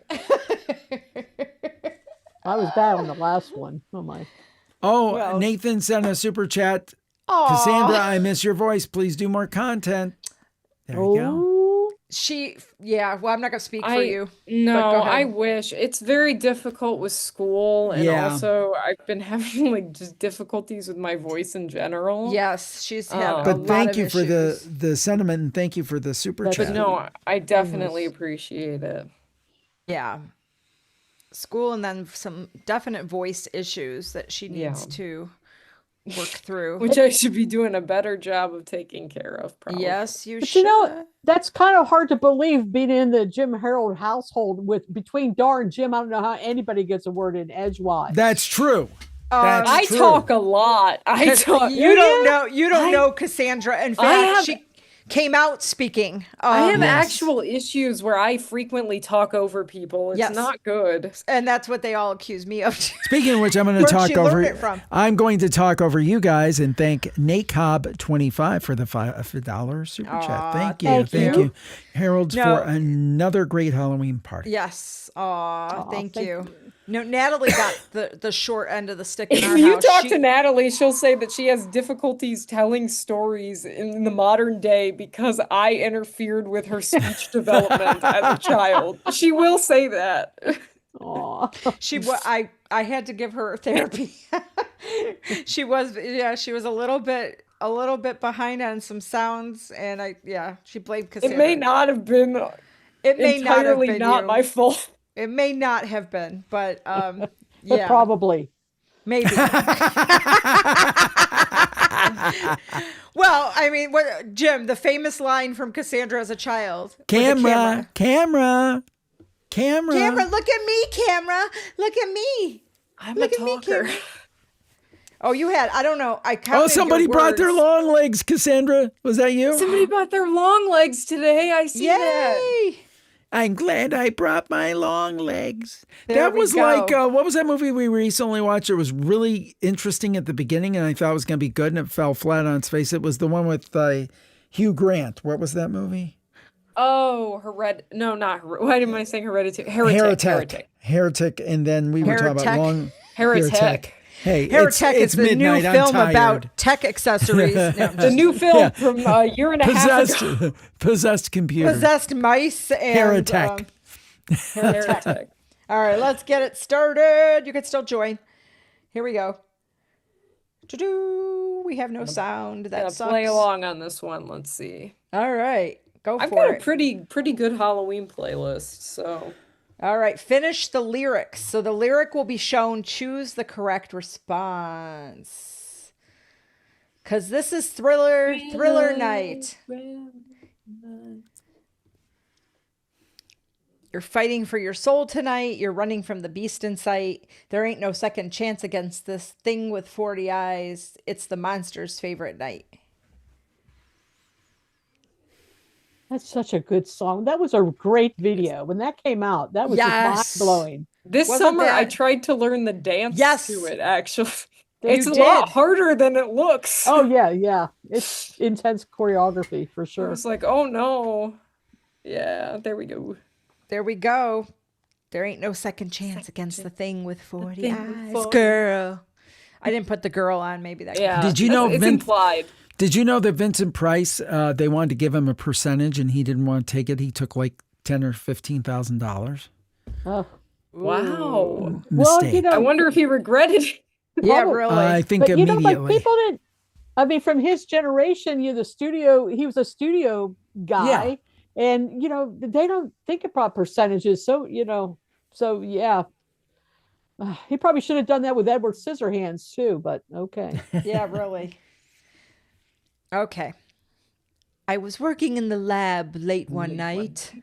I was bad on the last one. Oh my. Oh, Well- Nathan sent a super chat. Aw. Cassandra, I miss your voice. Please do more content. There we go. Well, I'm not gonna speak for you. but No, go ahead. I wish. It's very difficult with school, and Yeah. also I've been having like just difficulties with my voice in general. Yes, she's had a But lot thank of you for issues. the sentiment and thank you for the super That's chat. But no, I definitely appreciate it. Yeah. School and then some definite voice issues that she needs Yeah. to work through. Which I should be doing a better job of taking care of, probably. Yes, you But should. you know, that's kind of hard to believe being in the Jim Harold household with between Dar and Jim. I don't know how anybody gets a word in edgewise. That's true. That's I true. talk a lot. I talk. You don't know. You don't know Cassandra. In I fact, have- she came out speaking. I have Yes. actual issues where I frequently talk over people. It's Yes. not good. and that's what they all accuse me of. Speaking of which, I'm going to Where'd talk she over. learn it from? I'm going to talk over you guys and thank Nate Cobb 25 for the $5 super chat. Aw, Thank you, thank thank you. you, Harold, No. for another great Halloween party. Yes. Aw, thank thank you. No, Natalie got the short end of the stick in our If you house. talk She- to Natalie, she'll say that she has difficulties telling stories in the modern day because I interfered with her speech development as a child. She will say that. Aw. I had to give her therapy. she was a little bit behind on some sounds, and she blamed It Cassandra. may not have been It may not have entirely been not you. my fault. It may not have been, but But yeah, probably. maybe. Well, I mean, what Jim, the famous line from Cassandra as a child. with the Camera. Camera, look at me, camera. Look at me. I'm Look a at me, talker. camera. Oh, you had, I don't know. I counted Oh, somebody your brought their words. long legs, Cassandra. Was that you? Somebody brought their long legs today. I see that. Yay! I'm glad I brought my long legs. There that we was go. like, what was that movie we recently watched? It was really interesting at the beginning, and I thought it was going to be good, and it fell flat on its face. It was the one with Hugh Grant. What was that movie? Oh, no, not why am I saying hereditary? Heretic. And then we were talking about Heretic. Heretic. Hey, Heretic it's is the new midnight. I'm film tired. about tech accessories. No, The new film from a year and a half ago. Possessed computer. possessed mice and Heretic. Heretic. All right, let's get it started. You can still join. Here we go. We have no sound. That Gonna sucks. play along on this one. Let's see. All right, go I've for got it. a pretty good Halloween playlist. So All right, finish the lyrics. So the lyric will be shown. Choose the correct response. Because this is thriller night. You're fighting for your soul tonight. You're running from the beast in sight. There ain't no second chance against this thing with 40 eyes. It's the monster's favorite night. That's such a good song. That was a great video. When that came out, that was Yes. just mind-blowing. this Wasn't summer I that- tried to learn the dance Yes. to it. Actually, You it's a lot did. harder than it looks. Oh, yeah. It's intense choreography for I sure. was like, oh no. Yeah, there we go. There we go. There ain't no second chance against the thing with 40 thing with eyes. 40 Girl. I didn't put the girl on. Maybe that. Yeah. Did you know it's Vince- implied? Did you know that Vincent Price, they wanted to give him a percentage and he didn't want to take it? He took like $10,000 or $15,000. Oh. Wow. Well, Mistake. I wonder if he regretted it. Yeah, Probably. really. I think But you know, immediately. but people didn't. I mean, from his generation, he was a studio guy. Yeah. And they don't think about percentages. So so yeah. He probably should have done that with Edward Scissorhands too, but okay. Yeah, really. Okay. I was working in the lab late one night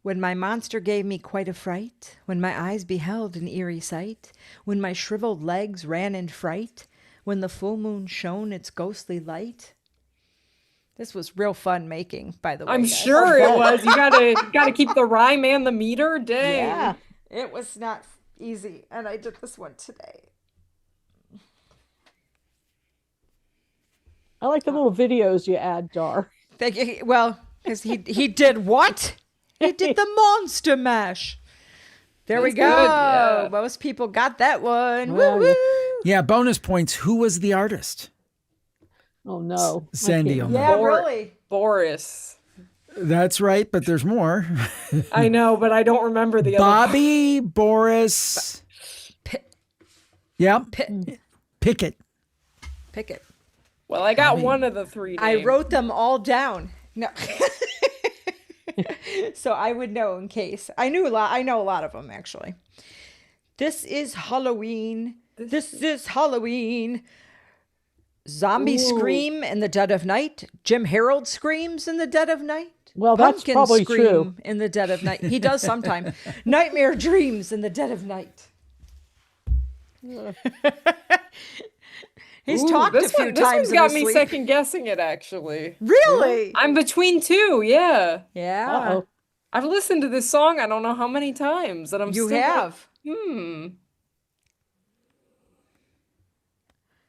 when my monster gave me quite a fright, when my eyes beheld an eerie sight, when my shriveled legs ran in fright, when the full moon shone its ghostly light. This was real fun making, by the way. I'm guys. sure it was. You gotta keep the rhyme and the meter. Dang. Yeah, it was not easy, and I did this one today. I like the little videos you add, Dar. Thank you. Well, because he did what? He did the monster mash. There we That's go. good, yeah. Most people got that one. Well, Woo woo. Yeah, bonus points. Who was the artist? Oh no, Sandy on Yeah, that. really. Boris. That's right, but there's more. I know, but I don't remember the other. Bobby, Boris. Yep. Pickett. Pick it. Well, I got one of the three. I names. wrote them all down. No. So I would know in case. I know a lot of them actually. This is Halloween. This is Halloween. Zombie scream in the dead of night. Jim Harold screams in the dead of night. Well, that's Pumpkin probably scream true. in the dead of night. He does sometime. Nightmare dreams in the dead of night. He's talked a few This times one's in got his me sleep. second guessing it actually. Really? I'm between two. Yeah. Yeah. Uh-oh. I've listened to this song I don't know how many times, and I'm You still have.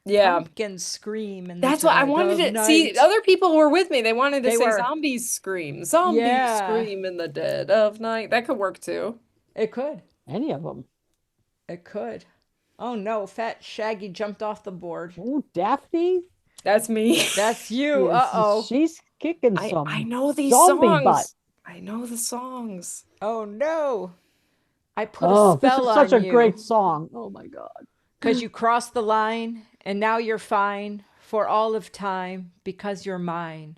Yeah. Pumpkin scream and That's what I wanted to see. Other people were with me. They wanted to They say were. zombies scream. Zombies Yeah. scream in the dead of night. That could work too. It could. Any of them. It could. Oh no, Fat Shaggy jumped off the board. Oh, Daphne. That's me. That's you. Yes, Uh-oh. She's kicking some. I know these zombie songs. butt. I know the songs. Oh no. I put Oh, a this spell is on such a you great song. Oh my God. because you crossed the line and now you're fine for all of time because you're mine.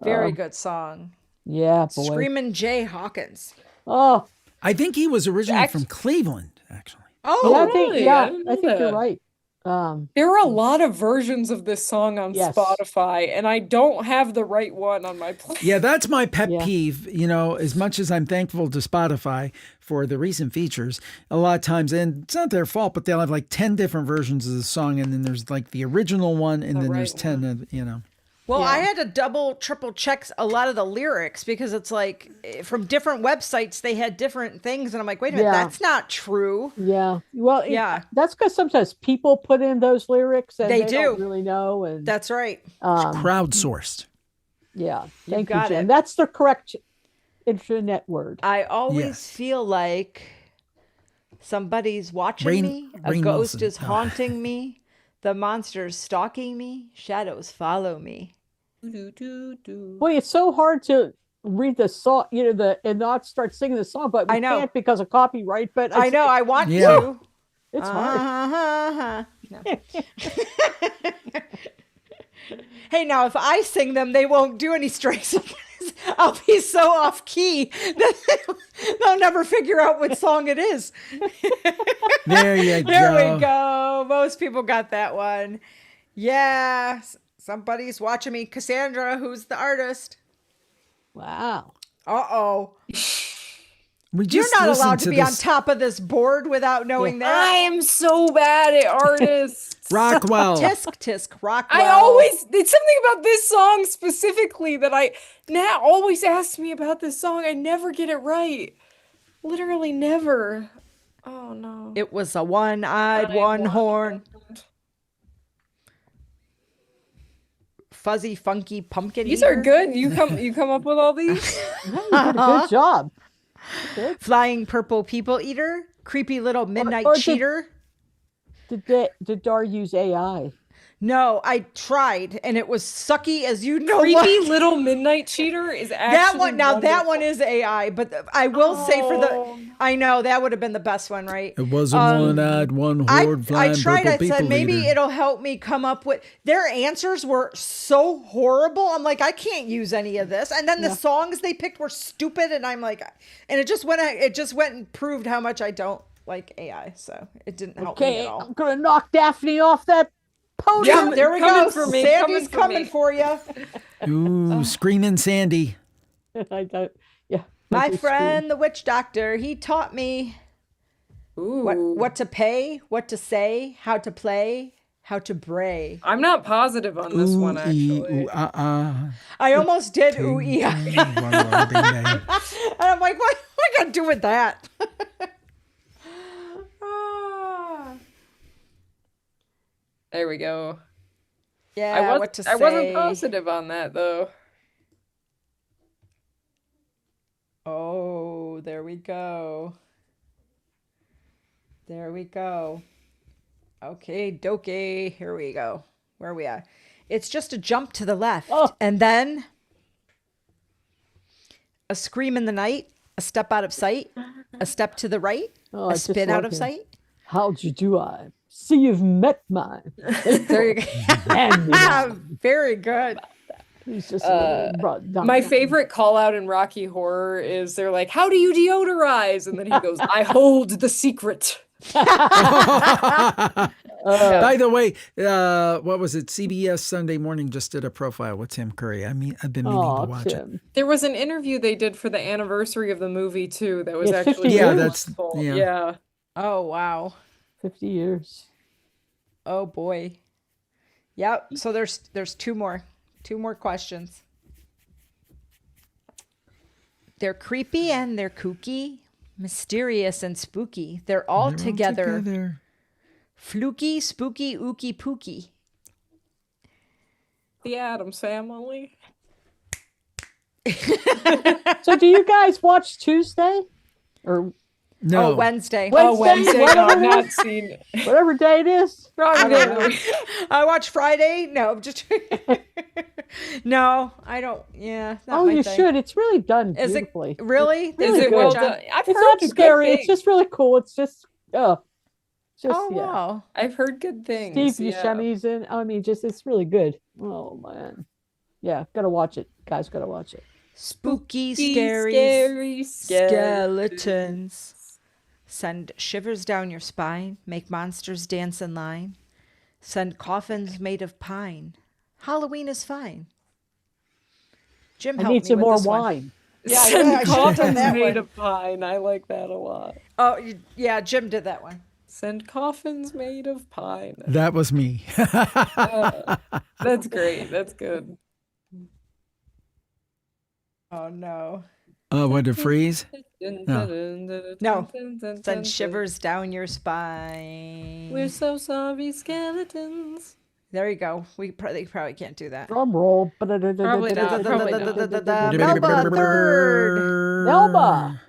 Very good song. Yeah, boy. Screamin' Jay Hawkins. Oh, I think he was originally from Cleveland, actually. Oh, yeah, really? I didn't know I think you're that. right. There are a lot of versions of this song on Yes. Spotify, and I don't have the right one on my playlist. Yeah, that's my pet Yeah. peeve. As much as I'm thankful to Spotify for the recent features, a lot of times, and it's not their fault, but they'll have like 10 different versions of the song, and then there's like the original one, and then there's 10 of. Well, I had to double, triple check a lot of the lyrics because it's like from different websites, they had different things. And I'm like, wait a minute, Yeah. that's not true. Yeah. Well, Yeah. That's because sometimes people put in those lyrics and They they do. don't really know. And That's right. Crowdsourced. yeah. You Thank you, got Jen. it. That's the correct internet word. I always Yes. feel like somebody's watching Rainn- me. A Rainn ghost Wilson. is haunting me. The monster's stalking me. Shadows follow me. Boy, it's so hard to read the song, and not start singing the song, but we I know. can't because of copyright. But I know. I want Yeah. to. It's hard. No. Hey, now if I sing them, they won't do any strikes. I'll be so off key that they'll never figure out what song it is. There you go. There we go. Most people got that one. Yeah. Somebody's watching me. Cassandra, who's the artist? Wow. Uh-oh. We You're just not listened allowed to be on this- top of this board without knowing that. I am so bad at artists. Rockwell. Tisk, Rockwell. It's something about this song specifically that Nat always asks me about this song. I never get it right. Literally never. Oh no. It was a one-eyed, one-horn. Fuzzy, funky pumpkin. These eater. are good. You come up with all these? You did a good job. Flying purple people eater. Creepy little midnight or did- cheater. Did Dar use AI? No, I tried, and it was sucky as you know. Creepy what. Little Midnight Cheater is actually that one. Now that wonderful. one is AI, but I will say for the, I know that would have been the best one, right? It was a one-eyed, one-horned, I flying tried. purple I people said maybe eater. it'll help me come up with. Their answers were so horrible. I'm like, I can't use any of this. And then the songs they picked were stupid, and I'm like, and it just went and proved how much I don't like AI. So it didn't help me at all. I'm gonna knock Daphne off that podium. Yeah, there we coming go. for me, Sandy's coming for for you. Ooh, screaming Sandy. I don't. Yeah. My friend, the witch doctor, he taught me what to pay, what to say, how to play, how to bray. I'm not positive on this one, actually. I almost did ooh ee. And I'm like, what am I gonna do with that? There we go. Yeah, what to say. I wasn't positive on that, though. Oh, there we go. There we go. Okay, dokie. Here we go. Where are we at? It's just a jump to the left. And then a scream in the night, a step out of sight, a step to the right, I a just spin love out of him. sight. How'd you do? I see you've met mine. There you go. Very good. He's just My favorite call out in Rocky Horror is they're like, "How do you deodorize?" And then he goes, "I hold the secret." By the way, what was it? CBS Sunday Morning just did a profile with Tim Curry. I've been meaning to watch it. There was an interview they did for the anniversary of the movie too. That was actually 50 years. wonderful. Yeah. Oh wow. 50 years. Oh boy. Yep. So there's two more questions. They're creepy and they're kooky, mysterious and spooky. They're all together. Fluky, spooky, ooky, pooky. The Addams Family. So do you guys watch Tuesday? Or no. Oh, Wednesday. Wednesday. No, I've Whatever not it is. seen it. Whatever day it is. Wrong day. I watch Friday. No, just no. I don't. Yeah. Not my You thing. should. It's really done Is it beautifully. really? Really Is it good. well done? I've It's heard not good scary. It's things. just really cool. It's just Oh yeah. wow. I've heard good things. Steve yeah. Buscemi's in. I mean, just it's really good. Oh man. Yeah, gotta watch it. Guys, gotta watch it. Spooky, Scary skeletons. Send shivers down your spine. Make monsters dance in line. Send coffins made of pine. Halloween is fine. Jim, I help need me some with more this one. wine. Yeah, Send I should have done coffins that made one. of pine. I like that a lot. Oh, yeah, Jim did that one. Send coffins made of pine. That was me. That's great. That's good. Oh no. What to freeze? No. Send shivers down your spine. We're so sorry, skeletons. There you go. We probably can't do that. Drum roll. Probably not. Probably not. Melba third. Melba.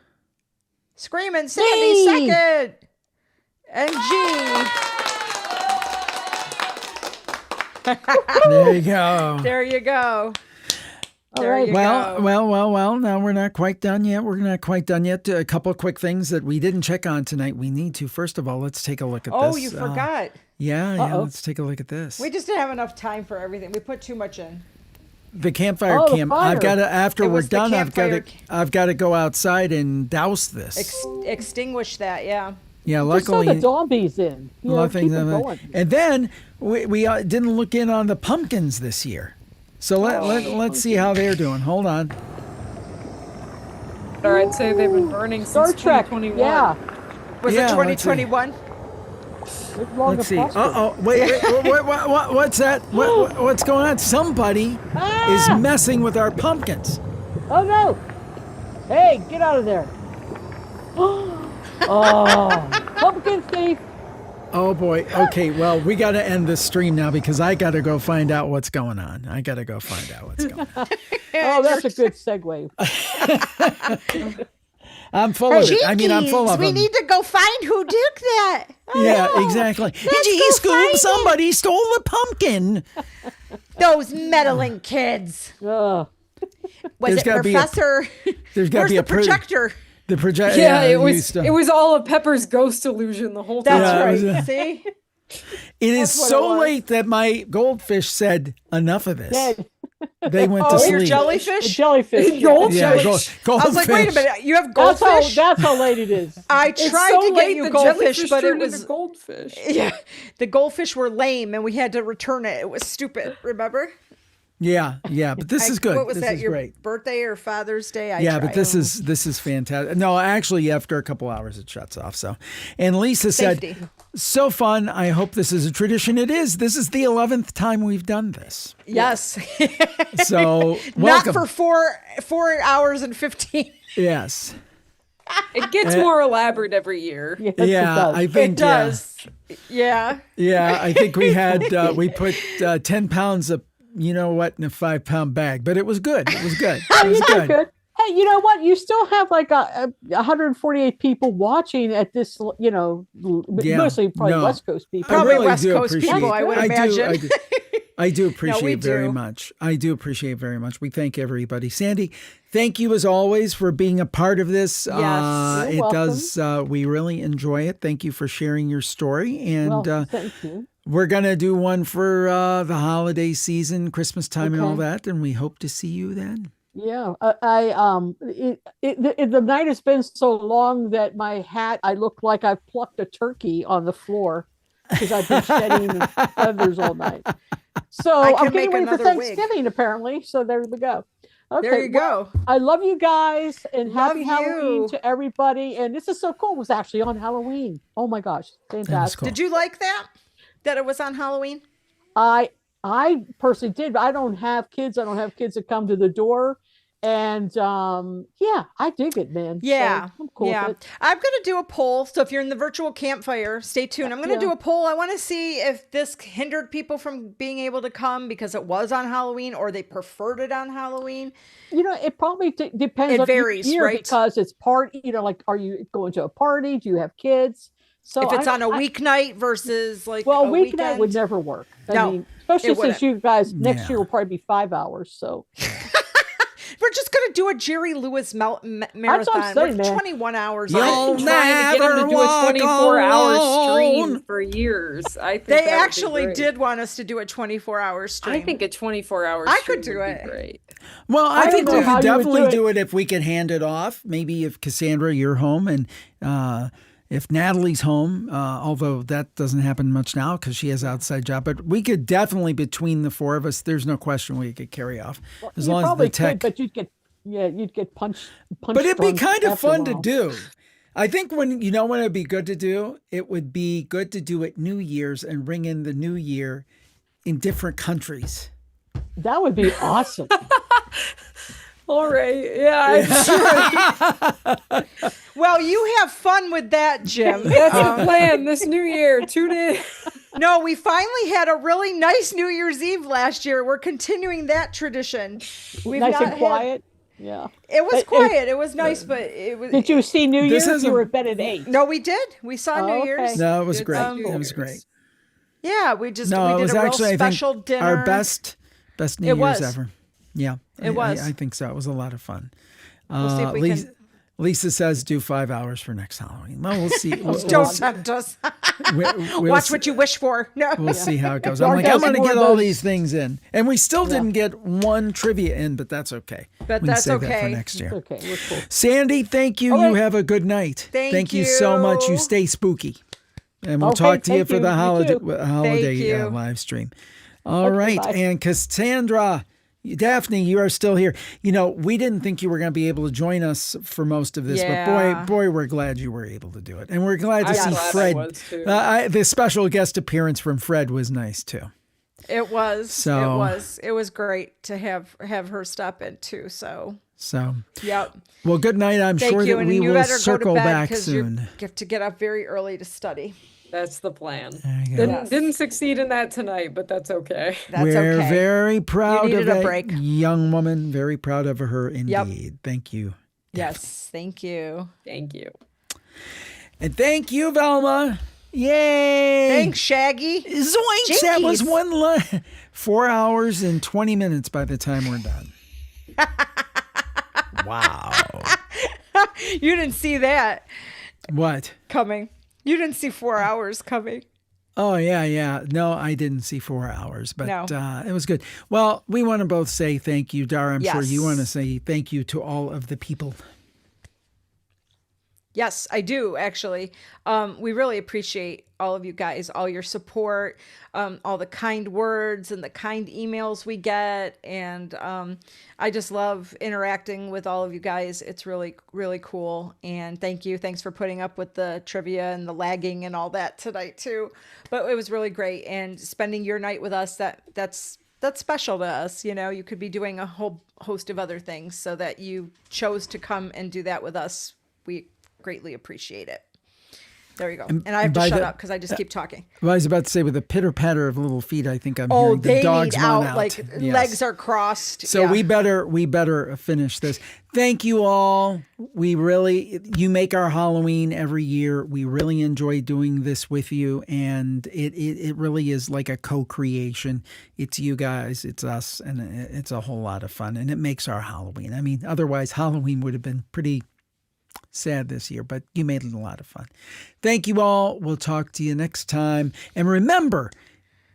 Screaming Sandy second. And G. There you go. There you go. There you Well. Now we're not quite done yet. A couple of quick things that we didn't check on tonight. We need to. First of all, let's take a look at this. Oh, you forgot. Yeah. Let's take a look at this. We just didn't have enough time for everything. We put too much in. The campfire the camp. fire. I've got to. After It we're was the done, campfire. I've got to go outside and douse this. Extinguish that. Yeah. Yeah. Just Luckily, throw the zombies in. You know, keep it going. And then we didn't look in on the pumpkins this year. So let's see how they're doing. Hold on. Or I'd say they've been burning Star since Trek. 2021. Yeah. Was Yeah, it let's see. 2021? Let's see. Wait. What's that? What's going on? Somebody is messing with our pumpkins. Oh no! Hey, get out of there! Oh, pumpkin thief! Oh boy. Okay. Well, we got to end this stream now because I got to go find out what's going on. Oh, that's a good segue. I'm full of it. I mean, I'm full of we them. need to go find who did that. Yeah, exactly. Gee, Scoob, somebody stole the pumpkin. Those meddling kids. Was There's it gotta be a- Professor? There's got to Where's be the a projector? The projector. Yeah, it was all a Pepper's ghost illusion the whole time. That's Yeah, it right. was, See? It is That's what so it was. late that my goldfish said enough of this. Dead. They went to Oh, sleep. your jellyfish? Jellyfish. Yeah, I was like, wait a minute, you have goldfish? That's how late it is. I It's tried so to get late you the goldfish, jellyfish but it turned into was goldfish. Yeah, the goldfish were lame, and we had to return it. It was stupid. Remember? Yeah, but this is good. What was this that? is Your great. birthday or Father's Day? Yeah, but this is fantastic. No, actually, after a couple hours, it shuts off. So, and Lisa Safety. said, "So fun. I hope this is a tradition. It is. This is the 11th time we've done this. Yes. So, Not welcome. for 4 hours and 15. Yes. It gets more elaborate every year. Yeah, I think It does. Yeah. Yeah, I think we had we put 10 pounds of you know what in a 5-pound bag, but it was good. It was good. It was good. Hey, you know what? You still have like 148 people watching at this, mostly probably no. West Coast people. I Probably really West do Coast appreciate- people, I would imagine. I do appreciate we very do. much. I do appreciate very much. We thank everybody. Sandy, thank you as always for being a part of this. Yes. You're it does. We really enjoy it. Thank you for sharing your story. And Thank you. we're going to do one for the holiday season, Christmas time and all Okay. that. And we hope to see you then. Yeah, the night has been so long that my hat, I look like I've plucked a turkey on the floor because I've been shedding feathers all night. So I can I'm getting make ready for another wig. Thanksgiving, apparently. So there we go. Okay, There you go. I love you guys and Love happy Halloween you. to everybody. And this is so cool. It was actually on Halloween. Oh my gosh, fantastic. Did you like that? That it was on Halloween? I personally did, but I don't have kids. I don't have kids that come to the door. And yeah, I dig it, man. Yeah. So I'm cool yeah. with it. I'm going to do a poll. So if you're in the virtual campfire, stay tuned. I'm going to Yeah. do a poll. I want to see if this hindered people from being able to come because it was on Halloween or they preferred it on Halloween. You know, it probably depends It on varies, your year right? because it's party, like, are you going to a party? Do you have kids? So if it's I- on a I- weeknight versus like well, a weeknight weekend. would never work. No, Especially it since wouldn't. you guys next Yeah. year will probably be 5 hours. So We're just going to do a Jerry Lewis marathon. saying, We're man. 21 hours. You'll I've been trying to get him to do a 24-hour stream for years. I think They that would be actually great. did want us to do a 24-hour stream. I think a 24-hour I stream could do would it. be great. Well, I don't think know we how could you would definitely do do it if we can hand it off. Maybe if Cassandra, you're home, and if Natalie's home, although that doesn't happen much now because she has an outside job. But we could definitely, between the four of us, there's no question we could carry off as you long as probably the tech. could, but you'd get punched. But it'd be drunk kind of after a fun to while. do. I think when it'd be good to do? It would be good to do it New Year's and bring in the New Year in different countries. That would be awesome. All right. Yeah, I'm sure. Well, you have fun with that, Jim. That's the plan this new year. Tune in. No, we finally had a really nice New Year's Eve last year. We're continuing that tradition. We've Nice not and had- quiet. Yeah. It was But quiet. It was nice, but it was. Did you see New This Year's? is You a- were at bed at 8. No, we did. We saw Oh, New okay. Year's. No, it was Did great. some New It was Year's. great. Yeah, we did No, it was a real actually, I special think, dinner. our best New It Year's was. ever. Yeah. It was. I think so. It was a lot of fun. We'll see if we Lisa, can. Lisa says do 5 hours for next Halloween. Well, we'll see. Don't tempt us. we'll Watch see- what you wish for. No. We'll see how it goes. If I'm Dar like, I'm does going to more get of all those- these things in. And we still didn't get one trivia in, but that's okay. But we can that's save that for okay. next year. Okay, we're cool. Sandy, thank you. All You right. have a good night. Thank you so much. You you. stay spooky. And we'll Okay, talk to you thank for you. the You holiday, too. holiday you. live stream. All Okay, right. bye. And Cassandra, Daphne, you are still here. We didn't think you were going to be able to join us for most of this, Yeah. but boy, we're glad you were able to do it. And we're glad to I'm see glad I Fred. was, too. The special guest appearance from Fred was nice too. It was. So- It was great to have her stop in too. So. So, Yep. well, good night. I'm Thank sure you, that and we you will better circle go to bed back because soon. you have to get up very early to study. That's the plan. There you go. Didn't succeed in that tonight, but that's okay. That's We're okay. very proud You of needed a that break. young woman. Very proud of her indeed. Thank you. Yes, thank you. Thank you. And thank you, Velma. Yay! Thanks, Shaggy. Zoinks! That was 4 hours and 20 minutes by the time we're done. Wow. You didn't see that What? coming. You didn't see 4 hours coming. Oh, yeah. No, I didn't see 4 hours, but No. It was good. Well, we want to both say thank you, Dar. I'm sure you Yes. want to say thank you to all of the people. Yes, I do, actually. We really appreciate all of you guys, all your support, all the kind words and the kind emails we get. And I just love interacting with all of you guys. It's really, really cool. And thank you. Thanks for putting up with the trivia and the lagging and all that tonight, too. But it was really great. And spending your night with us, that's special to us. You know, you could be doing a whole host of other things, so that you chose to come and do that with us. We greatly appreciate it. There you go. And I have to shut up because I just keep talking. Well, I was about to say, with the pitter patter of little feet, I think I'm Oh, hearing the they dogs need run out. Like Yes. legs are crossed. So Yeah. we better finish this. Thank you all. You make our Halloween every year. We really enjoy doing this with you, and it really is like a co-creation. It's you guys, it's us, and it's a whole lot of fun, and it makes our Halloween. I mean, otherwise Halloween would have been pretty sad this year, but you made it a lot of fun. Thank you all. We'll talk to you next time. And remember,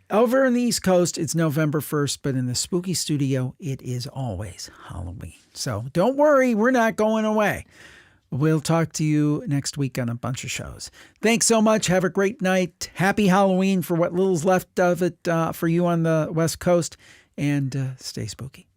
over in the East Coast, it's November 1st, but in the Spooky Studio, it is always Halloween. So don't worry, we're not going away. We'll talk to you next week on a bunch of shows. Thanks so much. Have a great night. Happy Halloween for what little's left of it for you on the West Coast, and stay spooky.